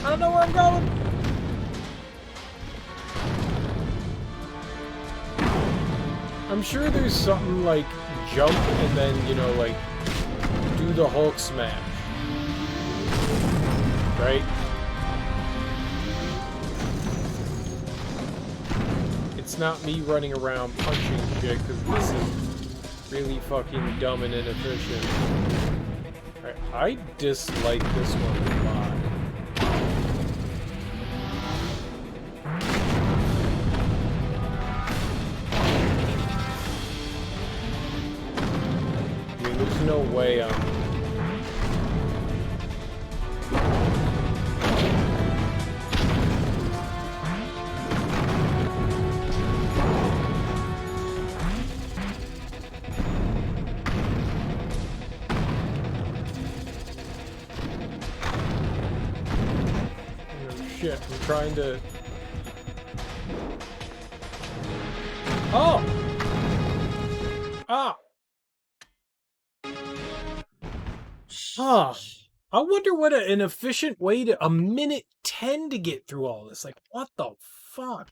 S1: I don't know where I'm going. I'm sure there's something like jump and then, you know, like do the Hulk smash. Right? It's not me running around punching shit because this is really fucking dumb and inefficient. I dislike this one a lot. There's no way I'm... Oh, shit, I'm trying to... Oh! Ah! Huh. I wonder what an efficient way to... A minute 10 to get through all this. Like, what the fuck?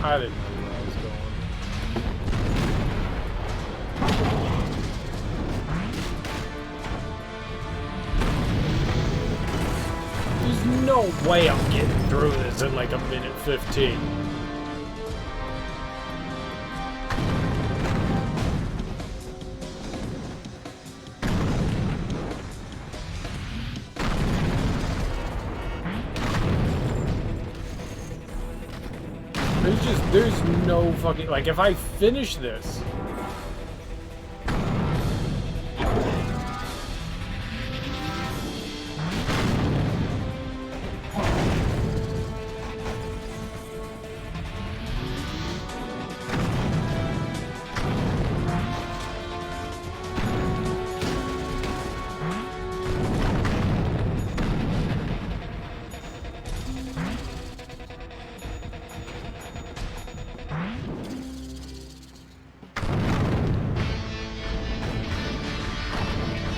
S1: I didn't know where I was going. There's no way I'm getting through this in like a minute 15. There's no fucking... Like, if I finish this...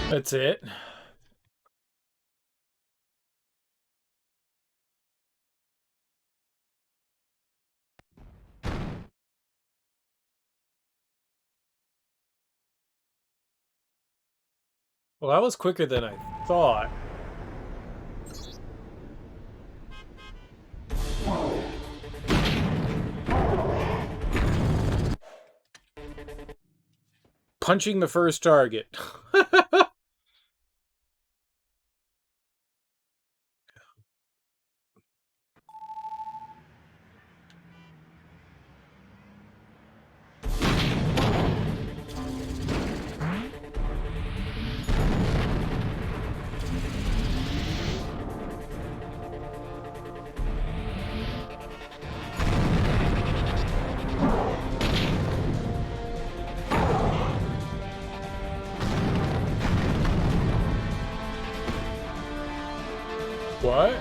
S1: That's it. Well, that was quicker than I thought. Punching the first target. What?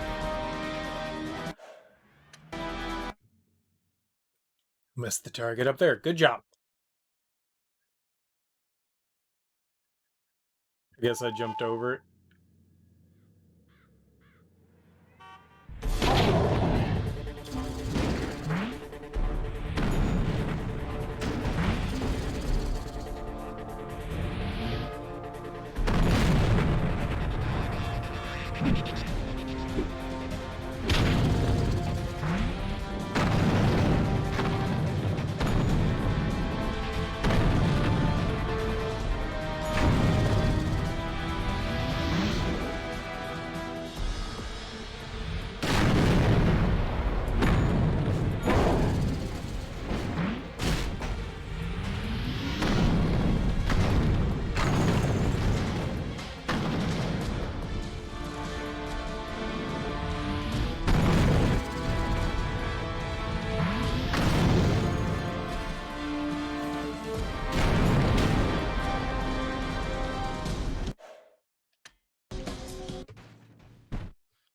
S1: Missed the target up there. Good job. I guess I jumped over it.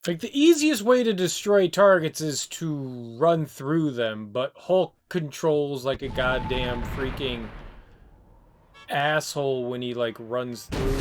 S1: Like, the easiest way to destroy targets is to run through them, but Hulk controls like a goddamn freaking asshole when he, like, runs through.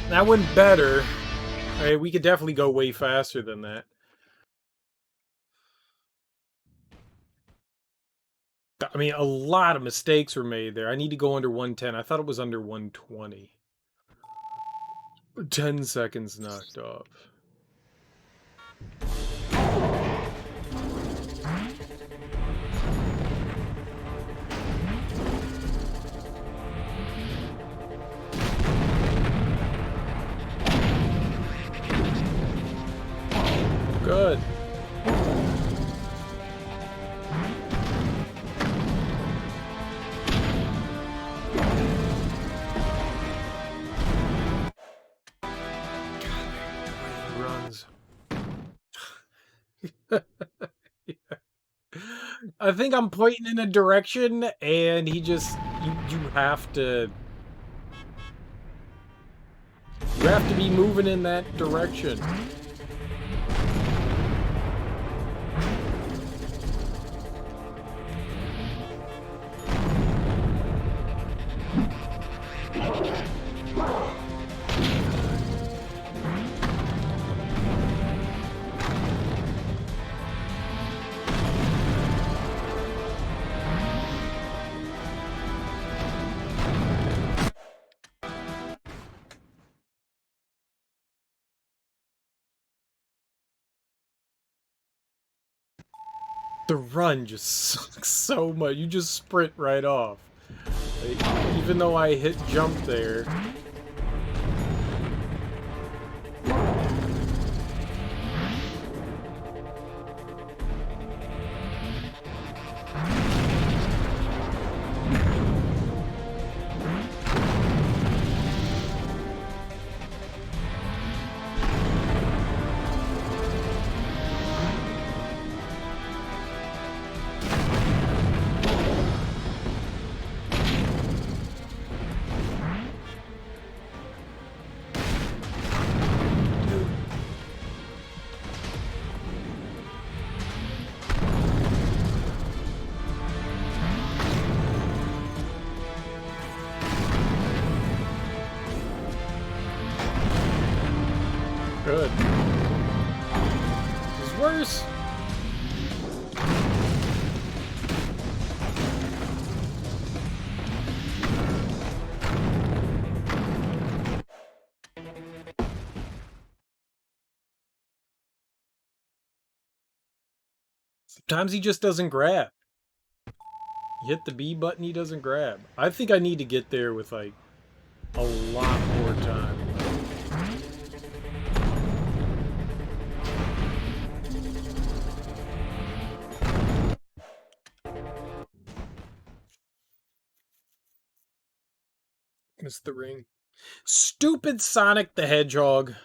S1: That went better. Alright, we could definitely go way faster than that. I mean, a lot of mistakes were made there. I need to go under 110. I thought it was under 120. 10 seconds knocked off. Good. Runs. Yeah. I think I'm pointing in a direction, and he just you have to be moving in that direction. the run just sucks so much. You just sprint right off. Like, even though I hit jump there. Good. It's worse. Sometimes he just doesn't grab. You hit the B button, he doesn't grab. I think I need to get there with like a lot more time. Missed the ring. Stupid Sonic the Hedgehog.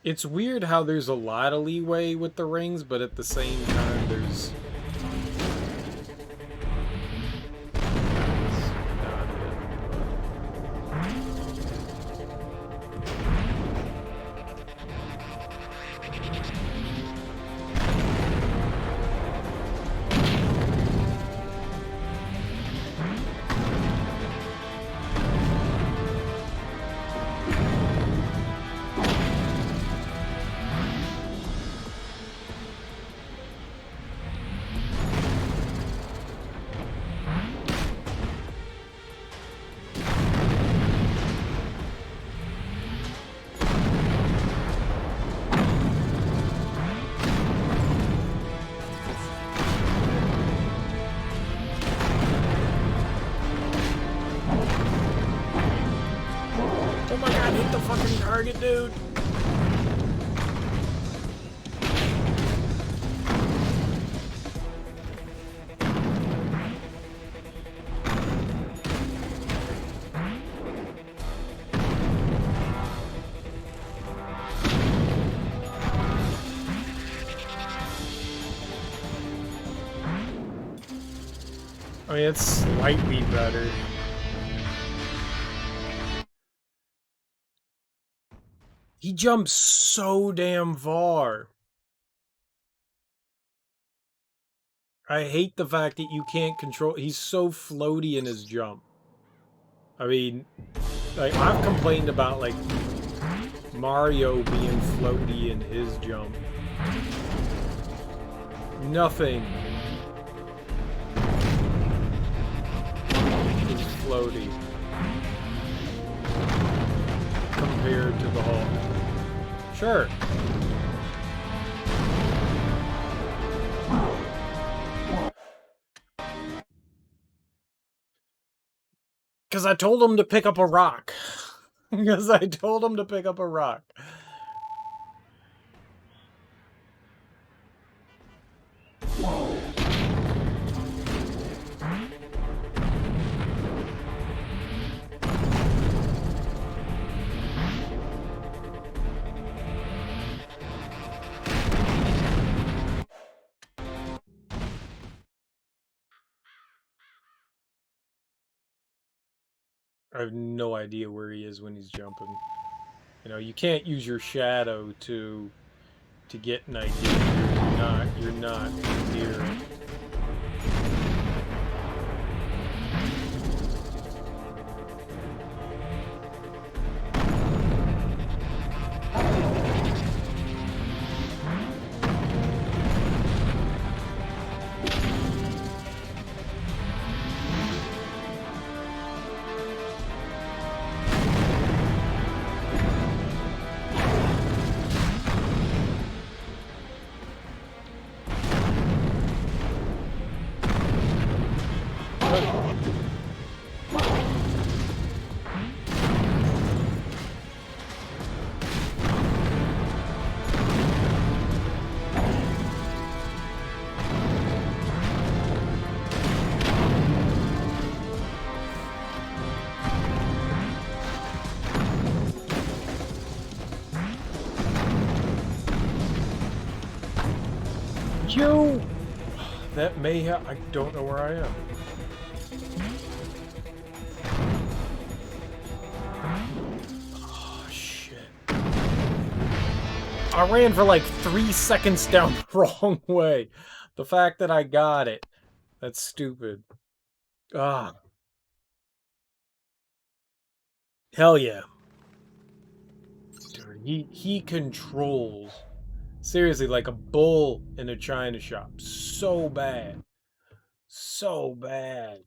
S1: It's weird how there's a lot of leeway with the rings, but at the same time there's... Oh my god, hit the fucking target, dude! I mean, it's slightly better. He jumps so damn far. I hate the fact that you can't control... He's so floaty in his jump. I mean, like, I've complained about, like, Mario being floaty in his jump. Nothing is floaty compared to the Hulk. Sure. Because I told him to pick up a rock. Because I told him to pick up a rock. I have no idea where he is when he's jumping. You know, you can't use your shadow to get an idea. You're not near it. you! That may have... I don't know where I am. Oh, shit. I ran for like 3 seconds down the wrong way. The fact that I got it. That's stupid. Ah. Hell yeah. Dude, he controls... Seriously, like a bull in a china shop. So bad. So bad.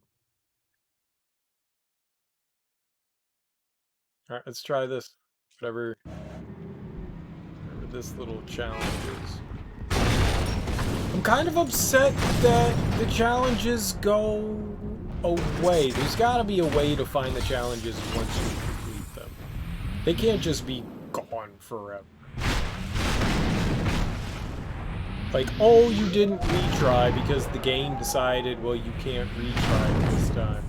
S1: Alright, let's try this. Whatever this little challenge is. I'm kind of upset that the challenges go away. There's gotta be a way to find the challenges once you complete them. They can't just be gone forever. Like, oh, you didn't retry because the game decided, well, you can't retry this time.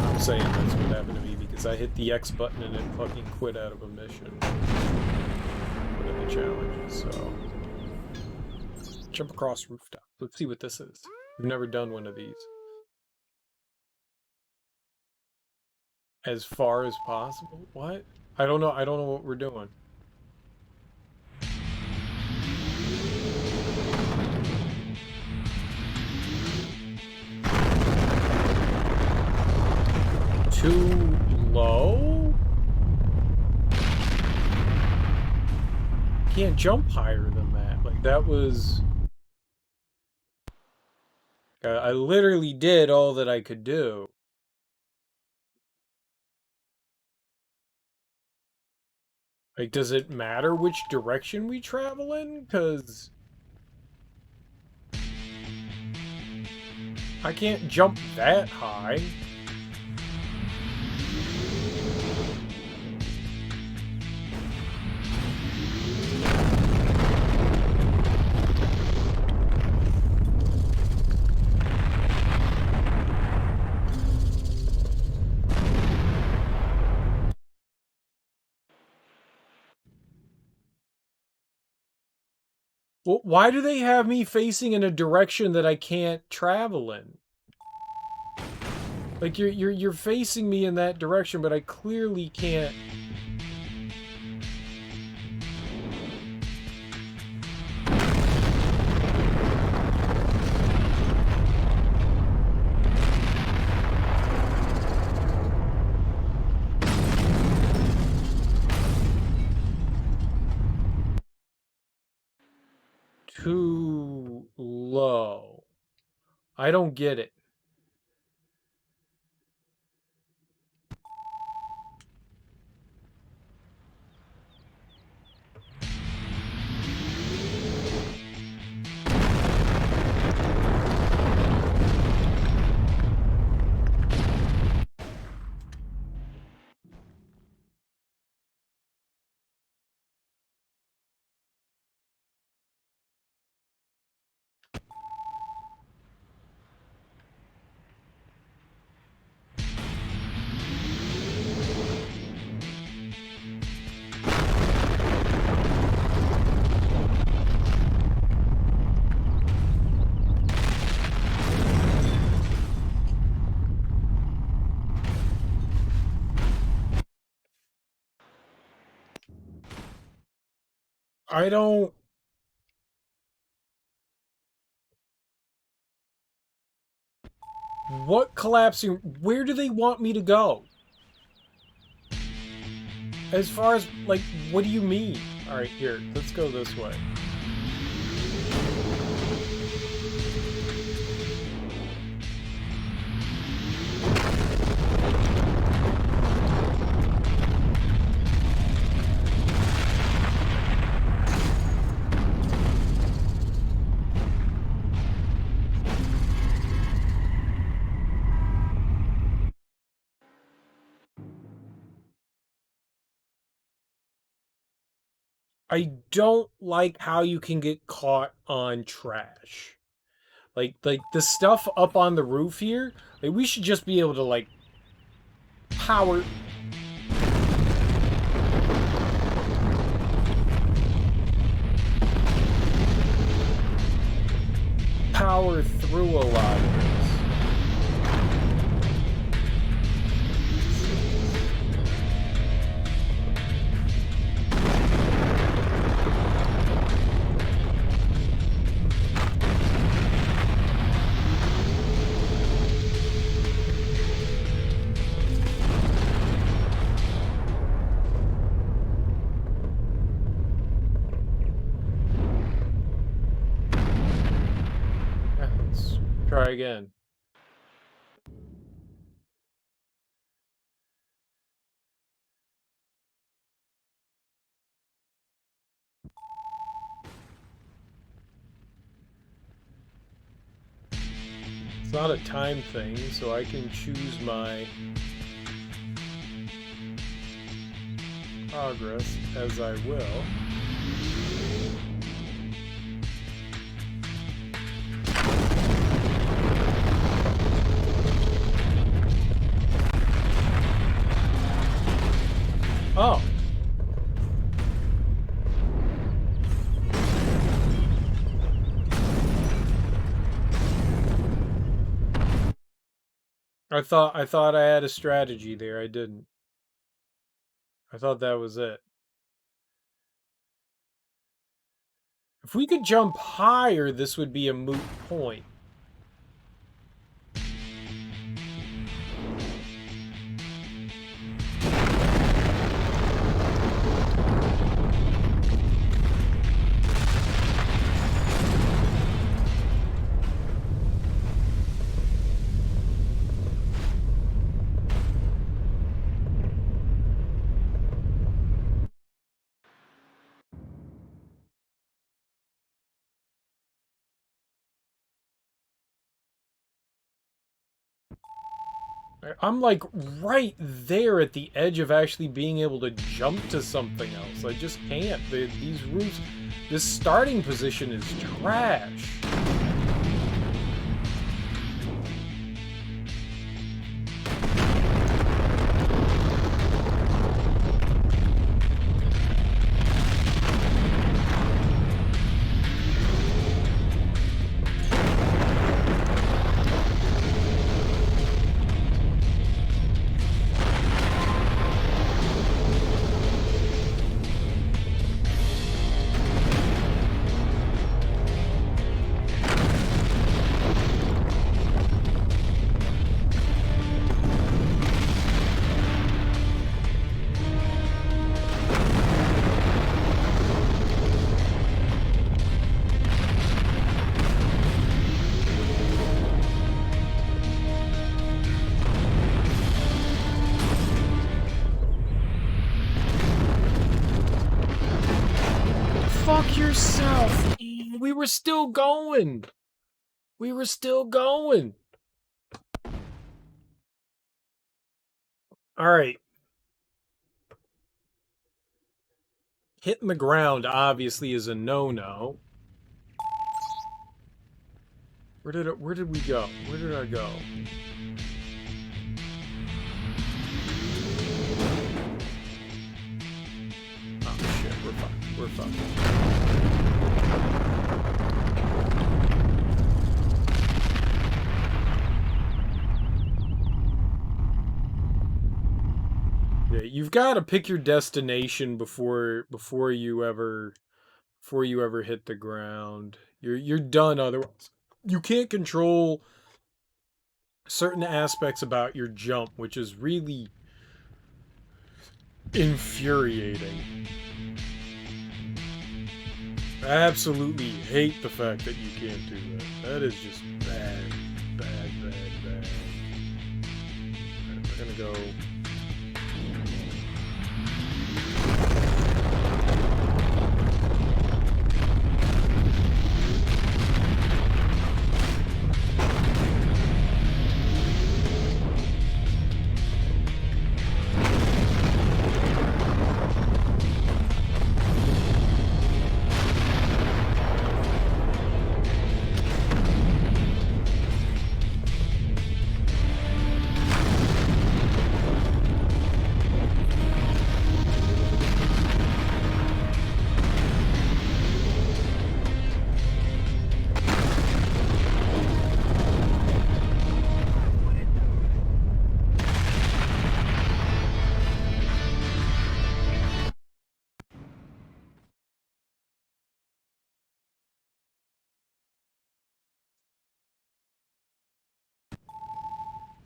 S1: I'm saying that's what happened to me because I hit the X button and it fucking quit out of a mission. One of the challenges, so... Jump across rooftop. Let's see what this is. We've never done one of these. As far as possible? What? I don't know what we're doing. Too low? Can't jump higher than that. Like, that was... I literally did all that I could do. Like, does it matter which direction we travel in? Because... I can't jump that high. Well, why do they have me facing in a direction that I can't travel in? Like, you're facing me in that direction, but I clearly can't... Too low. I don't get it. I don't... What collapsing... Where do they want me to go? As far as, like, what do you mean? Alright, here, let's go this way. I don't like how you can get caught on trash. Like the stuff up on the roof here, like, we should just be able to, like, power... power through a lot of this. Try again. It's not a time thing, so I can choose my progress as I will. Oh. I thought I had a strategy there. I didn't. I thought that was it. If we could jump higher, this would be a moot point. I'm like right there at the edge of actually being able to jump to something else. I just can't. These roofs, this starting position is trash. Fuck yourself! We were still going! We were still going! Alright. Hitting the ground obviously is a no-no. Where did we go? Where did I go? Oh shit, we're fucked. We're fucked. Yeah, you've got to pick your destination before you ever hit the ground. You're done otherwise. You can't control certain aspects about your jump, which is really infuriating. I absolutely hate the fact that you can't do that. That is just bad, bad, bad, bad. Alright, we're gonna go.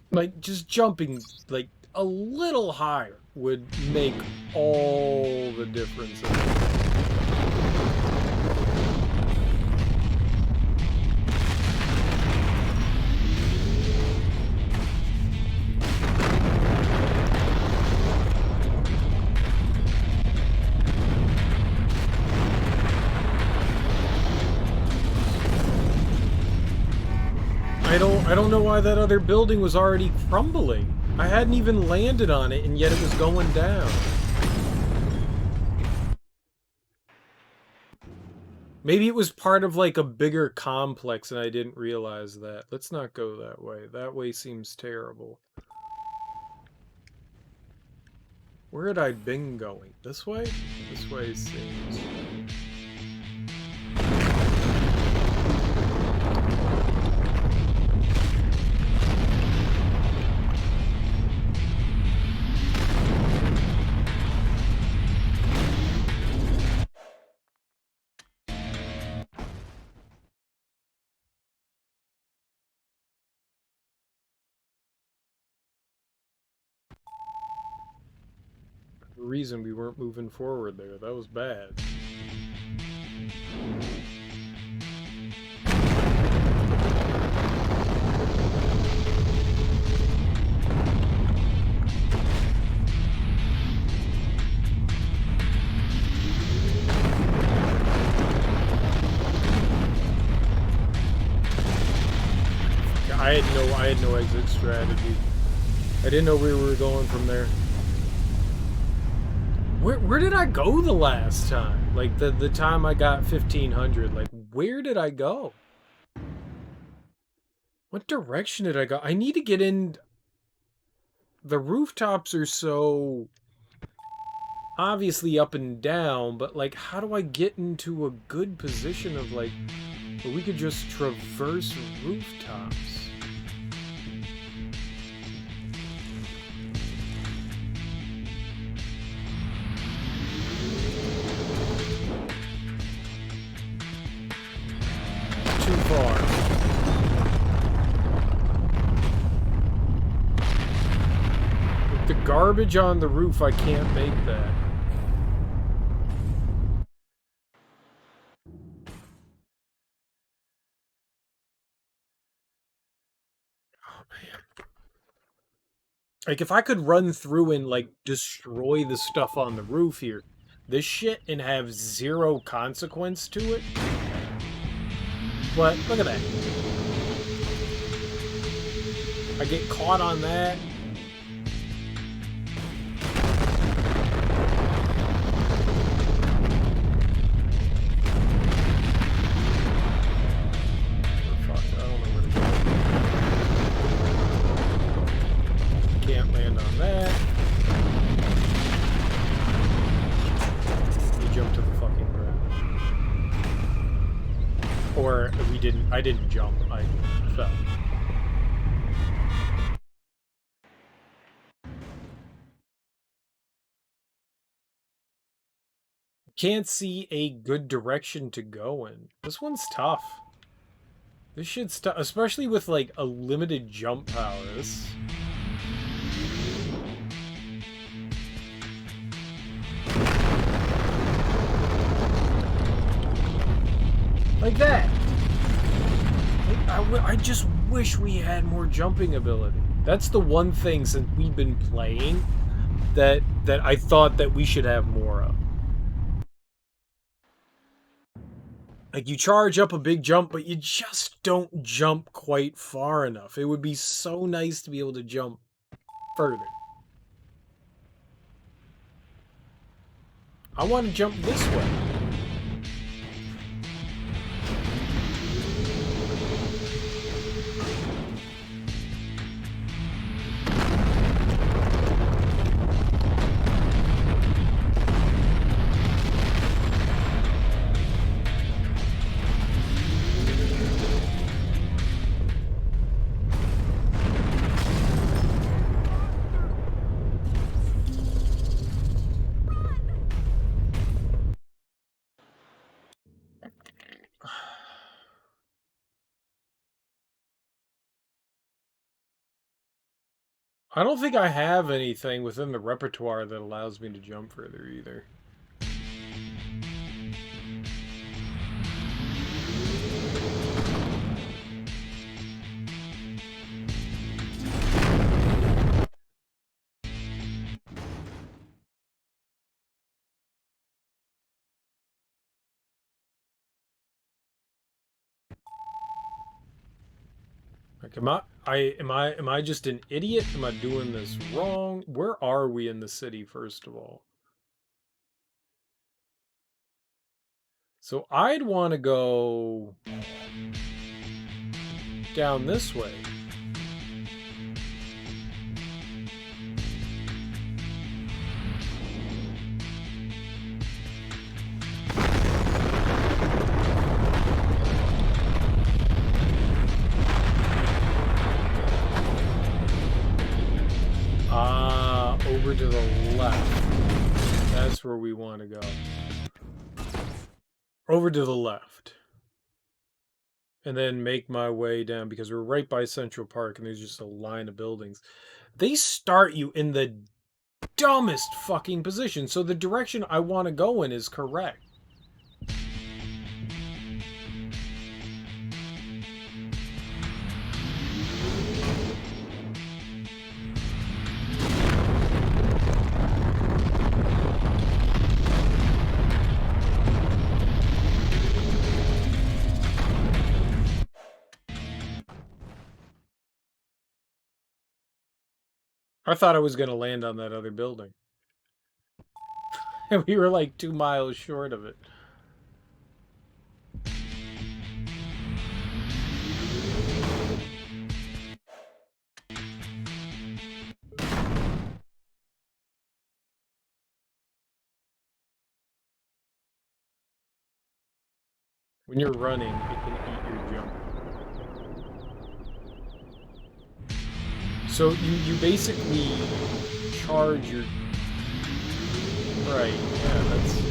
S1: Like, just jumping, like, a little higher would make all the difference. I don't know why that other building was already crumbling. I hadn't even landed on it, and yet it was going down. Maybe it was part of, like, a bigger complex, and I didn't realize that. Let's not go that way. That way seems terrible. Where had I been going? This way? This way seems... reason we weren't moving forward there. That was bad. I had no exit strategy. I didn't know where we were going from there. Where did I go the last time? Like, the time I got 1500, like, where did I go? What direction did I go? I need to get in... The rooftops are so... obviously up and down, but, like, how do I get into a good position of, like, where we could just traverse rooftops? Too far. With the garbage on the roof, I can't make that. Oh, man. Like, if I could run through and, like, destroy the stuff on the roof here, this shit, and have zero consequence to it... But look at that. I get caught on that. Oh, fuck, I don't know where to go. Can't land on that. You jump to the fucking ground. Or I didn't jump, I fell. Can't see a good direction to go in. This one's tough. This shit's tough, especially with, like, a limited jump power. This... Like that. I just wish we had more jumping ability. That's the one thing since we've been playing that I thought that we should have more of. Like, you charge up a big jump, but you just don't jump quite far enough. It would be so nice to be able to jump further. I want to jump this way. I don't think I have anything within the repertoire that allows me to jump further either. Like, am I just an idiot? Am I doing this wrong? Where are we in the city, first of all? So I'd want to go down this way. Over to the left. That's where we want to go. Over to the left. And then make my way down, because we're right by Central Park and there's just a line of buildings. They start you in the dumbest fucking position, so the direction I want to go in is correct. I thought I was going to land on that other building. And we were like 2 miles short of it. When you're running, it can eat your jump. So you basically charge your... Right, yeah, that's...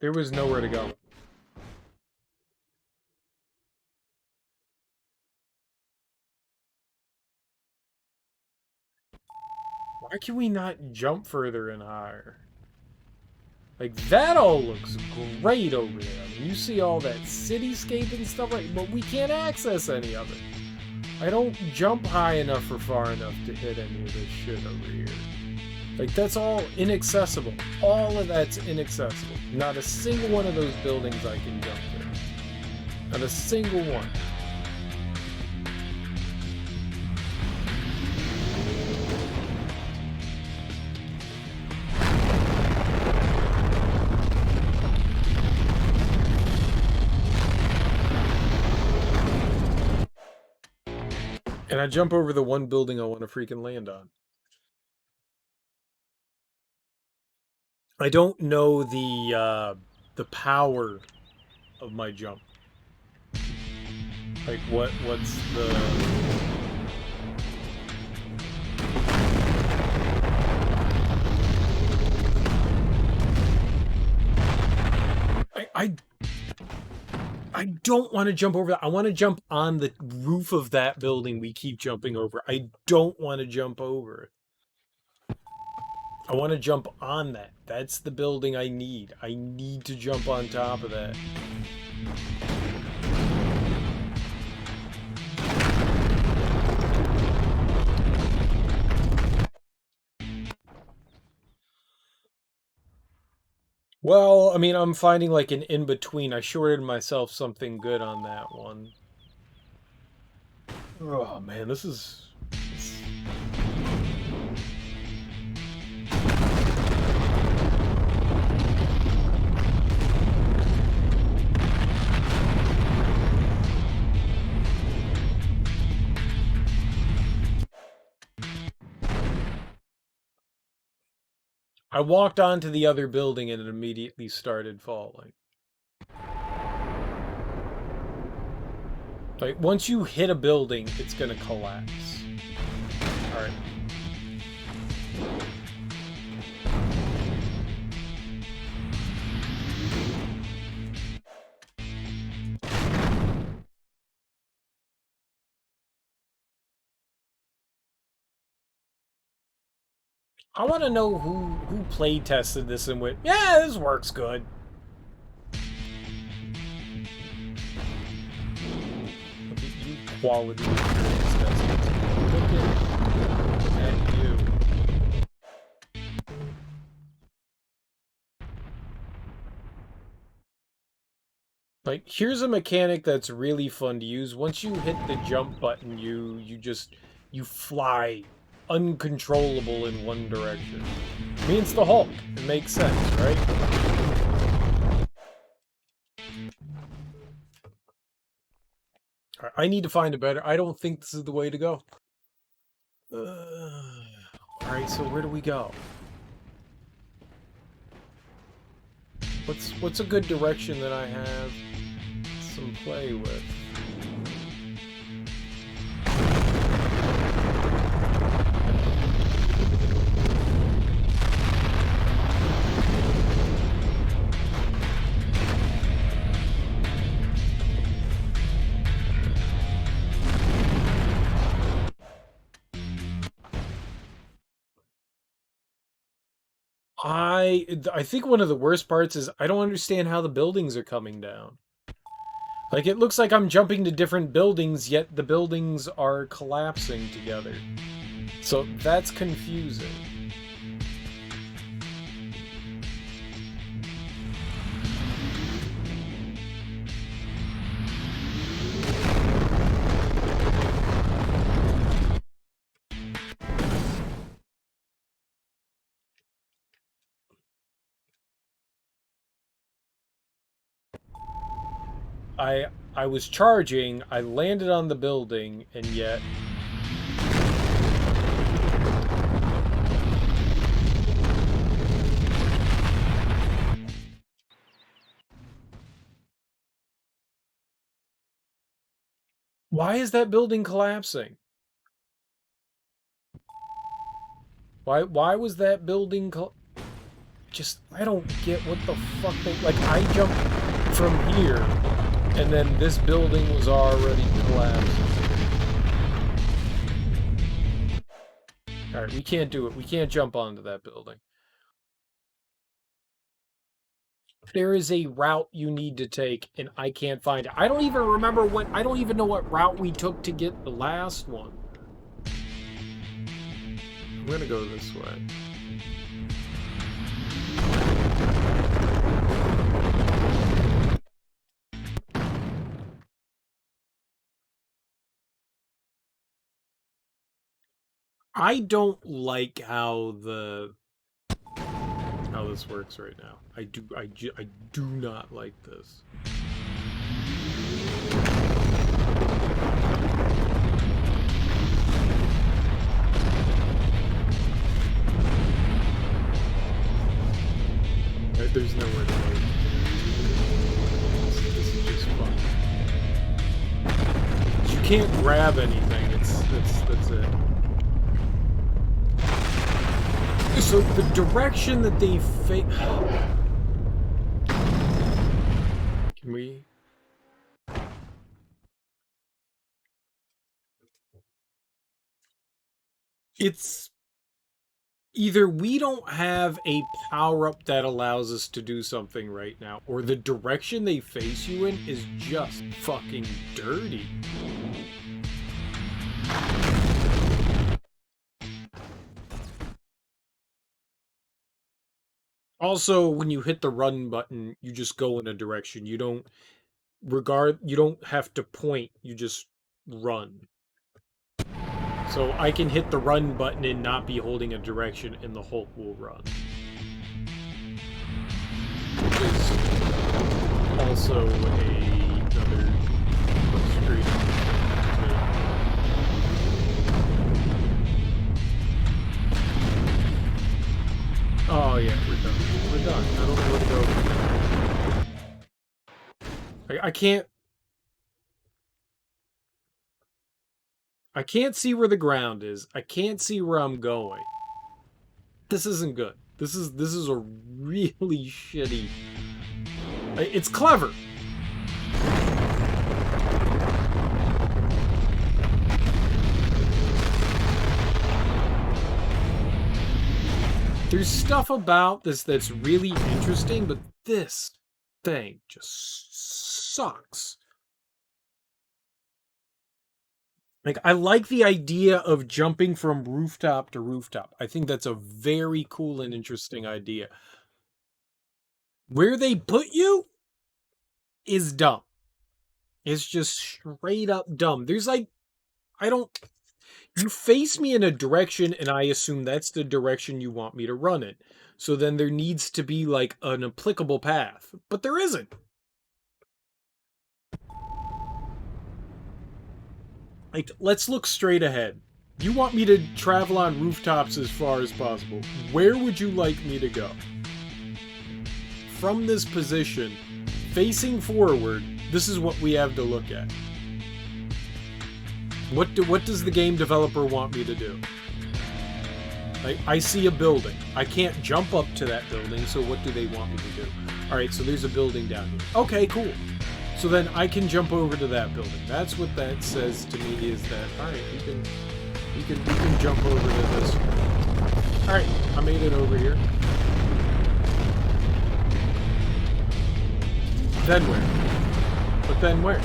S1: There was nowhere to go. Why can we not jump further and higher? Like, that all looks great over there. I mean, you see all that cityscape and stuff like, but we can't access any of it. I don't jump high enough or far enough to hit any of this shit over here. Like, that's all inaccessible. All of that's inaccessible. Not a single one of those buildings I can jump to. Not a single one. And I jump over the one building I want to freaking land on. I don't know the power of my jump. Like, what's the... I don't want to jump over that. I want to jump on the roof of that building we keep jumping over. I don't want to jump over it. I want to jump on that. That's the building I need. I need to jump on top of that. Well, I mean, I'm finding like an in-between. I shorted myself something good on that one. Oh man, this is... I walked onto the other building and it immediately started falling. Like, once you hit a building, it's gonna collapse. Alright. I want to know who play tested this and went, yeah, this works good. Look at you, quality assurance testers. Look at you. Like, here's a mechanic that's really fun to use. Once you hit the jump button, you fly uncontrollable in one direction. I mean, it's the Hulk. It makes sense, right? I need to find a better... I don't think this is the way to go. Alright, so where do we go? What's a good direction that I have some play with? I think one of the worst parts is I don't understand how the buildings are coming down. Like, it looks like I'm jumping to different buildings, yet the buildings are collapsing together. So that's confusing. I was charging, I landed on the building, and yet... Why is that building collapsing? Why was that building just, I don't get what the fuck they... Like, I jumped from here, and then this building was already collapsed. Alright, we can't do it. We can't jump onto that building. There is a route you need to take, and I can't find it. I don't even remember what... I don't even know what route we took to get the last one. I'm gonna go this way. I don't like how this works right now. I do not like this. Right, there's nowhere to go. This is just fun. You can't grab anything. That's it. So the direction that they can we? It's either we don't have a power-up that allows us to do something right now, or the direction they face you in is just fucking dirty. Also, when you hit the run button, you just go in a direction. You don't have to point, you just run. So I can hit the run button and not be holding a direction, and the Hulk will run. Which is also another frustrating thing. Oh yeah, stuck. I don't know where to go. I can't... I can't see where the ground is. I can't see where I'm going. This isn't good. This is a really shitty... It's clever. There's stuff about this that's really interesting, but this thing just sucks. Like, I like the idea of jumping from rooftop to rooftop. I think that's a very cool and interesting idea. Where they put you is dumb. It's just straight up dumb. There's like, you face me in a direction and I assume that's the direction you want me to run in. So then there needs to be like an applicable path, but there isn't. Like, let's look straight ahead. You want me to travel on rooftops as far as possible. Where would you like me to go? From this position, facing forward, this is what we have to look at. What does the game developer want me to do? I see a building. I can't jump up to that building, so what do they want me to do? Alright, so there's a building down here. Okay, cool. So then I can jump over to that building. That's what that says to me, is that, alright, we can jump over to this. Alright, I made it over here. Then where? But then where?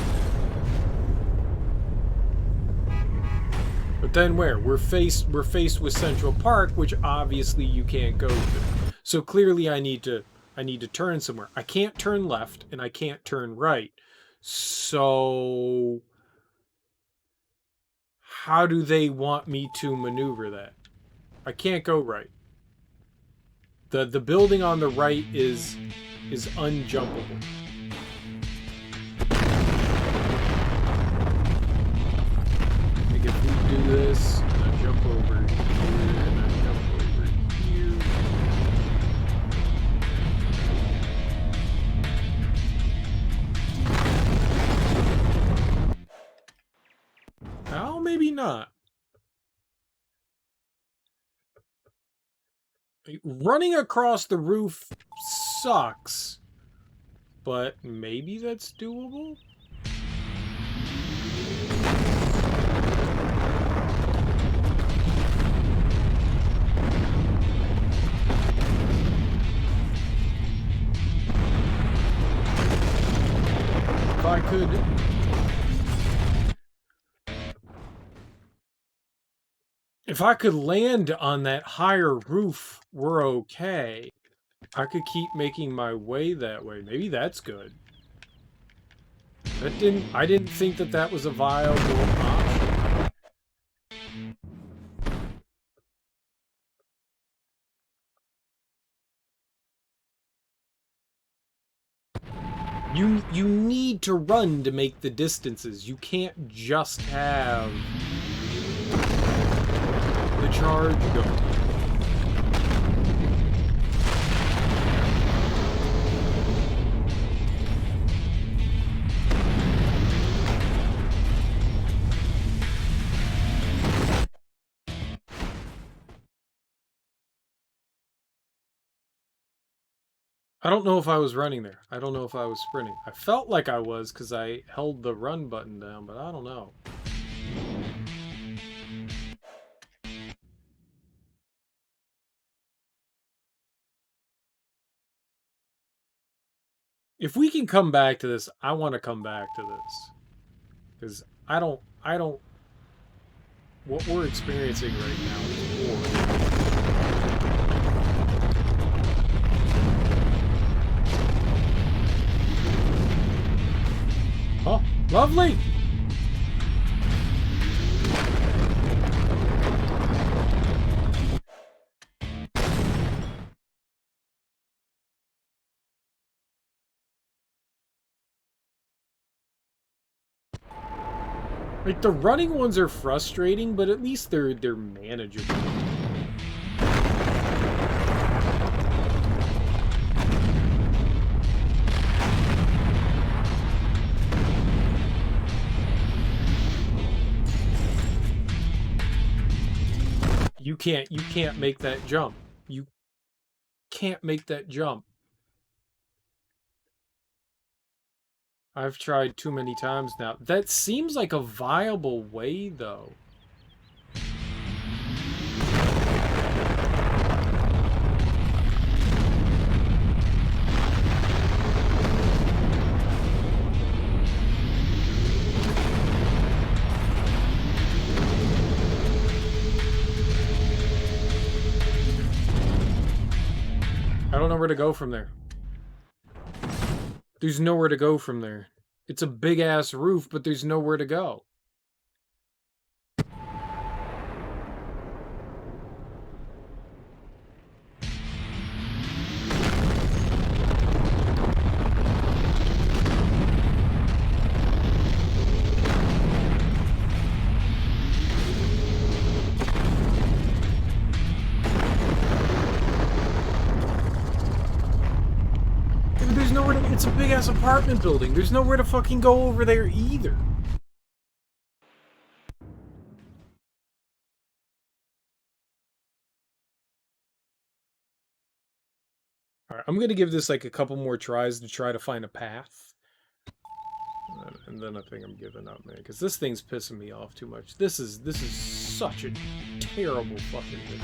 S1: But then where? We're faced with Central Park, which obviously you can't go to. So clearly I need to turn somewhere. I can't turn left and I can't turn right. So how do they want me to maneuver that? I can't go right. The building on the right is unjumpable. Like if we do this, and I jump over here, and I jump over here. Oh, maybe not. Running across the roof sucks, but maybe that's doable? If I could... If I could land on that higher roof, we're okay. I could keep making my way that way. Maybe that's good. I didn't think that was a viable option. You need to run to make the distances. You can't just have the charge going. I don't know if I was running there. I don't know if I was sprinting. I felt like I was because I held the run button down, but I don't know. If we can come back to this, I want to come back to this. Because I don't... What we're experiencing right now is horrible. Oh, lovely! Like, the running ones are frustrating, but at least they're manageable. can't make that jump. You can't make that jump. I've tried too many times now. That seems like a viable way, though. I don't know where to go from there. There's nowhere to go from there. It's a big-ass roof, but there's nowhere to go. It's a big-ass apartment building. There's nowhere to fucking go over there either. Alright, I'm gonna give this like a couple more tries to try to find a path. And then I think I'm giving up, man. Because this thing's pissing me off too much. This is such a terrible fucking thing.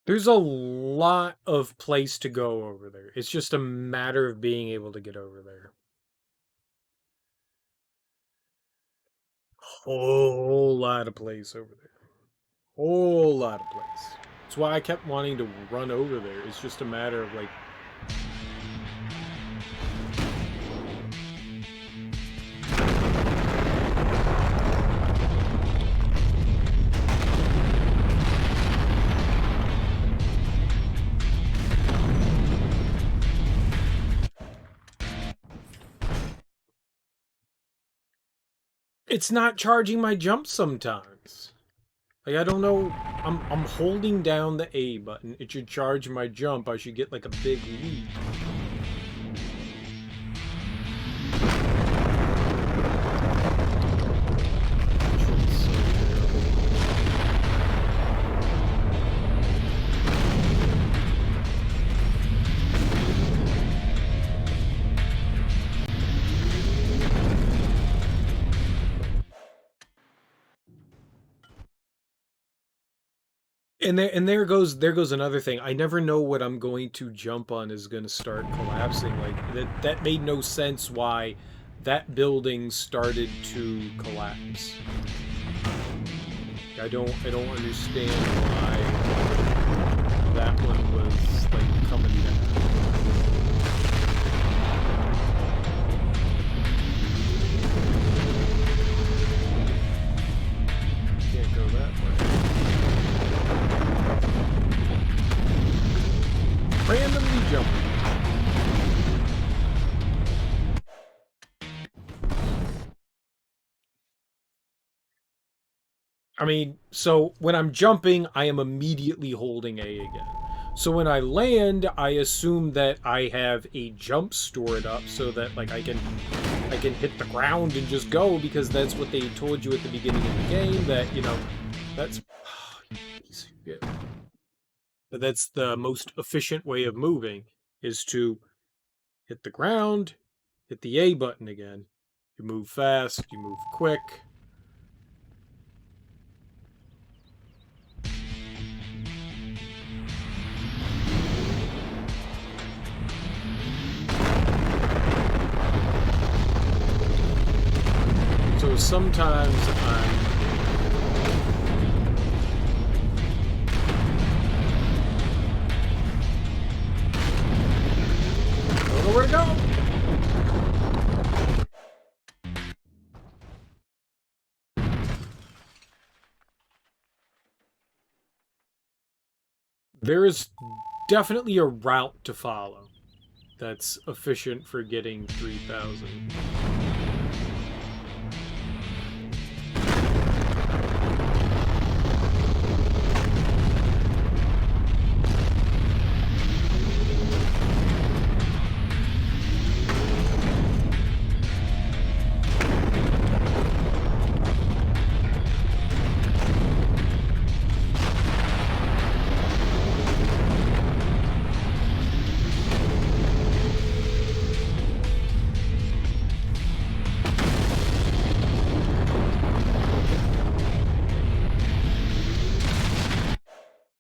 S1: There's a lot of place to go over there. It's just a matter of being able to get over there. Whole lot of place over there. Whole lot of place. That's why I kept wanting to run over there. It's just a matter of like... It's not charging my jump sometimes. Like, I don't know. I'm holding down the A button. It should charge my jump. I should get like a big leap. And there goes another thing. I never know what I'm going to jump on is going to start collapsing. Like that made no sense why that building started to collapse. I don't understand why that one was like coming down. Can't go that way. Randomly jumping. I mean, so when I'm jumping, I am immediately holding A again. So when I land, I assume that I have a jump stored up so that like I can hit the ground and just go, because that's what they told you at the beginning of the game, that, you know, that's that's the most efficient way of moving, is to hit the ground, hit the A button again. You move fast, you move quick. So sometimes I'm... Where to go? There is definitely a route to follow that's efficient for getting 3,000.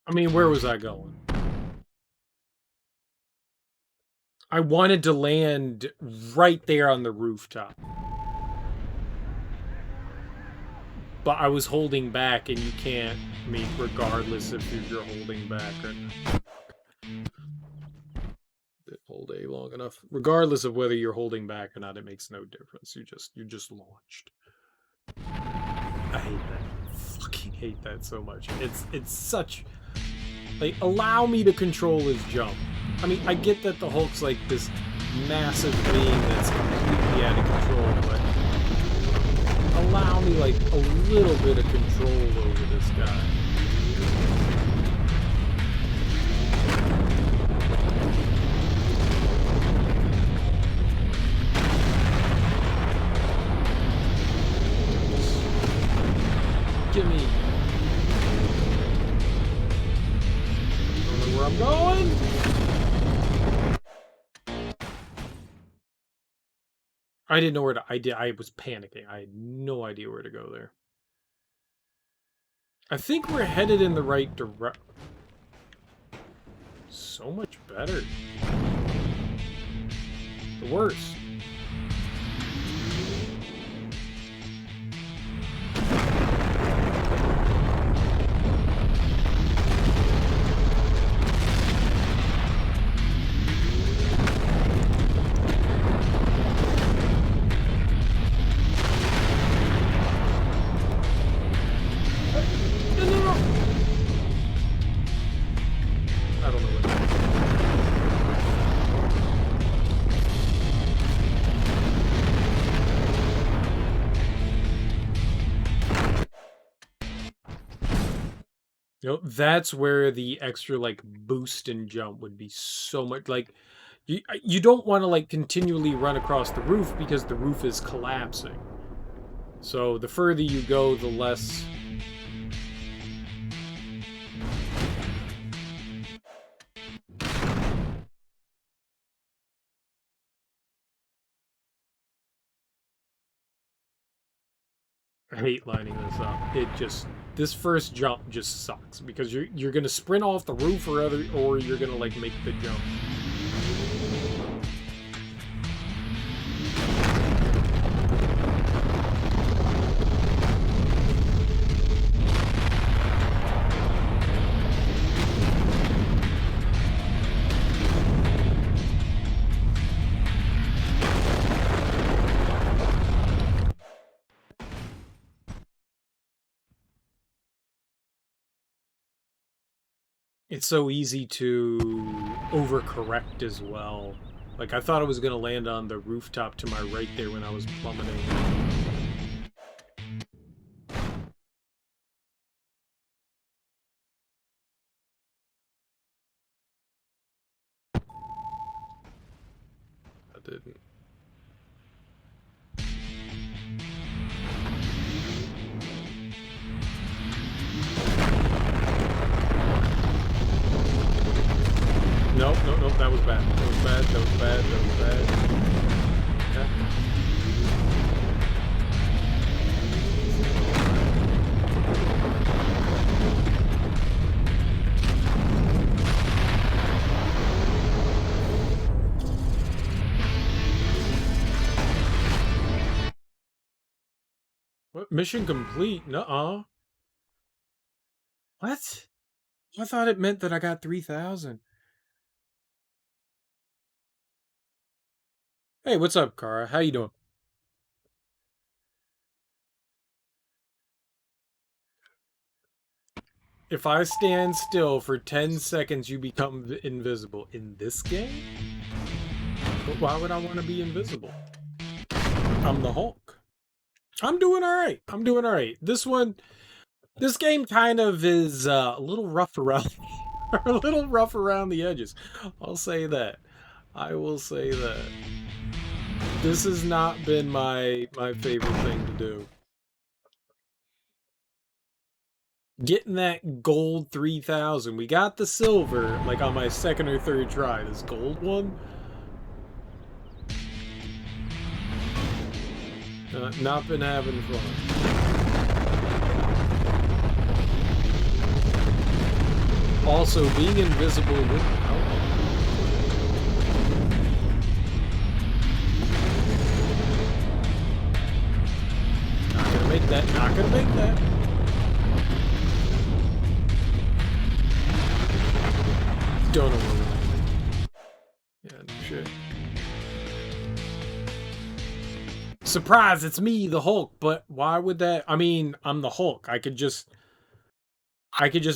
S1: I mean, where was I going? I wanted to land right there on the rooftop. But I was holding back, and you can't, I mean, regardless if you're holding back or not. Didn't hold A long enough. Regardless of whether you're holding back or not, it makes no difference. You just launched. I hate that. I fucking hate that so much. It's such... Like, allow me to control his jump. I mean, I get that the Hulk's like this massive being that's completely out of control, but allow me like a little bit of control over this guy. Give me... Don't know where I'm going. I didn't know where to... I was panicking. I had no idea where to go there. I think we're headed in the right direction. So much better. The worst. You know, that's where the extra, like, boost and jump would be so much, like, you don't want to, like, continually run across the roof because the roof is collapsing. So the further you go, the less... I hate lining this up. It just... This first jump just sucks because you're gonna sprint off the roof or you're gonna like make the jump. It's so easy to overcorrect as well. Like, I thought I was going to land on the rooftop to my right there when I was plummeting. I didn't. Nope, that was bad. That was bad, that was bad, that was bad. Okay. What? Mission complete? Nuh-uh. What? I thought it meant that I got 3,000. Hey, what's up, Kara? How you doing? If I stand still for 10 seconds, you become invisible. In this game? But why would I want to be invisible? I'm the Hulk. I'm doing alright. I'm doing alright. This game kind of is a little rough around a little rough around the edges. I'll say that. I will say that. This has not been my favorite thing to do. Getting that gold 3000. We got the silver, like on my second or third try. This gold one? Not been having fun. Also, being invisible wouldn't help. Not gonna make that. Not gonna make that. Don't know where we're going. Yeah, shit. Surprise, it's me, the Hulk, but why would that... I mean, I'm the Hulk. I could just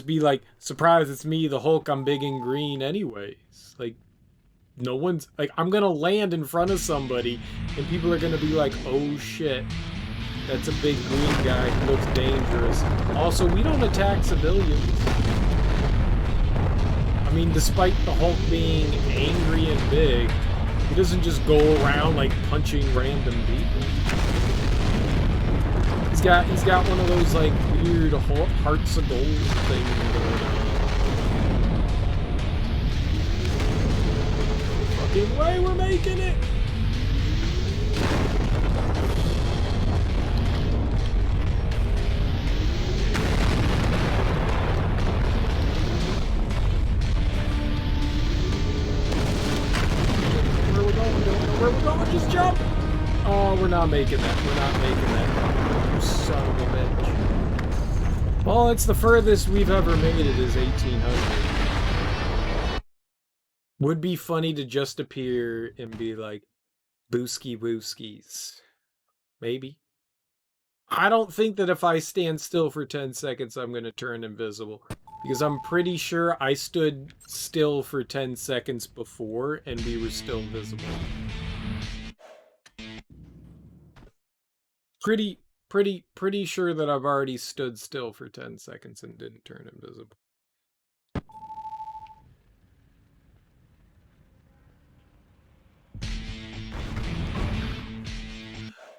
S1: be like, surprise, it's me, the Hulk, I'm big and green anyways. Like, no one's... Like, I'm gonna land in front of somebody, and people are gonna be like, oh shit, that's a big green guy who looks dangerous. Also, we don't attack civilians. I mean, despite the Hulk being angry and big, he doesn't just go around like punching random people. He's got one of those like weird hearts of gold things going on. Fucking way, we're making it! Where we're going, just jump! Oh, we're not making that. We're not making that. You son of a bitch. Well, it's the furthest we've ever made it is 1800. Would be funny to just appear and be like, Booski Wooskies. Maybe. I don't think that if I stand still for 10 seconds, I'm going to turn invisible. Because I'm pretty sure I stood still for 10 seconds before and we were still visible. Pretty sure that I've already stood still for 10 seconds and didn't turn invisible.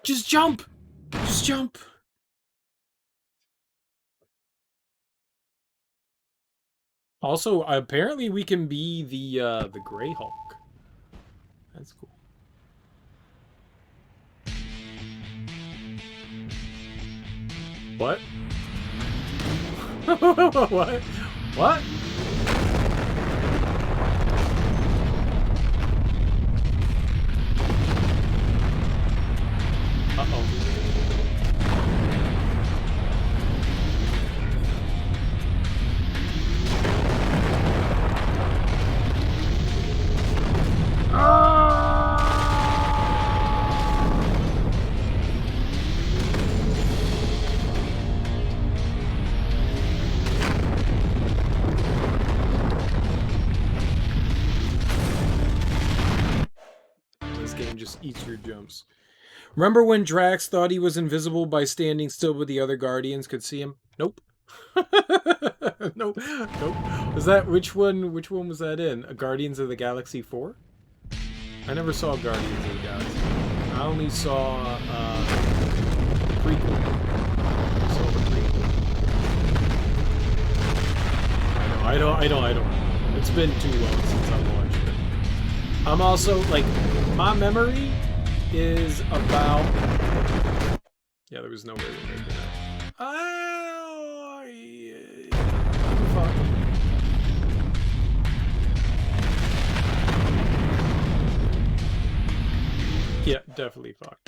S1: Just jump! Just jump! Also, apparently we can be the Grey Hulk. That's cool. What? What? What? Uh-oh. This game just eats your jumps. Remember when Drax thought he was invisible by standing still but the other Guardians could see him? Nope. Nope. Nope. Was that which one was that in? Guardians of the Galaxy 4? I never saw Guardians of the Galaxy. I only saw the prequel. I saw the prequel. I don't. It's been too long since I watched it. I'm also like, my memory is about... Yeah, there was no way to make that. Oh, yeah. Fuck. Yeah, definitely fuck.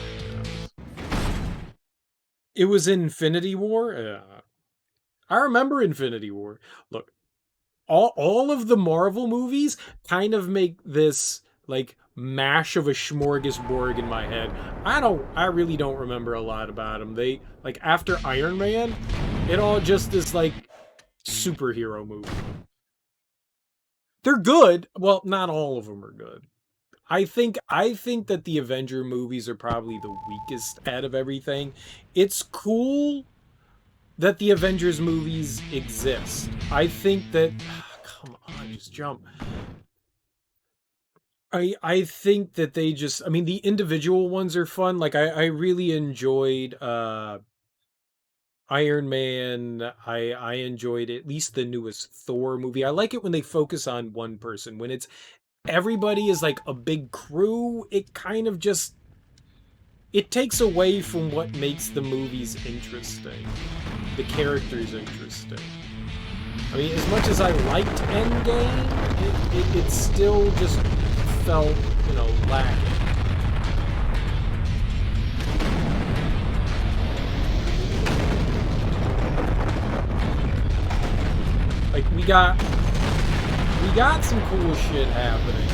S1: It was Infinity War? I remember Infinity War. Look, all of the Marvel movies kind of make this, like, mash of a smorgasbord in my head. I really don't remember a lot about them. They, like, after Iron Man, it all just is, like, superhero movie. They're good. Well, not all of them are good. I think that the Avenger movies are probably the weakest out of everything. It's cool that the Avengers movies exist. I think that come on, just jump. I think that they just, I mean, the individual ones are fun. Like I really enjoyed Iron Man. I enjoyed at least the newest Thor movie. I like it when they focus on one person. When it's everybody is like a big crew, it kind of just, it takes away from what makes the movies interesting. The characters interesting. I mean, as much as I liked Endgame, it still just felt, you know, lacking. Like, we got some cool shit happening.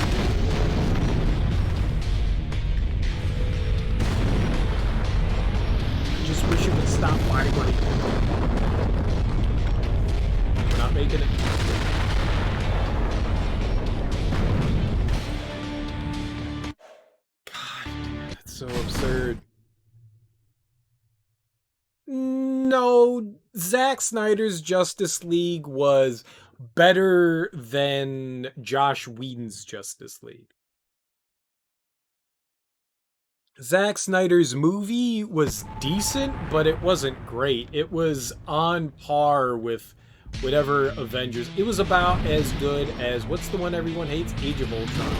S1: I just wish it would stop vibrating. We're not making it. God, that's so absurd. No, Zack Snyder's Justice League was better than Josh Whedon's Justice League. Zack Snyder's movie was decent, but it wasn't great. It was on par with whatever Avengers. It was about as good as, what's the one everyone hates? Age of Ultron.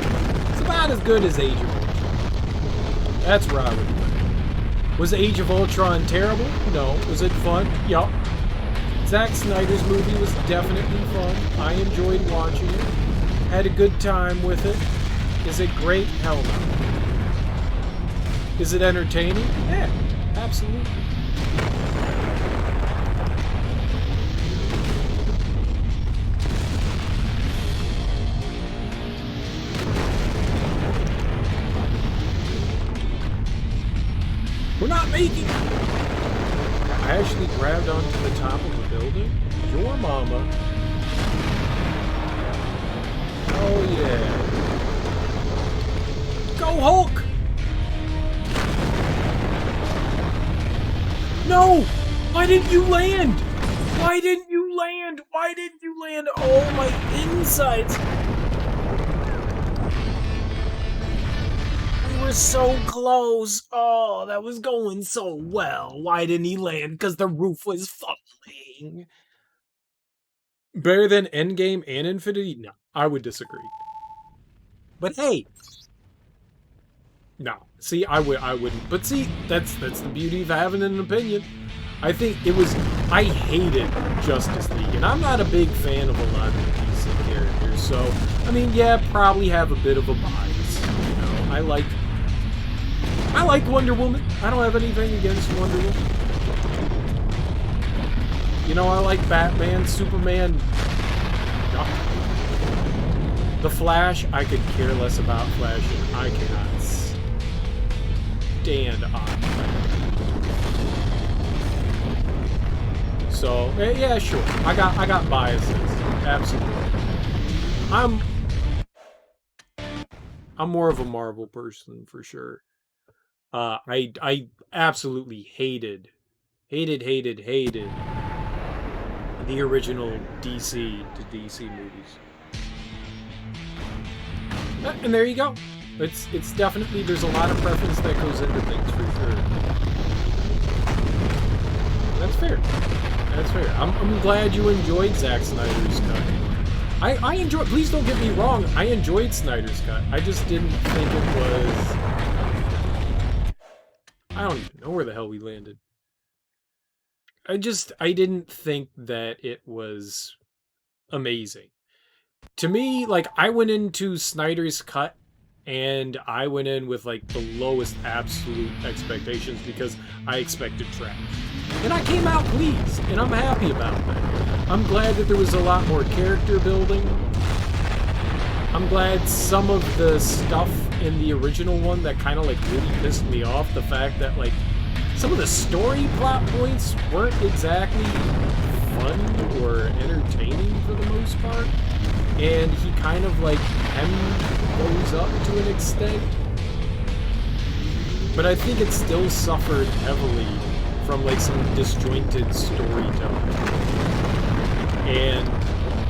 S1: It's about as good as Age of Ultron. That's where I would put it. Was Age of Ultron terrible? No. Was it fun? Yup. Zack Snyder's movie was definitely fun. I enjoyed watching it. Had a good time with it. Is it great? Hell no. Is it entertaining? Yeah, absolutely. We're not making it! I actually grabbed onto the top of a building. Your mama. Oh yeah. Go Hulk! No! Why didn't you land? Why didn't you land? Why didn't you land? Oh, my insides! We were so close. Oh, that was going so well. Why didn't he land? Because the roof was falling. Better than Endgame and Infinity? No, I would disagree. But hey. No. See, I wouldn't. But see, that's the beauty of having an opinion. I think it was, I hated Justice League, and I'm not a big fan of a lot of the DC characters, so, I mean, yeah, probably have a bit of a bias, you know. I like Wonder Woman. I don't have anything against Wonder Woman. You know, I like Batman, Superman. No. The Flash, I could care less about Flash, and I cannot stand on Flash. So, yeah, sure. I got biases. Absolutely. I'm more of a Marvel person for sure. I absolutely hated the original DC to DC movies. And there you go. It's definitely, there's a lot of preference that goes into things for sure. That's fair. That's fair. I'm glad you enjoyed Zack Snyder's cut. I enjoyed, please don't get me wrong, I enjoyed Snyder's cut. I just didn't think it was, I don't even know where the hell we landed. I didn't think that it was amazing. To me, like, I went into Snyder's cut and I went in with, like, the lowest absolute expectations because I expected trash. And I came out pleased, and I'm happy about that. I'm glad that there was a lot more character building. I'm glad some of the stuff in the original one that kind of, like, really pissed me off, the fact that, like, some of the story plot points weren't exactly fun or entertaining for the most part. And he kind of like goes up to an extent. But I think it still suffered heavily from like some disjointed storytelling. And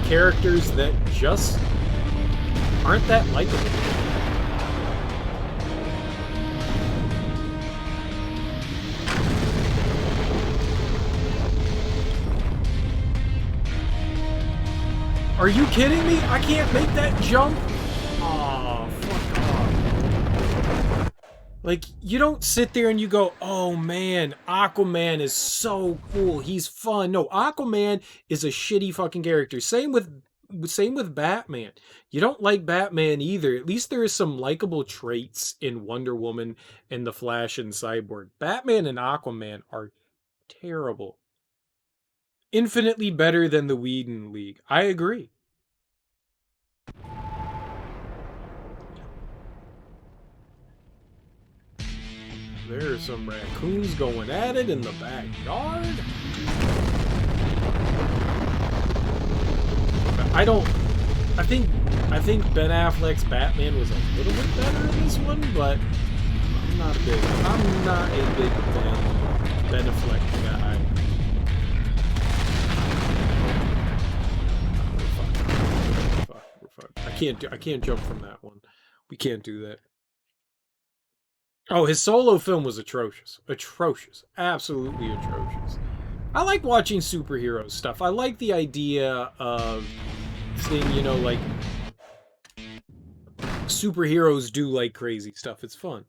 S1: characters that just aren't that likable. Are you kidding me? I can't make that jump? Aw, fuck off. Like, you don't sit there and you go, oh man, Aquaman is so cool, he's fun. No, Aquaman is a shitty fucking character. Same with Batman. You don't like Batman either. At least there is some likable traits in Wonder Woman and The Flash and Cyborg. Batman and Aquaman are terrible. Infinitely better than the Whedon League. I agree. There are some raccoons going at it in the backyard. I think Ben Affleck's Batman was a little bit better in this one, but I'm not a big Ben Affleck guy. We're fucked. I can't jump from that one. We can't do that. Oh, his solo film was atrocious. Atrocious. Absolutely atrocious. I like watching superhero stuff. I like the idea of seeing, you know, like, superheroes do like crazy stuff. It's fun.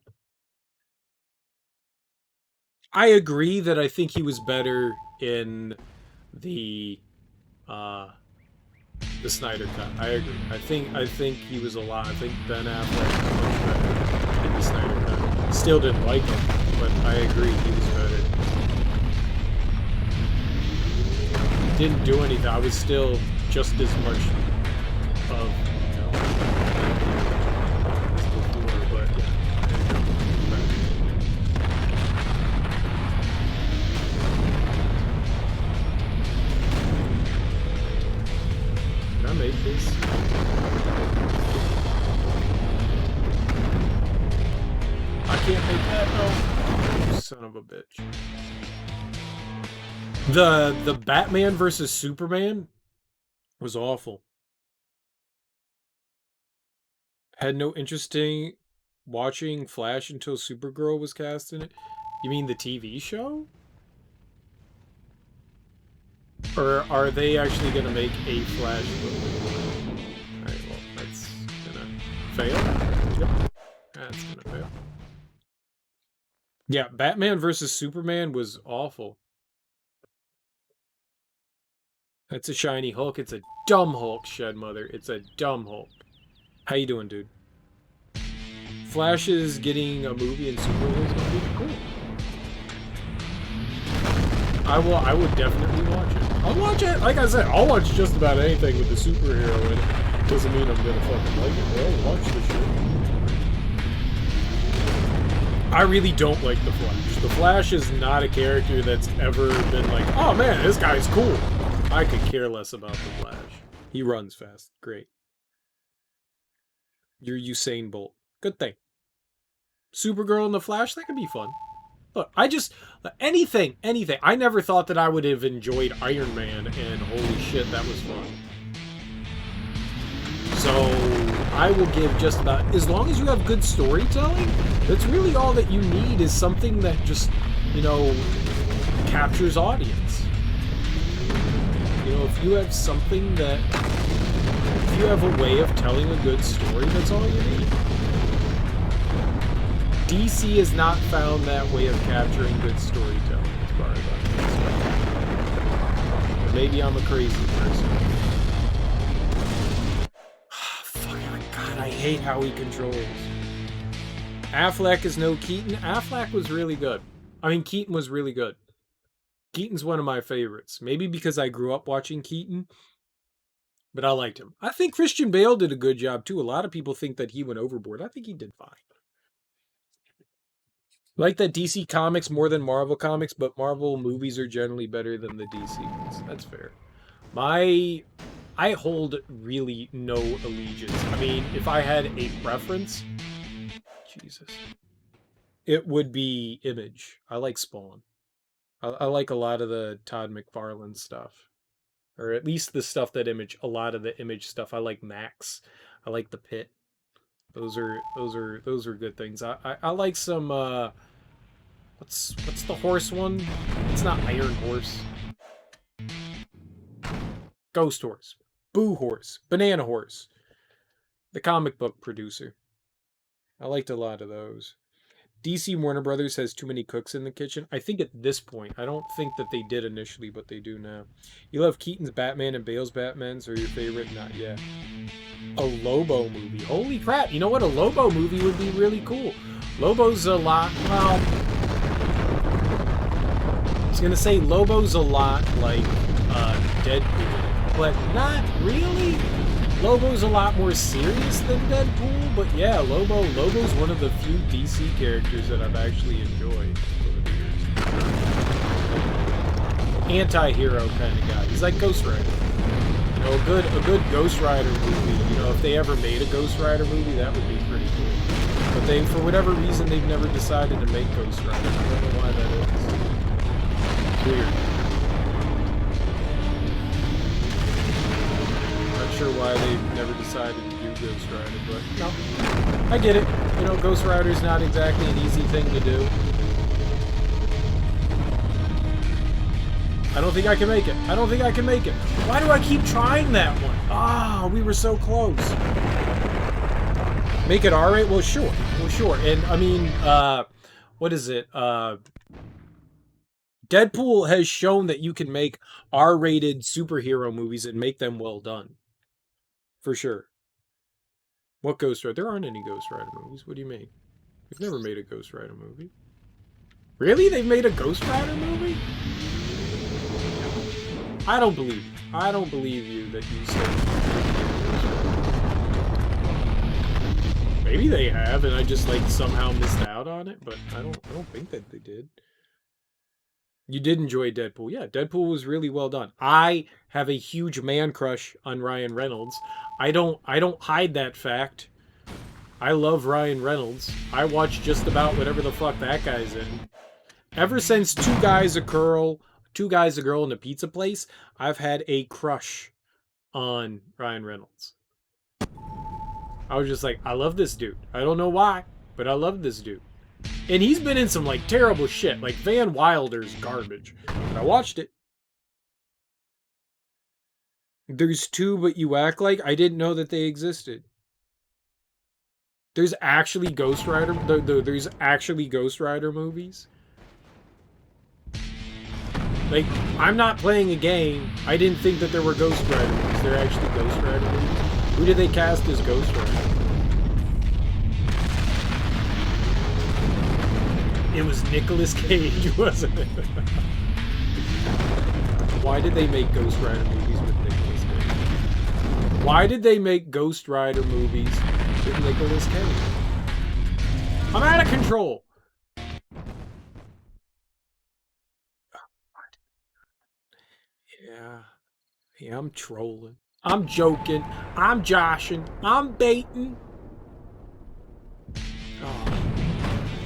S1: I agree that I think he was better in the Snyder Cut. I agree. I think he was a lot. I think Ben Affleck was much better in the Snyder Cut. Still didn't like him, but I agree he was better. Didn't do anything. I was still just as much of, you know, as before, but yeah. Can I make this? I can't make that, no. Oh, son of a bitch. The Batman versus Superman was awful. Had no interest in watching Flash until Supergirl was cast in it. You mean the TV show? Or are they actually gonna make a Flash movie? Alright, well, that's gonna fail. Yep. That's gonna fail. Yeah, Batman versus Superman was awful. That's a shiny Hulk. It's a dumb Hulk, Shed Mother. It's a dumb Hulk. How you doing, dude? Flash is getting a movie and Supergirl is gonna be cool. I would definitely watch it. I'll watch it. Like I said, I'll watch just about anything with the superhero in it. Doesn't mean I'm gonna fucking like it. Well, watch the shit. I really don't like the Flash. The Flash is not a character that's ever been like, oh man, this guy's cool. I could care less about the Flash. He runs fast. Great. You're Usain Bolt. Good thing. Supergirl and the Flash, that could be fun. Look, anything. I never thought that I would have enjoyed Iron Man, and holy shit, that was fun. So, I will give just about, as long as you have good storytelling, that's really all that you need, is something that just, you know, captures audience. You know, if you have something that, if you have a way of telling a good story, that's all you need. DC has not found that way of capturing good storytelling, as far as I'm concerned. But maybe I'm a crazy person. Fucking God, I hate how he controls. Affleck is no Keaton. Affleck was really good. I mean, Keaton was really good. Keaton's one of my favorites. Maybe because I grew up watching Keaton, but I liked him. I think Christian Bale did a good job too. A lot of people think that he went overboard. I think he did fine. Like that DC Comics more than Marvel Comics, but Marvel movies are generally better than the DC ones. That's fair. I hold really no allegiance. I mean, if I had a preference, Jesus, it would be Image. I like Spawn. I like a lot of the Todd McFarlane stuff. Or at least the stuff that Image, a lot of the Image stuff. I like Max. I like The Pit. Those are good things. I like some what's the horse one? It's not Iron Horse. Ghost Horse. Boo Horse. Banana Horse. The comic book producer. I liked a lot of those. DC Warner Brothers has too many cooks in the kitchen. I think at this point. I don't think that they did initially, but they do now. You love Keaton's Batman and Bale's Batmans, or your favorite? Not yet. A Lobo movie. Holy crap. You know what? A Lobo movie would be really cool. Lobo's a lot, well, I was going to say Lobo's a lot like Deadpool, but not really. Lobo's a lot more serious than Deadpool, but yeah, Lobo's one of the few DC characters that I've actually enjoyed over the years. Anti-hero kind of guy. He's like Ghost Rider. You know, a good Ghost Rider movie, you know, if they ever made a Ghost Rider movie, that would be pretty cool. But they, for whatever reason, they've never decided to make Ghost Rider. I don't know why that is. It's weird. Sure why they've never decided to do Ghost Rider, but no, I get it. You know, Ghost Rider's not exactly an easy thing to do. I don't think I can make it. I don't think I can make it. Why do I keep trying that one? Ah, we were so close. Make it R-rated? Well, sure. Well, sure. And, I mean, what is it? Deadpool has shown that you can make R-rated superhero movies and make them well done. For sure. What Ghost Rider? There aren't any Ghost Rider movies. What do you mean? They've never made a Ghost Rider movie. Really? They've made a Ghost Rider movie? I don't believe you. I don't believe you that you said. Maybe they have, and I just like somehow missed out on it, but I don't think that they did. You did enjoy Deadpool. Yeah, Deadpool was really well done. I have a huge man crush on Ryan Reynolds. I don't hide that fact. I love Ryan Reynolds. I watch just about whatever the fuck that guy's in. Ever since Two Guys, a Girl, and a Pizza Place, I've had a crush on Ryan Reynolds. I was just like, I love this dude. I don't know why, but I love this dude. And he's been in some, like, terrible shit. Like, Van Wilder's garbage. But I watched it. There's two, but you act like I didn't know that they existed. There's actually Ghost Rider. There's actually Ghost Rider movies. Like, I'm not playing a game. I didn't think that there were Ghost Rider movies. They're actually Ghost Rider movies. Who did they cast as Ghost Rider? It was Nicolas Cage, wasn't it? Why did they make Ghost Rider movies with Nicolas Cage? Why did they make Ghost Rider movies with Nicolas Cage? I'm out of control. Yeah, I'm trolling. I'm joking. I'm joshing. I'm baiting. Oh.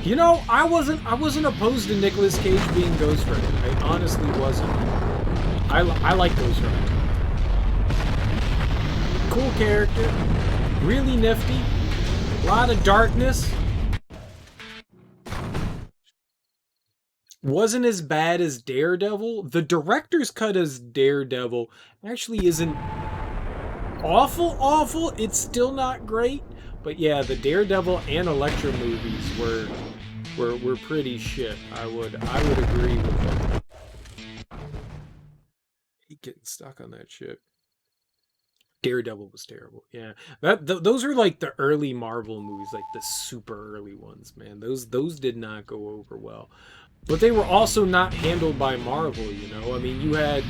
S1: You know, I wasn't opposed to Nicolas Cage being Ghost Rider. I honestly wasn't. I like Ghost Rider. Cool character. Really nifty. A lot of darkness. Wasn't as bad as Daredevil. The director's cut as Daredevil actually isn't awful. It's still not great. But yeah, the Daredevil and Elektra movies were pretty shit. I would agree with that. Getting stuck on that shit. Daredevil was terrible. Yeah, those are like the early Marvel movies, like the super early ones, man. Those did not go over well. But they were also not handled by Marvel, you know. I mean, you had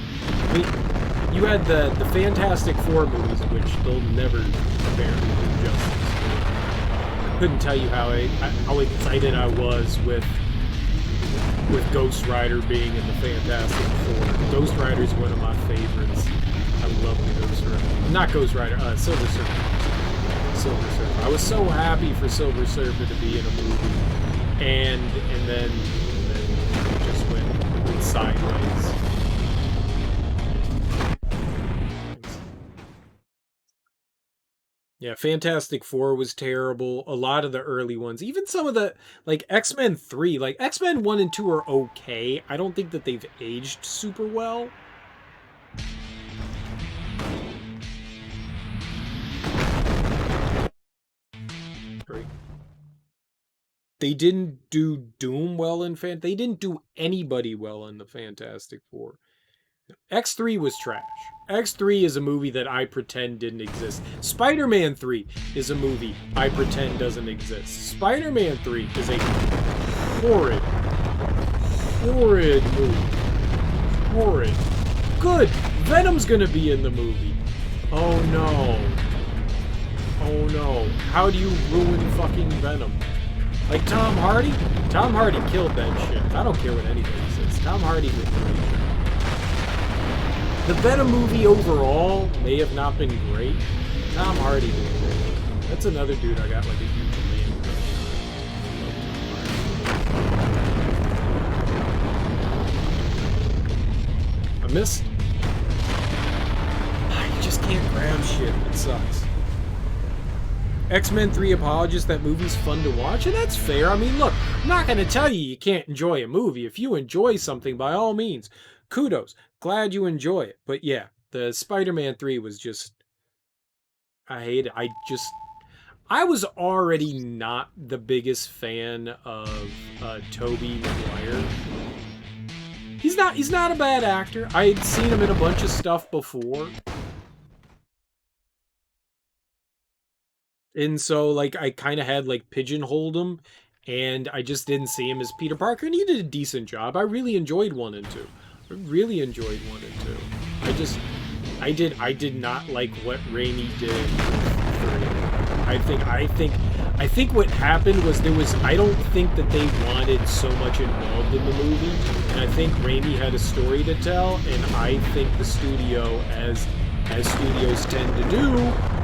S1: the Fantastic Four movies, which they'll never apparently do justice. I couldn't tell you how excited I was with with Ghost Rider being in the Fantastic Four. Ghost Rider is one of my favorites. I love the Ghost Rider. Not Ghost Rider, Silver Surfer. Silver Surfer. I was so happy for Silver Surfer to be in a movie, and then it just went sideways. Yeah, Fantastic Four was terrible. A lot of the early ones, even some of the, like, X-Men 3, like, X-Men 1 and 2 are okay. I don't think that they've aged super well. Great. They didn't do Doom well in they didn't do anybody well in the Fantastic Four. X3 was trash. X3 is a movie that I pretend didn't exist. Spider-Man 3 is a movie I pretend doesn't exist. Spider-Man 3 is a horrid movie. Horrid. Good! Venom's gonna be in the movie. Oh no. Oh no. How do you ruin fucking Venom? Like Tom Hardy? Tom Hardy killed that shit. I don't care what anybody says. Tom Hardy did great. The Venom movie overall may have not been great. Tom Hardy did great. That's another dude I got like a huge man crush on. I missed. You just can't grab shit. It sucks. X-Men 3 Apologist, that movie's fun to watch, and that's fair. I mean, look, I'm not going to tell you can't enjoy a movie. If you enjoy something, by all means, kudos. Glad you enjoy it. But yeah, the Spider-Man 3 was just... I hate it. I was already not the biggest fan of Tobey Maguire. He's not a bad actor. I had seen him in a bunch of stuff before. And so, like, I kind of had, like, pigeonholed him, and I just didn't see him as Peter Parker, and he did a decent job. I really enjoyed 1 and 2. I really enjoyed 1 and 2. I did not like what Raimi did with 3. I think what happened was I don't think that they wanted so much involved in the movie, and I think Raimi had a story to tell, and I think the studio, as studios tend to do,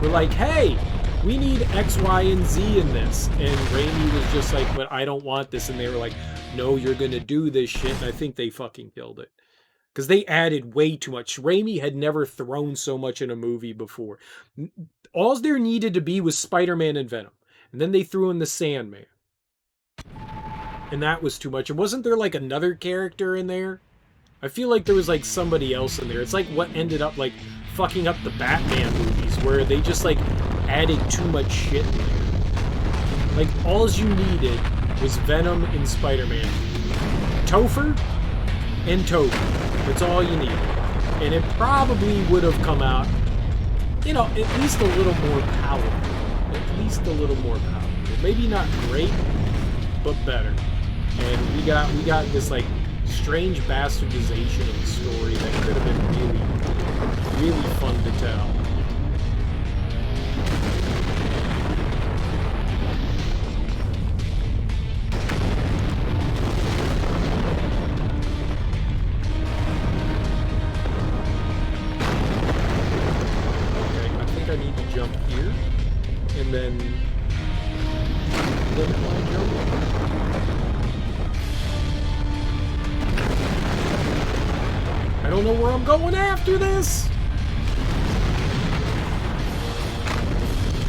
S1: were like, hey, we need X, Y, and Z in this. And Raimi was just like, but I don't want this. And they were like, no, you're going to do this shit. And I think they fucking killed it. Because they added way too much. Raimi had never thrown so much in a movie before. All there needed to be was Spider-Man and Venom. And then they threw in the Sandman. And that was too much. And wasn't there like another character in there? I feel like there was like somebody else in there. It's like what ended up like fucking up the Batman movies, where they just like added too much shit in there. Like, all you needed was Venom and Spider-Man. Topher and Tobey. That's all you needed. And it probably would have come out, you know, at least a little more palatable. At least a little more palatable. Maybe not great, but better. And we got this, like, strange bastardization of the story that could have been really, really fun to tell. And then I jump? I don't know where I'm going after this.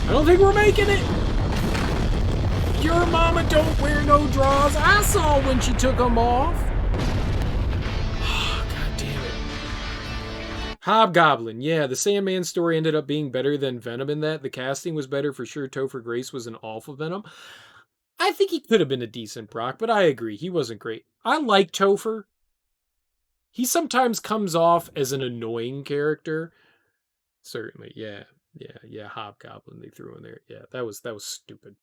S1: I don't think we're making it. Your mama don't wear no drawers. I saw when she took them off. Hobgoblin, yeah, the Sandman story ended up being better than Venom in that. The casting was better for sure. Topher Grace was an awful Venom. I think he could have been a decent Brock, but I agree, he wasn't great. I like Topher. He sometimes comes off as an annoying character. Certainly, yeah, Hobgoblin they threw in there. Yeah, that was stupid.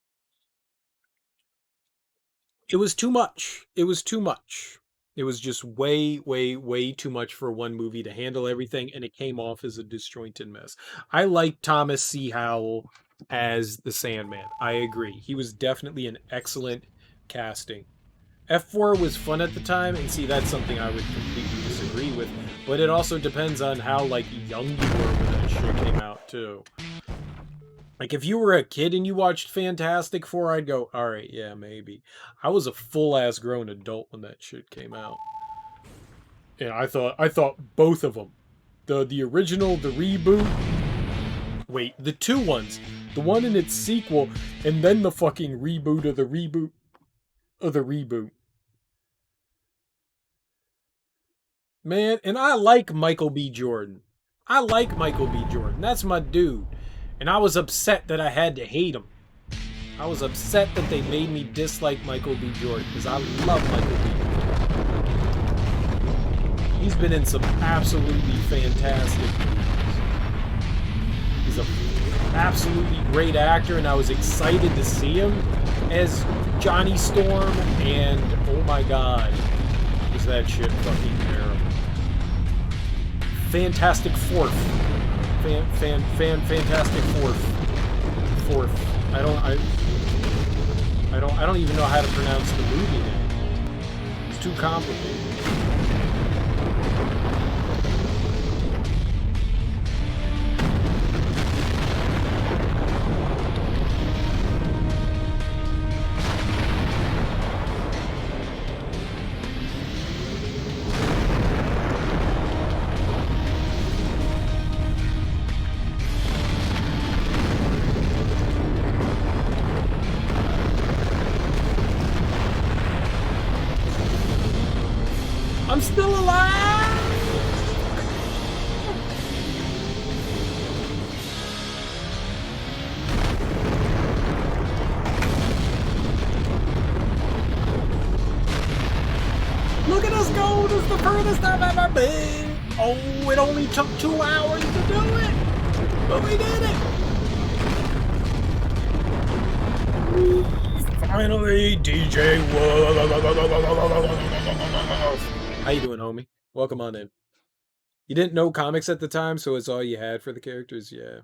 S1: It was too much. It was too much. It was just way, way, way too much for one movie to handle everything, and it came off as a disjointed mess. I like Thomas C. Howell as the Sandman. I agree. He was definitely an excellent casting F4 was fun at the time, and see, that's something I would completely disagree with. But it also depends on how, like, young you were when that shit came out, too. Like, if you were a kid and you watched Fantastic Four, I'd go, alright, yeah, maybe. I was a full-ass grown adult when that shit came out. And I thought both of them. The original, the reboot... Wait, the two ones. The one in its sequel, and then the fucking reboot of the reboot of the reboot. Man, and I like Michael B. Jordan. I like Michael B. Jordan. That's my dude. And I was upset that I had to hate him. I was upset that they made me dislike Michael B. Jordan, because I love Michael B. Jordan. He's been in some absolutely fantastic movies. He's an absolutely great actor, and I was excited to see him as Johnny Storm, and oh my god, was that shit fucking terrible. Fantastic Fourth. Fantastic Fourth. I don't even know how to pronounce the movie name. It's too complicated. I'm still alive! Look at us go! This is the furthest I've ever been! Oh, it only took 2 hours to do it! But we did it! Finally, DJ Wolf! How you doing, homie? Welcome on in. You didn't know comics at the time, so it's all you had for the characters? Yeah.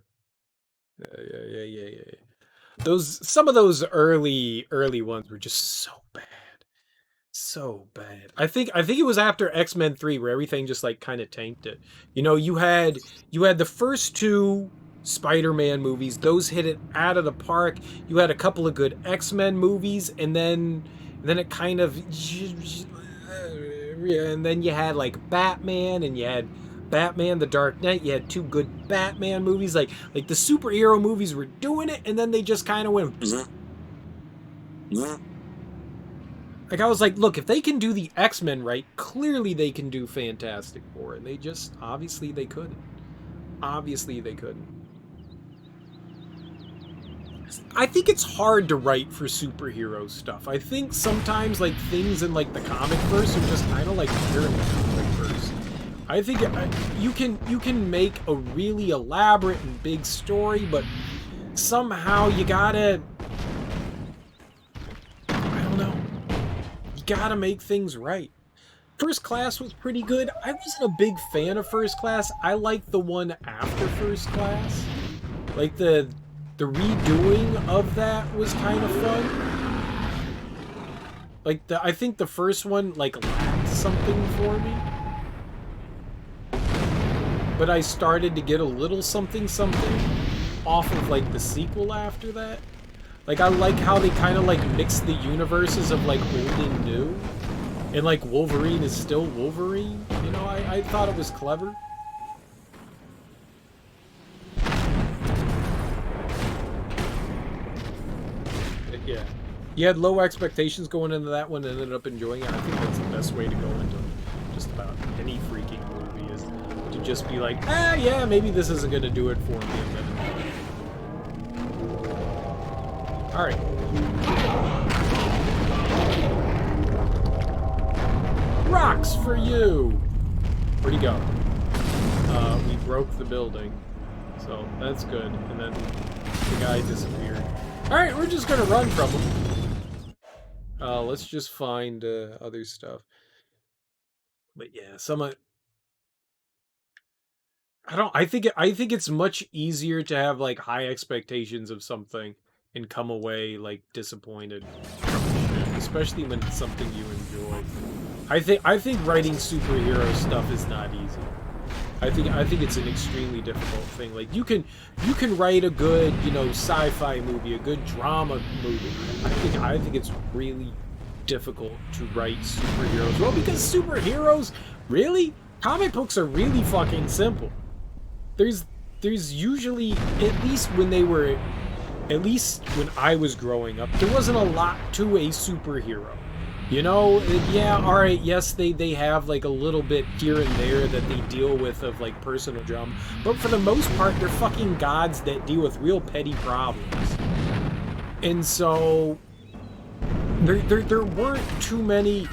S1: Yeah. Some of those early ones were just so bad. So bad. I think it was after X-Men 3 where everything just like kind of tanked it. You know, you had the first 2 Spider-Man movies, those hit it out of the park. You had a couple of good X-Men movies, and then it kind of, and then you had like Batman, and you had Batman the Dark Knight. You had 2 good Batman movies. Like the superhero movies were doing it, and then they just kind of went. Like, I was like, look, if they can do the X-Men right, clearly they can do Fantastic Four, and they just obviously they couldn't. I think it's hard to write for superhero stuff. I think sometimes, like, things in, like, the comic verse are just kind of, like, here in the comic verse. I think you can make a really elaborate and big story, but somehow you gotta... I don't know. You gotta make things right. First Class was pretty good. I wasn't a big fan of First Class. I liked the one after First Class. Like, the redoing of that was kind of fun. Like, I think the first one, like, lacked something for me. But I started to get a little something off of, like, the sequel after that. Like, I like how they kind of, like, mixed the universes of, like, old and new. And, like, Wolverine is still Wolverine. You know, I thought it was clever. Yeah. You had low expectations going into that one and ended up enjoying it. I think that's the best way to go into just about any freaking movie, is to just be like, yeah, maybe this isn't going to do it for me. And then alright. Rocks for you! Where'd he go? We broke the building. So, that's good. And then the guy disappeared. Alright, we're just gonna run from him. Let's just find other stuff. But yeah, I think it's much easier to have like high expectations of something and come away like disappointed. especially when it's something you enjoy. I think writing superhero stuff is not easy. I think it's an extremely difficult thing. Like you can write a good, you know, sci-fi movie, a good drama movie. I think it's really difficult to write superheroes. Well, because superheroes, really? Comic books are really fucking simple. There's usually, at least when I was growing up, there wasn't a lot to a superhero. You know, yeah, alright, yes, they have like a little bit here and there that they deal with of like personal drama, but for the most part, they're fucking gods that deal with real petty problems. And so, there weren't too many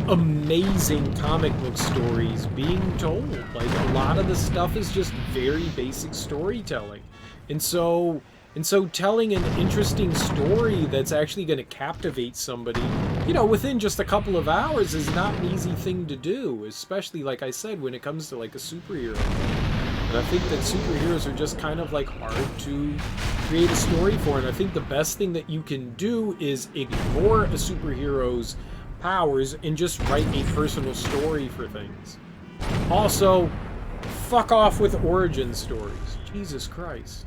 S1: amazing comic book stories being told. Like, a lot of the stuff is just very basic storytelling. And so telling an interesting story that's actually going to captivate somebody, you know, within just a couple of hours is not an easy thing to do, especially, like I said, when it comes to, like, a superhero. And I think that superheroes are just kind of, like, hard to create a story for, and I think the best thing that you can do is ignore a superhero's powers and just write a personal story for things. Also, fuck off with origin stories. Jesus Christ.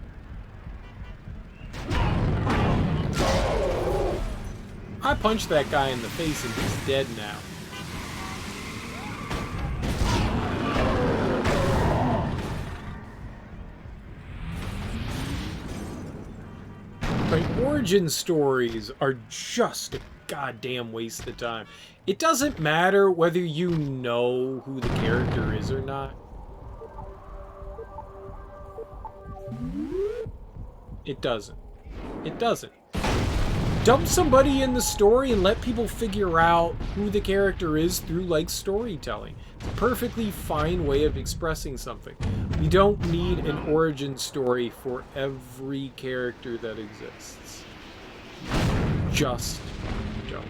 S1: I punched that guy in the face and he's dead now. Like, origin stories are just a goddamn waste of time. It doesn't matter whether you know who the character is or not. It doesn't. It doesn't. Dump somebody in the story and let people figure out who the character is through, like, storytelling. It's a perfectly fine way of expressing something. You don't need an origin story for every character that exists. Just don't.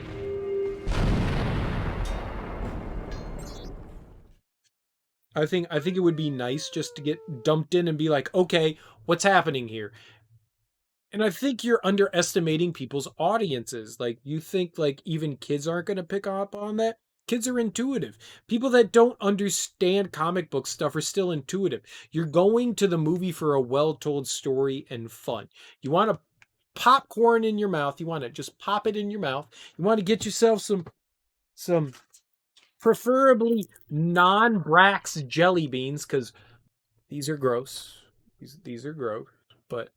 S1: I think it would be nice just to get dumped in and be like, okay, what's happening here? And I think you're underestimating people's audiences. Like, you think, like, even kids aren't going to pick up on that? Kids are intuitive. People that don't understand comic book stuff are still intuitive. You're going to the movie for a well-told story and fun. You want to popcorn in your mouth. You want to just pop it in your mouth. You want to get yourself some preferably non-Brax jelly beans, because these are gross. These are gross, but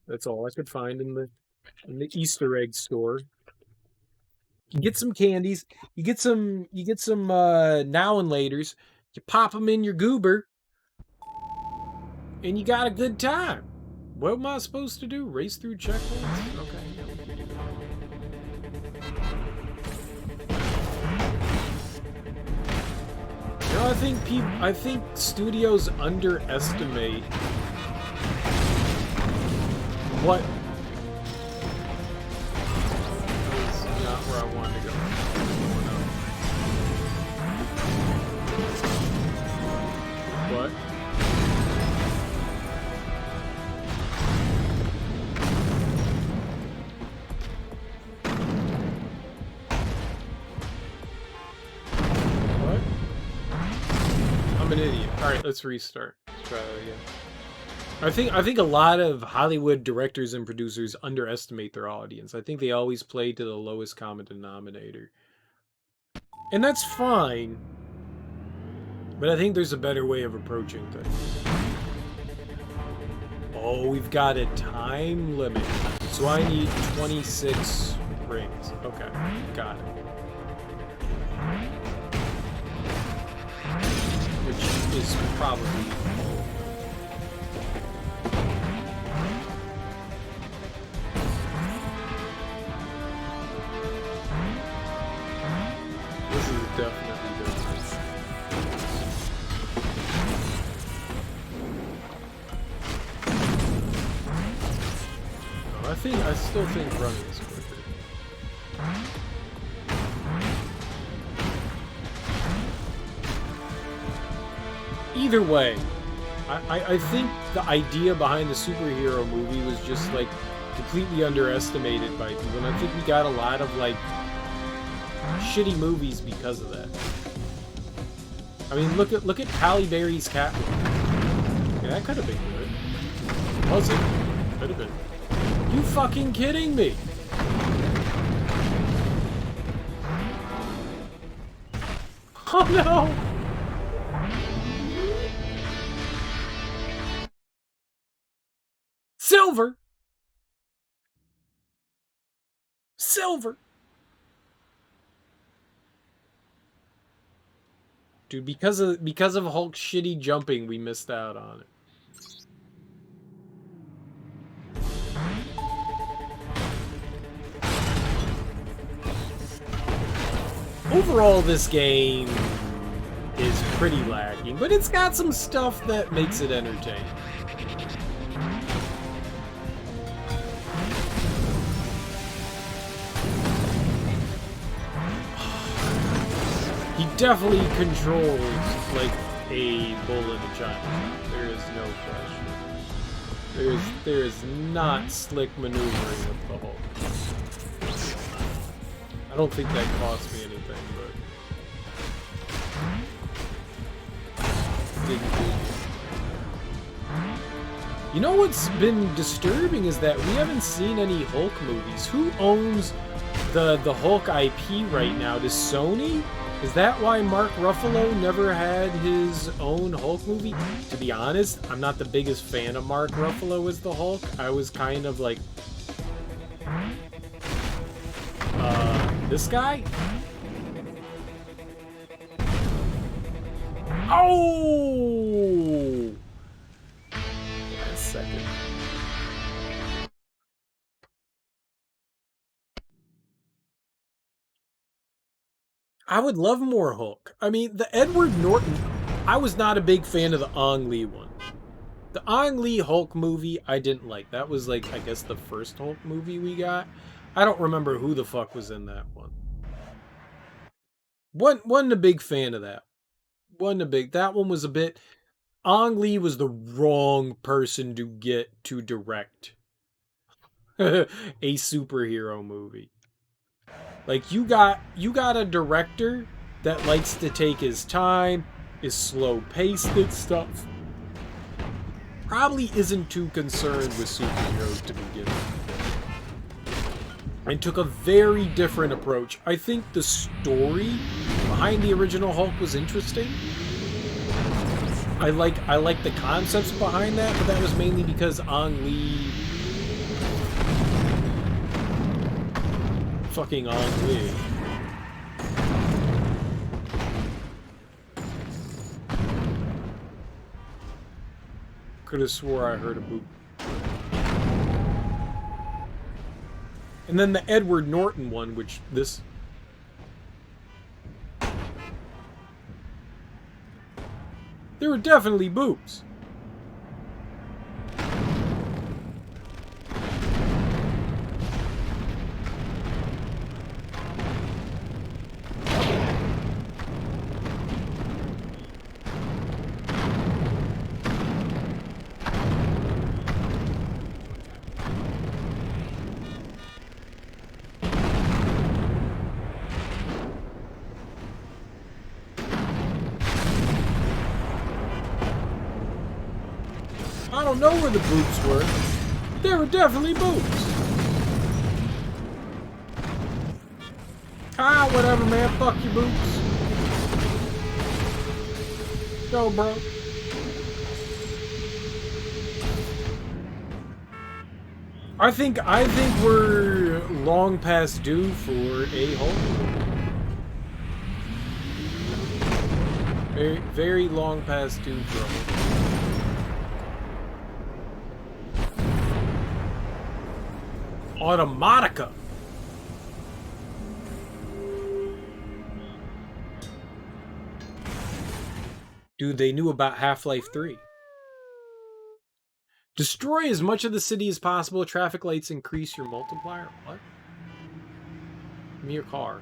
S1: that's all I could find in the Easter egg store. You get some candies. You get some now and laters. You pop them in your goober, and you got a good time. What am I supposed to do? Race through checkpoints? Okay. You know, I think studios underestimate what? That's not where I wanted to go. What? What? I'm an idiot. Alright, let's restart. Let's try that again. I think a lot of Hollywood directors and producers underestimate their audience. I think they always play to the lowest common denominator. And that's fine. But I think there's a better way of approaching things. Oh, we've got a time limit. So I need 26 rings. Okay, got it. Which is probably... definitely different. No, I still think running is quicker. Either way, I think the idea behind the superhero movie was just like completely underestimated by people, and I think we got a lot of like shitty movies because of that. I mean, look at Halle Berry's Catwoman. Yeah, that could have been good. Was it? Could have been. You fucking kidding me? Oh no! Silver! Silver! Dude, because of Hulk's shitty jumping, we missed out on it. Overall, this game is pretty lacking, but it's got some stuff that makes it entertaining. He definitely controls like a bull in a china. There is no question. There is not slick maneuvering with the Hulk. I don't think that cost me anything, but didn't. You know what's been disturbing is that we haven't seen any Hulk movies. Who owns the Hulk IP right now? Does Sony? Is that why Mark Ruffalo never had his own Hulk movie? To be honest, I'm not the biggest fan of Mark Ruffalo as the Hulk. I was kind of like, this guy? Oh! Wait a second. I would love more Hulk. I mean, the Edward Norton, I was not a big fan of the Ang Lee one. The Ang Lee Hulk movie, I didn't like. That was like, I guess, the first Hulk movie we got. I don't remember who the fuck was in that one. Wasn't a big fan of that. That one was a bit... Ang Lee was the wrong person to get to direct a superhero movie. Like, you got a director that likes to take his time, is slow-paced and stuff. Probably isn't too concerned with superheroes to begin with. And took a very different approach. I think the story behind the original Hulk was interesting. I like the concepts behind that, but that was mainly because Ang Lee... Fucking Ang Lee. Could have swore I heard a boop. And then the Edward Norton one, which this... There were definitely boobs. I don't know where the boobs were. There were definitely boobs. Ah, whatever, man. Fuck your boobs. Go, bro. I think we're long past due for a Hulk. Very, very long past due for a Hulk. Automatica. Dude, they knew about Half-Life 3. Destroy as much of the city as possible. Traffic lights increase your multiplier. What? Give me your car.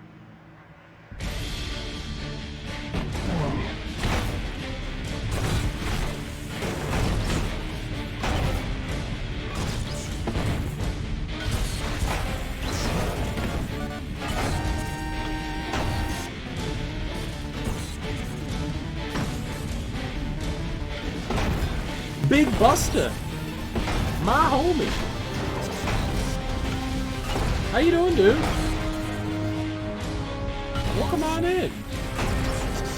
S1: Big Buster. My homie. How you doing, dude? Welcome on in.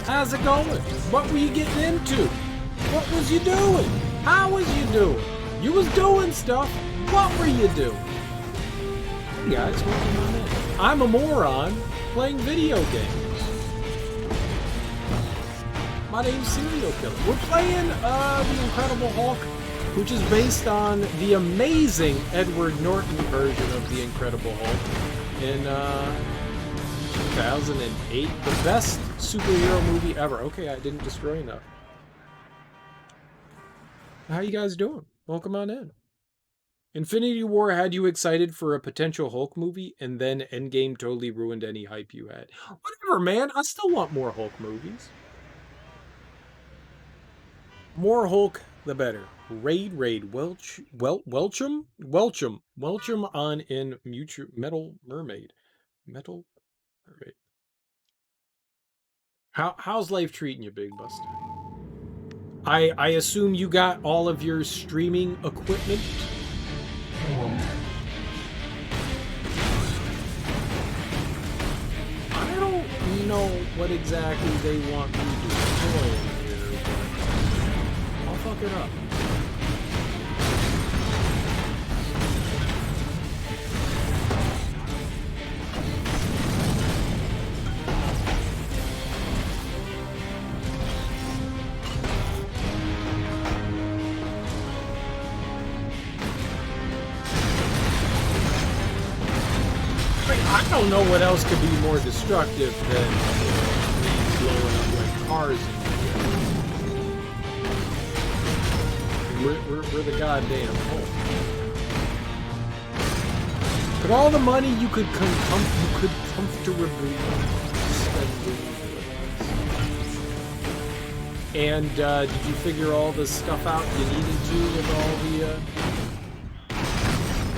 S1: How's it going? What were you getting into? What was you doing? How was you doing? You was doing stuff. What were you doing? Hey guys, welcome on in. I'm a moron playing video games. My name's Serial Killer. We're playing The Incredible Hulk, which is based on the amazing Edward Norton version of The Incredible Hulk in 2008. The best superhero movie ever. Okay, I didn't destroy enough. How you guys doing? Welcome on in. Infinity War had you excited for a potential Hulk movie, and then Endgame totally ruined any hype you had. Whatever, man. I still want more Hulk movies. More Hulk, the better. Raid, Welchum on in Metal Mermaid. Metal Mermaid. How's life treating you, Big Buster? I assume you got all of your streaming equipment. I don't know what exactly they want me to destroy in here, but I'll fuck it up. I don't know what else could be more destructive than blowing up like cars and shit. We're the goddamn Hulk. But all the money you could comfortably spend doing this. And did you figure all the stuff out you needed to with all the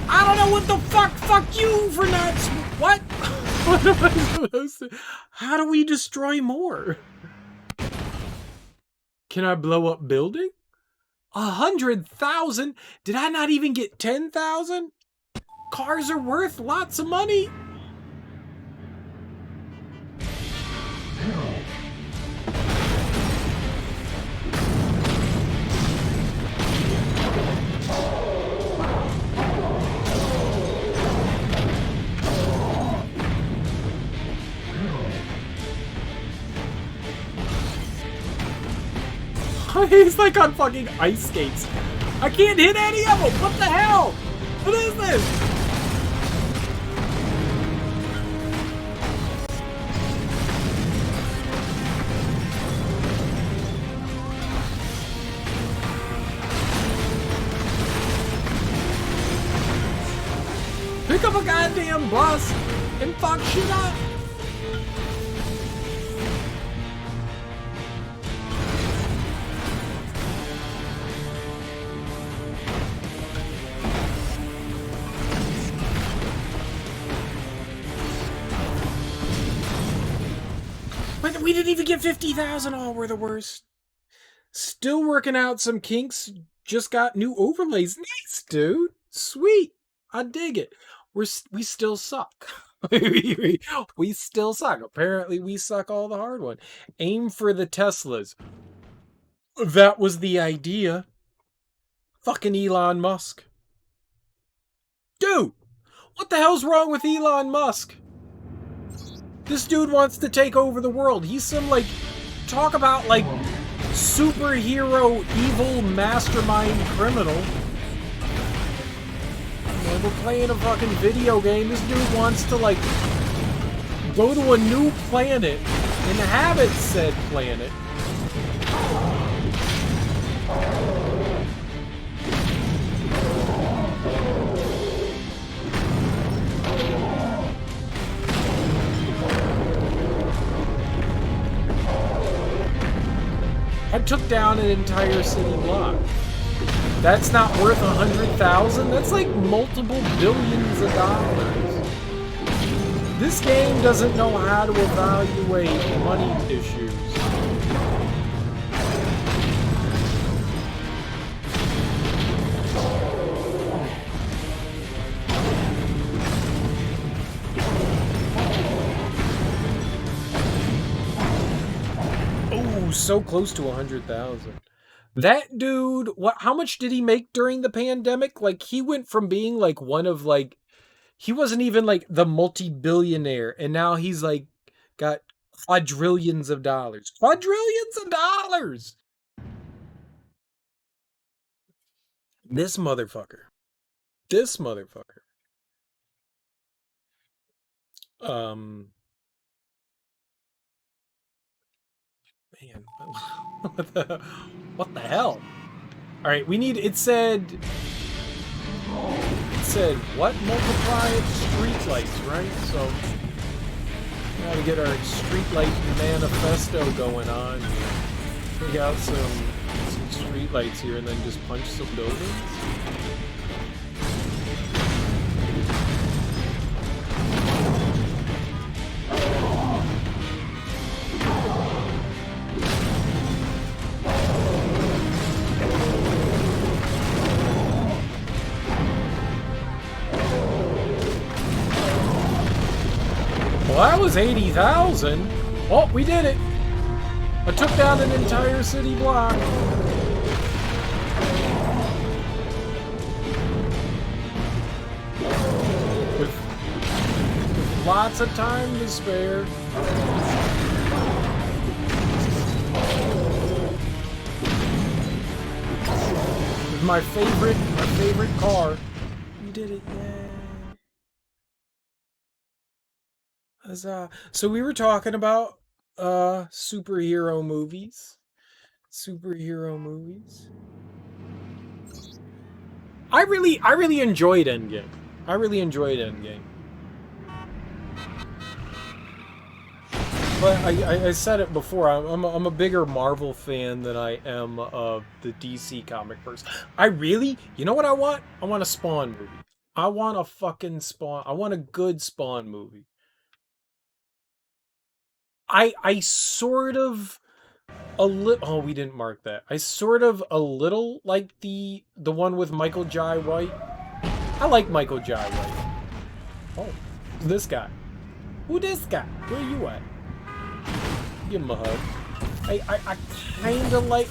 S1: I don't know what the fuck! Fuck you for not... What? What am I supposed to... How do we destroy more? Can I blow up building? 100,000? Did I not even get 10,000? Cars are worth lots of money. He's like on fucking ice skates. I can't hit any of them. What the hell? What is this? Pick up a goddamn bus and fuck shit up. We didn't even get 50,000. Oh, we're the worst. Still working out some kinks. Just got new overlays. Nice, dude. Sweet. I dig it. We still suck. We still suck. Apparently, we suck all the hard one. Aim for the Teslas. That was the idea. Fucking Elon Musk. Dude, what the hell's wrong with Elon Musk? This dude wants to take over the world. He's some, like, talk about, like, superhero, evil, mastermind criminal. Man, we're playing a fucking video game. This dude wants to, like, go to a new planet, inhabit said planet. I took down an entire city block. That's not worth 100,000. That's like multiple billions of dollars. This game doesn't know how to evaluate money issues. so close to 100,000. That dude, how much did he make during the pandemic? Like, he went from being like one of like, he wasn't even like the multi-billionaire, and now he's like got quadrillions of dollars. Quadrillions of dollars! This motherfucker. This motherfucker. Man, what the hell? All right, we need. It said what? Multiply streetlights, right? So we gotta get our streetlight manifesto going on here. Take out some streetlights here, and then just punch some buildings. Well, that was 80,000. Oh, we did it. I took down an entire city block. With lots of time to spare. With my favorite car. We did it, yay. So we were talking about superhero movies. I really enjoyed Endgame. But I said it before, I'm a bigger Marvel fan than I am of the DC comic verse. You know what I want? I want a Spawn movie. I want a fucking Spawn. I want a good Spawn movie. I sort of a little. Oh, we didn't mark that. I sort of a little like the one with Michael Jai White. I like Michael Jai White. Oh, this guy. Who this guy? Where you at? Give him a hug. I kind of like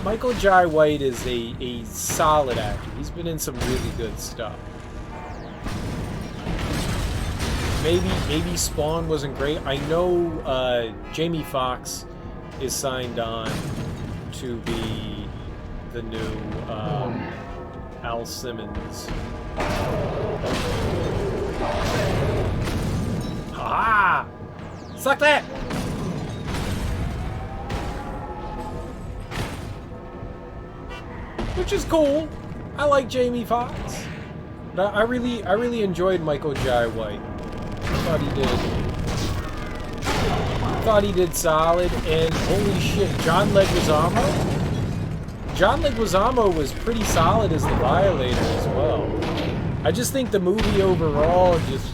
S1: Michael Jai White. Is a solid actor. He's been in some really good stuff. Maybe Spawn wasn't great. I know Jamie Foxx is signed on to be the new Al Simmons. Ah! Suck that! Which is cool. I like Jamie Foxx. But I really enjoyed Michael Jai White. Thought he did solid, and holy shit, John Leguizamo was pretty solid as the Violator as well. I just think the movie overall just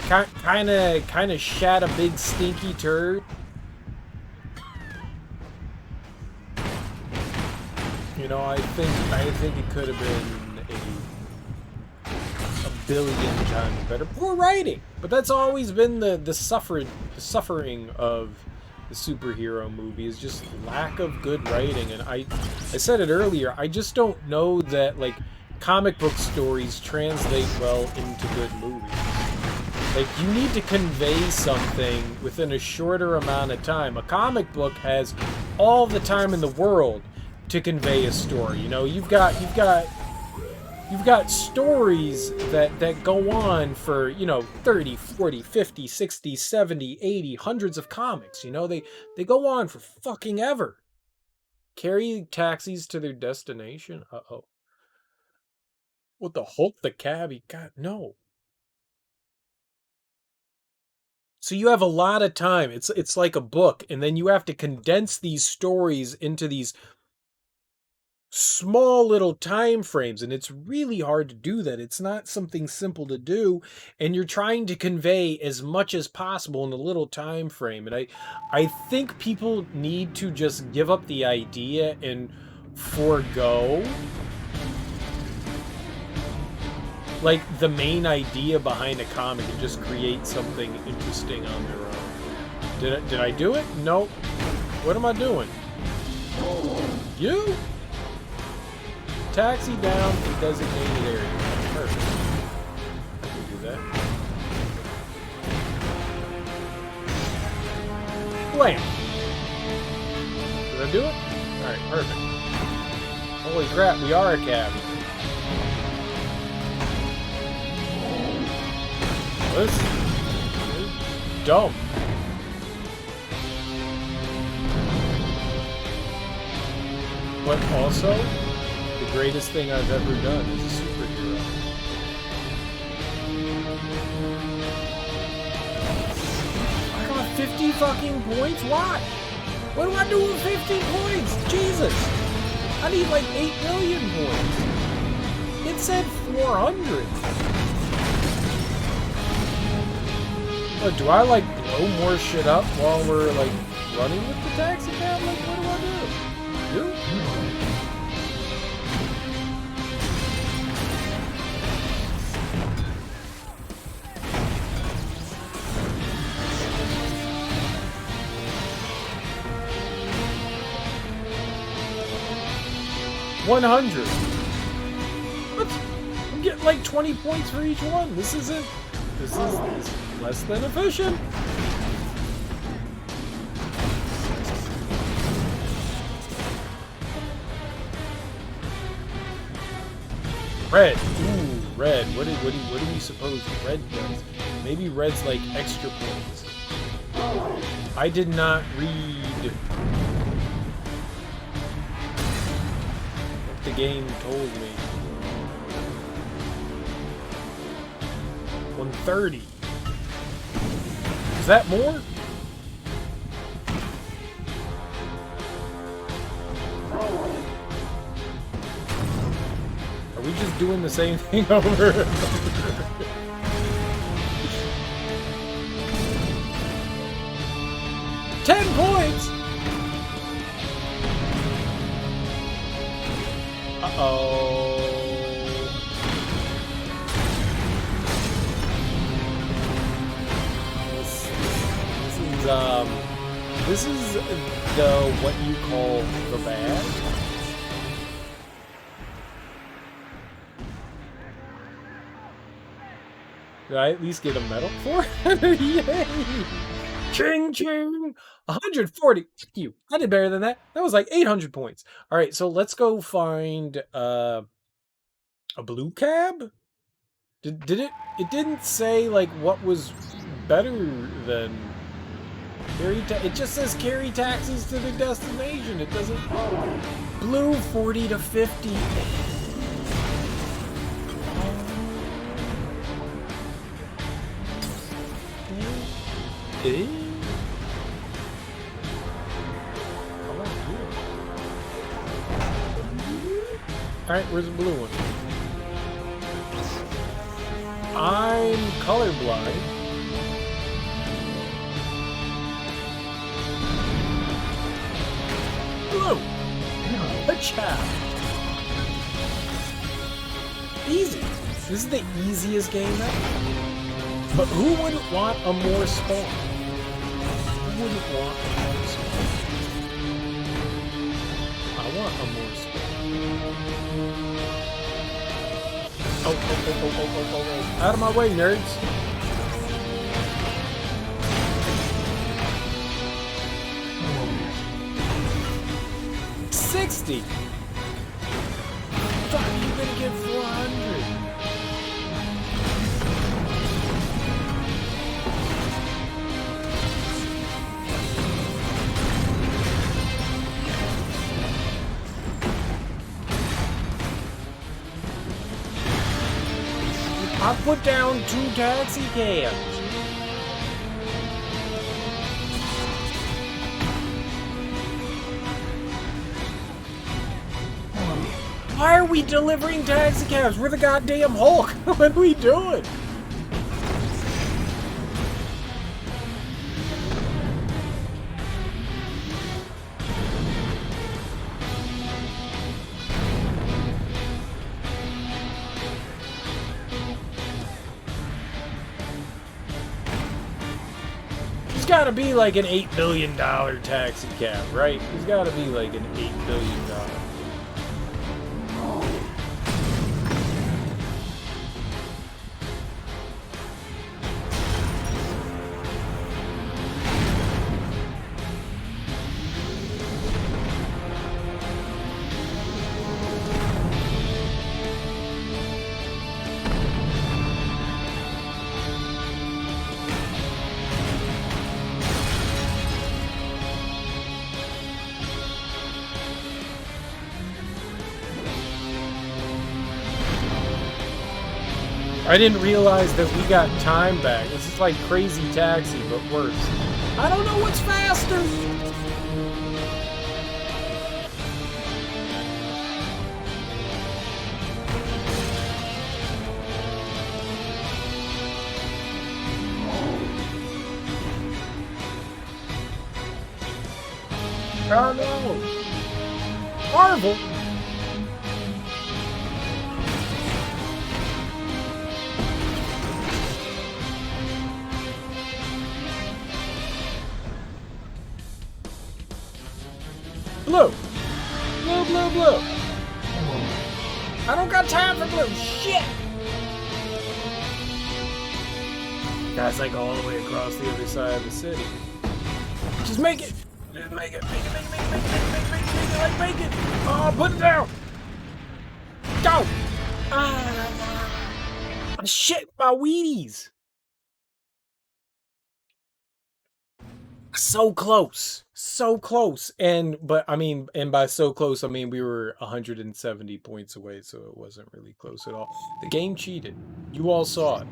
S1: kind of shat a big stinky turd. You know, I think it could have been a billion times better. Poor writing, but that's always been the suffering of the superhero movie, is just lack of good writing. And I said it earlier, I just don't know that like comic book stories translate well into good movies. Like, you need to convey something within a shorter amount of time. A comic book has all the time in the world to convey a story. You know, you've got stories that go on for, you know, 30, 40, 50, 60, 70, 80, hundreds of comics. You know, they go on for fucking ever. Carry taxis to their destination. Uh-oh. What the Hulk the cabbie? God, no. So you have a lot of time. It's like a book, and then you have to condense these stories into these small little time frames, and it's really hard to do that. It's not something simple to do, and you're trying to convey as much as possible in a little time frame. And I think people need to just give up the idea and forego like the main idea behind a comic and just create something interesting on their own. Did I do it? Nope. What am I doing? You? Taxi down to designated area. Perfect. I can do that. Blam! Did I do it? Alright, perfect. Holy crap, we are a cab. This is dumb. But also, the greatest thing I've ever done as a superhero. I got 50 fucking points? Why? What do I do with 50 points? Jesus! I need like 8 million points. It said 400. But do I like blow more shit up while we're like running with the taxi cab? Like, what do I do? 100. What? I'm getting like 20 points for each one. This is less than efficient. Red. Ooh, red. What do we suppose red does? Maybe red's like extra points. I did not read what the game told me. 130. Is that more? Are we just doing the same thing over and over? 10 points! Uh-oh. This is the what you call the bad. Did I at least get a medal for it? Yay! Ching ching! 140. Thank you. I did better than that. That was like 800 points. All right, so let's go find a blue cab. Did it? It didn't say like what was better than. It just says carry taxis to the destination. It doesn't. Blue 40 to 50. Alright, where's the blue one? I'm colorblind. Blue! A chap. Easy. This is the easiest game ever. But who wouldn't want a more spawn? Who wouldn't want a more spawn? I want a more spawn. Oh. Out of my way, nerds. $60. Fuck, you're gonna get 400. I put down 2 taxi cabs. Why are we delivering taxi cabs? We're the goddamn Hulk. What are we doing? gotta be like an $8 billion taxi cab, right? There's gotta be like an $8 billion. I didn't realize that we got time back. This is like Crazy Taxi, but worse. I don't know what's faster! Oh no! Marvel! Blue! Blue, blue, blue! I don't got time for blue! Shit! That's like all the way across the other side of the city. Just make it! Just make it! Make it like bacon! Oh, put it down! Go! Ah! Shit, my Wheaties! So close, so close, but I mean, and by so close, I mean we were 170 points away, so it wasn't really close at all. The game cheated. You all saw it.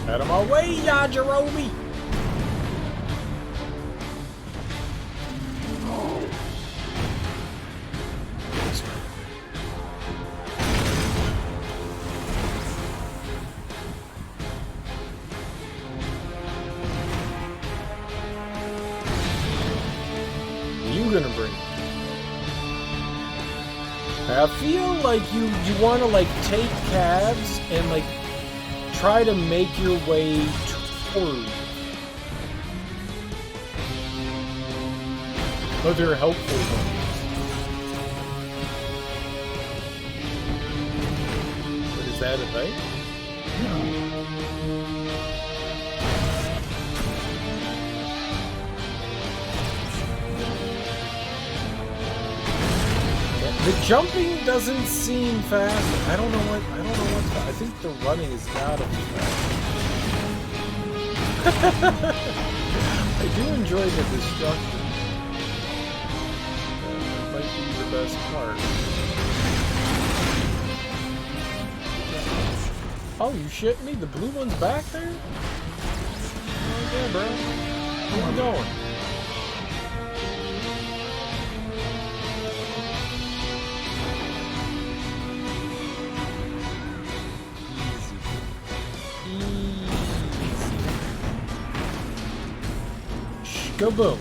S1: Out of my way, Yajirobe! Gonna bring. I feel like you want to like take cabs and like try to make your way toward other helpful ones. What is that advice? No. The jumping doesn't seem fast. I don't know what's fast. I think the running has gotta be fast. I do enjoy the destruction. That might be the best part. Oh, you shit me? The blue one's back there? Oh yeah, bro. Where you going? Go boom.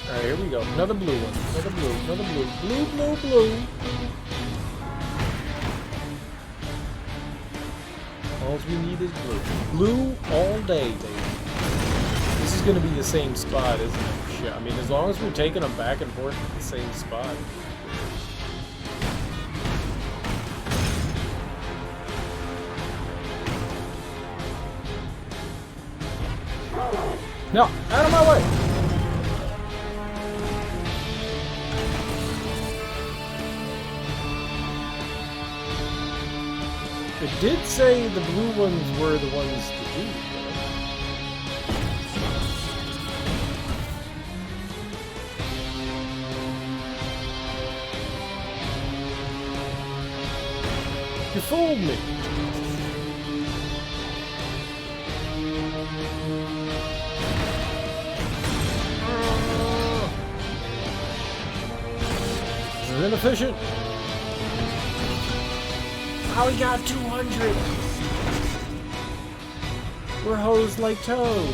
S1: Alright, here we go. Another blue one. Another blue. Another blue. Blue, blue, blue. All we need is blue. Blue all day, baby. This is gonna be the same spot, isn't it? Shit. I mean, as long as we're taking them back and forth at the same spot. No, out of my way! It did say the blue ones were the ones to do, You fooled me! Inefficient. How we got 200? We're hosed like toads.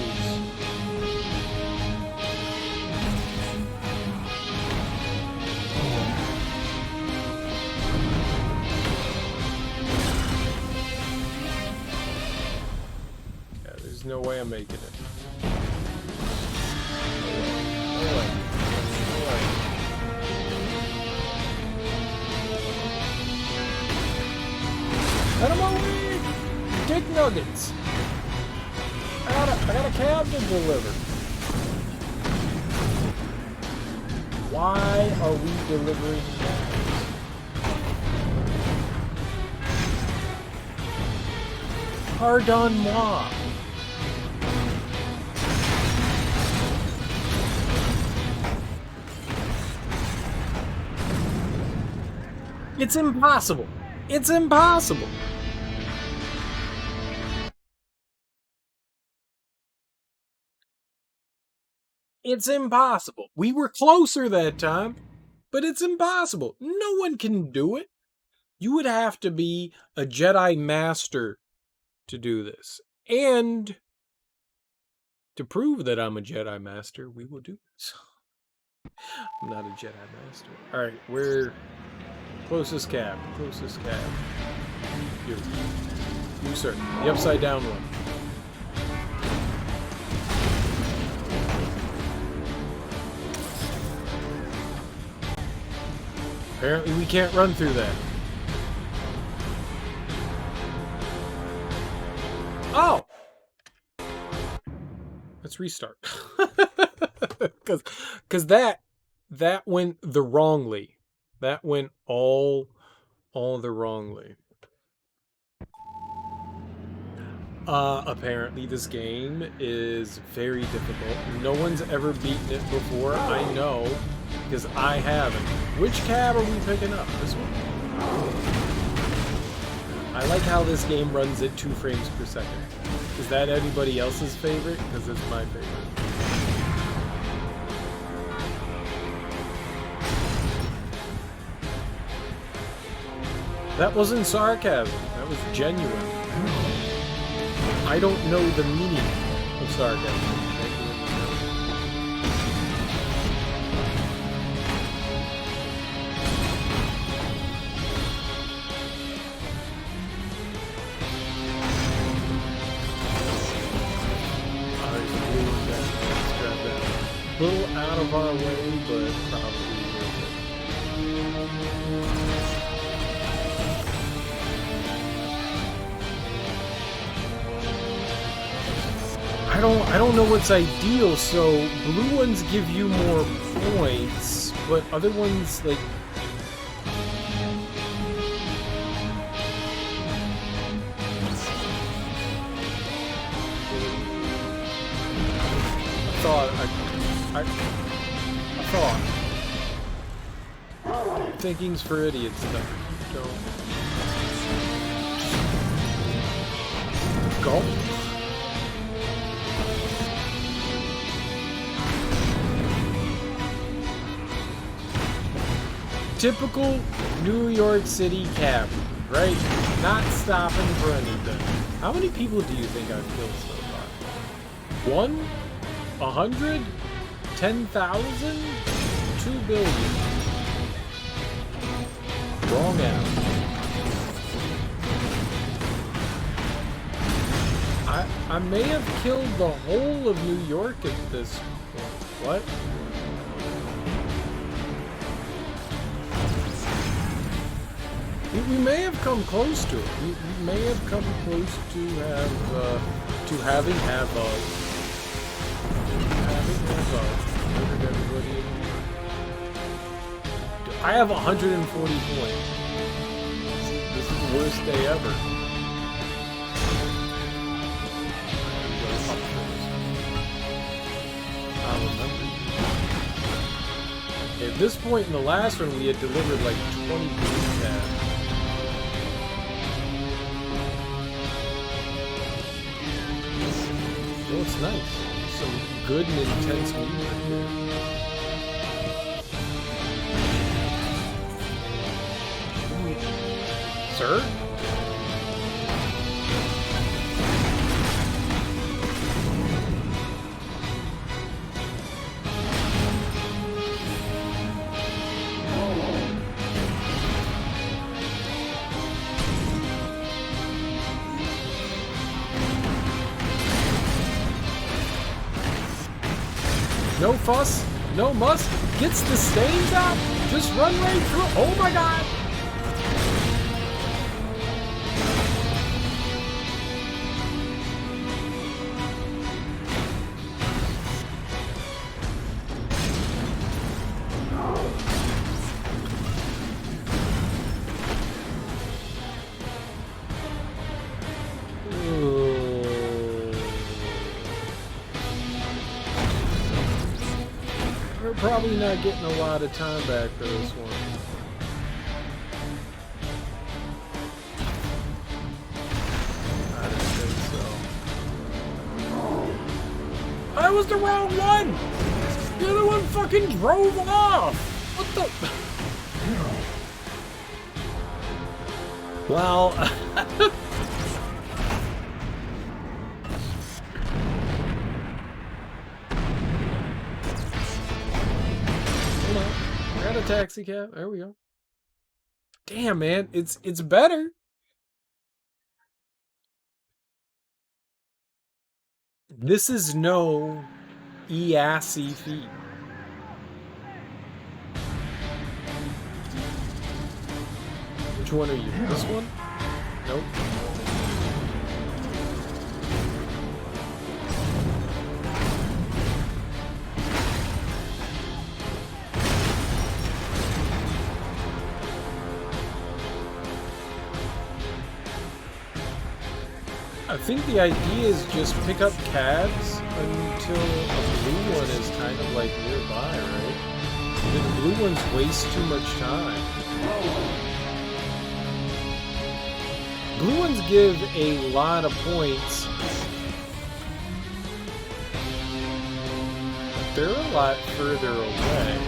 S1: Yeah, there's no way I'm making it. No way. No way. Out of my way! Dick nuggets! I got a cab to deliver. Why are we delivering cabs? Pardon moi. It's impossible. It's impossible. It's impossible. We were closer that time, but it's impossible. No one can do it. You would have to be a Jedi Master to do this. And to prove that I'm a Jedi Master, we will do this. I'm not a Jedi Master. Alright, we're closest cab. Closest cab. You, sir. The upside down one. Apparently we can't run through that. Oh! Let's restart. Cause that went the wrongly. That went all the wrongly. Apparently this game is very difficult. No one's ever beaten it before. I know, because I haven't. Which cab are we picking up? This one? I like how this game runs at 2 frames per second. Is that anybody else's favorite? Because it's my favorite. That wasn't sarcasm. That was genuine. I don't know the meaning of sarcasm. A little out of our way, but probably worth it. I don't know what's ideal, so blue ones give you more points, but other ones, like... I thought. Thinking's for idiots, though. Go. Typical New York City cab, right? Not stopping for anything. How many people do you think I've killed so far? 1? 100? 10,000? 2 billion. Wrong app. I may have killed the whole of New York at this point. What? We may have come close to it. We may have come close to having murdered everybody. I have 140 points. This is the worst day ever. I remember. At this point in the last one, we had delivered like 20 blue tabs. Oh, it's nice. Some good and intense music here. Sir? No fuss, no muss. Gets the stains out. Just run right through. Oh my god. We're probably not getting a lot of time back for this one. I didn't think so. That was the wrong one! The other one fucking drove off! What the? Well... Got a taxi cab. There we go. Damn, man, it's better. This is no EASI feat. Which one are you? This one? Nope. I think the idea is just pick up cabs until a blue one is kind of like nearby, right? The blue ones waste too much time. Blue ones give a lot of points, but they're a lot further away.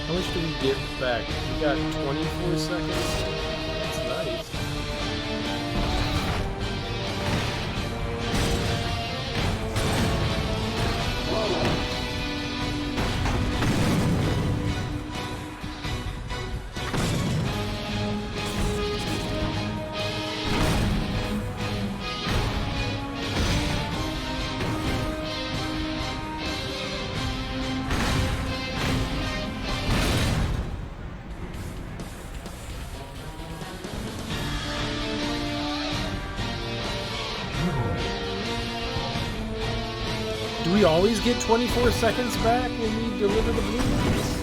S1: How much do we get back? We got 24 seconds. That's nice. Do we always get 24 seconds back when we deliver the blue ones?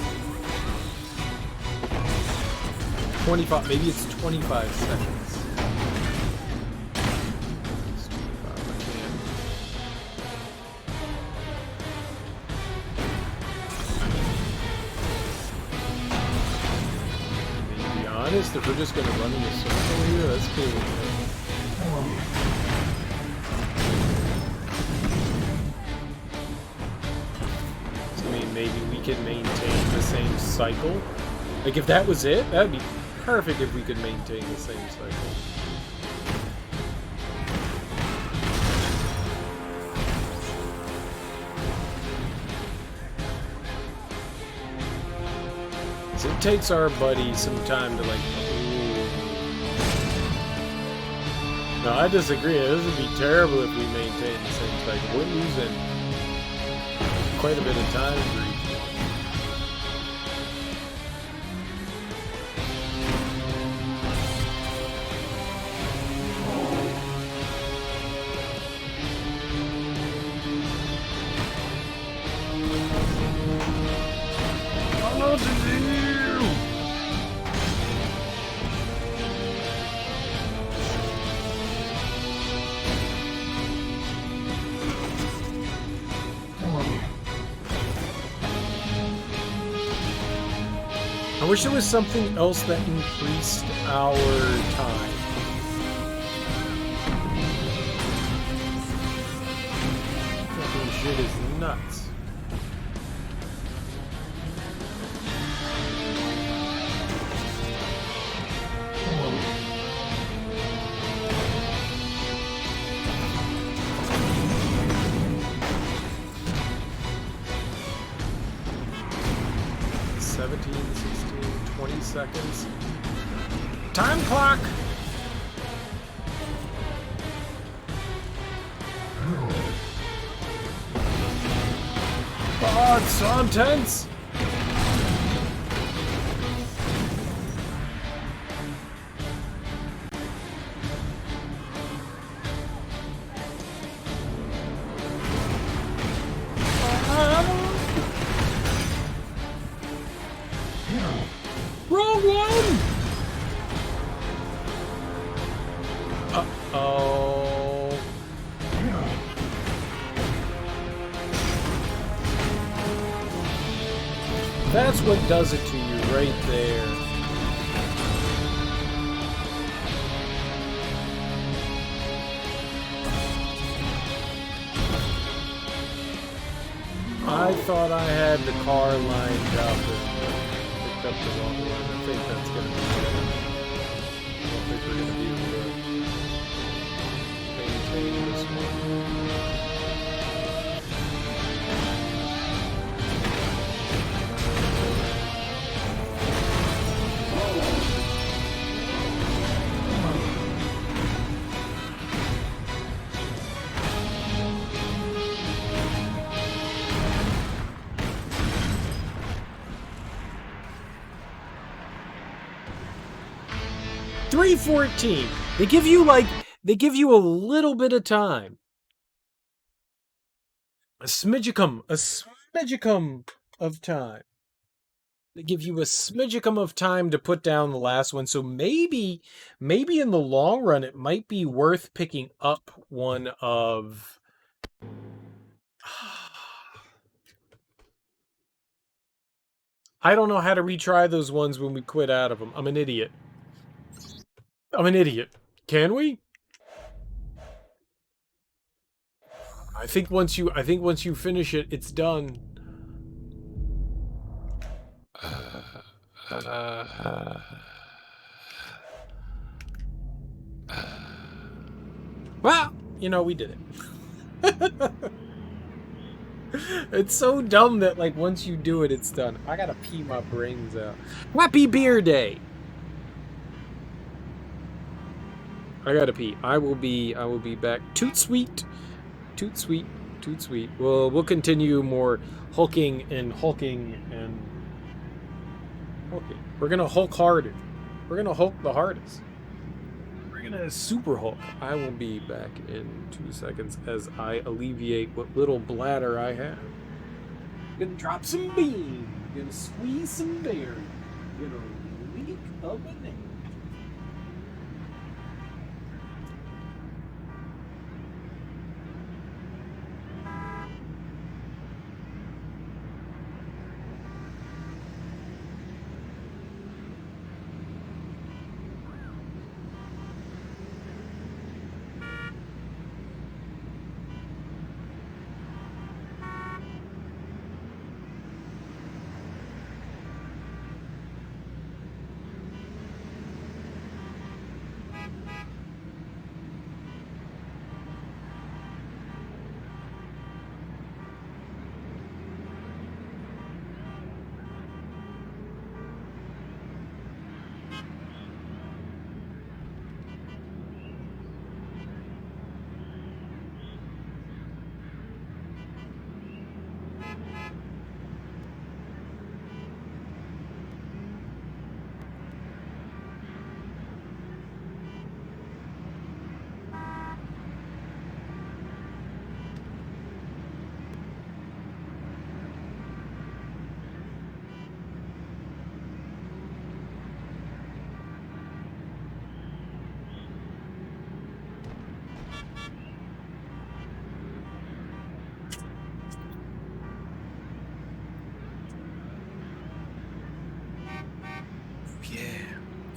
S1: 25, maybe it's 25 seconds. It's 25, I can't. I mean, to be honest, if we're just gonna run in a circle here, that's cool. Maybe we can maintain the same cycle. Like if that was it, that'd be perfect if we could maintain the same cycle. So it takes our buddy some time to like... No, I disagree. This would be terrible if we maintain the same cycle. We're losing quite a bit of time for each one. What to do? I wish there was something else that increased our time. Fucking shit is nuts. Seconds. Time clock! Oh, it's so intense! Wrong one! Uh-oh. That's what does it to you right there. I thought I had the car lined up and picked up the wrong one. I think that's going to be it. I don't think we're going to be able to maintain this one. $3.14. They give you a little bit of time. A smidgicum of time. They give you a smidgicum of time to put down the last one. So maybe in the long run, it might be worth picking up one of... I don't know how to retry those ones when we quit out of them. I'm an idiot. Can we? I think once you finish it, it's done. Well, you know, we did it. It's so dumb that, like, once you do it, it's done. I gotta pee my brains out. Happy Beer Day! I gotta pee. I will be back. Toot sweet. Toot sweet. Toot sweet. We'll continue more hulking and hulking. We're gonna hulk harder. We're gonna hulk the hardest. We're gonna super hulk. I will be back in 2 seconds as I alleviate what little bladder I have. Gonna drop some beans. Gonna squeeze some berries. Gonna leak a banana.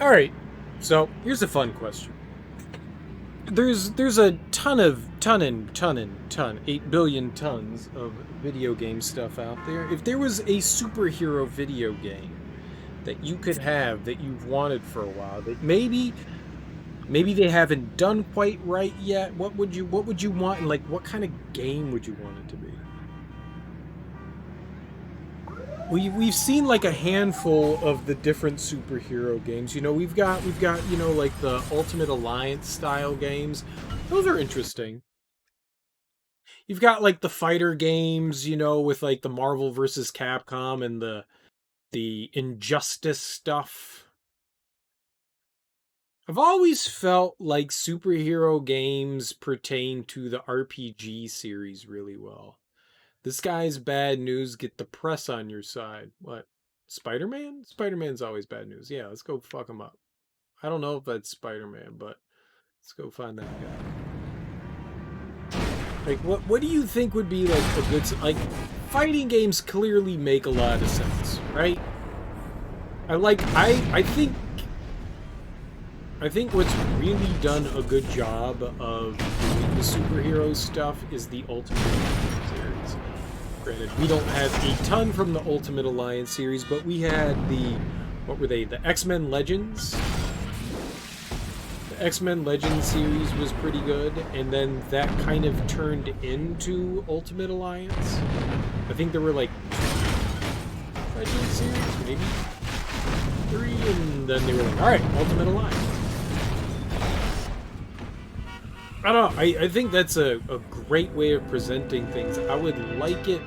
S1: All right, so here's a fun question. There's a ton, 8 billion tons of video game stuff out there. If there was a superhero video game that you could have that you've wanted for a while, that maybe they haven't done quite right yet, what would you want, and like what kind of game would you want it to be? We've seen like a handful of the different superhero games. You know, we've got you know, like the Ultimate Alliance style games. Those are interesting. you've got like the fighter games, you know, with like the Marvel versus Capcom and the Injustice stuff. I've always felt like superhero games pertain to the RPG series really well. This guy's bad news, get the press on your side. What? Spider-Man? Spider-Man's always bad news. Yeah, let's go fuck him up. I don't know if that's Spider-Man, but let's go find that guy. Like, what do you think would be like a good... Like, fighting games clearly make a lot of sense, right? I think what's really done a good job of doing the superhero stuff is the Ultimate Alliance series. Granted, we don't have a ton from the Ultimate Alliance series, but we had the... What were they? The X-Men Legends? The X-Men Legends series was pretty good, and then that kind of turned into Ultimate Alliance. I think there were like 2 Legends series, maybe 3, and then they were like, alright, Ultimate Alliance. I don't know, I think that's a great way of presenting things. I would like it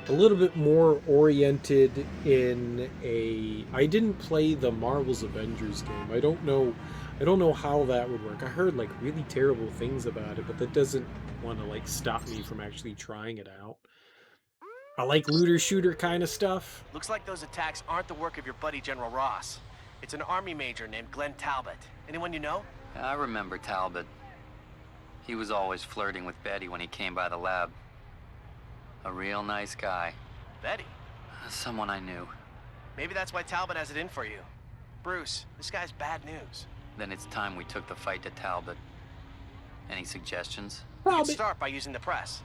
S1: a little bit more oriented in a... I didn't play the Marvel's Avengers game. I don't know how that would work. I heard like really terrible things about it, but that doesn't want to like stop me from actually trying it out. I like looter shooter kind of stuff.
S7: Looks like those attacks aren't the work of your buddy General Ross. It's an army major named Glenn Talbot. Anyone you know?
S2: I remember Talbot. He was always flirting with Betty when he came by the lab. A real nice guy.
S7: Betty?
S2: Someone I knew.
S7: Maybe that's why Talbot has it in for you. Bruce, this guy's bad news.
S2: Then it's time we took the fight to Talbot. Any suggestions?
S7: You can start by using the press.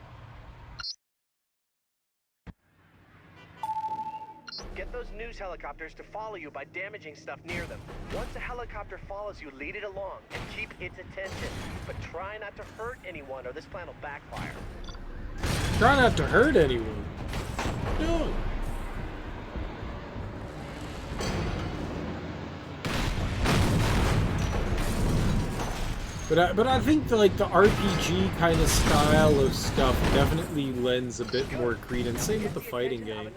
S7: Get those news helicopters to follow you by damaging stuff near them. Once a helicopter follows you, lead it along and keep its attention. But try not to hurt anyone or this plan will backfire.
S1: Try not to hurt anyone. No. But I think like the RPG kind of style of stuff definitely lends a bit more credence. Same with the fighting game.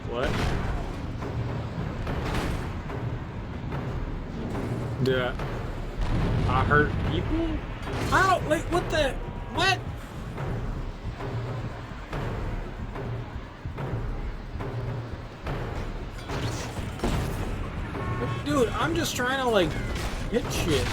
S1: What? Yeah. I hurt people? Ow! Like, what the... What? Dude, I'm just trying to, like, hit shit.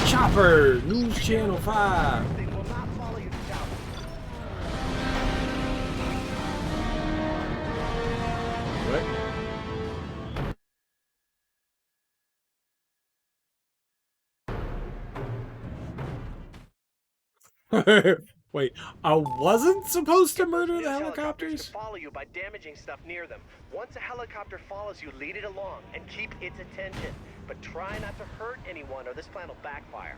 S1: Chopper! News Channel 5!
S7: They will not follow you to Talbot.
S1: What? Wait, I wasn't supposed to murder the helicopters?
S7: To follow you by damaging stuff near them. Once a helicopter follows you, lead it along and keep its attention. But try not to hurt anyone or this plan will backfire.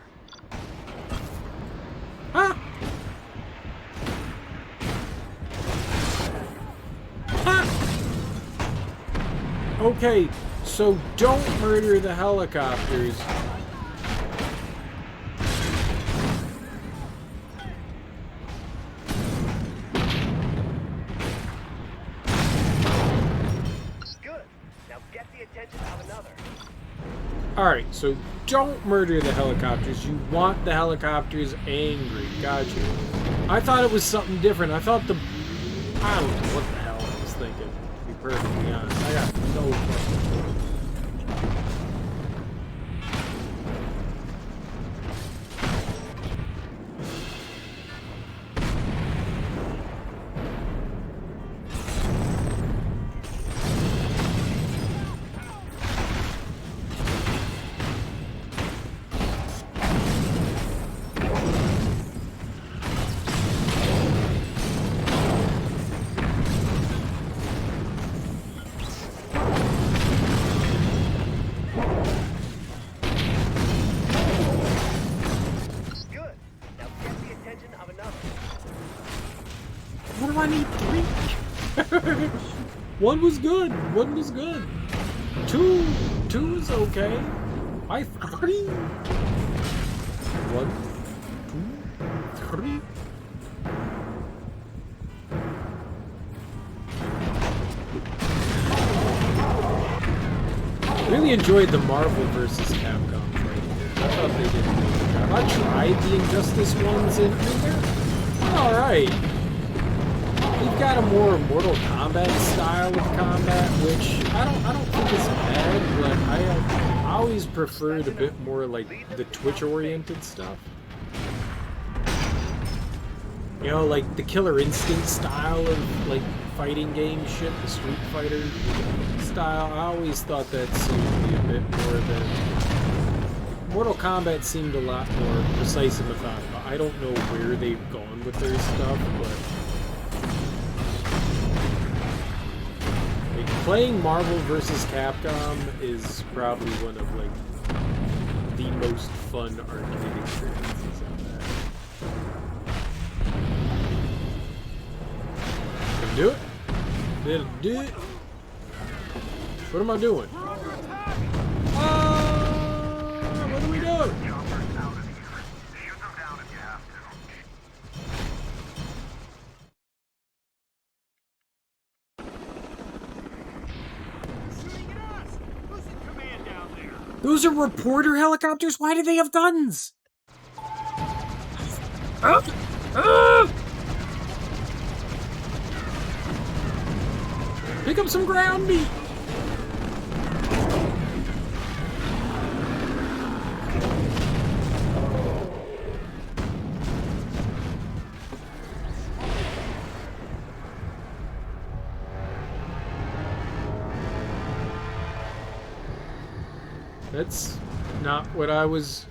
S1: Huh? Huh? Okay, so don't murder the helicopters. Alright, so don't murder the helicopters. You want the helicopters angry. Gotcha. I thought it was something different. I thought the... I don't know what the hell I was thinking, to be perfectly honest. I got no fucking clue. What do I need 3? 1 was good. 1 was good. 2 is okay. 3. 1, 2, 3. Really enjoyed the Marvel vs. Capcom fight. I thought they did a really good job. I tried the Injustice ones in there. Alright. We've got a more Mortal Kombat style of combat, which I don't think is bad, but I always preferred a bit more like the Twitch-oriented stuff. You know, like the Killer Instinct style of like fighting game shit, the Street Fighter style. I always thought that seemed to be a bit more than Mortal Kombat seemed a lot more precise and methodical. I don't know where they've gone with their stuff, but like, playing Marvel vs. Capcom is probably one of like the most fun arcade experiences I've had. Can do it? It'll do it. What am I doing? What are we doing? Those are reporter helicopters? Why do they have guns? Pick up some ground meat! That's not what I was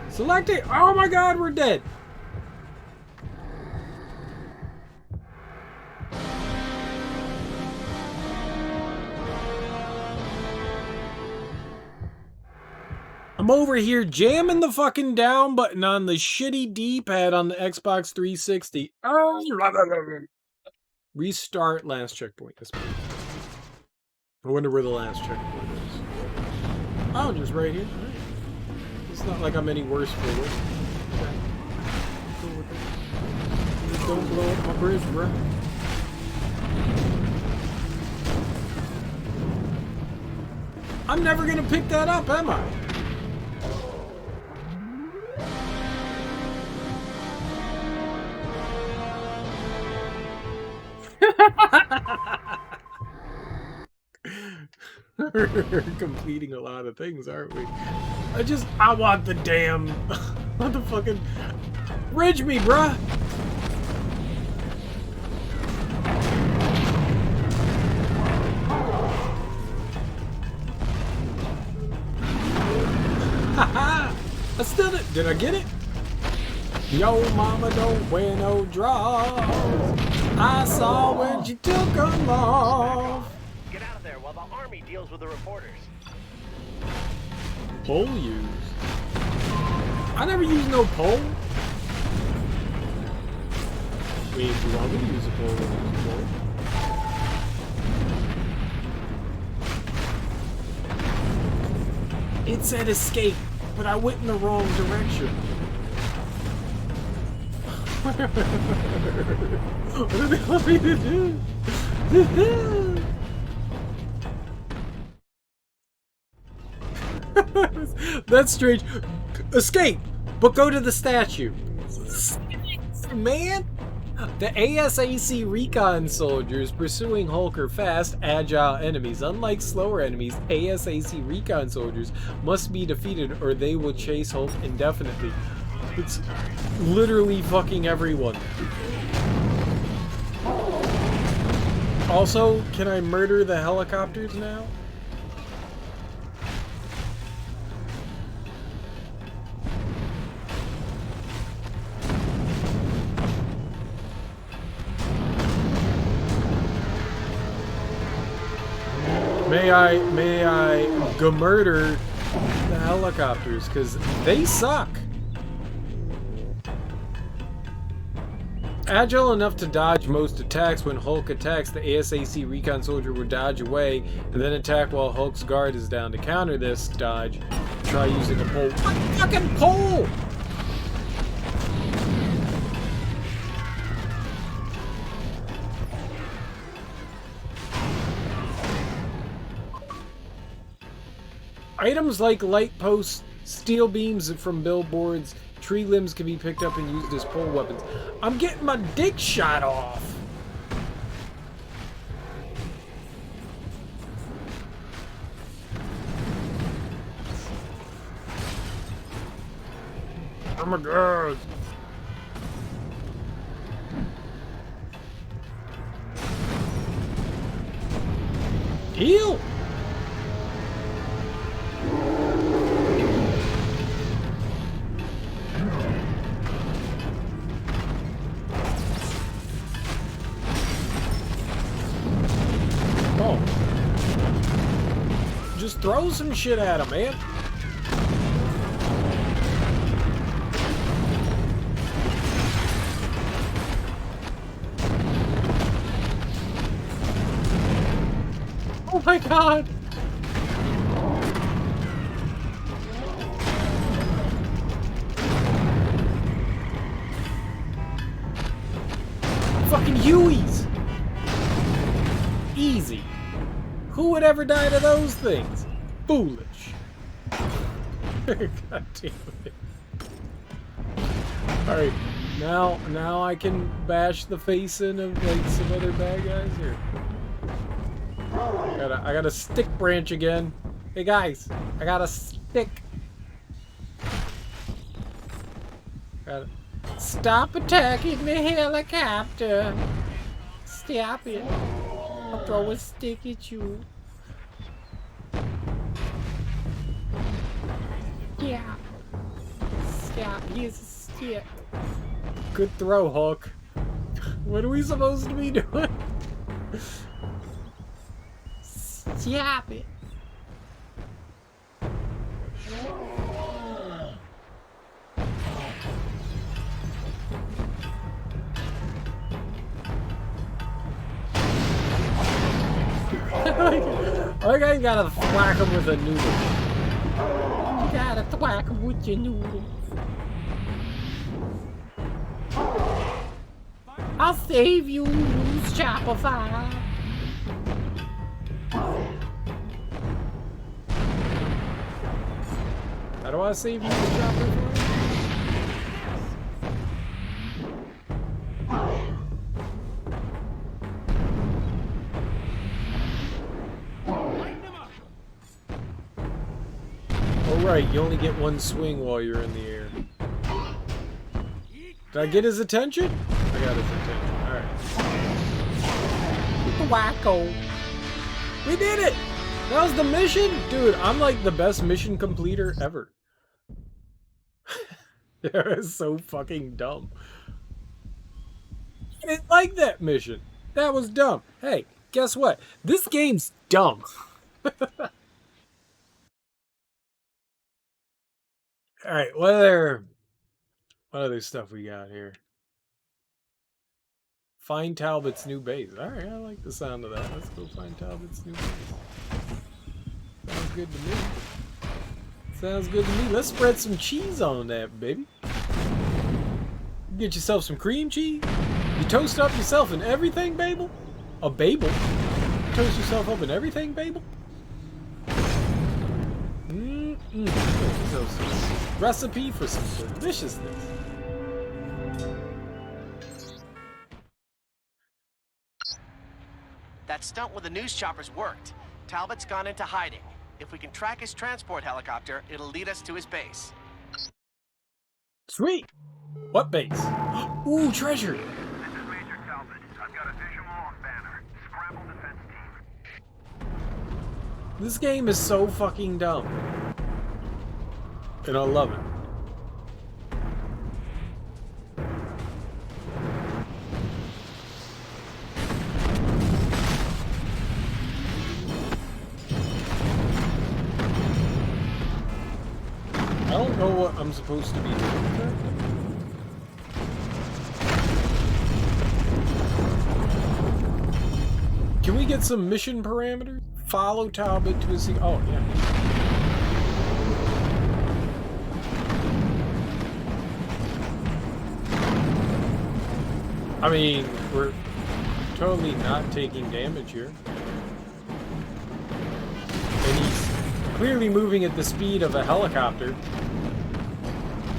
S1: selecting. Oh my god, we're dead! I'm over here jamming the fucking down button on the shitty D-pad on the Xbox 360. Restart last checkpoint. I wonder where the last checkpoint is. Oh, just right here. Right. It's not like I'm any worse for it. Okay. Cool with it. Just don't blow up my bridge, bro. I'm never gonna pick that up, am I? We're completing a lot of things, aren't we? I want the damn... want the fucking... Bridge me, bruh! Haha! I still did. Did I get it? Yo, mama don't wear no drawers. I saw when she took them off.
S7: Get out of there while the army deals with the reporters.
S1: Pole used? I never used no pole. Wait, do you want me to use a pole? It said escape, but I went in the wrong direction. What do they want me to do? That's strange. Escape, but go to the statue. Man! The ASAC recon soldiers pursuing Hulk are fast, agile enemies. Unlike slower enemies, ASAC recon soldiers must be defeated or they will chase Hulk indefinitely. It's literally fucking everyone. Also, can I murder the helicopters now? May I murder the helicopters, because they suck. Agile enough to dodge most attacks. When Hulk attacks, the ASAC recon soldier will dodge away and then attack while Hulk's guard is down. To counter this dodge, try using a pole. What fucking pole? Items like light posts, steel beams from billboards, tree limbs can be picked up and used as pole weapons. I'm getting my dick shot off! Oh my god! Heal! Just throw some shit at him, man. Oh my god. Fucking Hueys. Easy. Who would ever die to those things? Foolish. God damn it. Alright, now I can bash the face in of like some other bad guys here. I got a stick branch again. Hey guys, I got a stick. Stop attacking the helicopter. Stop it. I'll throw a stick at you. Yeah. Stop. Here's a stick. Good throw, Hulk. What are we supposed to be doing? Stop it. Like I gotta thwack him with a noodle. You gotta thwack him with your noodle. I'll save you, Loose Chopper 5. How do I save you, Loose Chopper 5? Right, you only get one swing while you're in the air. Did I get his attention? I got his attention. Alright. Wacko. We did it! That was the mission? Dude, I'm like the best mission completer ever. That is so fucking dumb. I didn't like that mission. That was dumb. Hey, guess what? This game's dumb. Alright, what other stuff we got here? Find Talbot's new base. Alright, I like the sound of that. Let's go find Talbot's new base. Sounds good to me. Sounds good to me. Let's spread some cheese on that, baby. Get yourself some cream cheese. You toast up yourself in everything, Babel? A Babel? You toast yourself up in everything, Babel? Recipe for some deliciousness.
S7: That stunt with the news choppers worked. Talbot's gone into hiding. If we can track his transport helicopter, it'll lead us to his base.
S1: Sweet! What base? Ooh, treasure!
S4: This is Major Talbot. I've got a visual on Banner. Scramble defense team.
S1: This game is so fucking dumb. And I love it. I don't know what I'm supposed to be doing. Can we get some mission parameters? Follow Talbot to his... Oh, yeah. I mean, we're totally not taking damage here. And he's clearly moving at the speed of a helicopter.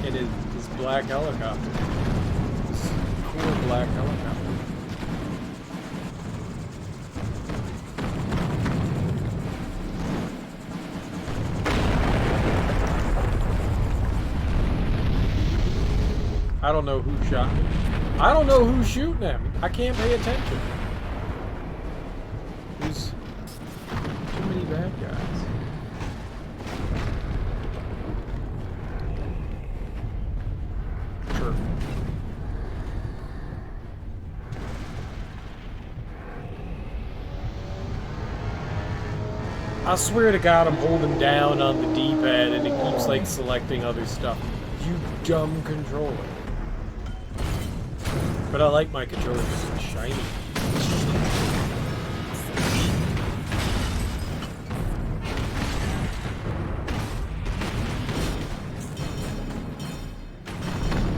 S1: In his black helicopter. This cool black helicopter. I don't know who shot me. I don't know who's shooting at me. I can't pay attention. There's too many bad guys. Sure. I swear to God, I'm holding down on the D-pad and it keeps like selecting other stuff. You dumb controller. But I like my controller because it's shiny.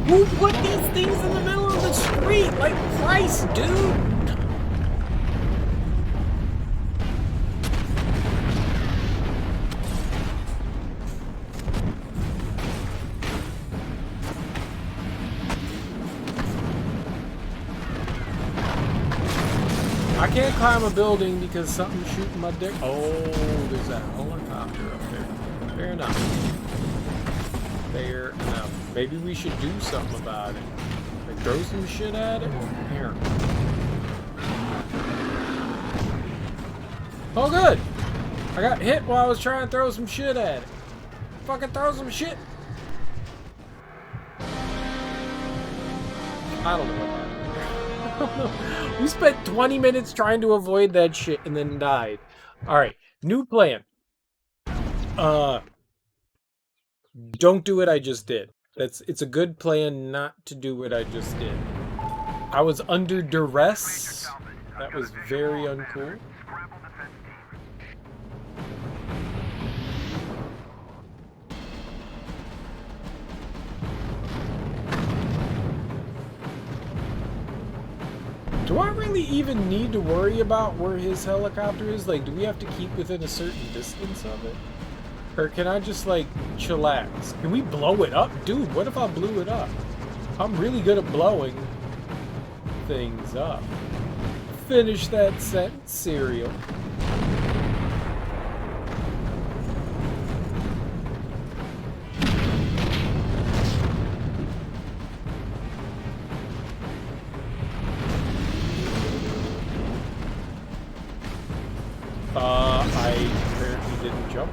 S1: Who put these things in the middle of the street? Like Christ, dude! I can't climb a building because something's shooting my dick. Oh, there's that helicopter up there. Fair enough. Fair enough. Maybe we should do something about it. Like throw some shit at it? Here. Oh, good! I got hit while I was trying to throw some shit at it. Fucking throw some shit! I don't know what happened. We spent 20 minutes trying to avoid that shit and then died. Alright, new plan. Don't do what I just did. It's a good plan not to do what I just did. I was under duress. That was very uncool. Do I really even need to worry about where his helicopter is? Like, do we have to keep within a certain distance of it? Or can I just, like, chillax? Can we blow it up? Dude, what if I blew it up? I'm really good at blowing things up. Finish that sentence, cereal. I apparently didn't jump.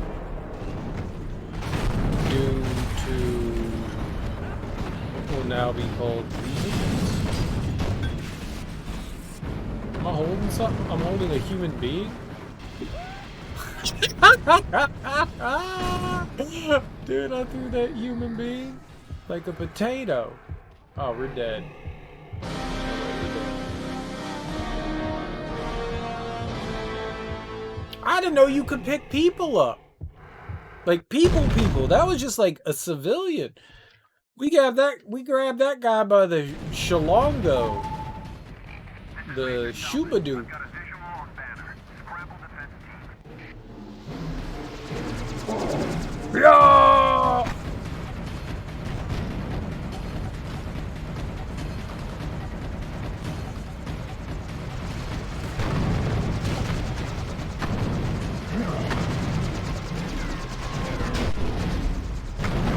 S1: Due to what will now be called reasons. Am I holding something? I'm holding a human being? Dude, I threw that human being like a potato. Oh, we're dead. I didn't know you could pick people up. Like people. That was just like a civilian. We grabbed that guy by the shalongo. The Shubadoo. Yeah!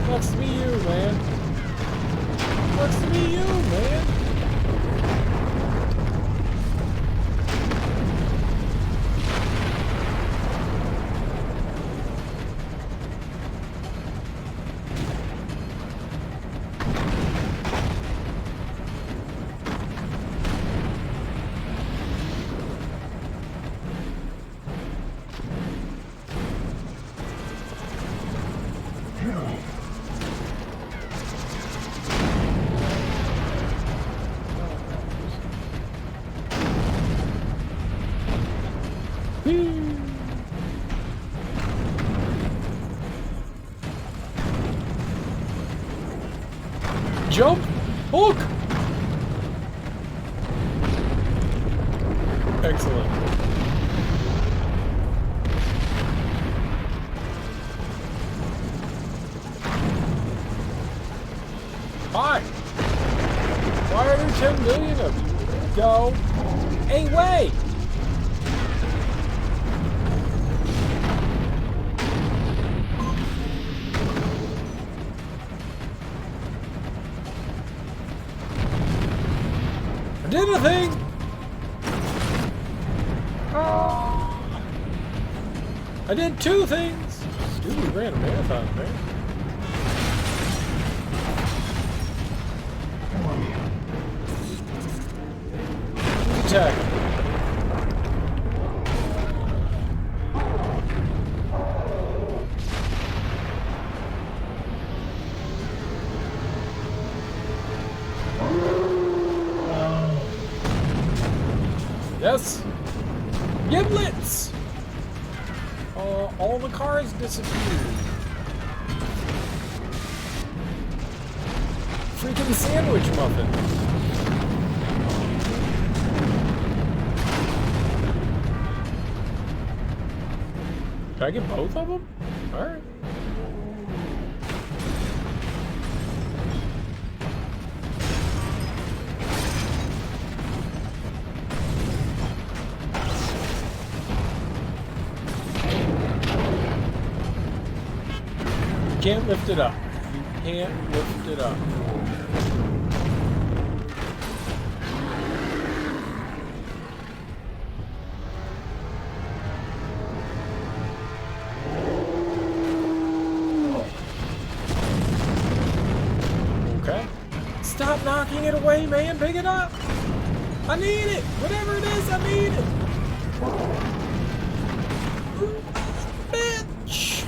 S1: Sucks to be you, man. Sucks to be you, man. jump! Hook! Excellent. Hi! Why are there 10 million of you? Go away! I did a thing! I did 2 things! Dude, we ran a marathon, man. Attack. Yes! Giblets! All the cars disappeared. Freaking sandwich muffin. Did I get both of them? Alright. You can't lift it up. You can't lift it up. Okay. Stop knocking it away, man. Pick it up. I need it. Whatever it is, I need it. Bitch.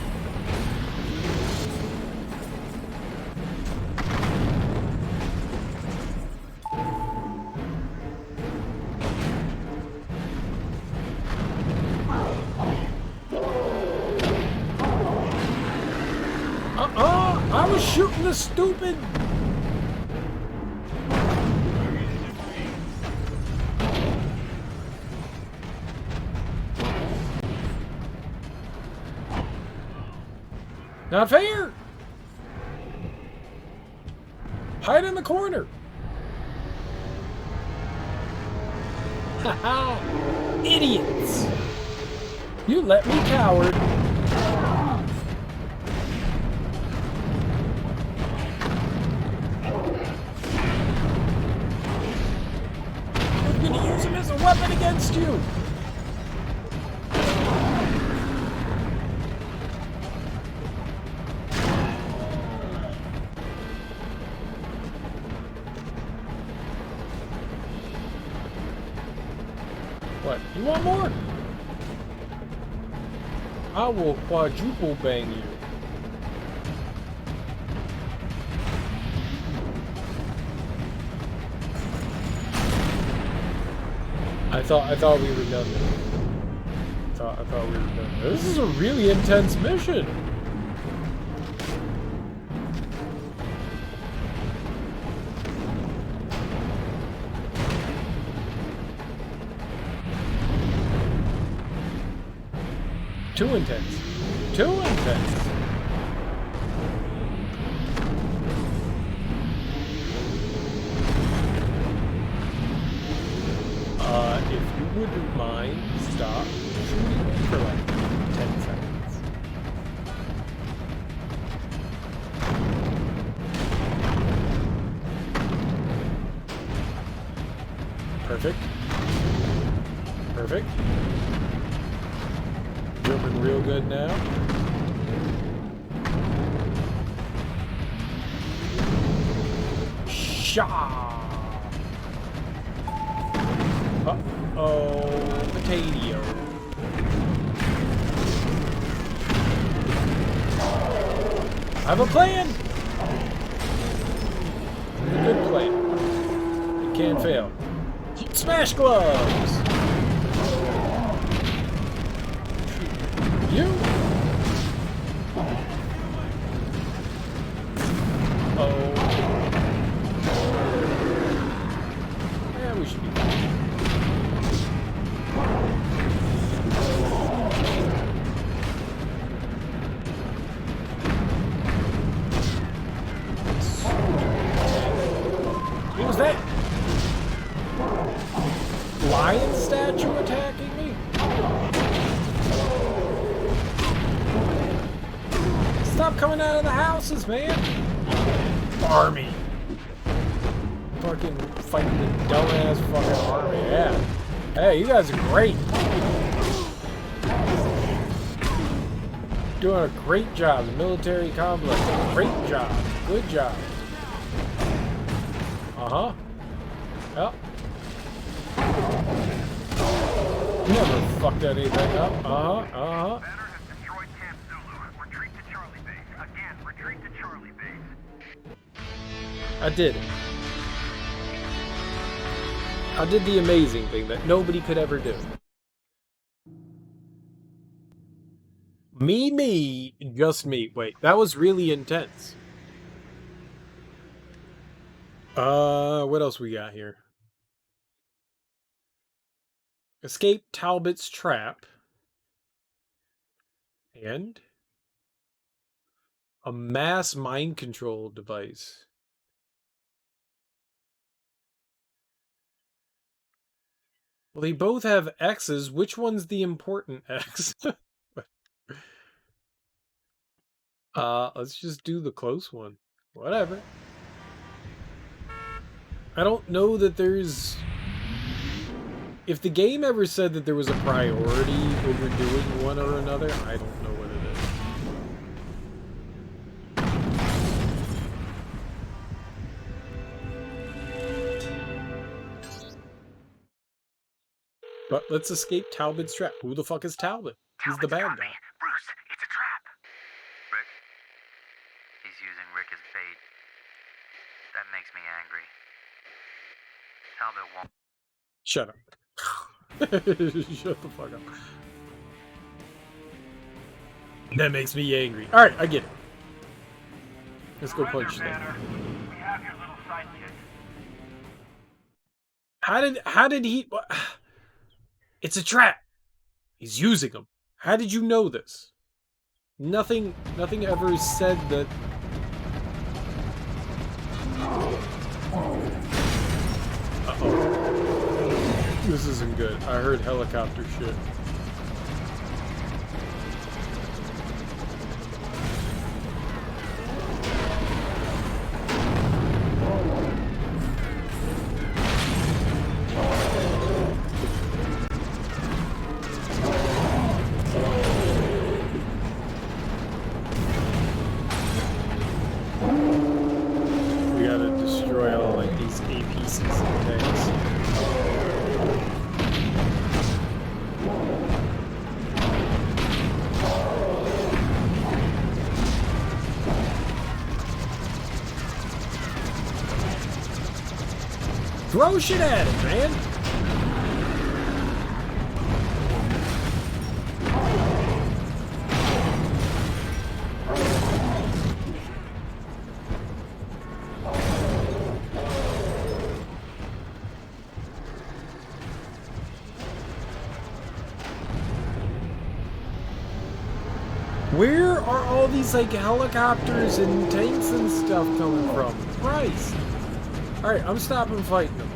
S1: I was shooting the stupid... Not fair! Hide in the corner! Haha! Idiots! You let me, coward! I'm gonna use him as a weapon against you! What? You want more? I will quadruple bang you. I thought we were done there. I thought we were done there. This is a really intense mission. Too intense. Too intense. If you wouldn't mind, stop shooting me for like 10 seconds. Perfect. Perfect. Jumping real good now. Shaw! Uh-oh, potato. I have a plan! It's a good plan. It can't fail. Smash gloves! You? Oh. Yeah, we should be fine. What was that? Lion statue attacking me? Stop coming out of the houses, man! Army. Fucking fighting the dumbass fucking army, yeah. Hey, you guys are great. Doing a great job. The military complex. Great job. Good job. Uh-huh. Yep. Never fucked anything up. Uh-huh. Uh-huh.
S4: Banner has destroyed Camp Zulu. Retreat to Charlie Base. Again, retreat to Charlie Base.
S1: I did it. I did the amazing thing that nobody could ever do. Me, just me. Wait, that was really intense. What else we got here? Escape Talbot's trap. And a mass mind control device. Well, they both have X's. Which one's the important X? Let's just do the close one. Whatever. I don't know that there's... If the game ever said that there was a priority over doing one or another, I don't know what it is. But let's escape Talbot's trap. Who the fuck is Talbot? He's the bad guy.
S4: Bruce, it's a trap.
S2: Rick? He's using Rick as bait. That makes me angry. Talbot won't.
S1: Shut up. Shut the fuck up. That makes me angry. Alright, I get it. Let's go punch them.
S4: We have your little sidekick.
S1: How did he... It's a trap. He's using them. How did you know this? Nothing ever said that... Uh-oh. This isn't good. I heard helicopter shit. We gotta destroy all like these APCs and tanks. Throw shit at it, man! Where are all these like helicopters and tanks and stuff coming from? Christ! Alright, I'm stopping fighting them.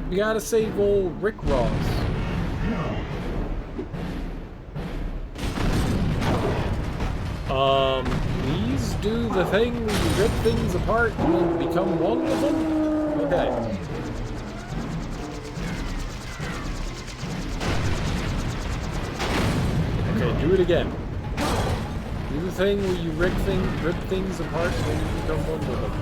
S1: We gotta save old Rick Ross. Please do the thing where you rip things apart and then become one with them? Okay. Okay, do it again. Do the thing where you rip things apart and then you become one with them.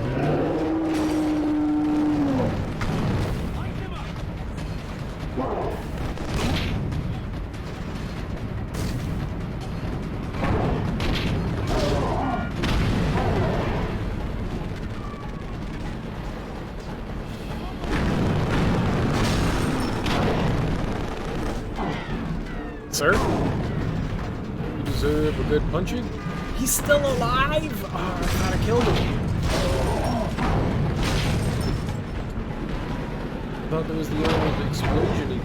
S1: Sir? You deserve a good punching? He's still alive! Oh, I thought I killed him. I thought there was the old explosion he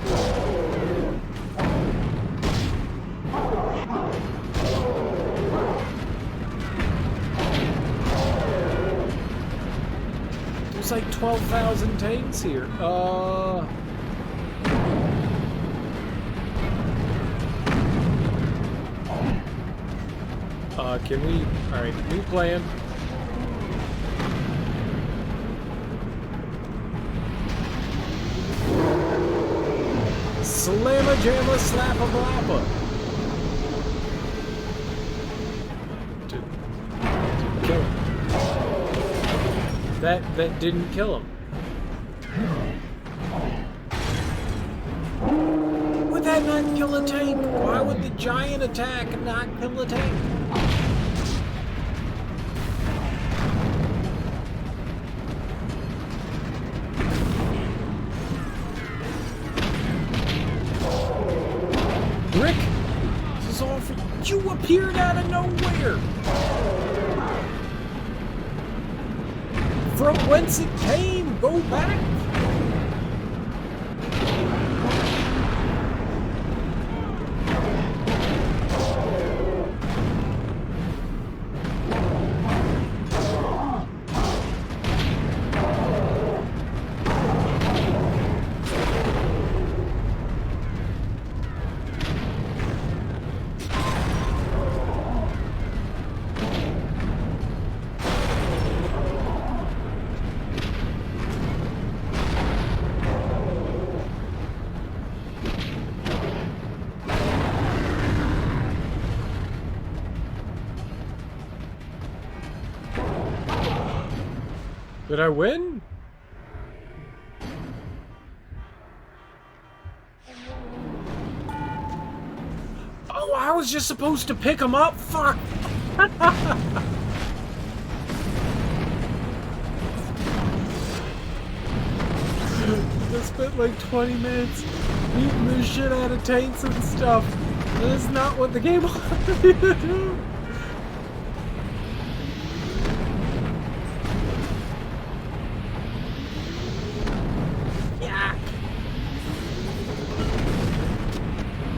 S1: There's like 12,000 tanks here. Can we? Alright, new plan. Slamma jamma slappa blappa. Didn't kill him. That didn't kill him. Would that not kill a tank? Why would the giant attack not kill a tank? Rick, this is all for you. Appeared out of nowhere. From whence it came, go back. Did I win? Oh, I was just supposed to pick him up? Fuck! I spent like 20 minutes beating the shit out of tanks and stuff. That's not what the game wanted me to do.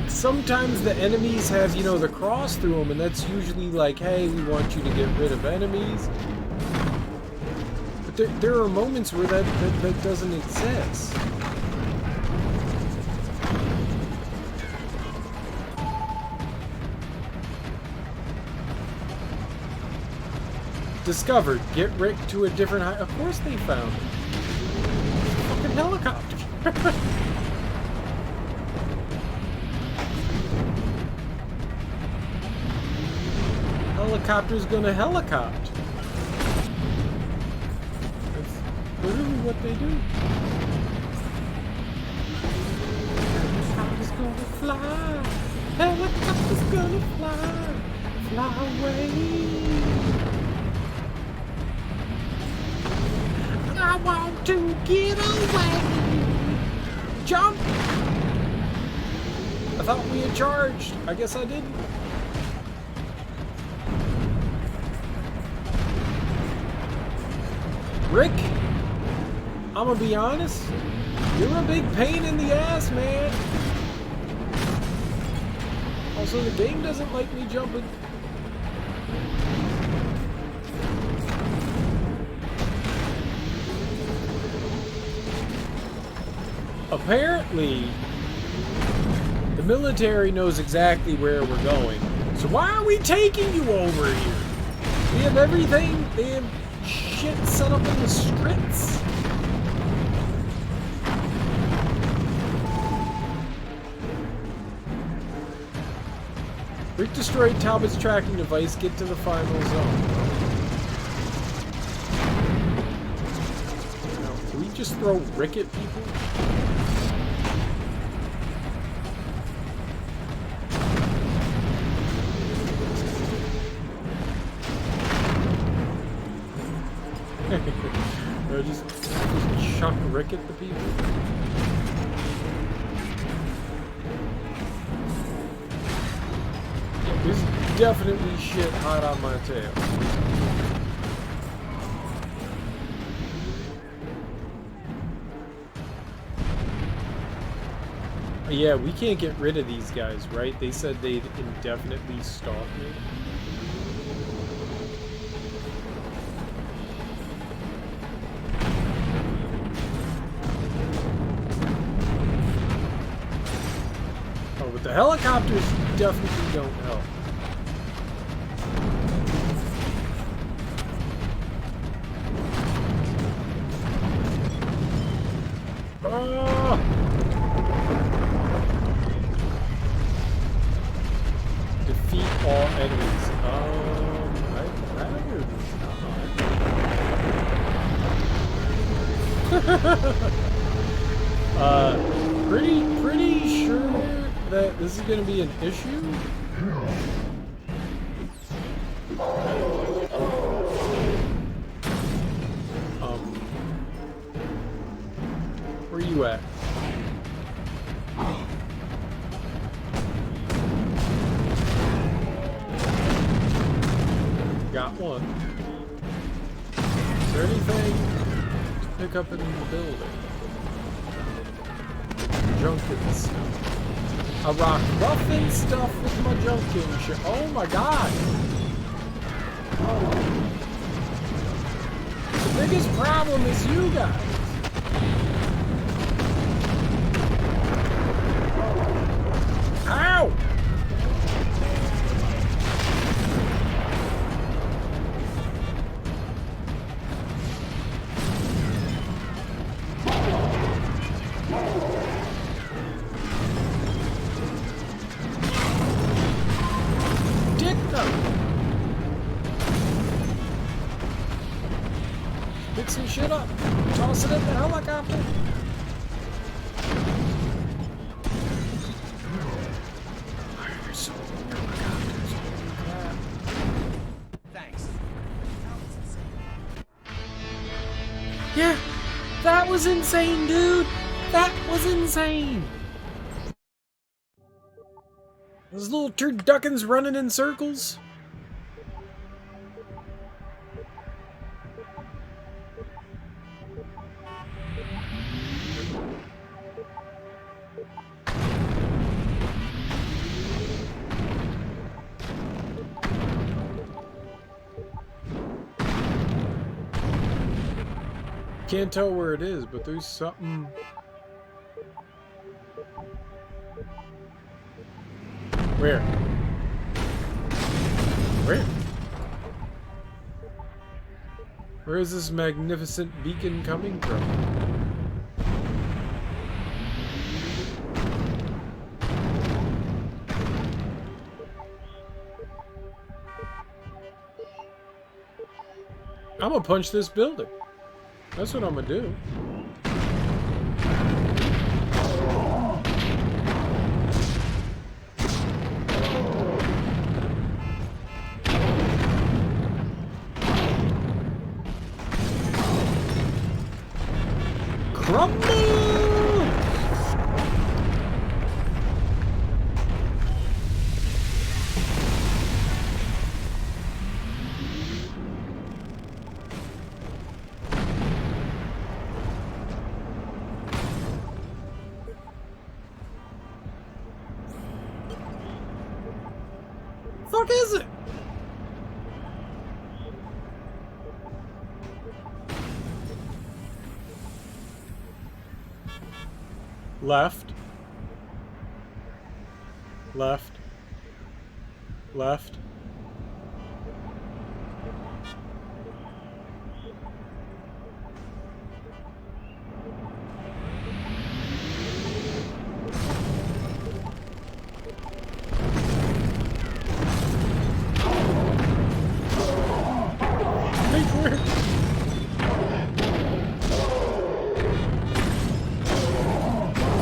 S1: Sometimes the enemies have, you know, the cross through them, and that's usually like, hey, we want you to get rid of enemies. But there are moments where that doesn't exist. Discovered. Get Rick to a different height. Of course they found it. Fucking helicopter. Helicopter's gonna helicopter. That's literally what they do. Helicopter's gonna fly. Helicopter's gonna fly. Fly away. I want to get away. Jump! I thought we had charged. I guess I didn't. Rick, I'm gonna be honest, you're a big pain in the ass, man. Also, the game doesn't like me jumping. Apparently, the military knows exactly where we're going. So why are we taking you over here? We have everything. They have shit set up in the scripts. Rick destroyed Talbot's tracking device. Get to the final zone. Now, can we just throw Rick at people? Or just chuck Rick at the people? Yeah, definitely shit hot on my tail. Yeah, we can't get rid of these guys, right? They said they'd indefinitely stalk me. Oh, but the helicopters definitely don't help. Oh! Defeat all enemies. I'd rather not. Pretty sure that this is gonna be an issue. Where you at? Got one. Is there anything to pick up in the building? Junkins. I rock roughing stuff with my Junkin shit. Oh my god! The biggest problem is you guys. Ow! Dick them! Pick some shit up. Toss it in the helicopter.
S7: Thanks.
S1: Yeah, that was insane, dude. That was insane. Those little turduckins running in circles. Can't tell where it is, but there's something. Where? Where? Where is this magnificent beacon coming from? I'm gonna punch this building. That's what I'm gonna do. Crumble! Fuck is it? Left. Left. Left.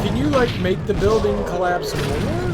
S1: Can you, like, make the building collapse more?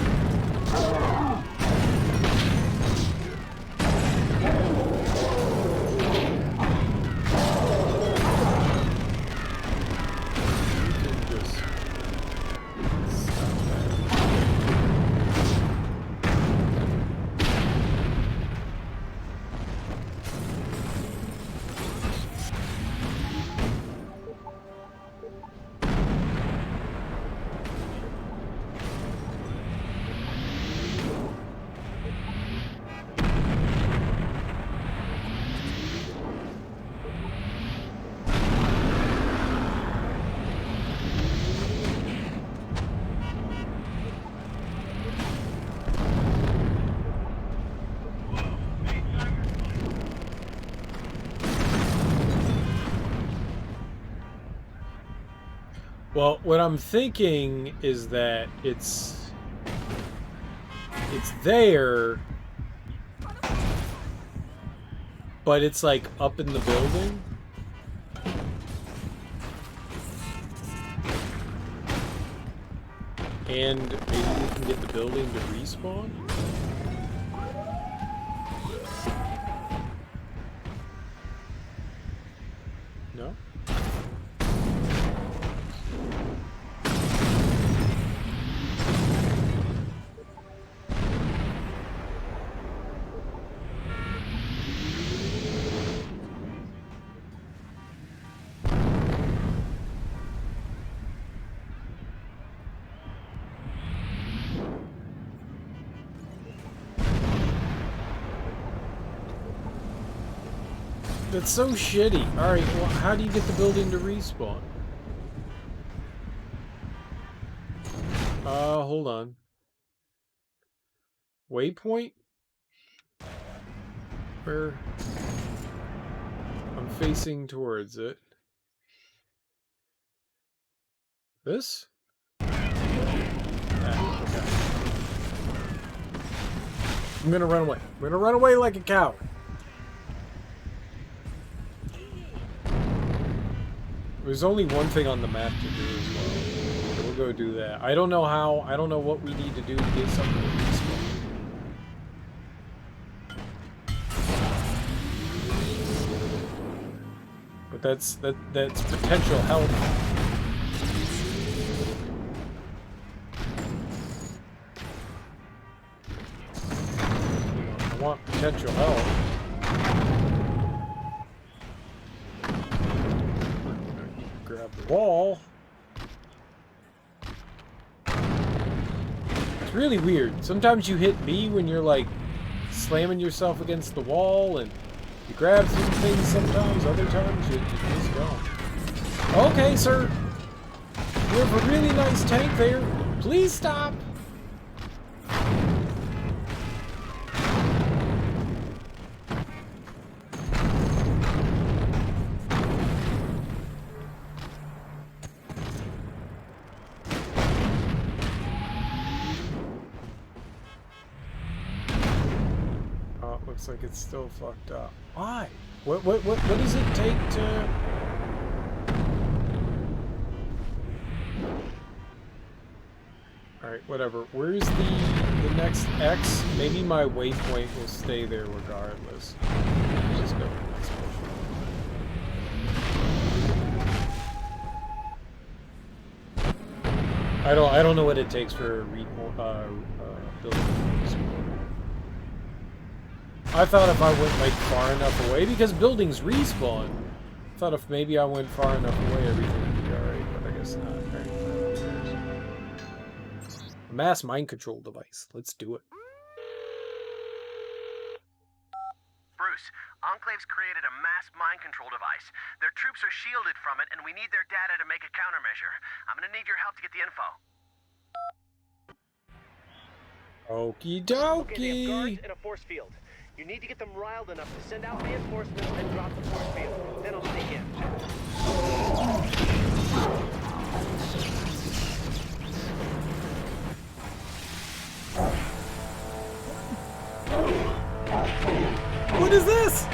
S1: Well, what I'm thinking is that it's there, but it's like up in the building. And maybe we can get the building to respawn? No? That's so shitty. Alright, well, how do you get the building to respawn? Hold on. Waypoint? Where? I'm facing towards it. This? Ah, okay. I'm gonna run away. I'm gonna run away like a coward. There's only one thing on the map to do as well. So we'll go do that. I don't know how. I don't know what we need to do to get something to respawn. But that's potential help. I want potential help. Grab the wall. It's really weird. Sometimes you hit B when you're like slamming yourself against the wall, and you grab some things sometimes, other times you just don't. Okay, sir. You have a really nice tank there. Please stop. Looks like it's still fucked up. Why? What does it take to... Alright, whatever. Where's the next X? Maybe my waypoint will stay there regardless. Let's just go to the next mission. I don't know what it takes for building. I thought if I went like far enough away, because buildings respawn, I thought if maybe I went far enough away, everything would be alright, but I guess not. A mass mind control device. Let's do it.
S7: Bruce, Enclave's created a mass mind control device. Their troops are shielded from it, and we need their data to make a countermeasure. I'm gonna need your help to get the info.
S1: Okie dokie.
S7: Okay, they have guards and a force field. You need to get them riled enough to send out reinforcements and drop the force field. Then I'll sneak in.
S1: What is this?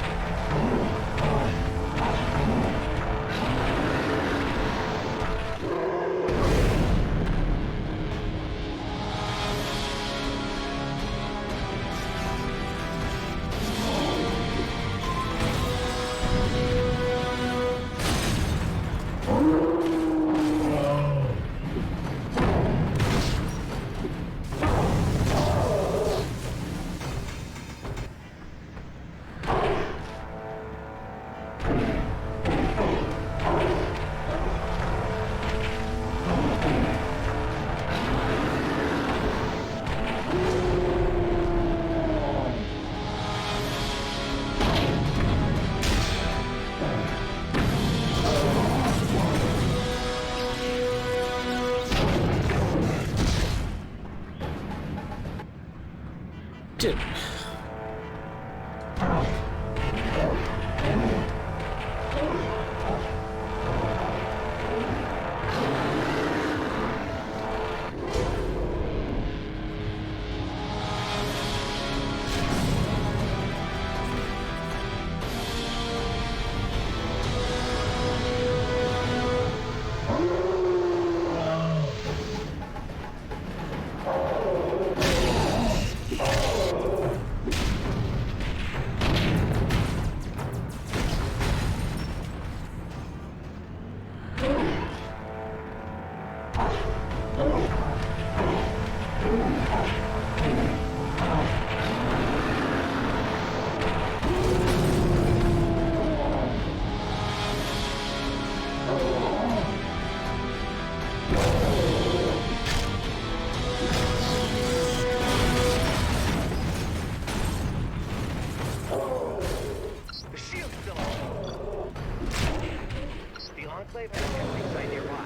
S7: Enclave has a testing site nearby.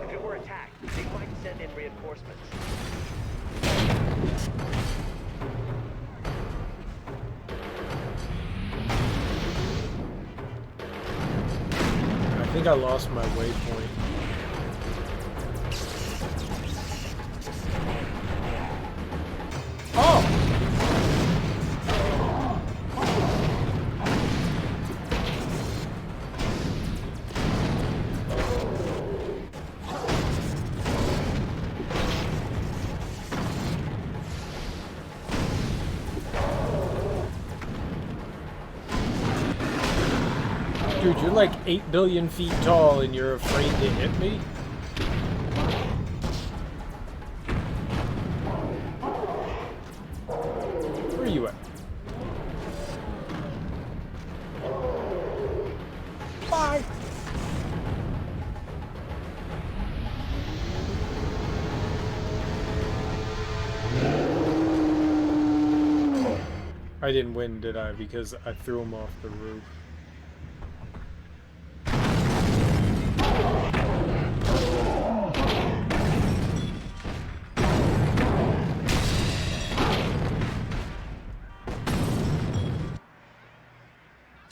S7: If it were attacked, they might send in reinforcements.
S1: I think I lost my waypoint. Oh! Dude, you're like 8 billion feet tall and you're afraid to hit me? Where are you at? Bye! I didn't win, did I? Because I threw him off the roof.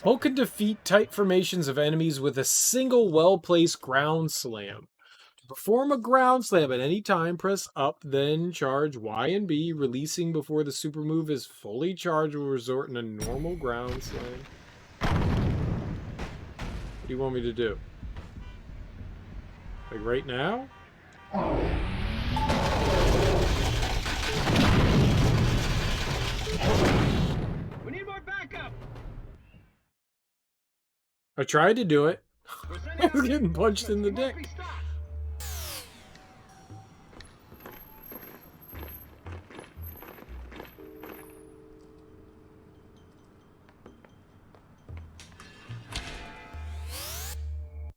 S1: Hulk can defeat tight formations of enemies with a single well-placed ground slam. To perform a ground slam at any time, press up, then charge Y and B. Releasing before the super move is fully charged will resort in a normal ground slam. What do you want me to do? Like right now?
S3: We need more backup.
S1: I tried to do it. I was getting punched in the dick.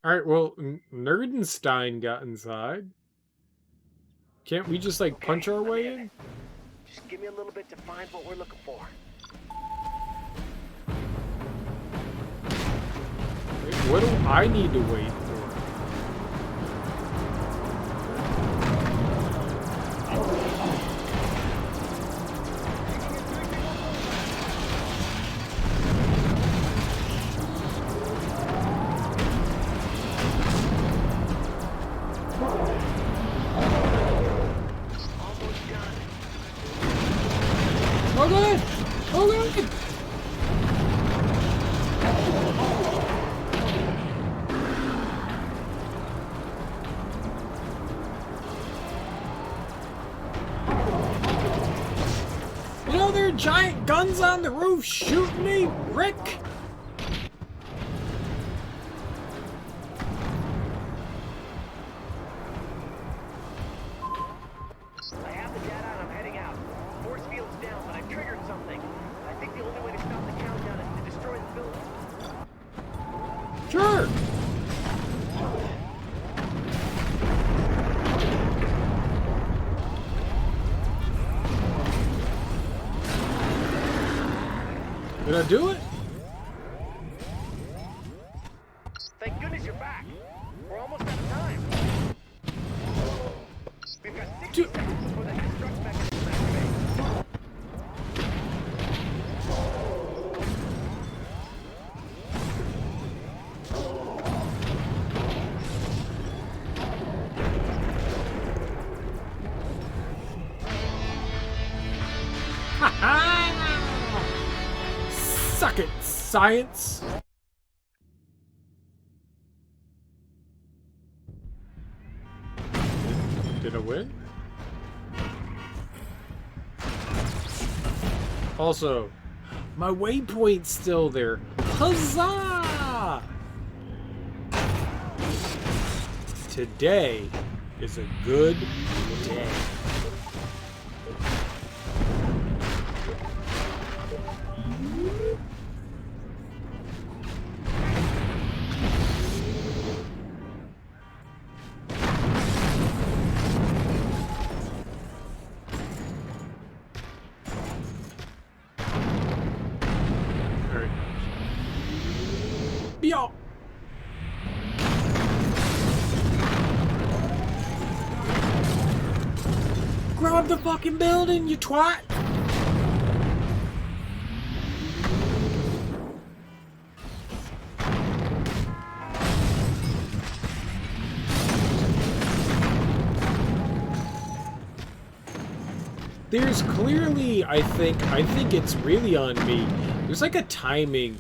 S1: Alright, well, Nerdenstein got inside. Can't we just, like, punch our way in?
S7: Just give me a little bit to find what we're looking for.
S1: Wait, what do I need to wait for? Oh god! Oh god! You know there are giant guns on the roof shooting me, Rick!
S7: I have the data and I'm heading out. Force field's down, but I've triggered something. I think the only way to stop the countdown is to destroy the building.
S1: Sure! Did I do it?
S7: Thank goodness you're back. We're almost out of time. We've got 60 seconds before the destruct mechanism activates.
S1: Suck it, science! Did I win? Also, my waypoint's still there. Huzzah! Today is a good day. Yo. grab the fucking building, you twat! There's clearly, I think it's really on me. There's like a timing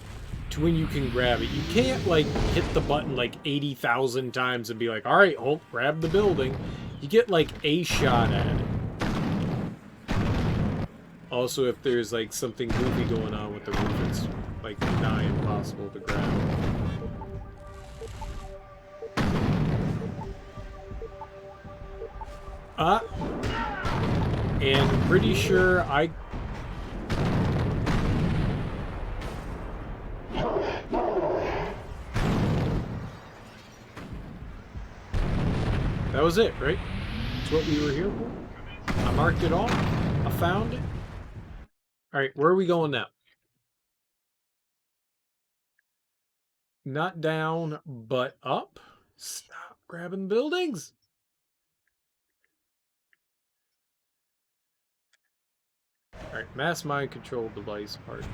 S1: to when you can grab it. You can't like hit the button like 80,000 times and be like, all right, Hulk, grab the building. You get like a shot at it. Also, if there's like something goofy going on with the roof, it's like nigh impossible to grab. And pretty sure I... That was it, right? That's what we were here for. I marked it off. I found it. Alright, where are we going now? Not down, but up. Stop grabbing buildings. Alright, mass mind control device part 2.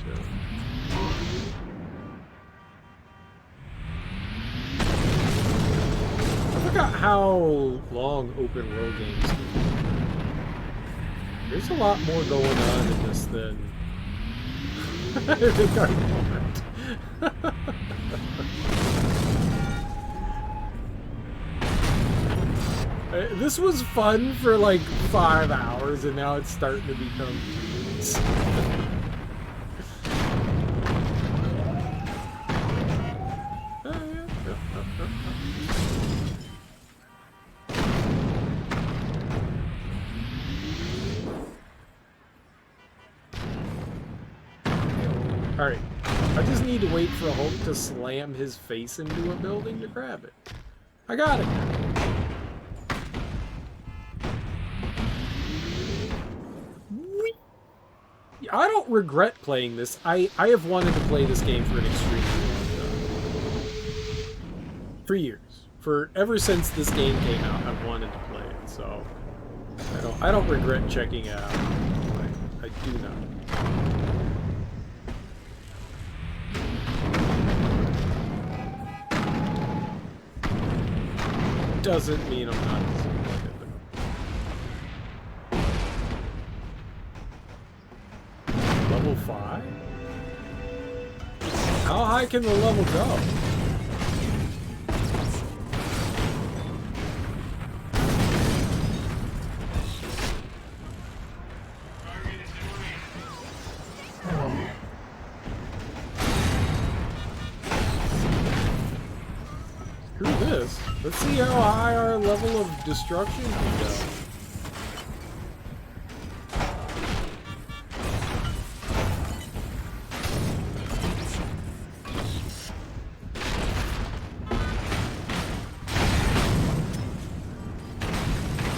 S1: I forgot how long open world games can be. There's a lot more going on in this than I think I thought. This was fun for like 5 hours, and now it's starting to become tedious. Alright, I just need to wait for Hulk to slam his face into a building to grab it. I got it. I don't regret playing this. I have wanted to play this game for an extremely long time. 3 years. Ever since this game came out, I've wanted to play it, so I don't regret checking it out. I do not. Doesn't mean I'm not disappointed. Level 5? How high can the level go? Screw this. Let's see how high our level of destruction can go.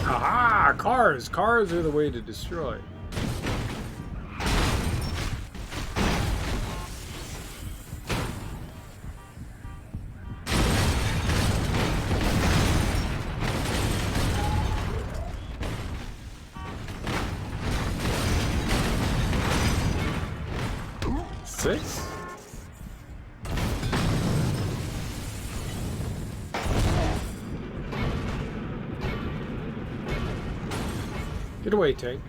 S1: Aha! Cars! Cars are the way to destroy. Six? Get away, Tank.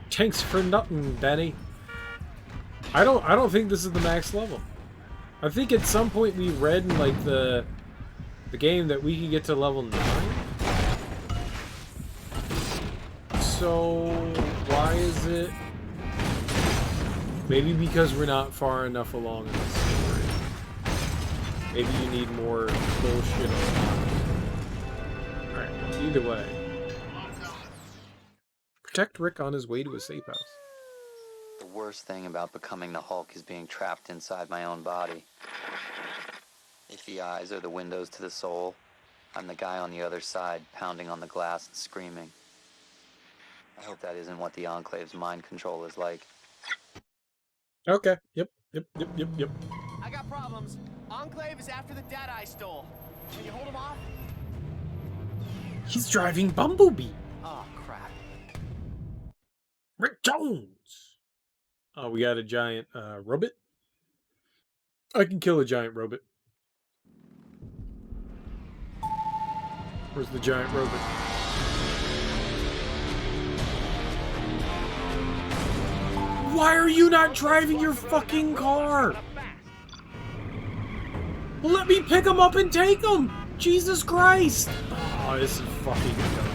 S1: Tanks for nothing, Benny. I don't think this is the max level. I think at some point we read in like the game that we could get to level 9. So why is it? Maybe because we're not far enough along in the story. Maybe you need more bullshit. Alright, either way. Protect Rick on his way to a safe house.
S2: The worst thing about becoming the Hulk is being trapped inside my own body. If the eyes are the windows to the soul, I'm the guy on the other side, pounding on the glass and screaming. I hope that isn't what the Enclave's mind control is like.
S1: Okay. Yep.
S7: I got problems. Enclave is after the data I stole. Can you hold them off?
S1: He's driving Bumblebee.
S7: Oh, crap.
S1: Rick Jones. Oh, we got a giant robot. I can kill a giant robot. Where's the giant robot? Why are you not driving your fucking car? Well, let me pick him up and take him! Jesus Christ! Oh, this is fucking dumb.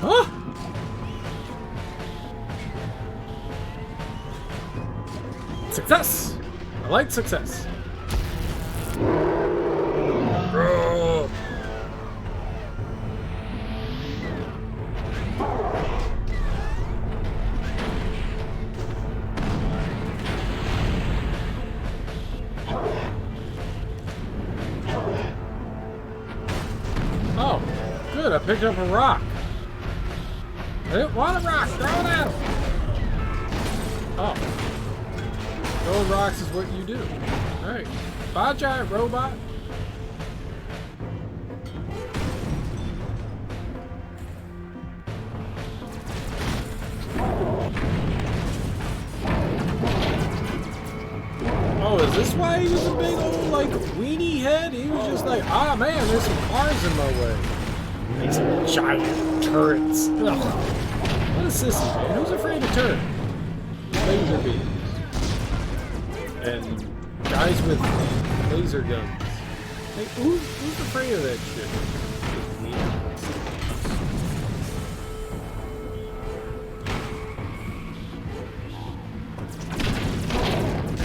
S1: Huh? Success! I like success. Oh, good, I picked up a rock. I didn't want a rock, throw it at him! Oh. Throwing rocks is what you do. Alright. Bye, giant robot. Oh, is this why he was a big old, like, weenie head? He was just like, ah, man, there's some cars in my way. These giant turrets. Ugh. What a sissy, man. Who's afraid of turrets? Laser beams. And guys with laser guns. Hey, who's afraid of that shit?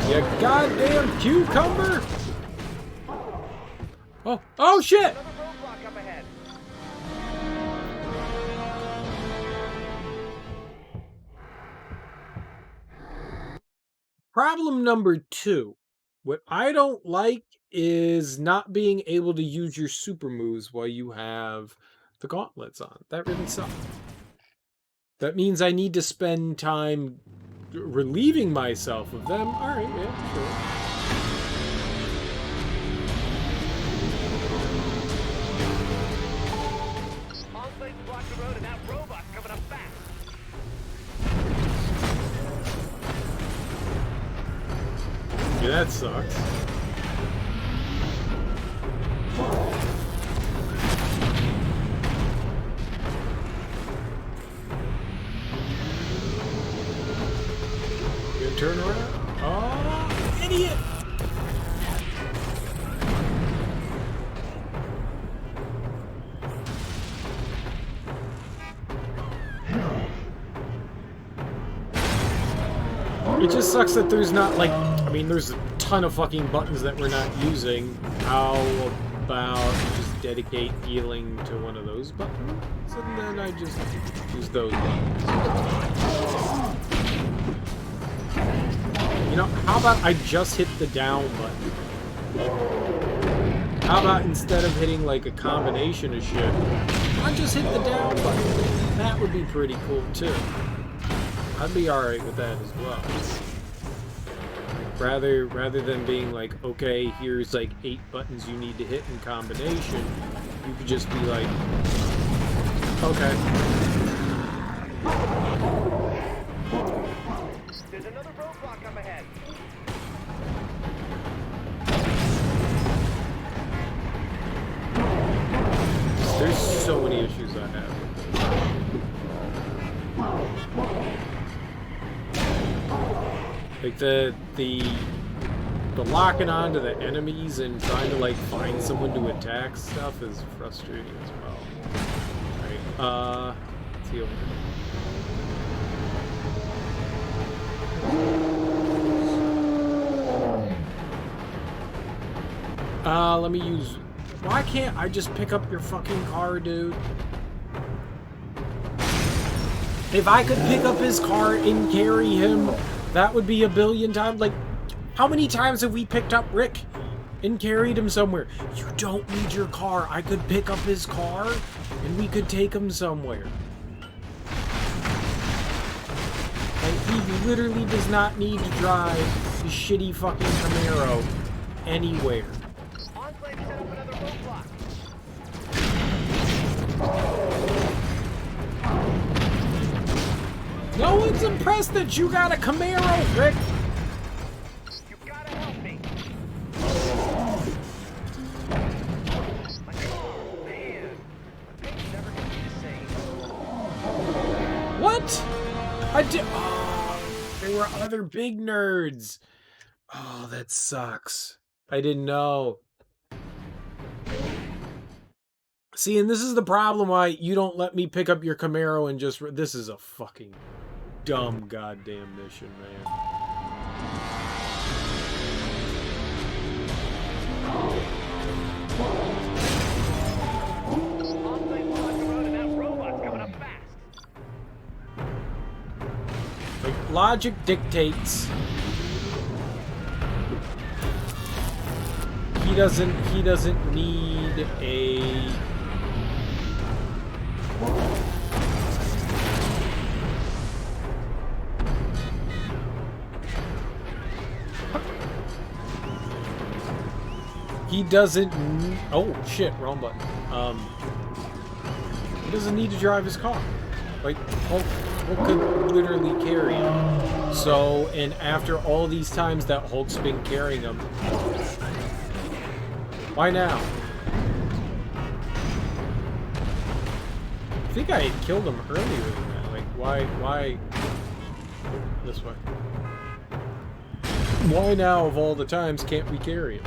S1: You goddamn cucumber! Oh shit! Problem number 2. What I don't like is not being able to use your super moves while you have the gauntlets on. That really sucks. That means I need to spend time relieving myself of them. Alright, yeah, sure. Yeah, that sucks. Good turn around. Oh, idiot! It just sucks that there's not, like, I mean, there's a ton of fucking buttons that we're not using. How about just dedicate healing to one of those buttons? And then I just use those buttons. You know, how about I just hit the down button? How about instead of hitting, like, a combination of shit, I just hit the down button? That would be pretty cool, too. I'd be alright with that as well. Rather than being like, okay, here's like 8 buttons you need to hit in combination, you could just be like, okay.
S7: There's another roadblock up ahead.
S1: There's so many issues I have. Like the locking onto the enemies and trying to like find someone to attack stuff is frustrating as well. Alright, let's heal. Let me use. Why can't I just pick up your fucking car, dude? If I could pick up his car and carry him, That would be a billion times. Like, how many times have we picked up Rick and carried him somewhere? You don't need your car. I could pick up his car and we could take him somewhere. And he literally does not need to drive his shitty fucking Camaro anywhere.
S7: Enclave set up another roadblock.
S1: No one's impressed that you got a Camaro, Rick.
S7: You gotta help me. Man, it's never gonna be the same.
S1: What? I did. Oh, there were other big nerds. Oh, that sucks. I didn't know. See, and this is the problem why you don't let me pick up your Camaro and just... This is a fucking dumb goddamn mission, man. Like, logic dictates he doesn't need a... He doesn't... Oh, shit, wrong button. He doesn't need to drive his car. Like, Hulk could literally carry him. So, and after all these times that Hulk's been carrying him, why now? I think I had killed him earlier than that. Like, why... This way. Why now, of all the times, can't we carry him?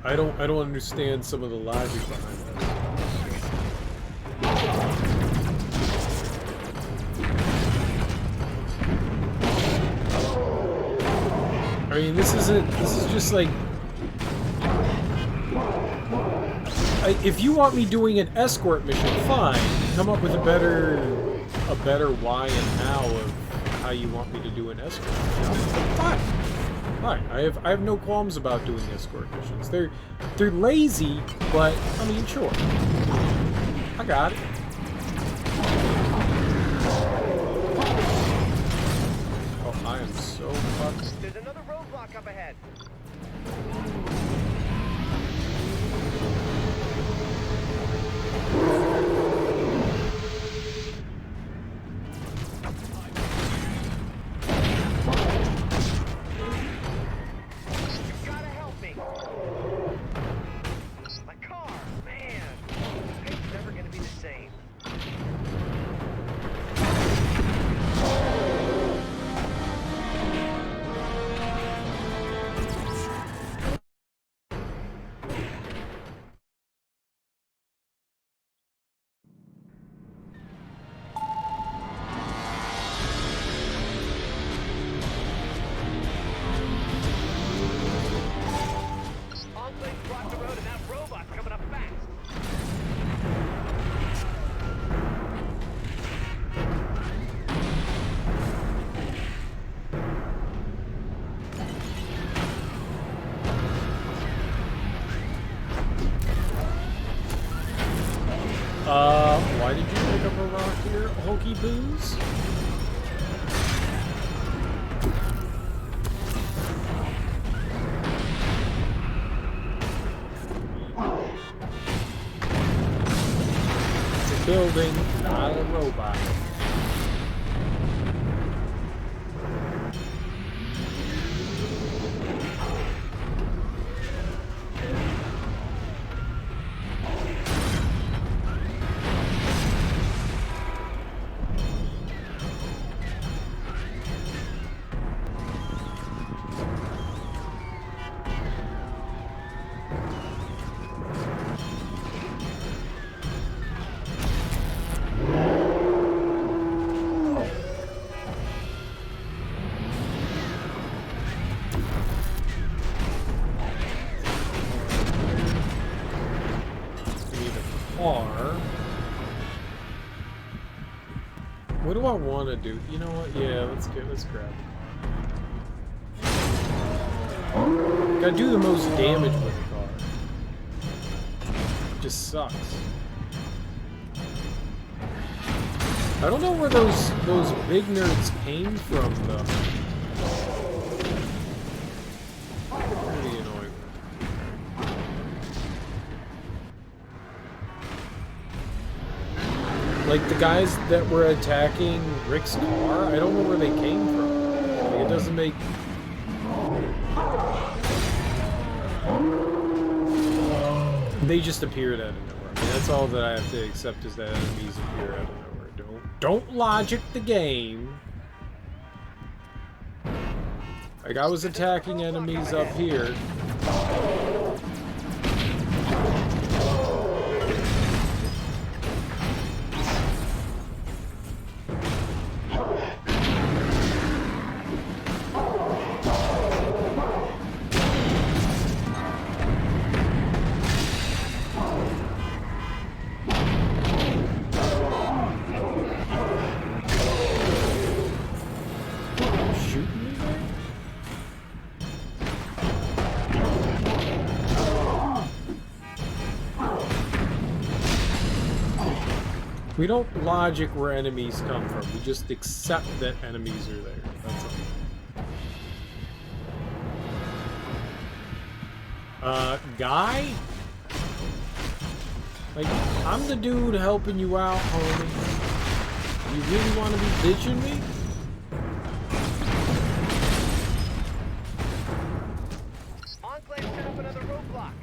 S1: I don't understand some of the logic behind that. I mean, this is just like... if you want me doing an escort mission, fine. Come up with a better why and how of how you want me to do an escort mission. Fine. Fine. I have no qualms about doing escort missions. They're lazy, but I mean, sure. I got it. Oh, I am so fucked.
S7: There's another roadblock up ahead.
S1: Why did you pick up a rock here, Hokey Booze? It's a building, not a robot. What do I want to do? You know what? Yeah, let's grab it. Gotta do the most damage with the car. It just sucks. I don't know where those big nerds came from though. Pretty annoying. Like the guys that were attacking Rick's car, I don't know where they came from. Like, it doesn't make... They just appeared out of nowhere. I mean, that's all that I have to accept is that enemies appear out of nowhere. Don't logic the game. Like I was attacking enemies up here. We don't logic where enemies come from. We just accept that enemies are there. That's all. Guy? Like, I'm the dude helping you out, homie. You really want to be ditching me?
S7: Enclave set up another roadblock.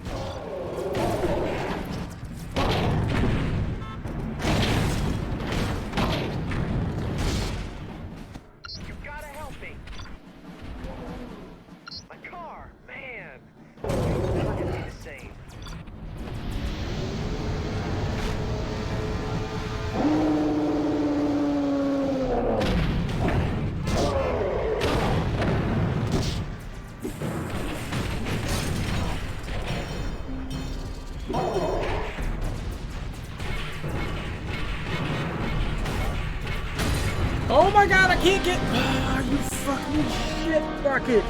S1: Oh my god, I can't get... Ah, you fucking shit bucket!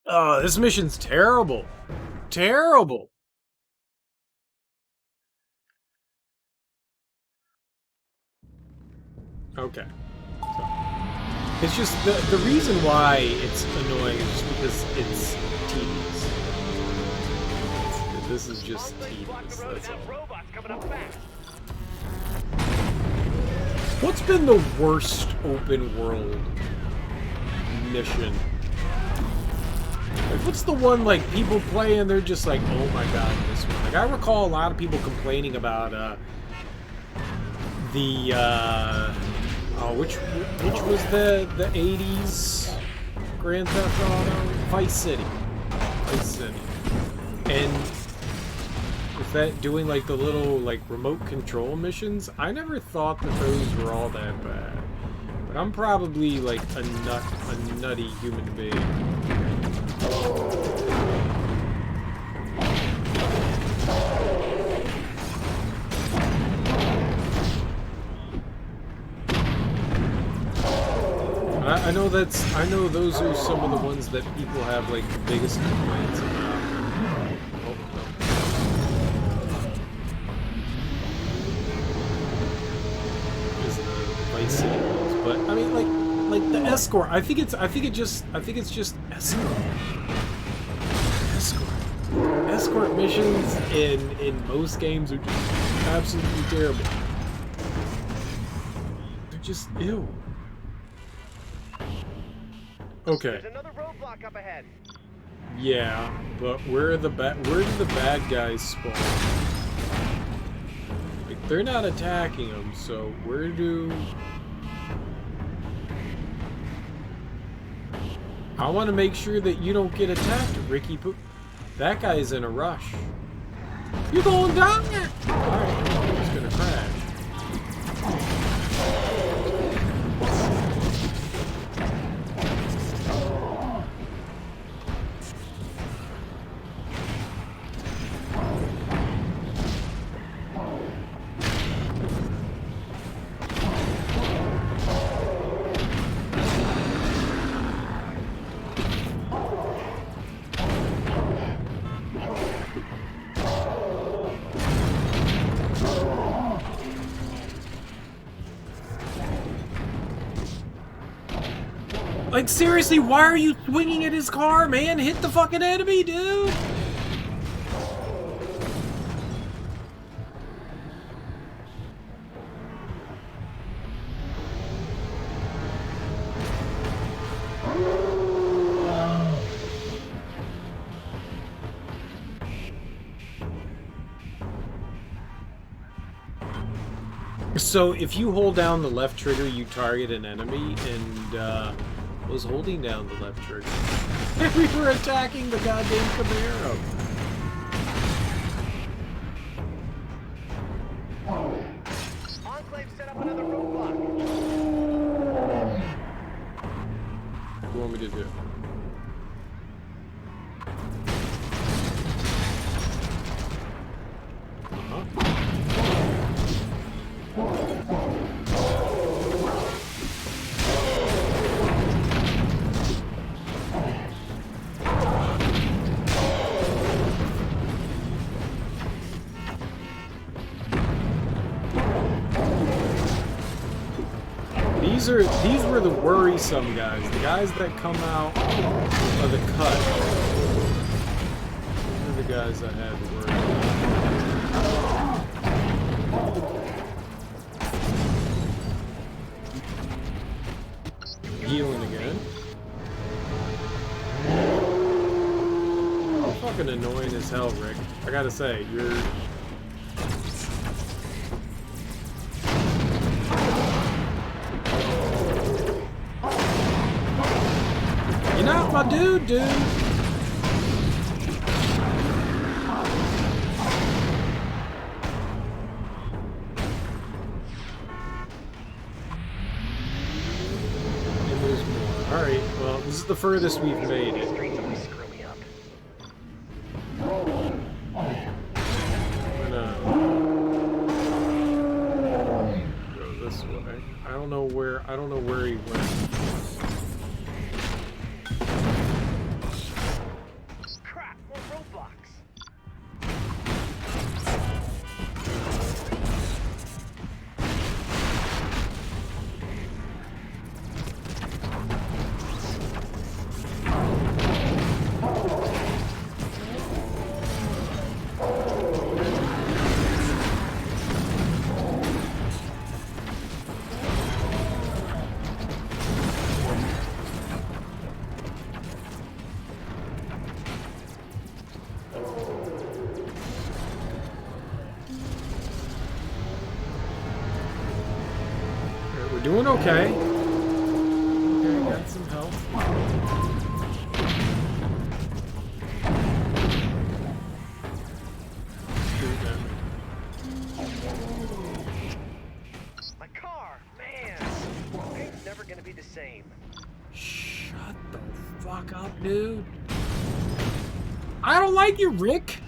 S1: Oh, this mission's terrible. Terrible! Okay. So, it's just... The reason why it's annoying is just because it's tedious. This is just tedious, that's all. What's been the worst open world mission? Like, what's the one, like, people play and they're just like, oh my god, this one. Like, I recall a lot of people complaining about, which was the 80s Grand Theft Auto? Vice City. Vice City. And with that doing like the little like remote control missions, I never thought that those were all that bad. But I'm probably like a nutty human being. I know those are some of the ones that people have like the biggest complaints about. But I mean, like the escort. I think it's just escort. Escort missions in most games are just absolutely terrible. They're just ew. Okay.
S7: There's another roadblock up ahead.
S1: Yeah, but where do the bad guys spawn? Like they're not attacking them, so where do? I want to make sure that you don't get attacked, Ricky. That guy's in a rush. You're going down there. All right, he's gonna crash. Like, seriously, why are you swinging at his car, man? Hit the fucking enemy, dude! So, if you hold down the left trigger, you target an enemy, and, was holding down the left trigger. And we were attacking the goddamn Camaro.
S7: Enclave set up another roadblock.
S1: What do you want me to do? These were the worrisome guys, the guys that come out of the cut. These are the guys I had to worry about. Healing again. You're fucking annoying as hell, Rick. I gotta say, you're... Not my dude. Enemies more. Alright, well, this is the furthest we've made it. I'm gonna go this way. I don't know where he went. Doing okay. Okay, got some health.
S7: My car, man. It's never gonna be the same.
S1: Shut the fuck up, dude. I don't like you, Rick.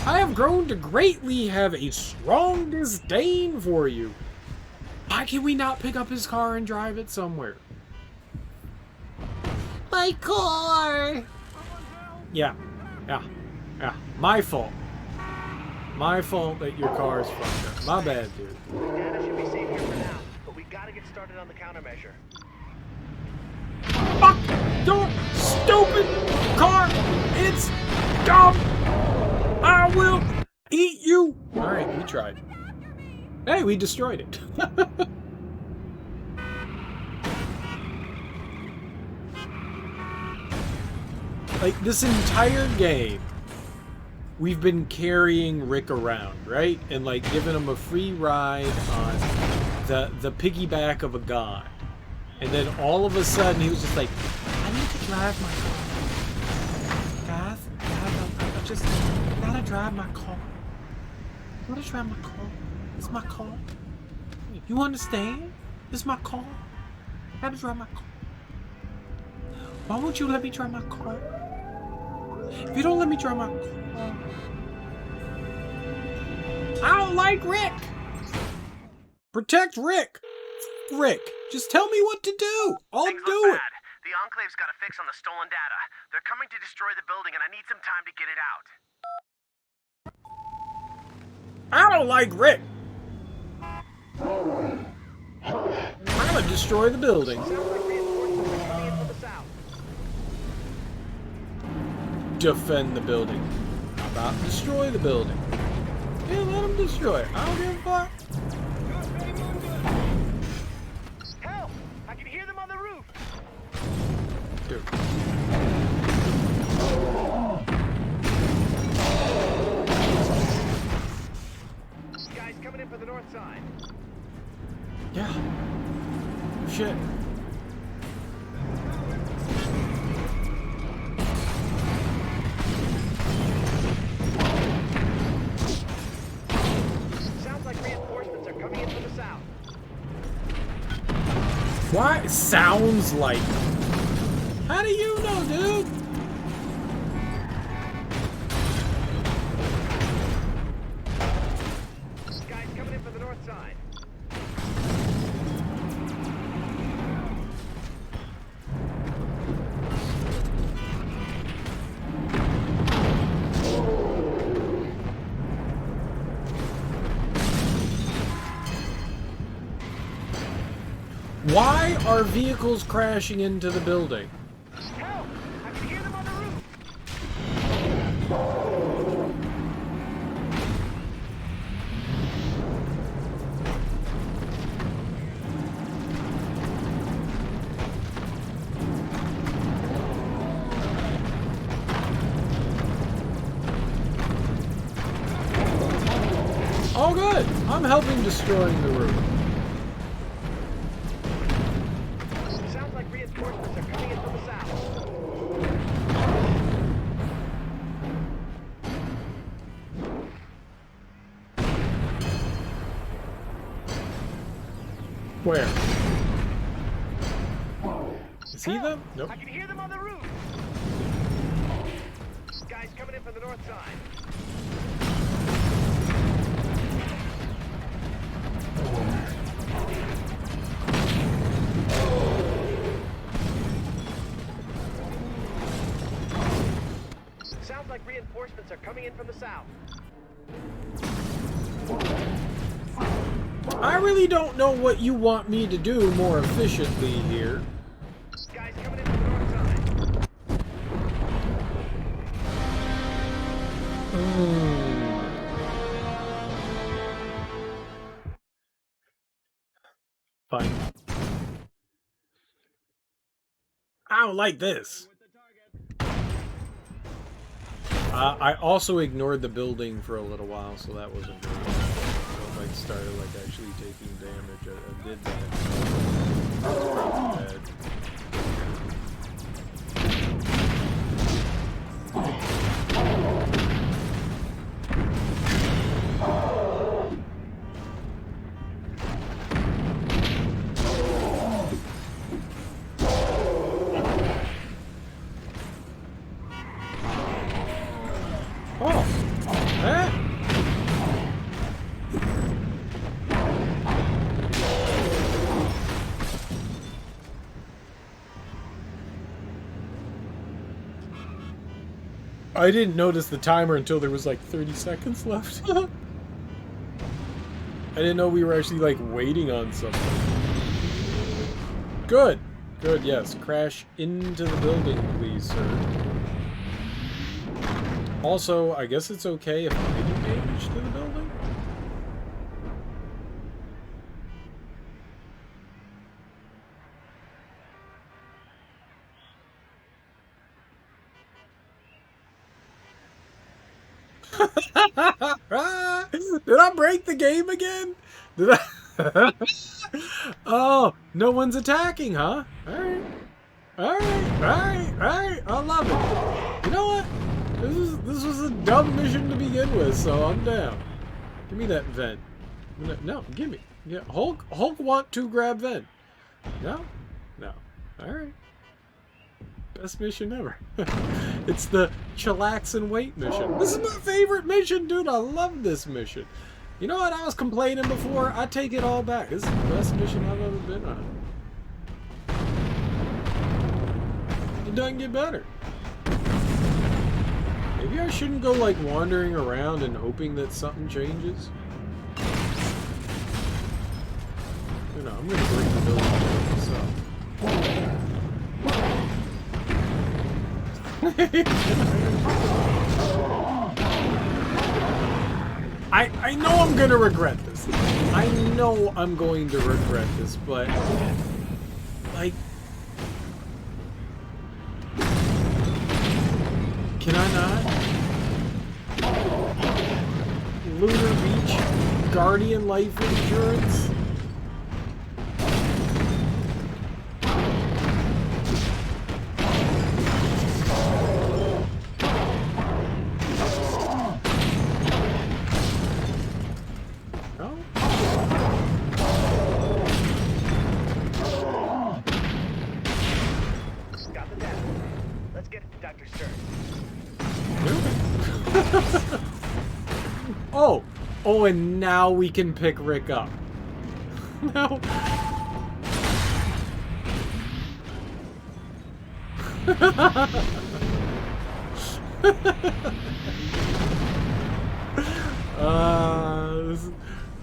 S1: I have grown to greatly have a strong disdain for you. Why can we not pick up his car and drive it somewhere? My car! Yeah. My fault. My fault that your car's fucked up. My bad, dude.
S7: Data should be safe here for now, but we gotta get started on the countermeasure.
S1: Fuck your stupid car! It's dumb! I will eat you! Alright, we tried. Hey, we destroyed it. Like, this entire game, we've been carrying Rick around, right? And, like, giving him a free ride on the piggyback of a guy. And then all of a sudden, he was just like, I need to drive my car. Guys, I just gotta drive my car. I gotta drive my car. It's my car. You understand? It's my car. I gotta drive my car. Why won't you let me drive my car? If you don't let me drive my car... I don't like Rick! Protect Rick! Rick, just tell me what to do! I'll
S7: Things
S1: do
S7: look
S1: it!
S7: bad. The Enclave's got a fix on the stolen data. They're coming to destroy the building, and I need some time to get it out.
S1: I don't like Rick! I'm gonna destroy the building.
S7: Sounds like reinforcements coming in from the south.
S1: Defend the building. How about destroy the building? Yeah, let them destroy it. I don't give a fuck.
S7: Help! I can hear them on the roof.
S1: Dude.
S7: Guys coming in from the north side.
S1: Yeah. Shit.
S7: Sounds like reinforcements are coming in from the south.
S1: Why? Sounds like. How do you know, dude?
S7: Guys coming in from the north side.
S1: Why are vehicles crashing into the building?
S7: Help! I can hear them on the roof.
S1: Oh good! I'm helping destroying the roof.
S7: Sounds like reinforcements are coming in from the south.
S1: Where? Is he them? Nope.
S7: I can hear them on the roof. Guys coming in from the north side. Sounds like reinforcements are coming in from the south.
S1: I really don't know what you want me to do more efficiently here.
S7: Guys coming in from the north side.
S1: Fine. I don't like this. I also ignored the building for a little while, so that wasn't good. So I started like actually taking damage. I did that. That's probably bad. I didn't notice the timer until there was like 30 seconds left. I didn't know we were actually like waiting on something. Good. Good, yes. Crash into the building, please, sir. Also, I guess it's okay if I do damage to the building? Did I break the game again? Did I? Oh, no one's attacking, huh? Alright. Alright, alright, alright. I love it. You know what? This was a dumb mission to begin with, so I'm down. Give me that vent. No, give me. Yeah, Hulk want to grab vent. No? No. Alright. Best mission ever. It's the chillax and wait mission. This is my favorite mission, dude. I love this mission. You know what? I was complaining before. I take it all back. This is the best mission I've ever been on. It doesn't get better. Maybe I shouldn't go like wandering around and hoping that something changes. You know, I'm gonna break the building myself. I know I'm gonna regret this. I know I'm going to regret this, but like, can I not? Lunar Beach, Guardian Life Insurance. Oh, and now we can pick Rick up. No.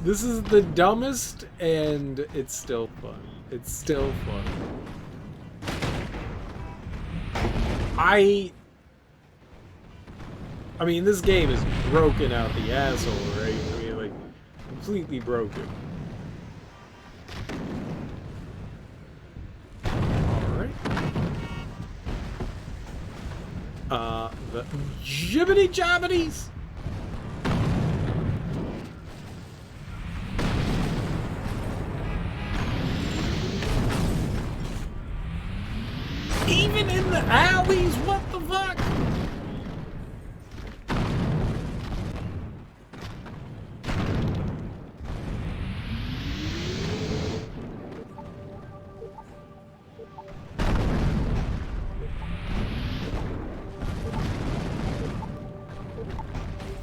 S1: This is the dumbest, and it's still fun. It's still fun. I mean, this game is broken out the asshole, right? I mean, like, completely broken. Alright. The jibbity jabbities! Even in the alleys, what the fuck?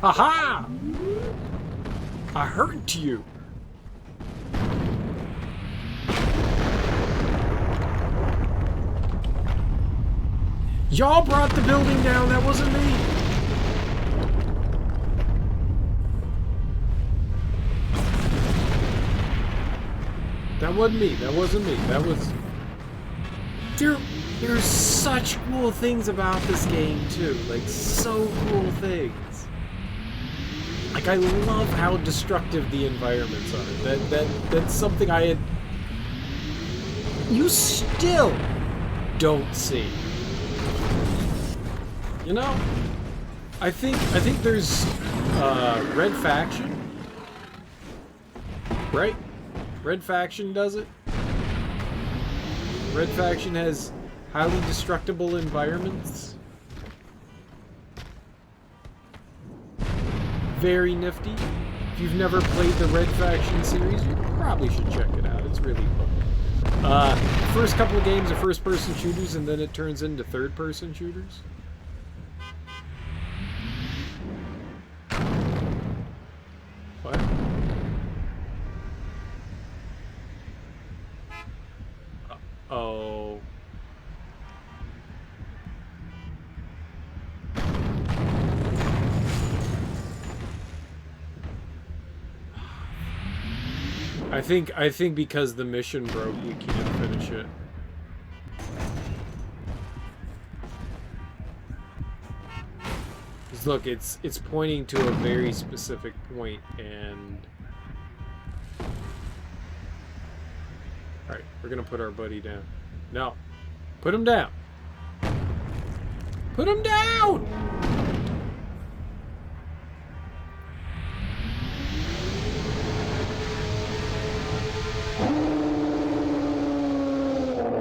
S1: Aha! I hurt you. Y'all brought the building down, that wasn't me. That wasn't me, that wasn't me, that was... There's such cool things about this game too, like so cool things. Like, I love how destructive the environments are. That's something I had... You still don't see. You know? I think there's Red Faction. Right? Red Faction does it. Red Faction has highly destructible environments. Very nifty. If you've never played the Red Faction series, you probably should check it out. It's really fun. First couple of games are first-person shooters, and then it turns into third-person shooters. What? Uh-oh. I think because the mission broke, we can't finish it. Because look, it's pointing to a very specific point, and alright, we're gonna put our buddy down. No. Put him down. Put him down!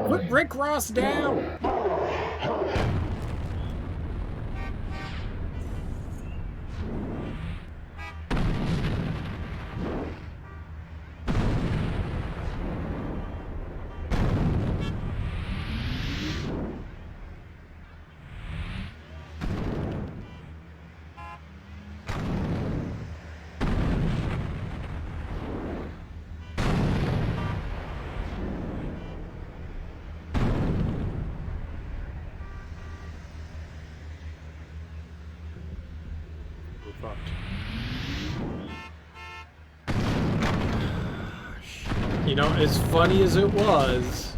S1: Put Rick Ross down! You know, as funny as it was,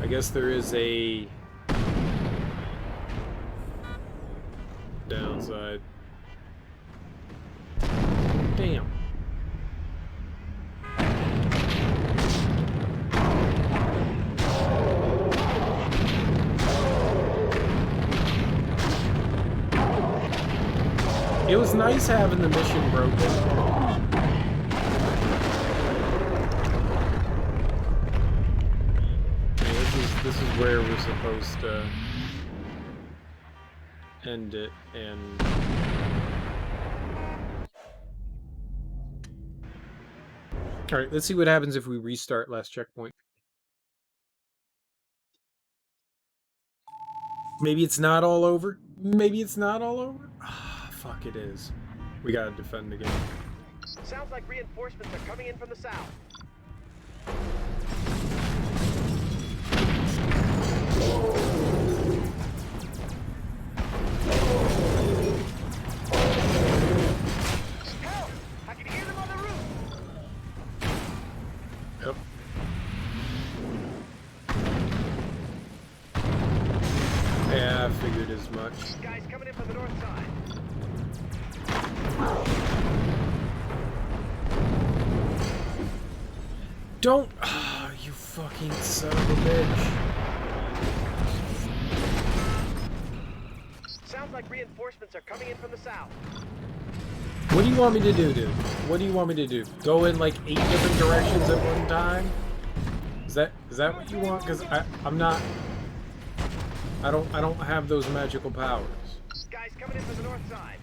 S1: I guess there is a inside. Damn. It was nice having the mission broken. This is where we're supposed to end it, and alright, let's see what happens if we restart last checkpoint. Maybe it's not all over? Maybe it's not all over? Ah, fuck, it is. We gotta defend again.
S7: Sounds like reinforcements are coming in from the south. Help! I can hear them on the roof!
S1: Yep. Yeah, I figured as much.
S7: Guys coming in from the north side.
S1: Don't! Ah, you fucking son of a bitch.
S7: Sounds like reinforcements are coming in from the south.
S1: What do you want me to do, dude? What do you want me to do? Go in like 8 different directions at one time? Is that what you want? Because I'm not. I don't have those magical powers.
S7: Guys coming in from the north side.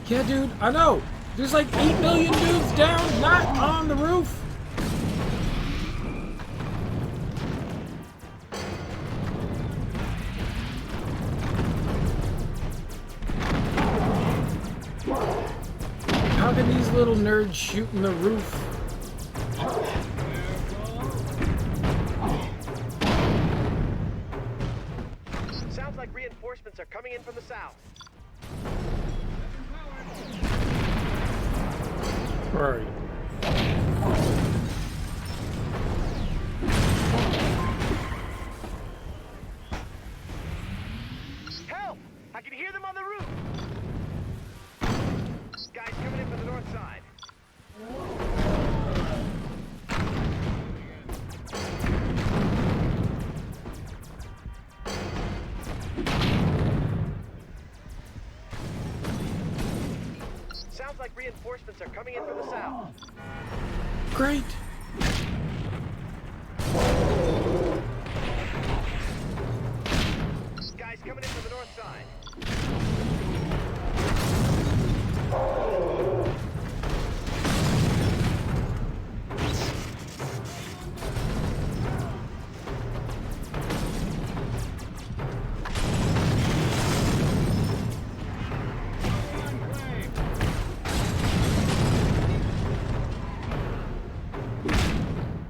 S1: Yeah, dude, I know. There's like 8 million dudes down, not on the roof. How can these little nerds shoot in the roof?
S7: Sounds like reinforcements are coming in from the south.
S1: Right.
S7: Help! I can hear them on the roof! Guys coming in from the north side. Sounds like reinforcements are coming in from the south.
S1: Great.
S7: Guys coming in from the north side.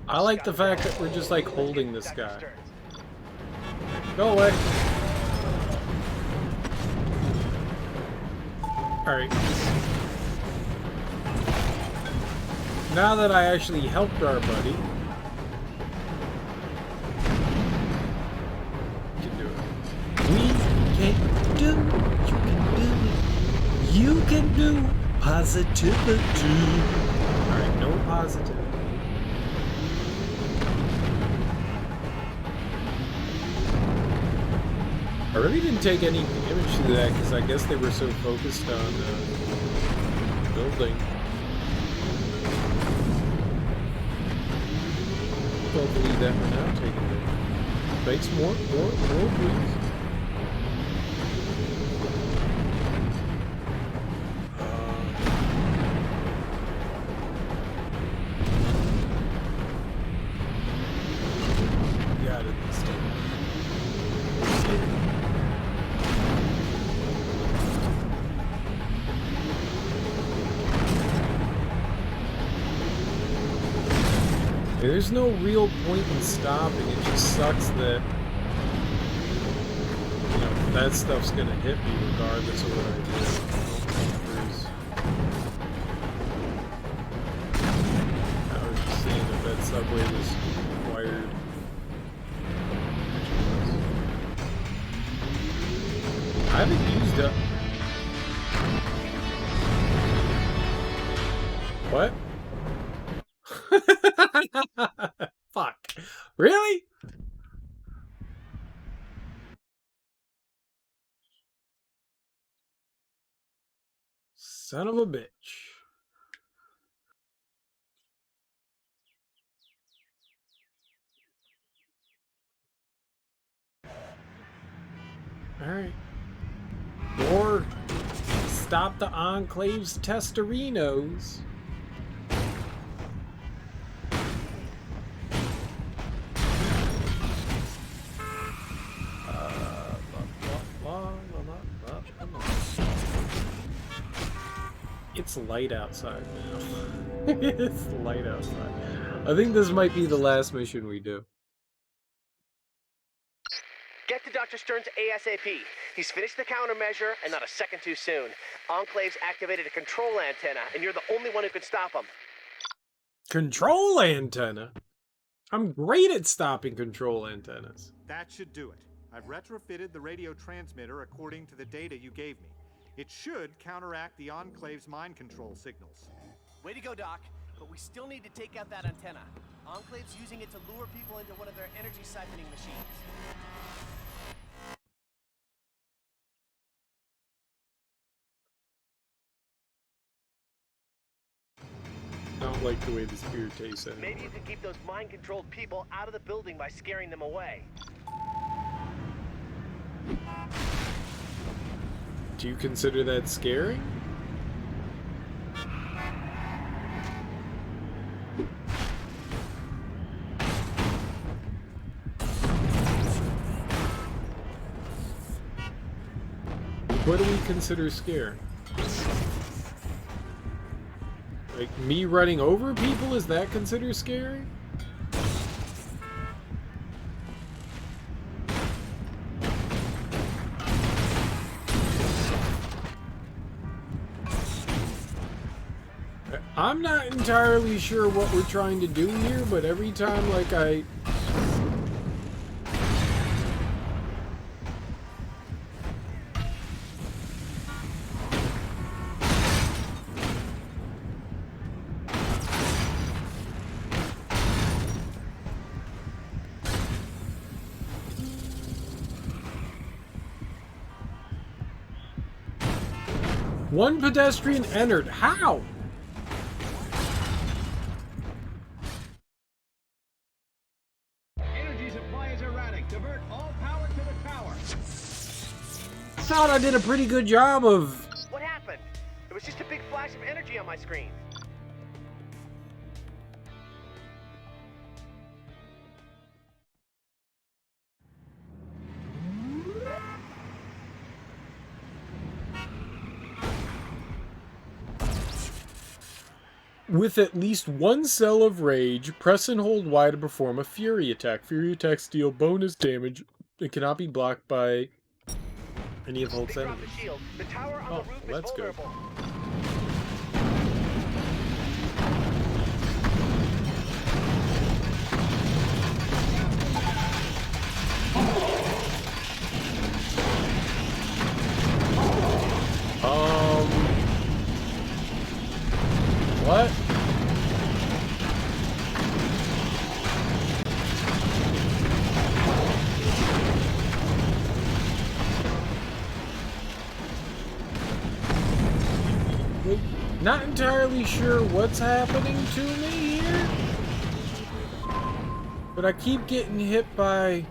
S1: I like the fact that we're just like holding this guy. Go away. Alright. Now that I actually helped our buddy, we can do it. We can do it. You can do it. You can do positivity. Alright, no positivity. I really didn't take any damage to that because I guess they were so focused on building. Hopefully that we're not taking damage. Thanks, more, please. Got it this time. There's no real point in stopping. It just sucks that, you know, that stuff's gonna hit me regardless of what I do. I was just seeing if that subway was wired. I haven't used it. What? Fuck. Really? Son of a bitch. Alright. Or stop the Enclave's testerinos. It's light outside now. It's light outside. I think this might be the last mission we do.
S7: Get to Dr. Stern's ASAP. He's finished the countermeasure, and not a second too soon. Enclave's activated a control antenna, and you're the only one who can stop him.
S1: Control antenna? I'm great at stopping control antennas.
S9: That should do it. I've retrofitted the radio transmitter according to the data you gave me. It should counteract the Enclave's mind control signals.
S7: Way to go, Doc. But we still need to take out that antenna. Enclave's using it to lure people into one of their energy siphoning machines.
S1: I don't like the way this beer tastes anymore.
S7: Maybe you can keep those mind-controlled people out of the building by scaring them away.
S1: Do you consider that scary? What do we consider scary? Like me running over people, is that considered scary? I'm not entirely sure what we're trying to do here, but every time like I... One pedestrian entered. How?
S3: Energy supply is erratic. Divert all power to the tower.
S1: I thought I did a pretty good job of...
S7: What happened? It was just a big flash of energy on my screen.
S1: With at least one cell of rage, press and hold Y to perform a Fury attack. Fury attacks deal bonus damage. It cannot be blocked by any of Hulk's enemies.
S7: The tower on
S1: Oh,
S7: the roof
S1: that's
S7: is
S1: good.
S7: vulnerable.
S1: What? Not entirely sure what's happening to me here, but I keep getting hit by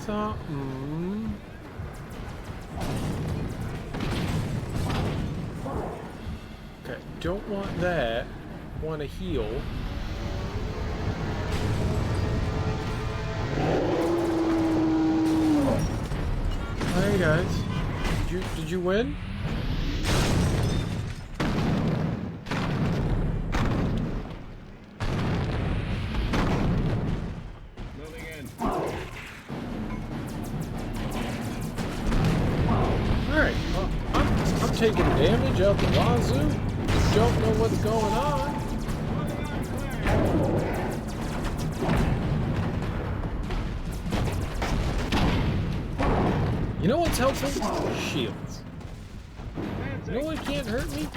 S1: something. Okay, don't want that. Want to heal. Hey guys, did you win? damage out the wazoo. Just don't know what's going on. You know what's helpful? Shields. You know what can't hurt me?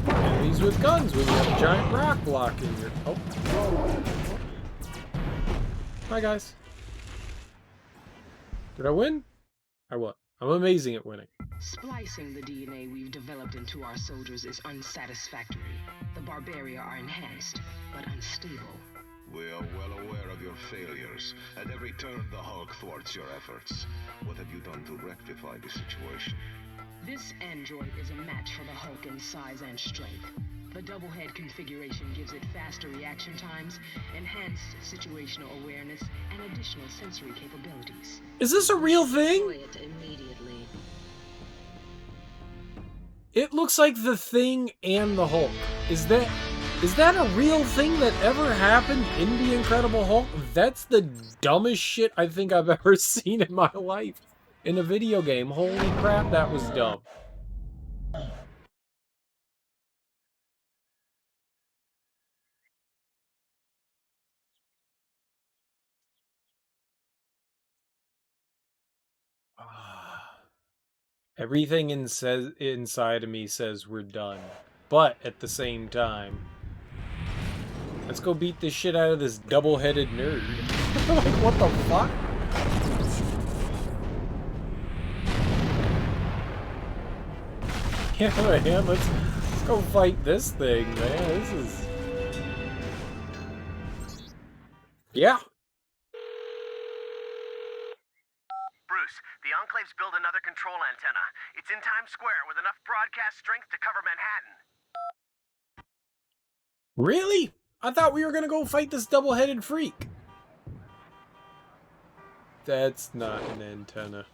S1: Enemies with guns when you have a giant rock block in your... Oh. Hi, guys. Did I win? I won. I'm amazing at winning.
S12: Splicing the DNA we've developed into our soldiers is unsatisfactory. The Barbaria are enhanced, but unstable.
S8: We are well aware of your failures. At every turn, the Hulk thwarts your efforts. What have you done to rectify the situation?
S12: This android is a match for the Hulk in size and strength. The double head configuration gives it faster reaction times, enhanced situational awareness, and additional sensory capabilities.
S1: Is this a real thing?
S12: Deploy it immediately.
S1: It looks like the Thing and the Hulk. Is that a real thing that ever happened in The Incredible Hulk? That's the dumbest shit I think I've ever seen in my life. In a video game. Holy crap, that was dumb. Everything inside of me says we're done. But at the same time, let's go beat the shit out of this double-headed nerd. Like, what the fuck? Yeah, man, let's go fight this thing, man. This is... Yeah.
S7: Bruce, the Enclave's built another control antenna. It's in Times Square with enough broadcast strength to cover Manhattan.
S1: Really? I thought we were gonna go fight this double-headed freak. That's not an antenna.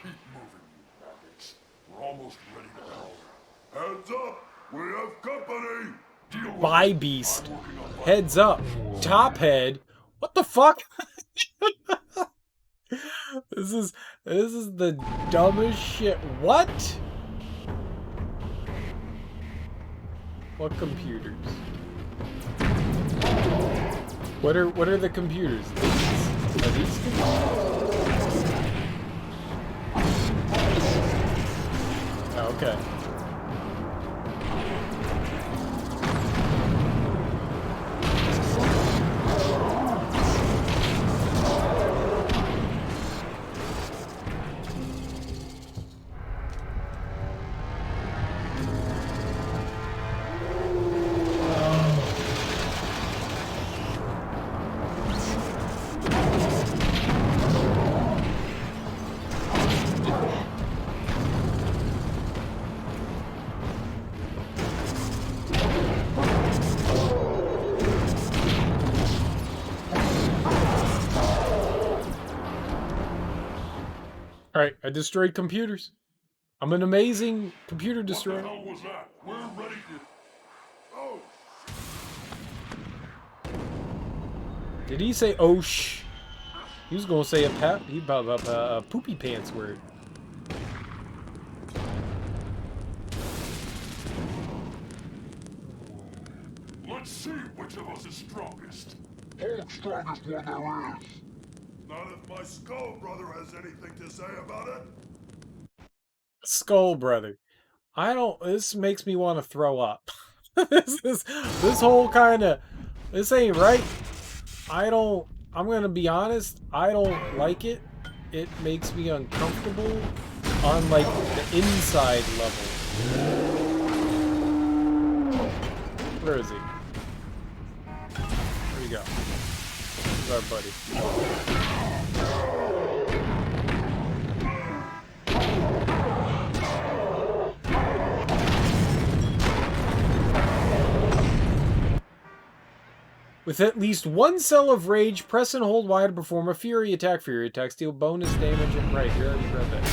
S8: Keep moving, you maggots. We're almost ready to go. Heads up! We have company! Deal with
S1: By
S8: it.
S1: beast.
S8: I'm working on my...
S1: Heads up. Top head. What the fuck? This is the dumbest shit. What? What computers? What are the computers? Are these computers? Okay. Alright, I destroyed computers. I'm an amazing computer destroyer.
S8: What the hell was that? We're ready to... Oh!
S1: Did he say oh shh? He was gonna say a poopy pants word.
S8: Let's see which of us is strongest. Hulk's strongest one there is. Not if my Skull Brother has anything to say about it.
S1: Skull Brother. This makes me want to throw up. this whole kind of, this ain't right. I'm gonna be honest, I don't like it. It makes me uncomfortable on like the inside level. Where is he? There we go. There's our buddy. With at least one cell of rage, press and hold Y to perform a fury attack. Fury attacks deal bonus damage and right, you already read that.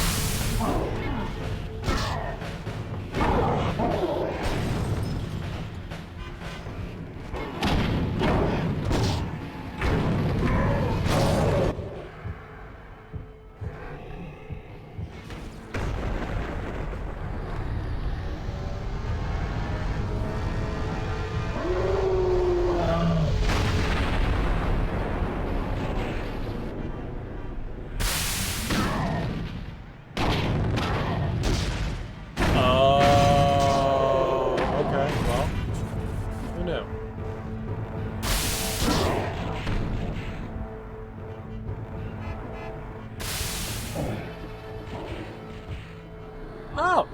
S1: Oh!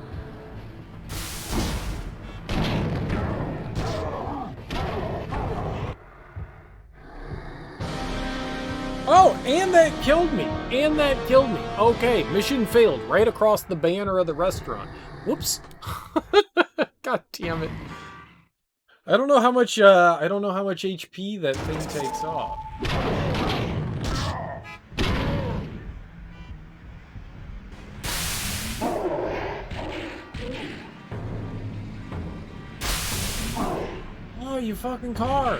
S1: Oh, and that killed me. And that killed me. Okay, mission failed. Right across the banner of the restaurant. Whoops. God damn it. I don't know how much HP that thing takes off. Oh, you fucking car.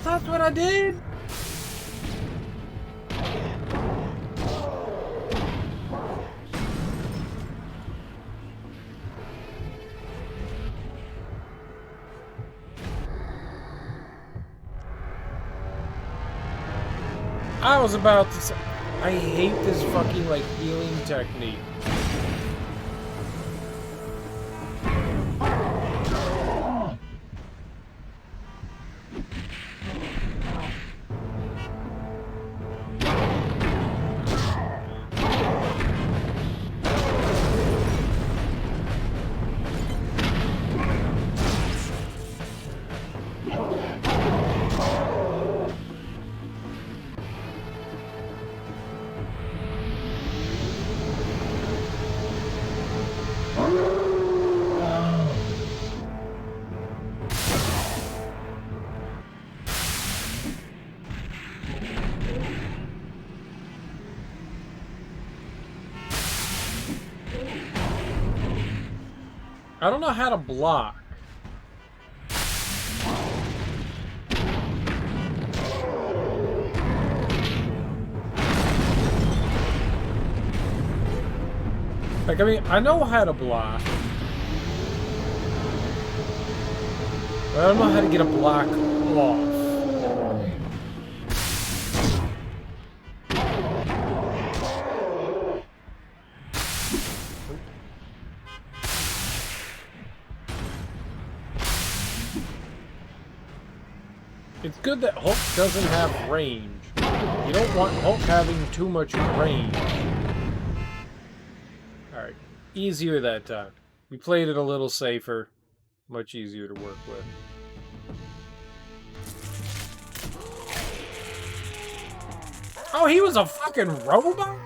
S1: That's what I did. I was about to say, I hate this fucking, like, healing technique. I don't know how to block. Like, I mean, I know how to block. But I don't know how to get a block off. It's good that Hulk doesn't have range. You don't want Hulk having too much range. Alright, easier that time. We played it a little safer. Much easier to work with. Oh, he was a fucking robot?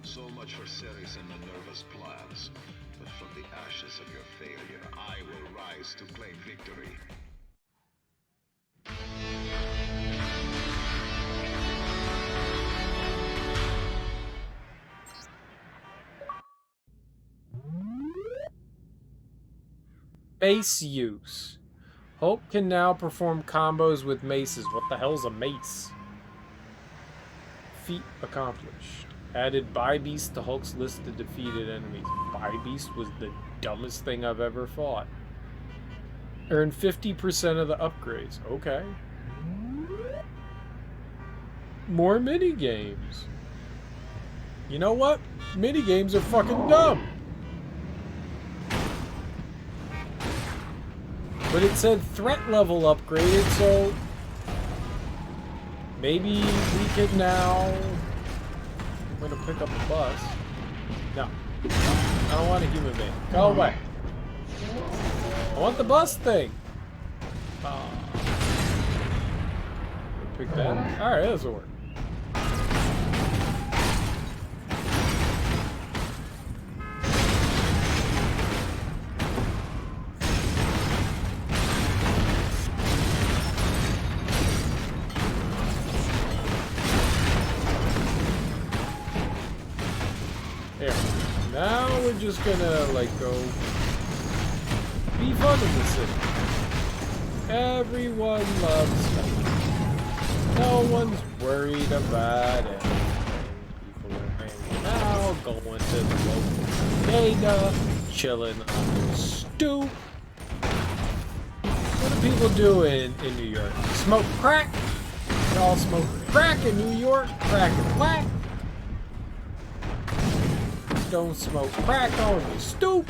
S8: So much for Ceres and the nervous plans. But from the ashes of your failure, I will rise to claim victory.
S1: Mace use. Hulk can now perform combos with maces. What the hell's a mace? Feat accomplished. Added Bi-Beast to Hulk's list of defeated enemies. Bi-Beast was the dumbest thing I've ever fought. Earn 50% of the upgrades. Okay. More minigames. You know what? Minigames are fucking dumb. But it said threat level upgraded, so maybe we could now... I'm gonna pick up the bus. No. I don't want a human being. Go away. I want the bus thing. Pick that. Alright, that'll work. There. Now we're just gonna, like, go be fun in the city. Everyone loves me. No one's worried about it. People are hanging out, going to the local bodega, chilling on the stoop. What do people do in New York? Smoke crack? Y'all smoke crack in New York? Crack and whack? Don't smoke crack on the stoop.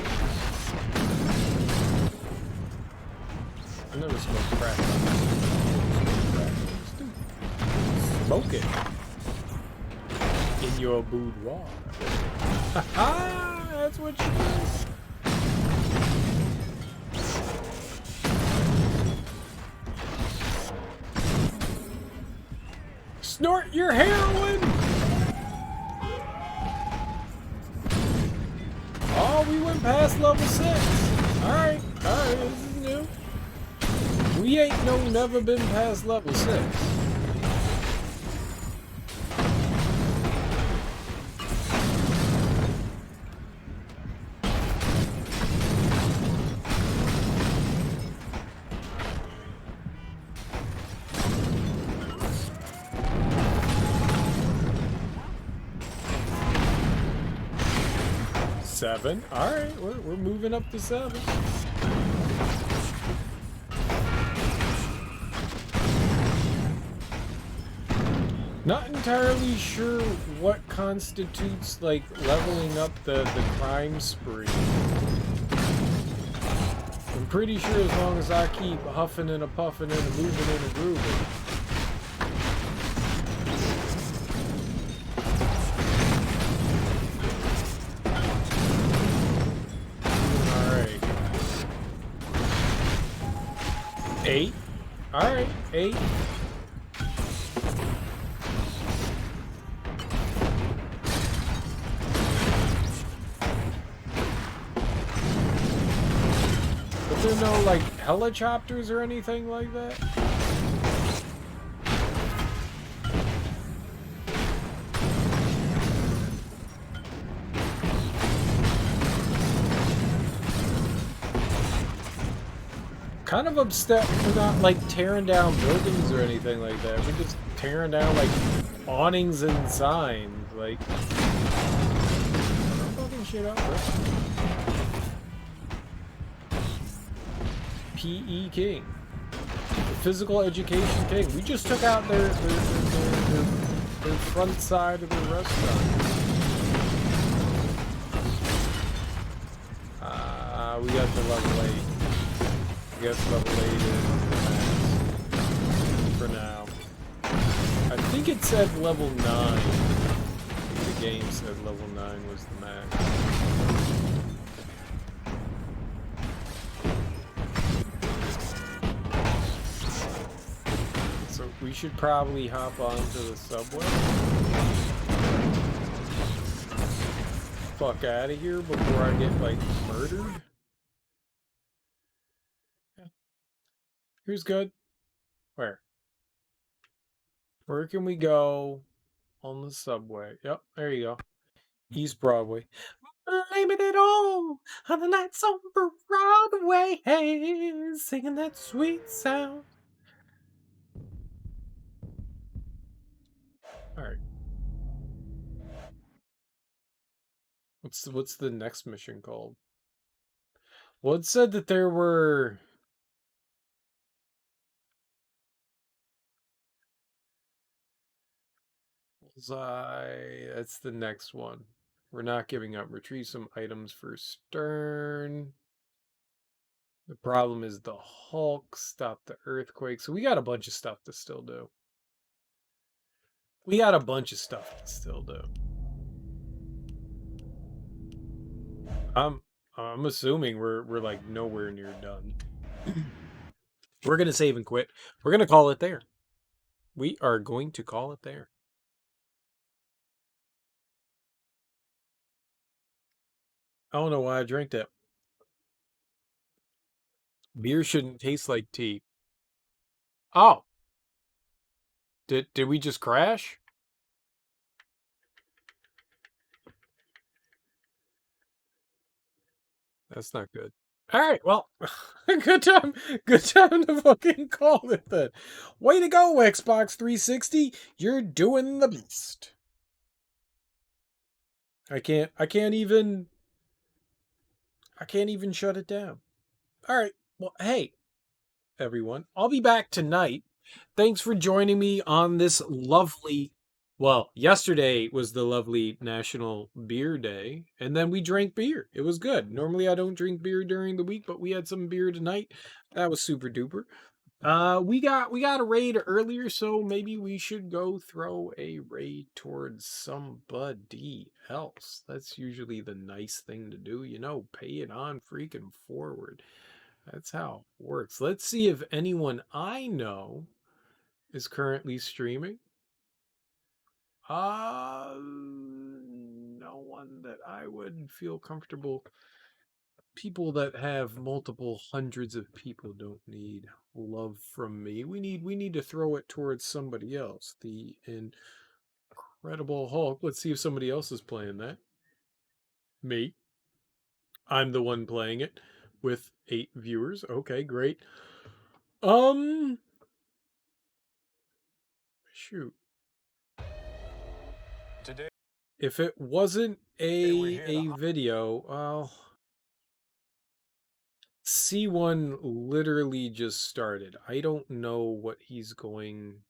S1: I never smoked crack. Smoke it in your boudoir. Ha! That's what you do. Snort your heroin! Oh, we went past level 6. Alright, this is new. We ain't never been past level 6. Seven. All right, we're moving up to 7. Not entirely sure what constitutes like leveling up the crime spree. I'm pretty sure as long as I keep huffing and a puffing and a moving and a grooving. Alright. 8. Alright, 8. But there no like helicopters or anything like that? Kind of upset we're not like tearing down buildings or anything like that. We're just tearing down like awnings and signs. Like, fucking shit up, bro. PE King, the Physical Education King. We just took out their front side of the restaurant. We got the level 8. I guess level 8 is for now. I think it said level 9. I think the game said level 9 was the max. So we should probably hop onto the subway. Fuck out of here before I get like murdered. Who's good? Where? Where can we go on the subway? Yep, there you go. East Broadway. Blaming it all on the nights on Broadway. Hey, singing that sweet sound. Alright. What's the next mission called? Well, it said that there were... That's the next one. We're not giving up. Retrieve some items for Stern. The problem is the Hulk. Stop the earthquake. So we got a bunch of stuff to still do. I'm assuming we're like nowhere near done. We're gonna save and quit. We're gonna call it there. We are going to call it there. I don't know why I drank that. Beer shouldn't taste like tea. Oh. Did we just crash? That's not good. Alright, well, good time to fucking call it then. Way to go, Xbox 360. You're doing the best. I can't even shut it down. Alright, well, hey, everyone. I'll be back tonight. Thanks for joining me on this lovely Well, yesterday was the lovely National Beer Day, and then we drank beer. It was good. Normally I don't drink beer during the week, but we had some beer tonight. That was super duper. We got a raid earlier, so maybe we should go throw a raid towards somebody else. That's usually the nice thing to do, pay it on freaking forward. That's how it works. Let's see if anyone I know is currently streaming. No one that I would feel comfortable. People that have multiple hundreds of people don't need love from me. We need to throw it towards somebody else. The Incredible Hulk. Let's see if somebody else is playing that. Me. I'm the one playing it with 8 viewers. Okay, great. Shoot.
S13: Today,
S1: if it wasn't a video, well, C1 literally just started. I don't know what he's going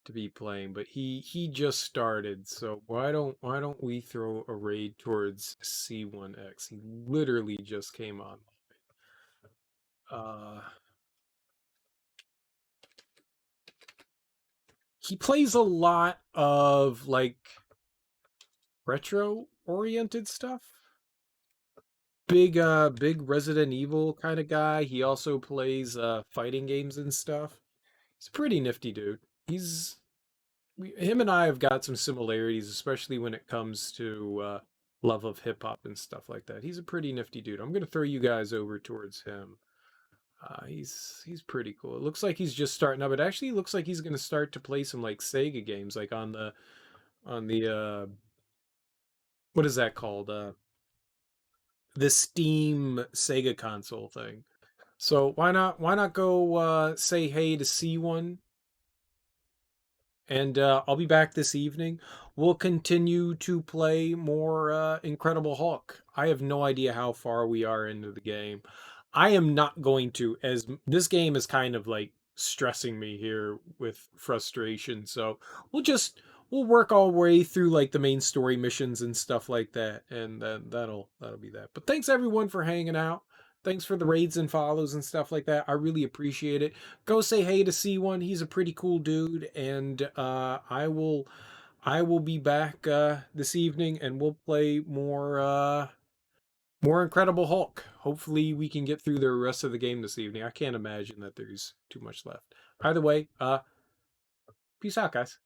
S1: to be playing, but he just started. So why don't we throw a raid towards C1X? He literally just came on. He plays a lot of like retro oriented stuff. Big Resident Evil kind of guy. He also plays fighting games and stuff. He's a pretty nifty dude. Him and I have got some similarities, especially when it comes to love of hip hop and stuff like that. He's a pretty nifty dude. I'm gonna throw you guys over towards him. He's pretty cool. It looks like he's just starting up. It actually looks like he's gonna start to play some like Sega games, like on the what is that called? The Steam Sega console thing. So why not go say hey to C1? And I'll be back this evening. We'll continue to play more Incredible Hulk. I have no idea how far we are into the game. I am not going to, as this game is kind of like stressing me here with frustration. So we'll work our way through like the main story missions and stuff like that, and then that'll be that. But thanks everyone for hanging out. Thanks for the raids and follows and stuff like that. I really appreciate it. Go say hey to C1. He's a pretty cool dude, and I will be back this evening, and we'll play more Incredible Hulk. Hopefully we can get through the rest of the game this evening. I can't imagine that there's too much left. Either way, peace out, guys.